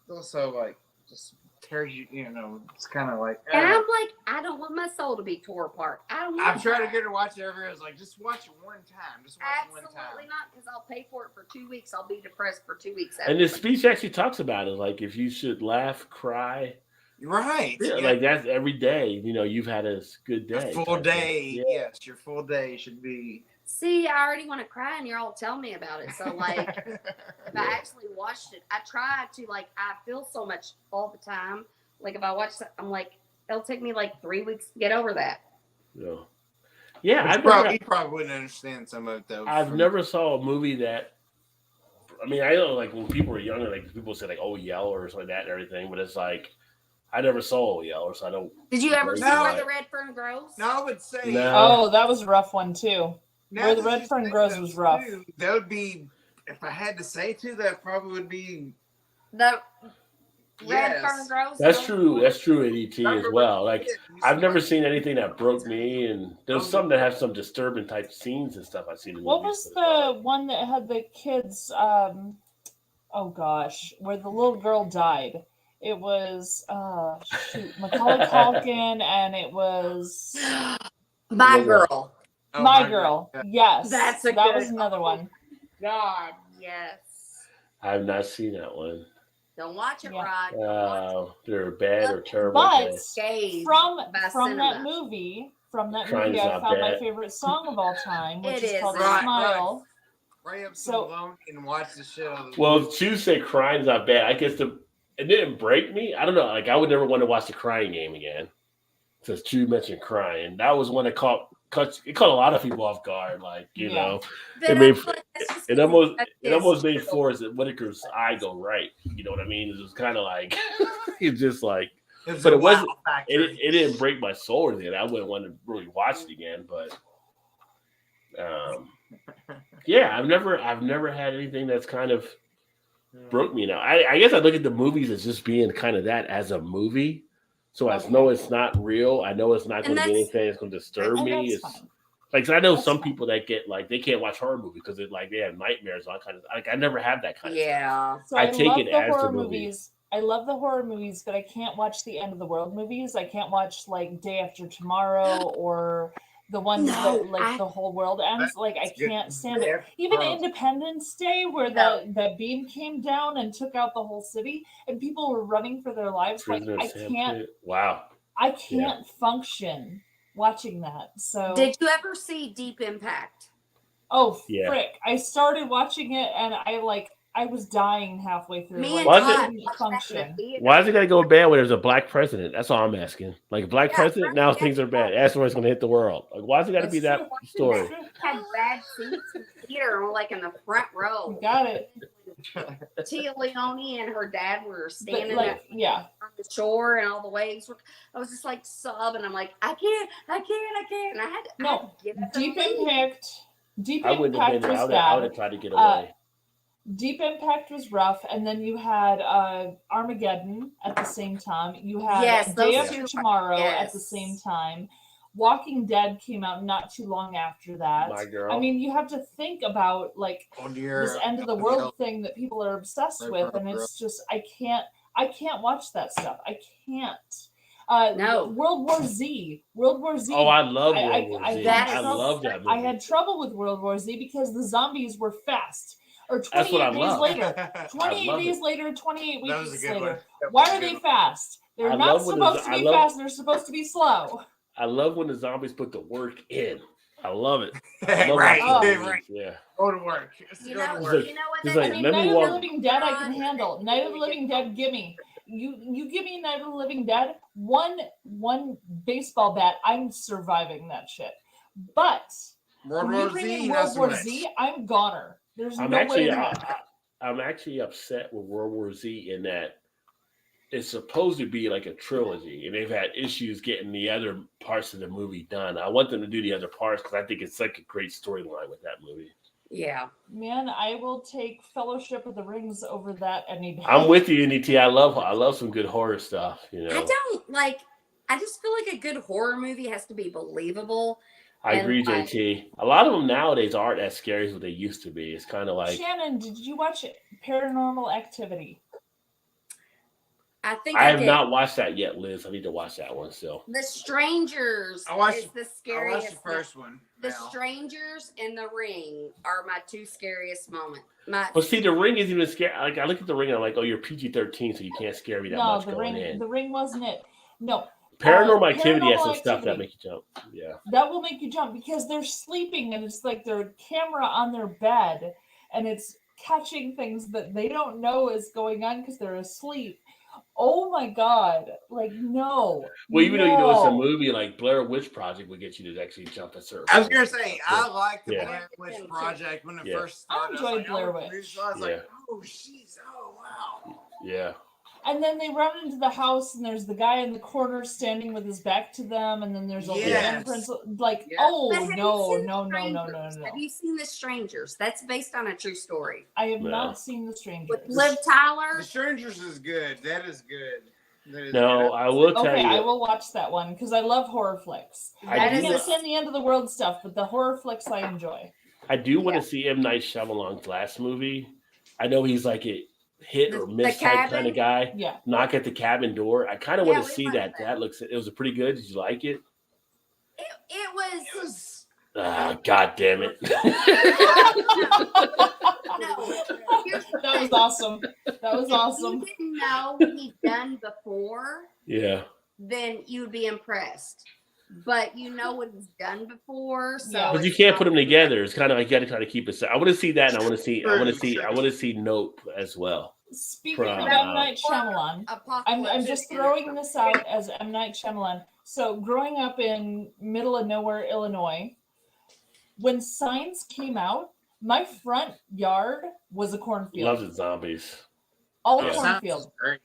[SPEAKER 2] Also, like, just tears you. You know, it's kind of like.
[SPEAKER 4] And I'm like, I don't want my soul to be tore apart. I don't.
[SPEAKER 2] I'm
[SPEAKER 4] want
[SPEAKER 2] trying to
[SPEAKER 4] that.
[SPEAKER 2] get her to watch it every year. I was like, just watch it one time. Just watch it one
[SPEAKER 4] Absolutely
[SPEAKER 2] time.
[SPEAKER 4] not, because I'll pay for it for 2 weeks. I'll be depressed for 2 weeks.
[SPEAKER 1] And the speech actually talks about it, like if you should laugh, cry.
[SPEAKER 2] Right.
[SPEAKER 1] Yeah, like that's every day. You know, you've had a good day.
[SPEAKER 2] A full day. Yeah. Yes, your full day should be.
[SPEAKER 4] See, I already want to cry, and you're all telling me about it. So, like, if I actually watched it, I try to, like, I feel so much all the time. Like, if I watch it, I'm like, it'll take me like 3 weeks to get over that.
[SPEAKER 1] Yeah.
[SPEAKER 2] You probably wouldn't understand some of it, though.
[SPEAKER 1] I've never saw a movie that. I mean, I know, like when people were younger, like people say, like, "Oh, Yell" or something like that and everything, but it's like I never saw Yell, so I don't.
[SPEAKER 4] Did you ever see
[SPEAKER 2] No.
[SPEAKER 4] Where the Red Fern Grows?
[SPEAKER 2] No, I would say.
[SPEAKER 1] No.
[SPEAKER 3] Oh, that was a rough one too.
[SPEAKER 2] Now
[SPEAKER 3] Where the
[SPEAKER 2] that
[SPEAKER 3] Red
[SPEAKER 2] you
[SPEAKER 3] Fern
[SPEAKER 2] say
[SPEAKER 3] Grows
[SPEAKER 2] those
[SPEAKER 3] was rough.
[SPEAKER 2] two, that would be, if I had to say two, that probably would be.
[SPEAKER 4] The Red
[SPEAKER 2] Yes.
[SPEAKER 4] Fern Grows?
[SPEAKER 1] That's true. That's true in ET as well. Like
[SPEAKER 2] Yeah,
[SPEAKER 1] I've never seen anything that broke me, and there's some that have some disturbing type scenes and stuff I've seen in
[SPEAKER 3] What
[SPEAKER 1] movies.
[SPEAKER 3] was the one that had the kids? Oh gosh, where the little girl died. It was Macaulay Culkin, and it was
[SPEAKER 4] My Girl.
[SPEAKER 2] Oh,
[SPEAKER 3] My Girl. Yes,
[SPEAKER 4] That's
[SPEAKER 3] that was another one.
[SPEAKER 4] God, yes.
[SPEAKER 1] I have not seen that one.
[SPEAKER 4] Don't watch it,
[SPEAKER 3] Yeah.
[SPEAKER 4] Rod. Don't watch it.
[SPEAKER 1] They're bad or terrible.
[SPEAKER 3] But
[SPEAKER 4] Scathed
[SPEAKER 3] from
[SPEAKER 4] by
[SPEAKER 3] that
[SPEAKER 4] cinema.
[SPEAKER 3] movie,
[SPEAKER 1] Crying's
[SPEAKER 3] I
[SPEAKER 1] not
[SPEAKER 3] found my
[SPEAKER 1] bad.
[SPEAKER 3] favorite song of all time, which
[SPEAKER 4] It
[SPEAKER 3] is
[SPEAKER 4] is.
[SPEAKER 3] called
[SPEAKER 2] Right,
[SPEAKER 3] "Smile."
[SPEAKER 2] Ray up
[SPEAKER 3] So-
[SPEAKER 2] alone and watch the show.
[SPEAKER 1] Well, Chu said crying is not bad. I guess it didn't break me. I don't know. Like I would never want to watch the Crying Game again. Since Chu mentioned crying, that was one that caught a lot of people off guard. Like you know,
[SPEAKER 4] But
[SPEAKER 1] it made
[SPEAKER 4] I'm like, that's just
[SPEAKER 1] it almost
[SPEAKER 4] because
[SPEAKER 1] made Forrest Whitaker's eye go right. You know what I mean? It was kind of like it's just like, but it wasn't. It didn't break my soul or anything. I wouldn't want to really watch it again. But yeah, I've never had anything that's kind of broke me. Now I guess I look at the movies as just being kind of that as a movie. So I know it's not real. I know it's not going to be anything that's going to disturb me. It's
[SPEAKER 3] fine.
[SPEAKER 1] like, 'cause I know
[SPEAKER 3] That's
[SPEAKER 1] some
[SPEAKER 3] fine.
[SPEAKER 1] people that get like they can't watch horror movies because they have nightmares. All kind of like I never have that kind of stuff.
[SPEAKER 4] Yeah.
[SPEAKER 3] So
[SPEAKER 1] I
[SPEAKER 3] I
[SPEAKER 1] take
[SPEAKER 3] love
[SPEAKER 1] it
[SPEAKER 3] the
[SPEAKER 1] as the
[SPEAKER 3] horror
[SPEAKER 1] movie.
[SPEAKER 3] movies. I love the horror movies, but I can't watch the end of the world movies. I can't watch like Day After Tomorrow or the ones that like the whole world ends. Like I can't stand it. Even Independence Day, where the beam came down and took out the whole city, and people were running for their lives. Like
[SPEAKER 1] Prisoner of
[SPEAKER 3] I
[SPEAKER 1] Sam
[SPEAKER 3] can't.
[SPEAKER 1] Pit. Wow.
[SPEAKER 3] I can't function watching that. So
[SPEAKER 4] Did you ever see Deep Impact?
[SPEAKER 3] oh
[SPEAKER 1] Yeah.
[SPEAKER 3] frick! I started watching it and I was dying halfway through.
[SPEAKER 4] Me
[SPEAKER 3] Like,
[SPEAKER 4] and
[SPEAKER 1] Was
[SPEAKER 3] I
[SPEAKER 1] it-
[SPEAKER 4] Todd
[SPEAKER 3] couldn't
[SPEAKER 4] watched that in
[SPEAKER 3] function.
[SPEAKER 4] the theater.
[SPEAKER 1] Why is it going to go bad when there's a black president? That's all I'm asking. Like a black
[SPEAKER 4] Yeah,
[SPEAKER 1] president,
[SPEAKER 4] right.
[SPEAKER 1] now things are bad. That's where it's going to hit the world. Like why is it got to be
[SPEAKER 3] That's
[SPEAKER 1] that
[SPEAKER 3] true.
[SPEAKER 1] story?
[SPEAKER 4] Had bad seats in the theater, and we're like in the front
[SPEAKER 3] You
[SPEAKER 4] row.
[SPEAKER 3] got it.
[SPEAKER 4] Tia Leone and her dad were
[SPEAKER 3] But
[SPEAKER 4] standing
[SPEAKER 3] like, yeah.
[SPEAKER 4] on the shore, and all the waves were. I was just like sobbing. I'm like, I can't. And I had to get up and
[SPEAKER 3] Deep
[SPEAKER 4] leave.
[SPEAKER 3] Impact. Deep
[SPEAKER 1] I wouldn't have
[SPEAKER 3] Impact
[SPEAKER 1] been there.
[SPEAKER 3] was
[SPEAKER 1] I would
[SPEAKER 3] bad.
[SPEAKER 1] have tried to get away.
[SPEAKER 3] Deep Impact was rough, and then you had Armageddon at the same time. You had
[SPEAKER 4] Yes,
[SPEAKER 3] Day
[SPEAKER 4] those
[SPEAKER 3] After
[SPEAKER 4] two-
[SPEAKER 3] Tomorrow at
[SPEAKER 4] yes.
[SPEAKER 3] the same time. Walking Dead came out not too long after that.
[SPEAKER 1] My girl.
[SPEAKER 3] I mean, you have to think about like this end of the world thing that people are obsessed
[SPEAKER 2] Right,
[SPEAKER 3] with,
[SPEAKER 2] right,
[SPEAKER 3] and
[SPEAKER 2] right.
[SPEAKER 3] it's just I can't watch that stuff. I can't.
[SPEAKER 4] No.
[SPEAKER 3] World War Z. World War Z.
[SPEAKER 1] Oh, I love
[SPEAKER 3] I-
[SPEAKER 1] World War
[SPEAKER 3] I-
[SPEAKER 1] Z.
[SPEAKER 4] that
[SPEAKER 1] I
[SPEAKER 4] is-
[SPEAKER 1] love that movie.
[SPEAKER 3] I had trouble with World War Z because the zombies were fast. Or
[SPEAKER 1] That's what I
[SPEAKER 3] 28 days
[SPEAKER 1] love.
[SPEAKER 3] later. 28
[SPEAKER 1] love
[SPEAKER 3] days
[SPEAKER 1] it.
[SPEAKER 3] later, 28
[SPEAKER 2] That was a
[SPEAKER 3] weeks
[SPEAKER 2] good one.
[SPEAKER 3] later.
[SPEAKER 2] That was
[SPEAKER 3] Why
[SPEAKER 2] a
[SPEAKER 3] are
[SPEAKER 2] good
[SPEAKER 3] they
[SPEAKER 2] one.
[SPEAKER 3] fast? They're
[SPEAKER 1] I
[SPEAKER 3] not
[SPEAKER 1] love when
[SPEAKER 3] supposed to
[SPEAKER 1] I
[SPEAKER 3] be
[SPEAKER 1] love-
[SPEAKER 3] fast. They're supposed to be slow.
[SPEAKER 1] I love when the zombies put the work in. I love it. I love
[SPEAKER 2] Right,
[SPEAKER 1] watching
[SPEAKER 3] Oh.
[SPEAKER 1] movies,
[SPEAKER 2] right.
[SPEAKER 1] Yeah.
[SPEAKER 2] Go to work.
[SPEAKER 4] You
[SPEAKER 2] Go
[SPEAKER 4] know,
[SPEAKER 2] to
[SPEAKER 1] It's
[SPEAKER 2] work.
[SPEAKER 1] like-
[SPEAKER 4] you know what?
[SPEAKER 1] it's
[SPEAKER 4] That
[SPEAKER 1] like,
[SPEAKER 3] I mean,
[SPEAKER 1] let me
[SPEAKER 3] Night of
[SPEAKER 1] walk-
[SPEAKER 3] the Living Dead I can handle. Night of the Living Dead, gimme. You give me Night of the Living Dead, one baseball bat, I'm surviving that shit. But
[SPEAKER 2] World
[SPEAKER 3] when you
[SPEAKER 2] War
[SPEAKER 3] bring
[SPEAKER 2] Z,
[SPEAKER 3] in
[SPEAKER 2] not
[SPEAKER 3] World
[SPEAKER 2] so
[SPEAKER 3] War
[SPEAKER 2] much.
[SPEAKER 3] Z, I'm goner. There's
[SPEAKER 1] I'm
[SPEAKER 3] no
[SPEAKER 1] actually,
[SPEAKER 3] way.
[SPEAKER 1] I'm actually upset with World War Z in that it's supposed to be like a trilogy, and they've had issues getting the other parts of the movie done. I want them to do the other parts because I think it's like a great storyline with that movie.
[SPEAKER 4] Yeah.
[SPEAKER 3] Man, I will take Fellowship of the Rings over that any day.
[SPEAKER 1] I'm with you, NET. I love some good horror stuff. You know,
[SPEAKER 4] I don't like. I just feel like a good horror movie has to be believable.
[SPEAKER 1] I
[SPEAKER 4] and,
[SPEAKER 1] agree,
[SPEAKER 4] like-
[SPEAKER 1] JT. A lot of them nowadays aren't as scary as what they used to be. It's kind of like
[SPEAKER 3] Shannon, did you watch Paranormal Activity?
[SPEAKER 4] I think
[SPEAKER 1] I have
[SPEAKER 4] did.
[SPEAKER 1] not watched that yet, Liz. I need to watch that one still.
[SPEAKER 4] The Strangers
[SPEAKER 2] I watched
[SPEAKER 4] is the
[SPEAKER 2] I
[SPEAKER 4] scariest.
[SPEAKER 2] watched the first one.
[SPEAKER 4] The
[SPEAKER 2] now.
[SPEAKER 4] Strangers and The Ring are my two scariest moments. My
[SPEAKER 1] But see, the Ring isn't even scary. Like I look at the Ring, and I'm like, oh, you're PG-13, so you can't scare me that
[SPEAKER 3] No,
[SPEAKER 1] much
[SPEAKER 3] the
[SPEAKER 1] going
[SPEAKER 3] ring.
[SPEAKER 1] in.
[SPEAKER 3] The Ring wasn't it. No,
[SPEAKER 1] Paranormal Activity has
[SPEAKER 3] Paranormal
[SPEAKER 1] some stuff that
[SPEAKER 3] Activity.
[SPEAKER 1] make you jump. Yeah.
[SPEAKER 3] that will make you jump because they're sleeping and it's like their camera on their bed and it's catching things that they don't know is going on because they're asleep. Oh my god! Like no.
[SPEAKER 1] Well, even though you know it's a
[SPEAKER 3] no.
[SPEAKER 1] movie, like Blair Witch Project would get you to actually jump at certain.
[SPEAKER 2] I was gonna
[SPEAKER 1] points.
[SPEAKER 2] say I liked the
[SPEAKER 1] Yeah.
[SPEAKER 2] Blair Witch Project when it
[SPEAKER 1] Yeah.
[SPEAKER 2] first started.
[SPEAKER 3] I enjoyed
[SPEAKER 2] was like,
[SPEAKER 3] Blair
[SPEAKER 2] oh,
[SPEAKER 3] Witch.
[SPEAKER 2] this- I was
[SPEAKER 1] Yeah.
[SPEAKER 2] like, oh, she's oh wow.
[SPEAKER 1] Yeah.
[SPEAKER 3] And then they run into the house and there's the guy in the corner standing with his back to them, and then there's a
[SPEAKER 2] Yes.
[SPEAKER 3] like,
[SPEAKER 2] Yes.
[SPEAKER 3] oh
[SPEAKER 4] But have you
[SPEAKER 3] no,
[SPEAKER 4] seen
[SPEAKER 3] no,
[SPEAKER 4] The
[SPEAKER 3] no, no, no,
[SPEAKER 4] Strangers?
[SPEAKER 3] no.
[SPEAKER 4] Have you seen The Strangers? That's based on a true story.
[SPEAKER 3] I have
[SPEAKER 1] No.
[SPEAKER 3] not seen The Strangers.
[SPEAKER 4] With Liv Tyler.
[SPEAKER 2] The Strangers is good. That is good. That is
[SPEAKER 1] No,
[SPEAKER 2] good.
[SPEAKER 1] I will tell
[SPEAKER 3] Okay,
[SPEAKER 1] you.
[SPEAKER 3] I will watch that one because I love horror flicks.
[SPEAKER 1] I
[SPEAKER 3] I
[SPEAKER 1] do-
[SPEAKER 3] can't stand the end of the world stuff, but the horror flicks I enjoy.
[SPEAKER 1] I do want
[SPEAKER 4] Yeah.
[SPEAKER 1] to see M. Night Shyamalan's last movie. I know he's like a hit or
[SPEAKER 4] The
[SPEAKER 1] miss type kind
[SPEAKER 4] Cabin?
[SPEAKER 1] of guy.
[SPEAKER 3] Yeah.
[SPEAKER 1] Knock at the cabin door. I kind of
[SPEAKER 4] Yeah,
[SPEAKER 1] want to
[SPEAKER 4] we
[SPEAKER 1] see
[SPEAKER 4] watched
[SPEAKER 1] that.
[SPEAKER 4] that.
[SPEAKER 1] That looks. It was a pretty good. Did you like it?
[SPEAKER 4] It was.
[SPEAKER 2] It was
[SPEAKER 1] Ah, God damn it!
[SPEAKER 4] No. Here's the
[SPEAKER 3] That was
[SPEAKER 4] thing.
[SPEAKER 3] awesome. That was
[SPEAKER 4] If
[SPEAKER 3] awesome.
[SPEAKER 4] you didn't know what he'd done before,
[SPEAKER 1] Yeah.
[SPEAKER 4] then you'd be impressed. But you know what he's done before, so
[SPEAKER 3] Yeah.
[SPEAKER 1] But you
[SPEAKER 4] it's
[SPEAKER 1] can't
[SPEAKER 4] not-
[SPEAKER 1] put them together. It's kind of like you got to kind of keep it. I want to see that, and I want to see. I want to
[SPEAKER 2] True,
[SPEAKER 1] see.
[SPEAKER 2] true.
[SPEAKER 1] I want to see Nope as well.
[SPEAKER 3] Speaking of
[SPEAKER 1] From,
[SPEAKER 3] M. Night Shyamalan, I'm
[SPEAKER 4] Apocalypse
[SPEAKER 3] just
[SPEAKER 4] is-
[SPEAKER 3] throwing this out as M. Night Shyamalan. So, growing up in middle of nowhere, Illinois, when Signs came out, my front yard was a cornfield.
[SPEAKER 1] Loves it, zombies.
[SPEAKER 3] All
[SPEAKER 1] Yeah.
[SPEAKER 3] a cornfield.
[SPEAKER 2] great.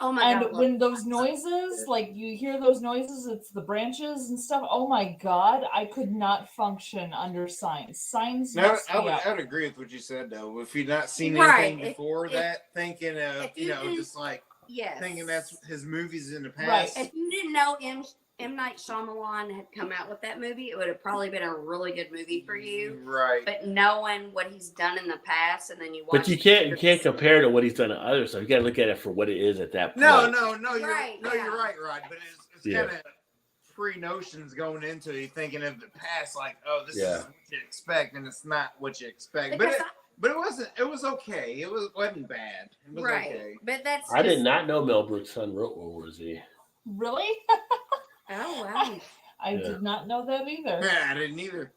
[SPEAKER 4] Oh my
[SPEAKER 3] And
[SPEAKER 4] god!
[SPEAKER 3] when those noises, like you hear those noises, it's the branches and stuff. Oh my god, I could not function under Signs. Signs
[SPEAKER 2] No,
[SPEAKER 3] messed
[SPEAKER 2] I
[SPEAKER 3] me
[SPEAKER 2] would,
[SPEAKER 3] up.
[SPEAKER 2] I would agree with what you said though. If you'd not seen
[SPEAKER 4] Right.
[SPEAKER 2] anything before
[SPEAKER 4] If-
[SPEAKER 2] that, thinking of
[SPEAKER 4] if you didn't-
[SPEAKER 2] just like
[SPEAKER 4] Yes.
[SPEAKER 2] thinking that's his movies in the
[SPEAKER 3] Right.
[SPEAKER 2] past.
[SPEAKER 4] If you didn't know M. Night Shyamalan had come out with that movie, it would have probably been a really good movie for you.
[SPEAKER 2] Right.
[SPEAKER 4] But knowing what he's done in the past, and then you watch,
[SPEAKER 1] But you can't compare to what he's done to others. So you got to look at it for what it is at that point.
[SPEAKER 2] No, you're
[SPEAKER 4] Right,
[SPEAKER 2] no,
[SPEAKER 4] yeah.
[SPEAKER 2] you're right, Rod. But it's
[SPEAKER 1] Yeah.
[SPEAKER 2] kind of pre notions going into it, thinking of the past, like, oh, this
[SPEAKER 1] Yeah.
[SPEAKER 2] is what you expect, and it's not what you expect.
[SPEAKER 4] Because
[SPEAKER 2] But it wasn't. It was okay. It wasn't bad. It was
[SPEAKER 4] right.
[SPEAKER 2] okay.
[SPEAKER 4] But that's
[SPEAKER 1] I did
[SPEAKER 4] just-
[SPEAKER 1] not know Mel Brooks' son wrote World War Z.
[SPEAKER 3] Really?
[SPEAKER 4] Oh wow!
[SPEAKER 3] I
[SPEAKER 1] Yeah.
[SPEAKER 3] did not know that either.
[SPEAKER 2] Yeah, I didn't either.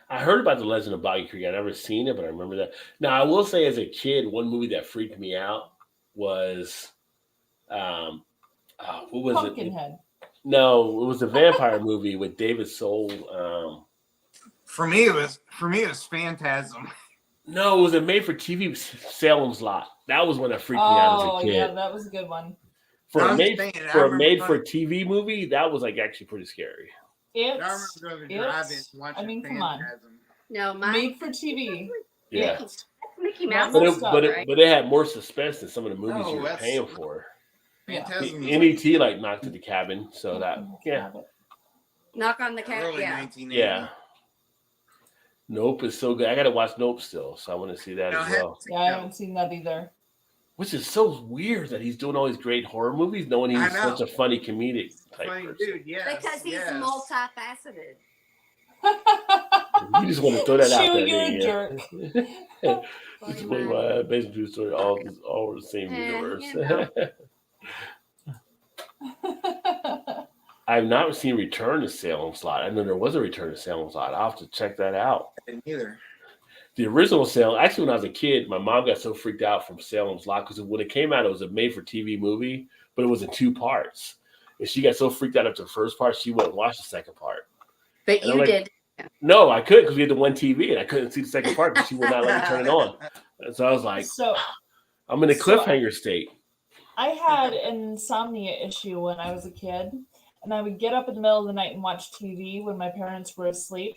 [SPEAKER 1] I heard about the Legend of Boggy Creek. I never seen it, but I remember that. Now I will say, as a kid, one movie that freaked me out was, what was it?
[SPEAKER 3] Pumpkinhead.
[SPEAKER 1] No, it was a vampire movie with David Soul.
[SPEAKER 2] For me, it was Phantasm.
[SPEAKER 1] No, it was a made-for-TV Salem's Lot. That was one that freaked me out as
[SPEAKER 3] Oh
[SPEAKER 1] a kid.
[SPEAKER 3] yeah, that was a good one.
[SPEAKER 1] For
[SPEAKER 2] I'm
[SPEAKER 1] a made
[SPEAKER 2] saying, I
[SPEAKER 1] for a
[SPEAKER 2] remember
[SPEAKER 1] made-for-TV movie, that was like actually pretty scary.
[SPEAKER 2] I remember
[SPEAKER 3] It's
[SPEAKER 2] going to the drive-in
[SPEAKER 3] it's-
[SPEAKER 2] watching
[SPEAKER 3] I mean, come on.
[SPEAKER 2] Phantasm.
[SPEAKER 4] No, my
[SPEAKER 3] made for TV.
[SPEAKER 1] Yeah,
[SPEAKER 4] That's Mickey Mouse.
[SPEAKER 1] but
[SPEAKER 3] Almost
[SPEAKER 1] it had more suspense than some of the movies
[SPEAKER 2] Oh,
[SPEAKER 1] you were
[SPEAKER 2] that's-
[SPEAKER 1] paying for.
[SPEAKER 3] Yeah.
[SPEAKER 2] Phantasm was
[SPEAKER 1] NET like knocked to the cabin, so that yeah.
[SPEAKER 4] Knock on the cat.
[SPEAKER 2] early
[SPEAKER 4] Yeah.
[SPEAKER 2] 1980s.
[SPEAKER 1] Yeah. Nope is so good. I gotta watch Nope still, so I want to see that
[SPEAKER 2] No,
[SPEAKER 1] as well.
[SPEAKER 3] Yeah, I haven't seen that either.
[SPEAKER 1] Which is so weird that he's doing all these great horror movies, knowing
[SPEAKER 2] I
[SPEAKER 1] he's
[SPEAKER 2] know.
[SPEAKER 1] such a funny comedic type
[SPEAKER 2] Funny
[SPEAKER 1] person.
[SPEAKER 2] dude, yes.
[SPEAKER 4] Because he's
[SPEAKER 2] yes.
[SPEAKER 4] multifaceted.
[SPEAKER 1] You just want to throw that out
[SPEAKER 3] Chew,
[SPEAKER 1] there.
[SPEAKER 3] you're a
[SPEAKER 1] didn't you? It's one of my based on true story. All the same
[SPEAKER 4] Eh,
[SPEAKER 1] universe.
[SPEAKER 4] you know.
[SPEAKER 1] I've not seen Return to Salem's Lot. I know there was a Return to Salem's Lot. I'll have to check that out.
[SPEAKER 2] I didn't either.
[SPEAKER 1] The original Salem, actually, when I was a kid, my mom got so freaked out from Salem's Lot because when it came out, it was a made-for-TV movie, but it was in 2 parts. And she got so freaked out after the first part, she wouldn't watch the second part.
[SPEAKER 4] But you did.
[SPEAKER 1] No, I couldn't because we had the one TV, and I couldn't see the second part because she would not let me turn it on. And so I was like, I'm in a cliffhanger state.
[SPEAKER 3] I had an insomnia issue when I was a kid, and I would get up in the middle of the night and watch TV when my parents were asleep.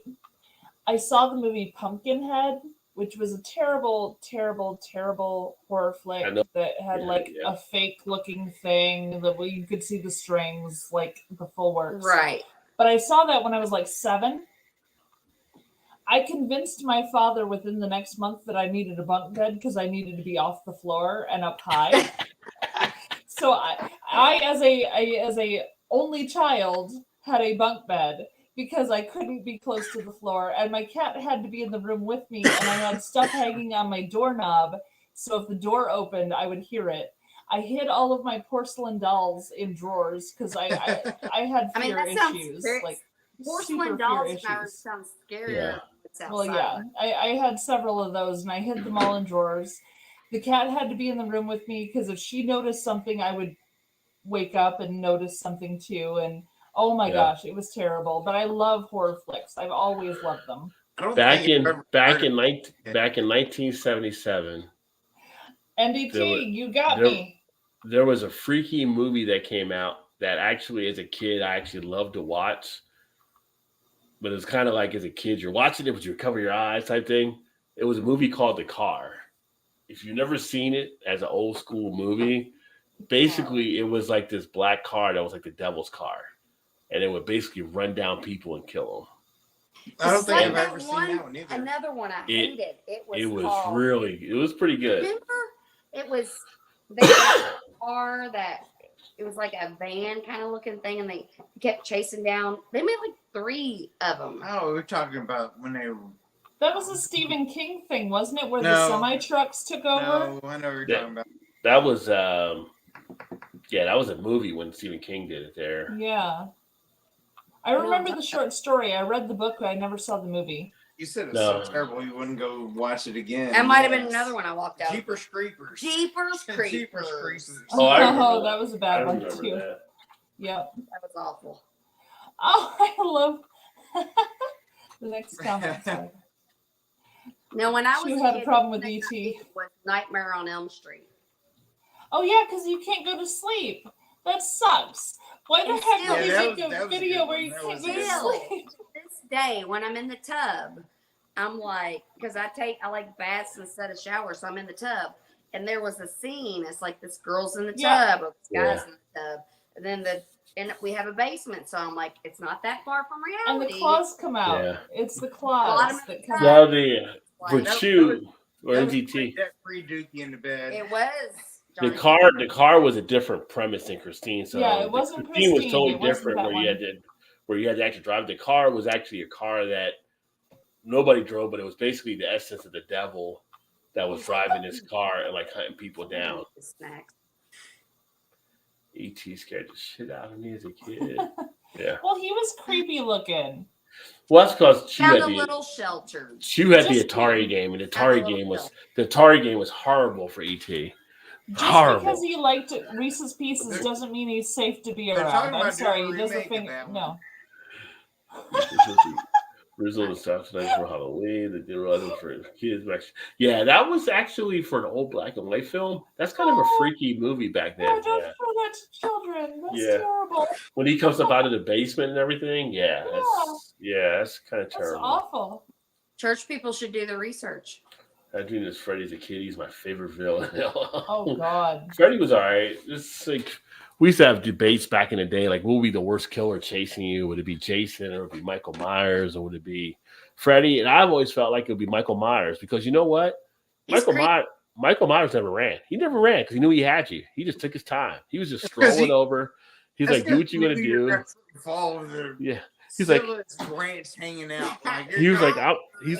[SPEAKER 3] I saw the movie Pumpkinhead, which was a terrible, terrible, terrible horror flick that had a fake-looking thing that you could see the strings, like the full works.
[SPEAKER 4] Right.
[SPEAKER 3] But I saw that when I was like 7. I convinced my father within the next month that I needed a bunk bed because I needed to be off the floor and up high. So I as a only child, had a bunk bed because I couldn't be close to the floor, and my cat had to be in the room with me, and I had stuff hanging on my doorknob, so if the door opened, I would hear it. I hid all of my porcelain dolls in drawers because I had fear issues.
[SPEAKER 4] Porcelain dolls sounds scary.
[SPEAKER 1] Yeah.
[SPEAKER 3] Well, yeah, I had several of those, and I hid them all in drawers. The cat had to be in the room with me because if she noticed something, I would wake up and notice something too. And oh my gosh, it was terrible. But I love horror flicks. I've always loved them.
[SPEAKER 1] Back in 1977.
[SPEAKER 3] NDT, you got me.
[SPEAKER 1] There was a freaky movie that came out that actually, as a kid, I actually loved to watch. But it's kind of like as a kid, you're watching it, but you cover your eyes type thing. It was a movie called The Car. If you've never seen it as an old school movie, basically it was like this black car that was like the devil's car. And it would basically run down people and kill them.
[SPEAKER 2] I don't think I've ever seen that one either.
[SPEAKER 4] Another one I hated. It was
[SPEAKER 1] pretty good.
[SPEAKER 4] Remember? It was the car that it was like a van kind of looking thing, and they kept chasing down. They made like 3 of them.
[SPEAKER 2] Oh, we're talking about when they were.
[SPEAKER 3] That was a Stephen King thing, wasn't it? Where the semi trucks took over.
[SPEAKER 2] No, I know what you're talking about.
[SPEAKER 1] That was that was a movie when Stephen King did it there.
[SPEAKER 3] Yeah. I remember the short story. I read the book, but I never saw the movie.
[SPEAKER 2] You said it was so terrible you wouldn't go watch it again.
[SPEAKER 4] That might have been another one I walked out.
[SPEAKER 2] Jeepers Creepers.
[SPEAKER 4] Jeepers Creepers.
[SPEAKER 2] Jeepers Creepers.
[SPEAKER 3] Oh, that was a bad one too.
[SPEAKER 1] That.
[SPEAKER 3] Yep.
[SPEAKER 4] That was awful.
[SPEAKER 3] Oh, I love the next comment.
[SPEAKER 4] No, when I was
[SPEAKER 3] you had a problem with E.T.
[SPEAKER 4] was Nightmare on Elm Street.
[SPEAKER 3] Oh yeah, because you can't go to sleep. That sucks. Why the heck would you make a video where you can't go to sleep?
[SPEAKER 4] This day, when I'm in the tub, I'm like, because I like baths instead of showers, so I'm in the tub, and there was a scene. It's like this girl's in the tub, or this guy's in the tub, and then and we have a basement, so I'm like, it's not that far from reality.
[SPEAKER 3] And the claws come out. Yeah. It's the claws that come
[SPEAKER 1] out.
[SPEAKER 3] For
[SPEAKER 1] Chew or NGT.
[SPEAKER 2] That free Dookie in the bed.
[SPEAKER 4] It was.
[SPEAKER 1] The car was a different premise than Christine. So
[SPEAKER 3] yeah, it wasn't
[SPEAKER 1] Christine. Was totally
[SPEAKER 3] different
[SPEAKER 1] where you had to actually drive. The car was actually a car that nobody drove, but it was basically the essence of the devil that was driving this car and like hunting people down. E.T. scared the shit out of me as a kid. Yeah.
[SPEAKER 3] Well, he was creepy looking.
[SPEAKER 1] Well, that's because she had
[SPEAKER 4] a little sheltered.
[SPEAKER 1] She had the Atari game, and the Atari game was horrible for E.T.
[SPEAKER 3] Just because he liked Reese's Pieces doesn't mean he's safe to be around. I'm sorry, he doesn't think no.
[SPEAKER 1] Rizzo and stuff tonight for Halloween. They did other for kids. Yeah, that was actually for an old black and white film. That's kind of a freaky movie back then.
[SPEAKER 3] Don't show that to children. That's terrible.
[SPEAKER 1] When he comes up out of the basement and everything, that's kind of terrible.
[SPEAKER 3] That's awful.
[SPEAKER 4] Church people should do the research.
[SPEAKER 1] I do this. Freddy's a kid. He's my favorite villain.
[SPEAKER 3] Oh God.
[SPEAKER 1] Freddy was all right. It's like we used to have debates back in the day, like what would be the worst killer chasing you? Would it be Jason or would it be Michael Myers or would it be Freddy? And I've always felt like it would be Michael Myers because you know what? Michael Myers never ran. He never ran because he knew he had you. He just took his time. He was just strolling over. He's like, do what you're gonna do. Yeah. He's like
[SPEAKER 2] branch hanging out.
[SPEAKER 1] He's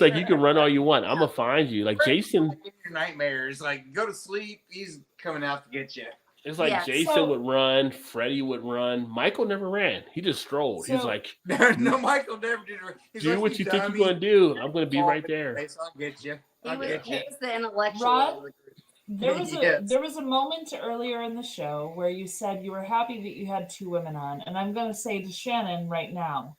[SPEAKER 1] like, you can run all you want. I'm gonna find you. Like Jason.
[SPEAKER 2] Your nightmares. Like, go to sleep. He's coming out to get you.
[SPEAKER 1] It's like
[SPEAKER 4] Yeah,
[SPEAKER 1] Jason
[SPEAKER 3] so-
[SPEAKER 1] would run, Freddie would run. Michael never ran. He just strolled. He's
[SPEAKER 3] So-
[SPEAKER 1] like,
[SPEAKER 2] No, Michael never did. He's
[SPEAKER 1] do
[SPEAKER 2] like,
[SPEAKER 1] what you think
[SPEAKER 2] dummy.
[SPEAKER 1] you're going to do. I'm going to be right there.
[SPEAKER 2] I'll get you.
[SPEAKER 4] he
[SPEAKER 2] I'll
[SPEAKER 4] was,
[SPEAKER 2] get
[SPEAKER 4] he
[SPEAKER 2] you.
[SPEAKER 4] was the intellectual.
[SPEAKER 3] Rod?
[SPEAKER 4] of the group.
[SPEAKER 2] Yes.
[SPEAKER 3] There was a moment earlier in the show where you said you were happy that you had 2 women on, and I'm going to say to Shannon right now.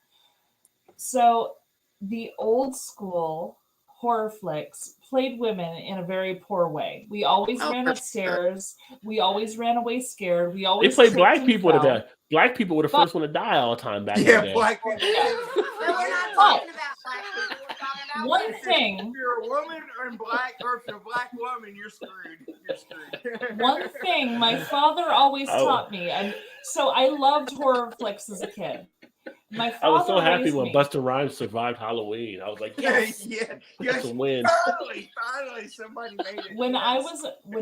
[SPEAKER 3] So, the old school horror flicks played women in a very poor way. We always ran upstairs. We always ran away scared. We
[SPEAKER 1] They
[SPEAKER 3] always
[SPEAKER 1] played
[SPEAKER 3] tripped
[SPEAKER 1] black
[SPEAKER 3] and
[SPEAKER 1] people to
[SPEAKER 3] fell.
[SPEAKER 1] death. Black people were the first one to die all the time back in the
[SPEAKER 2] Yeah,
[SPEAKER 1] day.
[SPEAKER 2] black people.
[SPEAKER 4] No, we're not talking about black people. We're talking about
[SPEAKER 3] One
[SPEAKER 4] women.
[SPEAKER 3] thing,
[SPEAKER 2] If you're a woman and black, or if you're a black woman, you're screwed. You're screwed.
[SPEAKER 3] one thing my father always
[SPEAKER 1] Oh.
[SPEAKER 3] taught me, and so I loved horror flicks as a kid. My father
[SPEAKER 1] I was so happy
[SPEAKER 3] raised
[SPEAKER 1] when
[SPEAKER 3] me.
[SPEAKER 1] Busta Rhymes survived Halloween. I was like, yes,
[SPEAKER 2] Yeah,
[SPEAKER 1] that's
[SPEAKER 2] yes.
[SPEAKER 1] a win.
[SPEAKER 2] Finally, somebody made it.
[SPEAKER 3] When
[SPEAKER 2] Yes.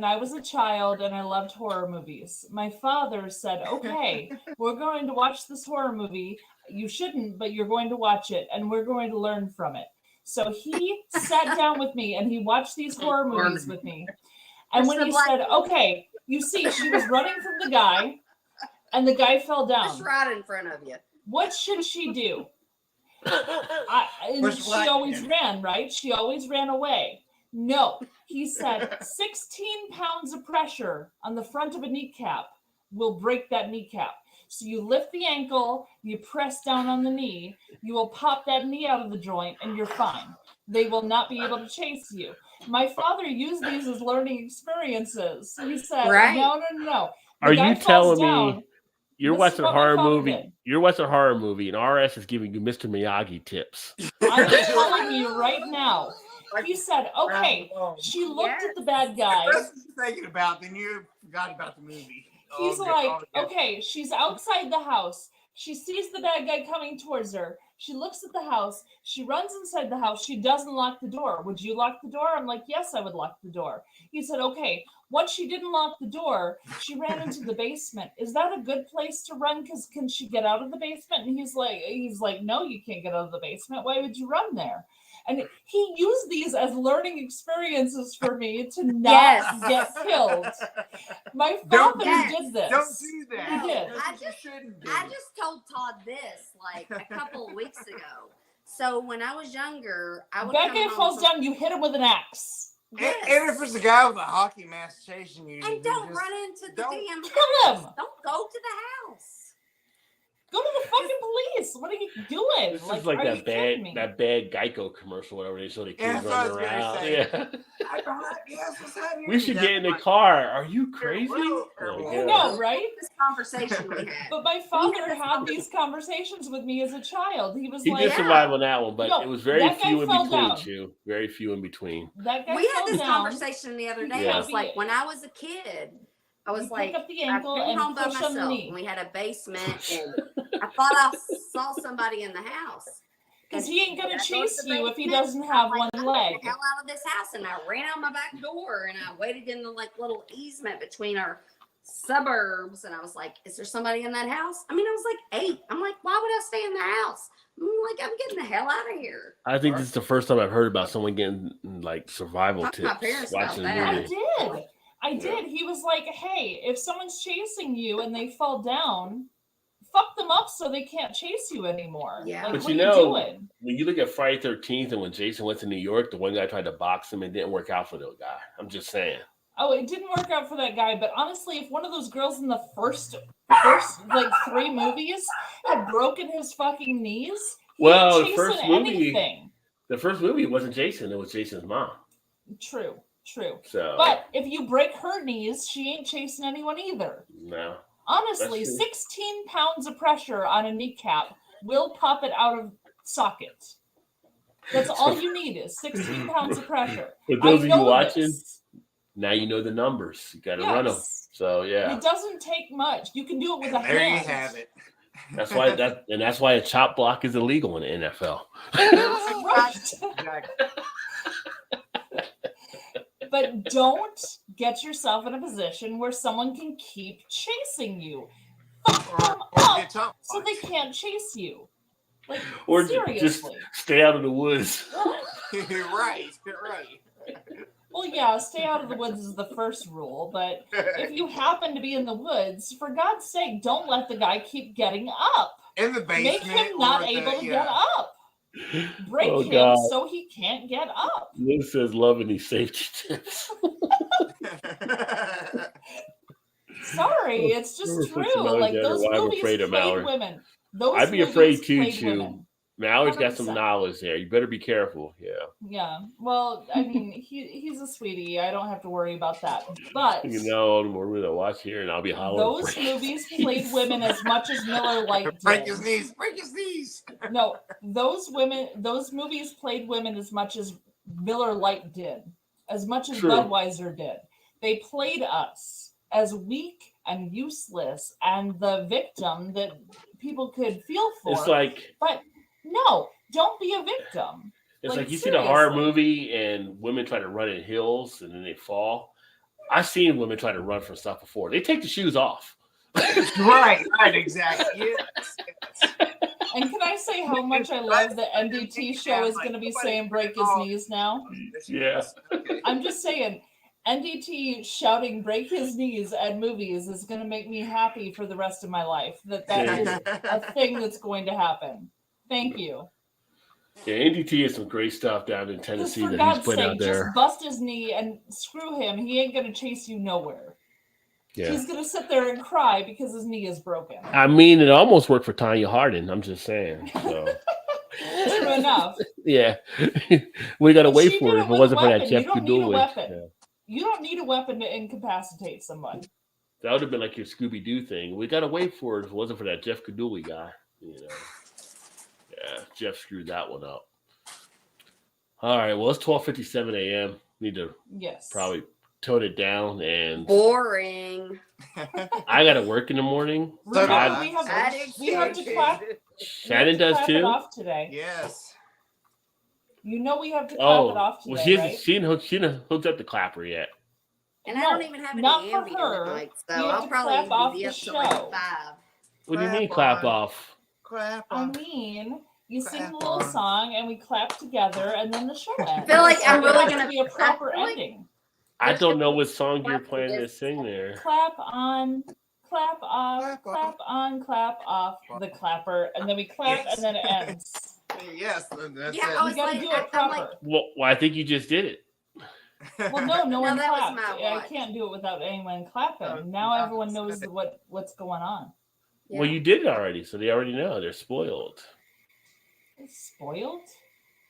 [SPEAKER 3] I was a child and I loved horror movies, my father said, "Okay, we're going to watch this horror movie. You shouldn't, but you're going to watch it, and we're going to learn from it." So he sat down with me and he watched these horror movies with me. And
[SPEAKER 4] What's
[SPEAKER 3] when
[SPEAKER 4] the
[SPEAKER 3] he
[SPEAKER 4] black-
[SPEAKER 3] said, "Okay, you see, she was running from the guy, and the guy fell
[SPEAKER 4] Just
[SPEAKER 3] down.
[SPEAKER 4] right in front of you.
[SPEAKER 3] What should she do?" And
[SPEAKER 2] Push
[SPEAKER 3] she
[SPEAKER 2] black
[SPEAKER 3] always
[SPEAKER 2] man.
[SPEAKER 3] ran, right? She always ran away. No, he said 16 pounds of pressure on the front of a kneecap will break that kneecap. So you lift the ankle, you press down on the knee, you will pop that knee out of the joint, and you're fine. They will not be able to chase you. My father used these as learning experiences. He said,
[SPEAKER 4] Right.
[SPEAKER 3] No. The
[SPEAKER 1] Are
[SPEAKER 3] guy
[SPEAKER 1] you
[SPEAKER 3] falls
[SPEAKER 1] telling
[SPEAKER 3] down.
[SPEAKER 1] me you're
[SPEAKER 3] This is
[SPEAKER 1] watching a
[SPEAKER 3] what my
[SPEAKER 1] horror
[SPEAKER 3] father
[SPEAKER 1] movie?
[SPEAKER 3] did.
[SPEAKER 1] You're watching a horror movie, and RS is giving you Mr. Miyagi tips.
[SPEAKER 3] I'm telling you right now. He said, "Okay." She looked at the bad guy.
[SPEAKER 2] That's what you're thinking about. Then you forgot about the movie.
[SPEAKER 3] He's
[SPEAKER 2] Oh,
[SPEAKER 3] like,
[SPEAKER 2] oh, yeah.
[SPEAKER 3] "Okay, she's outside the house. She sees the bad guy coming towards her. She looks at the house. She runs inside the house. She doesn't lock the door. Would you lock the door?" I'm like, "Yes, I would lock the door." He said, "Okay." Once she didn't lock the door, she ran into the basement. Is that a good place to run? Because can she get out of the basement? And he's like, "No, you can't get out of the basement. Why would you run there?" And he used these as learning experiences for me to not
[SPEAKER 4] Yes.
[SPEAKER 3] get killed. My
[SPEAKER 2] Don't
[SPEAKER 3] father
[SPEAKER 4] Yes.
[SPEAKER 3] did this.
[SPEAKER 2] Don't do that.
[SPEAKER 3] He did.
[SPEAKER 2] That's
[SPEAKER 4] I
[SPEAKER 2] what you shouldn't do.
[SPEAKER 4] I just told Todd this like a couple of weeks ago. So when I was younger, I would
[SPEAKER 3] That
[SPEAKER 4] come
[SPEAKER 3] guy
[SPEAKER 4] home
[SPEAKER 3] falls
[SPEAKER 4] from-
[SPEAKER 3] down, you hit him with an axe.
[SPEAKER 2] And if it's a guy with a hockey mask chasing you,
[SPEAKER 4] And
[SPEAKER 2] you
[SPEAKER 4] don't
[SPEAKER 2] just-
[SPEAKER 4] run into the
[SPEAKER 2] don't
[SPEAKER 4] damn
[SPEAKER 3] kill
[SPEAKER 4] house.
[SPEAKER 3] him.
[SPEAKER 4] Don't go to the house.
[SPEAKER 3] Go to the fucking police. What are you doing?
[SPEAKER 1] This is like
[SPEAKER 3] are you
[SPEAKER 1] that
[SPEAKER 3] kidding me?
[SPEAKER 1] bad Geico commercial, whatever they show the
[SPEAKER 2] Yeah,
[SPEAKER 1] kids
[SPEAKER 2] that's what I was
[SPEAKER 1] running
[SPEAKER 2] gonna
[SPEAKER 1] around.
[SPEAKER 2] say.
[SPEAKER 1] Yeah.
[SPEAKER 2] Yes, what's happening?
[SPEAKER 1] We should
[SPEAKER 2] That's
[SPEAKER 1] get in the
[SPEAKER 2] like-
[SPEAKER 1] car. Are you crazy?
[SPEAKER 2] Well,
[SPEAKER 1] Oh,
[SPEAKER 3] I
[SPEAKER 1] yeah.
[SPEAKER 3] know, right?
[SPEAKER 4] This conversation we had.
[SPEAKER 3] But my father had these conversations with me as a child. He was
[SPEAKER 1] He
[SPEAKER 3] like,
[SPEAKER 1] did survive on that one, but
[SPEAKER 3] No,
[SPEAKER 1] it was very
[SPEAKER 3] that guy
[SPEAKER 1] few in
[SPEAKER 3] fell
[SPEAKER 1] between,
[SPEAKER 3] down.
[SPEAKER 1] Chew. Very few in between.
[SPEAKER 3] that guy
[SPEAKER 4] We
[SPEAKER 3] fell
[SPEAKER 4] had this
[SPEAKER 3] down.
[SPEAKER 4] conversation the other day.
[SPEAKER 1] Yeah.
[SPEAKER 4] I was like, when I was a kid, I was
[SPEAKER 3] You
[SPEAKER 4] like,
[SPEAKER 3] pick up the
[SPEAKER 4] I've
[SPEAKER 3] ankle
[SPEAKER 4] been
[SPEAKER 3] and
[SPEAKER 4] home by
[SPEAKER 3] push on the
[SPEAKER 4] myself.
[SPEAKER 3] knee.
[SPEAKER 4] And we had a basement, and I thought I saw somebody in the house.
[SPEAKER 3] Because he ain't gonna
[SPEAKER 4] And I go
[SPEAKER 3] chase
[SPEAKER 4] to the
[SPEAKER 3] you if he
[SPEAKER 4] basement,
[SPEAKER 3] doesn't
[SPEAKER 4] I'm
[SPEAKER 3] have
[SPEAKER 4] like,
[SPEAKER 3] one
[SPEAKER 4] "I'm
[SPEAKER 3] leg.
[SPEAKER 4] getting the hell out of this house!" And I ran out my back door, and I waited in the like little easement between our suburbs, and I was like, "Is there somebody in that house?" I mean, I was like 8. I'm like, "Why would I stay in the house?" I'm like, "I'm getting the hell out of here."
[SPEAKER 1] I think this is the first time I've heard about someone getting like survival
[SPEAKER 4] Talk to my
[SPEAKER 1] tips
[SPEAKER 4] parents about
[SPEAKER 1] watching the
[SPEAKER 4] that.
[SPEAKER 1] movie.
[SPEAKER 3] I did. He was like, "Hey, if someone's chasing you and they fall down, fuck them up so they can't chase you anymore."
[SPEAKER 4] Yeah.
[SPEAKER 3] Like,
[SPEAKER 1] But
[SPEAKER 3] what
[SPEAKER 1] you
[SPEAKER 3] are
[SPEAKER 1] know,
[SPEAKER 3] you doing?
[SPEAKER 1] when you look at Friday 13th and when Jason went to New York, the one guy tried to box him and didn't work out for the guy. I'm just saying.
[SPEAKER 3] Oh, it didn't work out for that guy. But honestly, if one of those girls in the first like 3 movies had broken his fucking knees, he
[SPEAKER 1] Well,
[SPEAKER 3] ain't
[SPEAKER 1] the first
[SPEAKER 3] chasing
[SPEAKER 1] movie-
[SPEAKER 3] anything.
[SPEAKER 1] The first movie wasn't Jason, it was Jason's mom.
[SPEAKER 3] True.
[SPEAKER 1] So
[SPEAKER 3] But if you break her knees, she ain't chasing anyone either.
[SPEAKER 1] no.
[SPEAKER 3] Honestly,
[SPEAKER 1] That's true.
[SPEAKER 3] 16 pounds of pressure on a kneecap will pop it out of socket. That's all you need is 16 pounds of pressure.
[SPEAKER 1] For those of you
[SPEAKER 3] know
[SPEAKER 1] watching,
[SPEAKER 3] this.
[SPEAKER 1] now you know the numbers. You gotta run them.
[SPEAKER 3] Yes.
[SPEAKER 1] So yeah.
[SPEAKER 3] It doesn't take much. You can do it with a
[SPEAKER 2] There you
[SPEAKER 3] hand.
[SPEAKER 2] have it.
[SPEAKER 1] That's why a chop block is illegal in the NFL.
[SPEAKER 3] Right.
[SPEAKER 2] Exactly.
[SPEAKER 3] But don't get yourself in a position where someone can keep chasing you. Fuck them
[SPEAKER 2] Or
[SPEAKER 3] up
[SPEAKER 2] get top
[SPEAKER 3] so they can't chase you. Like,
[SPEAKER 1] Or
[SPEAKER 3] seriously.
[SPEAKER 1] just stay out of the woods.
[SPEAKER 2] You're right. You're right.
[SPEAKER 3] Well, yeah, stay out of the woods is the first rule, but if you happen to be in the woods, for God's sake, don't let the guy keep getting up.
[SPEAKER 2] In the basement.
[SPEAKER 3] Make him not able to get up. Break him
[SPEAKER 1] God.
[SPEAKER 3] so he can't get up.
[SPEAKER 1] Liz says loving these safety tips.
[SPEAKER 3] Sorry, it's just
[SPEAKER 1] Never put
[SPEAKER 3] true.
[SPEAKER 1] some
[SPEAKER 3] Like
[SPEAKER 1] together
[SPEAKER 3] those
[SPEAKER 1] why I'm
[SPEAKER 3] movies
[SPEAKER 1] afraid of
[SPEAKER 3] played
[SPEAKER 1] Mallory.
[SPEAKER 3] women. Those
[SPEAKER 1] I'd be
[SPEAKER 3] movies
[SPEAKER 1] afraid too,
[SPEAKER 3] played
[SPEAKER 1] Chew.
[SPEAKER 3] women.
[SPEAKER 1] Mallory's got some
[SPEAKER 3] 100%.
[SPEAKER 1] knowledge there. You better be careful. Yeah.
[SPEAKER 3] Yeah. Well, I mean, he's a sweetie. I don't have to worry about that. But
[SPEAKER 1] You know, we're going to watch here and I'll be hollering.
[SPEAKER 3] those movies played women as much as Miller Lite did.
[SPEAKER 2] Break his knees. Break his knees.
[SPEAKER 3] No, those movies played women as much as Miller Lite did, as much as
[SPEAKER 1] True.
[SPEAKER 3] Budweiser did. They played us as weak and useless and the victim that people could feel for.
[SPEAKER 1] It's like,
[SPEAKER 3] but no, don't be a victim.
[SPEAKER 1] it's like you see the horror movie and women try to run in hills and then they fall. I've seen women try to run from stuff before. They take the shoes off.
[SPEAKER 2] right, exactly. Yes.
[SPEAKER 3] And can I say how much I love that NDT show is going to be saying break his knees now?
[SPEAKER 1] Yeah.
[SPEAKER 3] I'm just saying, NDT shouting break his knees at movies is going to make me happy for the rest of my life. That is a thing that's going to happen. Thank you.
[SPEAKER 1] Yeah, NDT has some great stuff down in Tennessee
[SPEAKER 3] For
[SPEAKER 1] that
[SPEAKER 3] God's
[SPEAKER 1] he's put
[SPEAKER 3] sake,
[SPEAKER 1] out there.
[SPEAKER 3] just bust his knee and screw him. He ain't going to chase you nowhere.
[SPEAKER 1] Yeah.
[SPEAKER 3] He's going to sit there and cry because his knee is broken.
[SPEAKER 1] I mean, it almost worked for Tanya Harding. I'm just saying. So.
[SPEAKER 3] True enough.
[SPEAKER 1] Yeah. We got to wait for it if it
[SPEAKER 3] with
[SPEAKER 1] wasn't
[SPEAKER 3] a
[SPEAKER 1] for that
[SPEAKER 3] weapon.
[SPEAKER 1] Jeff
[SPEAKER 3] You don't need a
[SPEAKER 1] Goodall.
[SPEAKER 3] weapon.
[SPEAKER 1] Yeah.
[SPEAKER 3] You don't need a weapon to incapacitate someone.
[SPEAKER 1] That would have been like your Scooby-Doo thing. We got to wait for it if it wasn't for that Jeff Goodall guy. You know. Yeah, Jeff screwed that one up. All right, well, it's 12:57 a.m. Need to probably tone it down. And
[SPEAKER 4] boring.
[SPEAKER 1] I got to work in the morning.
[SPEAKER 3] We have to clap.
[SPEAKER 1] Shannon does
[SPEAKER 3] clap
[SPEAKER 1] too.
[SPEAKER 3] It off today.
[SPEAKER 2] Yes.
[SPEAKER 3] You know we have to clap it off today,
[SPEAKER 1] well, she
[SPEAKER 3] right?
[SPEAKER 1] she didn't hooked up the clapper yet.
[SPEAKER 4] And I don't even have any
[SPEAKER 3] not for
[SPEAKER 4] ambient
[SPEAKER 3] her.
[SPEAKER 4] tonight, so
[SPEAKER 3] We have
[SPEAKER 4] I'll
[SPEAKER 3] to
[SPEAKER 4] probably
[SPEAKER 3] clap off
[SPEAKER 4] be
[SPEAKER 3] the
[SPEAKER 4] up till like
[SPEAKER 3] show.
[SPEAKER 4] 5.
[SPEAKER 1] What do you mean clap off?
[SPEAKER 2] Clap
[SPEAKER 3] I
[SPEAKER 2] on.
[SPEAKER 3] mean, you sing
[SPEAKER 2] Clap
[SPEAKER 3] a little
[SPEAKER 2] on.
[SPEAKER 3] song and we clap together, and then the show ends.
[SPEAKER 4] I feel like I'm really gonna
[SPEAKER 3] be a proper ending.
[SPEAKER 1] I don't know what song you're planning to sing there.
[SPEAKER 3] Clap on, clap off, clap on, clap off the clapper, and then we clap, and then it ends.
[SPEAKER 2] Yes, that's
[SPEAKER 4] Yeah,
[SPEAKER 2] it.
[SPEAKER 4] I
[SPEAKER 3] We
[SPEAKER 4] was
[SPEAKER 3] gotta
[SPEAKER 4] like,
[SPEAKER 3] do it
[SPEAKER 4] I'm like,
[SPEAKER 3] proper.
[SPEAKER 1] Well, I think you just did it.
[SPEAKER 3] Well, no
[SPEAKER 4] No,
[SPEAKER 3] one
[SPEAKER 4] that was
[SPEAKER 3] clapped.
[SPEAKER 4] my
[SPEAKER 3] I
[SPEAKER 4] watch.
[SPEAKER 3] can't do it without anyone clapping.
[SPEAKER 2] Oh,
[SPEAKER 3] Now
[SPEAKER 2] yeah.
[SPEAKER 3] everyone knows what's going on.
[SPEAKER 4] yeah.
[SPEAKER 1] Well, you did it already, so they already know. They're spoiled.
[SPEAKER 3] Spoiled?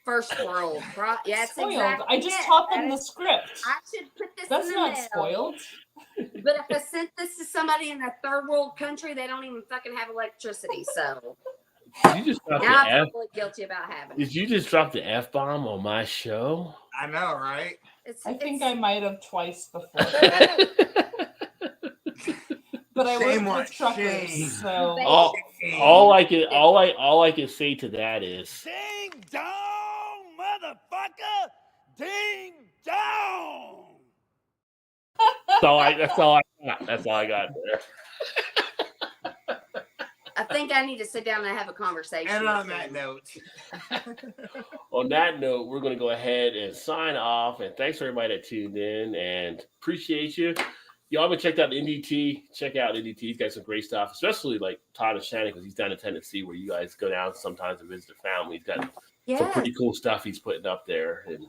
[SPEAKER 4] First world. Yeah, that's
[SPEAKER 3] Spoiled.
[SPEAKER 4] exactly
[SPEAKER 3] I just
[SPEAKER 4] it.
[SPEAKER 3] taught
[SPEAKER 4] That
[SPEAKER 3] them the
[SPEAKER 4] is-
[SPEAKER 3] script.
[SPEAKER 4] I should put this
[SPEAKER 3] That's
[SPEAKER 4] in the
[SPEAKER 3] not
[SPEAKER 4] mail.
[SPEAKER 3] spoiled.
[SPEAKER 4] But if I sent this to somebody in a third world country, they don't even fucking have electricity. So
[SPEAKER 1] You just dropped
[SPEAKER 4] now
[SPEAKER 1] the
[SPEAKER 4] I
[SPEAKER 1] F.
[SPEAKER 4] feel really guilty about having it.
[SPEAKER 1] Did you just drop the F bomb on my show?
[SPEAKER 2] I know, right?
[SPEAKER 3] I think I might have twice before. But I
[SPEAKER 2] Shame
[SPEAKER 3] worked
[SPEAKER 2] on
[SPEAKER 3] with truckers,
[SPEAKER 2] shame.
[SPEAKER 3] so
[SPEAKER 1] all I can say to that is
[SPEAKER 10] Ding dong, motherfucker! Ding dong!
[SPEAKER 1] that's all I got. That's all I got there.
[SPEAKER 4] I think I need to sit down and have a conversation.
[SPEAKER 2] And on
[SPEAKER 4] with
[SPEAKER 2] that
[SPEAKER 4] him.
[SPEAKER 2] note,
[SPEAKER 1] On that note, we're going to go ahead and sign off. And thanks for everybody that tuned in and appreciate you. Y'all haven't checked out NDT. Check out NDT. He's got some great stuff, especially like Todd and Shannon, because he's down in Tennessee where you guys go down sometimes to visit the family. He's got some pretty cool stuff he's putting up there. And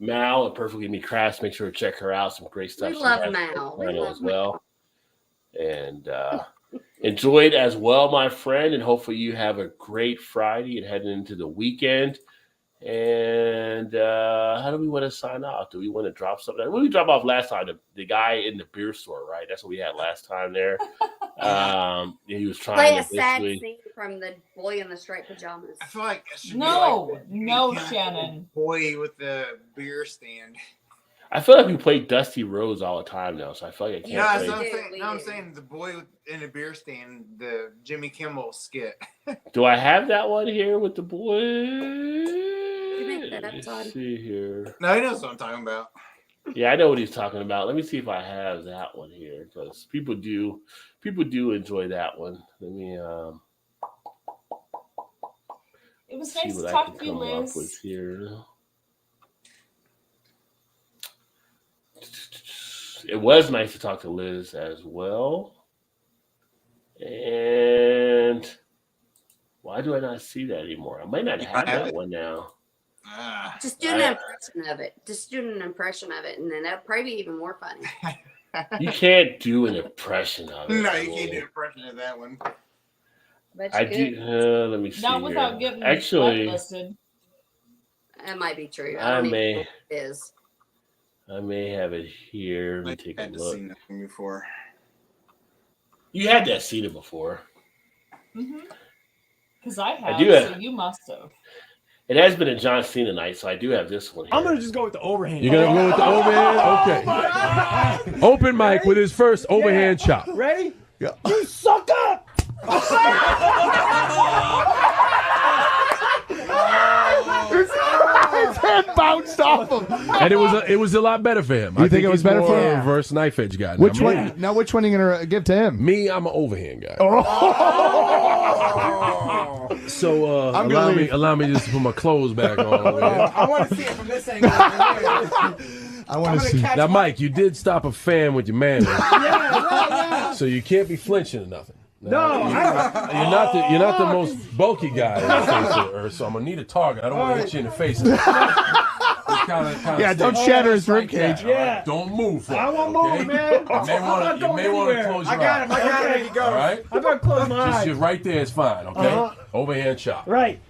[SPEAKER 1] Mal and Perfectly Me Crafts, make sure to check her out. Some great stuff.
[SPEAKER 4] We
[SPEAKER 1] she
[SPEAKER 4] love
[SPEAKER 1] has
[SPEAKER 4] Mal.
[SPEAKER 1] on
[SPEAKER 4] We
[SPEAKER 1] channel
[SPEAKER 4] love
[SPEAKER 1] as well. And enjoy it as well, my friend. And hopefully you have a great Friday and heading into the weekend. And how do we want to sign off? Do we want to drop something? What did we drop off last time? The guy in the beer store, right? That's what we had last time there. He was trying
[SPEAKER 4] Play
[SPEAKER 1] to
[SPEAKER 4] a sad
[SPEAKER 1] basically.
[SPEAKER 4] scene from the boy in the striped pajamas.
[SPEAKER 2] I feel like it should
[SPEAKER 3] No,
[SPEAKER 2] be like the
[SPEAKER 3] no,
[SPEAKER 2] Jimmy Kimmel
[SPEAKER 3] Shannon.
[SPEAKER 2] boy with the beer stand.
[SPEAKER 1] I feel like we play Dusty Rose all the time now, so I feel like I can't
[SPEAKER 2] Yeah,
[SPEAKER 1] play.
[SPEAKER 2] so I'm
[SPEAKER 4] do,
[SPEAKER 2] saying,
[SPEAKER 4] we
[SPEAKER 2] no, I'm
[SPEAKER 4] do.
[SPEAKER 2] saying the boy in the beer stand, the Jimmy Kimmel skit.
[SPEAKER 1] Do I have that one here with the boy?
[SPEAKER 4] make that up,
[SPEAKER 1] Let me
[SPEAKER 4] Todd?
[SPEAKER 1] see here.
[SPEAKER 2] No, he knows what I'm talking about.
[SPEAKER 1] Yeah, I know what he's talking about. Let me see if I have that one here because people do enjoy that one. Let me
[SPEAKER 3] it was
[SPEAKER 1] see
[SPEAKER 3] nice
[SPEAKER 1] what
[SPEAKER 3] to
[SPEAKER 1] I
[SPEAKER 3] talk
[SPEAKER 1] can
[SPEAKER 3] to you,
[SPEAKER 1] come up
[SPEAKER 3] Liz.
[SPEAKER 1] with here. It was nice to talk to Liz as well. And why do I not see that anymore? I might not have that one now.
[SPEAKER 4] Just do an impression of it. Just do an impression of it, and then that'll probably be even more funny.
[SPEAKER 1] You can't do an impression of it.
[SPEAKER 2] No, you can't do an impression of that one.
[SPEAKER 1] I do. Let me see.
[SPEAKER 3] Not without
[SPEAKER 1] here.
[SPEAKER 3] getting
[SPEAKER 1] Actually,
[SPEAKER 3] blacklisted.
[SPEAKER 4] That might be true.
[SPEAKER 1] I may.
[SPEAKER 4] Know what it is.
[SPEAKER 1] I may have it here. Let me take a look.
[SPEAKER 2] Seen that one before.
[SPEAKER 1] You had that seen it before.
[SPEAKER 3] Because I have,
[SPEAKER 1] do have.
[SPEAKER 3] so you must have.
[SPEAKER 1] It has been a John Cena night, so I do have this one here.
[SPEAKER 11] I'm gonna just go with the overhand.
[SPEAKER 12] You're gonna go with the overhand? Okay. Open mic with his first overhand chop.
[SPEAKER 11] Ready?
[SPEAKER 12] Yeah.
[SPEAKER 11] You sucker!
[SPEAKER 12] His head bounced off him, and it was a lot better for him.
[SPEAKER 13] You think it was better for him?
[SPEAKER 12] Reverse knife edge guy.
[SPEAKER 13] Which one? Now, which one are you gonna give to him?
[SPEAKER 12] Me, I'm an overhand guy. So allow me just to put my clothes back on.
[SPEAKER 11] I want to see it from this angle.
[SPEAKER 13] I want to see.
[SPEAKER 12] Now, Mike, you did stop a fan with your man.
[SPEAKER 11] Yeah.
[SPEAKER 12] So you can't be flinching or nothing.
[SPEAKER 11] No,
[SPEAKER 12] you're not the most bulky guy on the face of the earth, so I'm gonna need a target. I don't want to hit you in the face. Kinda
[SPEAKER 13] don't shatter his ribcage.
[SPEAKER 12] Yeah. Right? Don't move.
[SPEAKER 11] I won't move, man.
[SPEAKER 12] You may want to close your eyes.
[SPEAKER 11] I got him. He goes.
[SPEAKER 12] All right?
[SPEAKER 11] I'm gonna close my eyes.
[SPEAKER 12] Just right there is fine, okay? Overhand chop.
[SPEAKER 11] Right.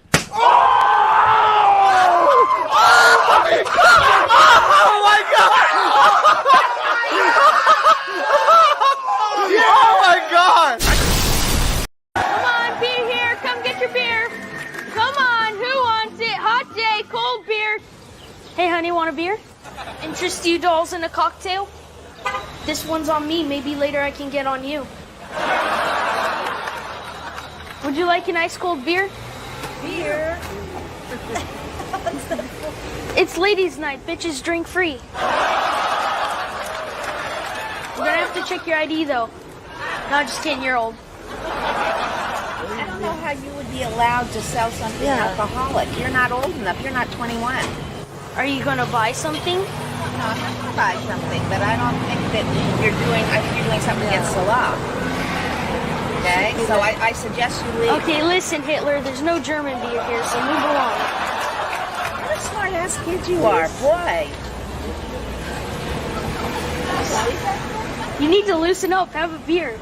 [SPEAKER 14] Come on, beer here. Come get your beer. Come on, who wants it? Hot day, cold beer. Hey, honey, want a beer? Interest you dolls in a cocktail? This one's on me. Maybe later I can get on you. Would you like an ice cold beer? Beer? It's ladies' night. Bitches drink free. You're gonna have to check your ID though. No, just kidding. You're old.
[SPEAKER 15] I don't know how you would be allowed to sell something alcoholic. You're not old enough. You're not 21.
[SPEAKER 14] Are you gonna buy something?
[SPEAKER 15] No, I'm not going to buy something, but I don't think that you're doing something against the law. Okay? So I suggest you leave.
[SPEAKER 14] Okay, listen, Hitler. There's no German beer here, so move along.
[SPEAKER 15] What a smart-ass kid you are, boy.
[SPEAKER 14] You need to loosen up. Have a beer.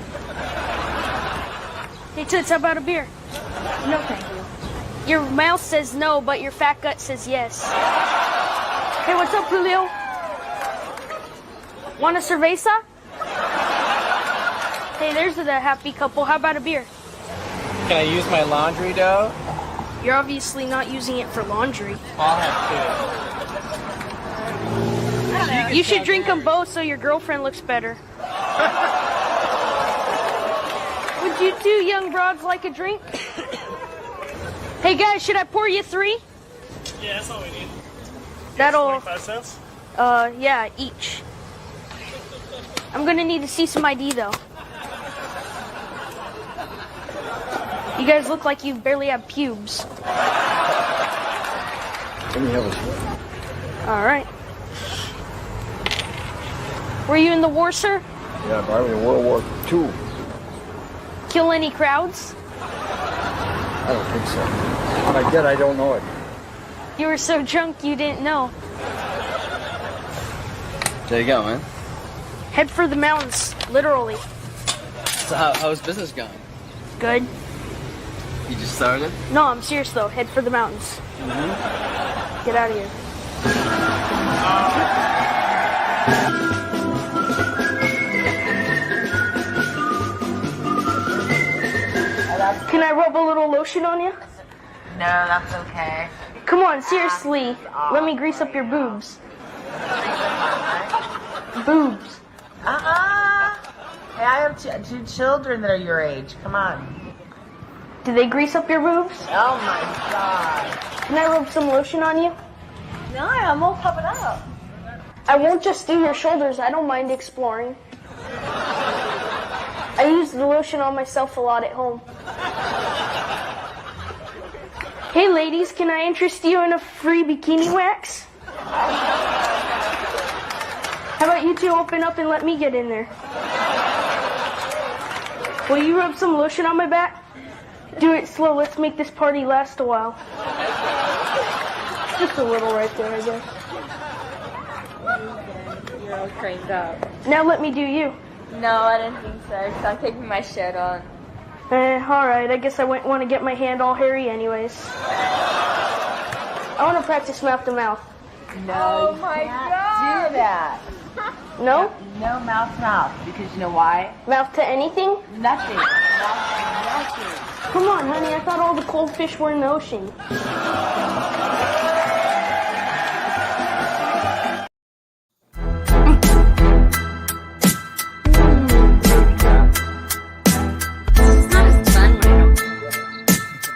[SPEAKER 14] Hey, Toots, how about a beer? No, thank you. Your mouth says no, but your fat gut says yes. Hey, what's up, Julio? Want a cerveza? Hey, there's the happy couple. How about a beer?
[SPEAKER 16] Can I use my laundry dough?
[SPEAKER 14] You're obviously not using it for laundry.
[SPEAKER 16] I'll have to.
[SPEAKER 14] You should drink them both so your girlfriend looks better. Would you two young broads like a drink? Hey guys, should I pour you 3?
[SPEAKER 11] Yeah, that's all we need.
[SPEAKER 14] That'll
[SPEAKER 11] 25 cents?
[SPEAKER 14] Yeah, each. I'm gonna need to see some ID though. You guys look like you barely have pubes.
[SPEAKER 17] Let me have a smoke.
[SPEAKER 14] Alright. Were you in the war, sir?
[SPEAKER 17] Yeah, but I was in World War II.
[SPEAKER 14] Kill any crowds?
[SPEAKER 17] I don't think so. If I did, I don't know it.
[SPEAKER 14] You were so drunk you didn't know.
[SPEAKER 16] There you go, man.
[SPEAKER 14] Head for the mountains, literally.
[SPEAKER 16] So how's business going?
[SPEAKER 14] Good.
[SPEAKER 16] You just started?
[SPEAKER 14] No, I'm serious though. Head for the mountains. Get out of here. Can I rub a little lotion on you?
[SPEAKER 15] No, that's okay.
[SPEAKER 14] Come on, seriously. Let me grease up your boobs. Boobs.
[SPEAKER 15] Hey, I have 2 children that are your age. Come on.
[SPEAKER 14] Do they grease up your boobs?
[SPEAKER 15] Oh my God.
[SPEAKER 14] Can I rub some lotion on you?
[SPEAKER 15] No, I'm all covered up.
[SPEAKER 14] I won't just do your shoulders. I don't mind exploring. I use the lotion on myself a lot at home. Hey ladies, can I interest you in a free bikini wax? How about you two open up and let me get in there? Will you rub some lotion on my back? Do it slow. Let's make this party last a while. Just a little right there, I guess.
[SPEAKER 18] You're all cranked up.
[SPEAKER 14] Now let me do you.
[SPEAKER 18] No, I didn't think so, because I'm taking my shirt on.
[SPEAKER 14] Alright, I guess I wouldn't want to get my hand all hairy anyways. I want to practice mouth to mouth.
[SPEAKER 18] No, my God! Do that.
[SPEAKER 14] No?
[SPEAKER 18] No mouth to mouth, because you know why?
[SPEAKER 14] Mouth to anything?
[SPEAKER 18] Nothing. Mouth to nothing.
[SPEAKER 14] Come on, honey, I thought all the cold fish were in the ocean.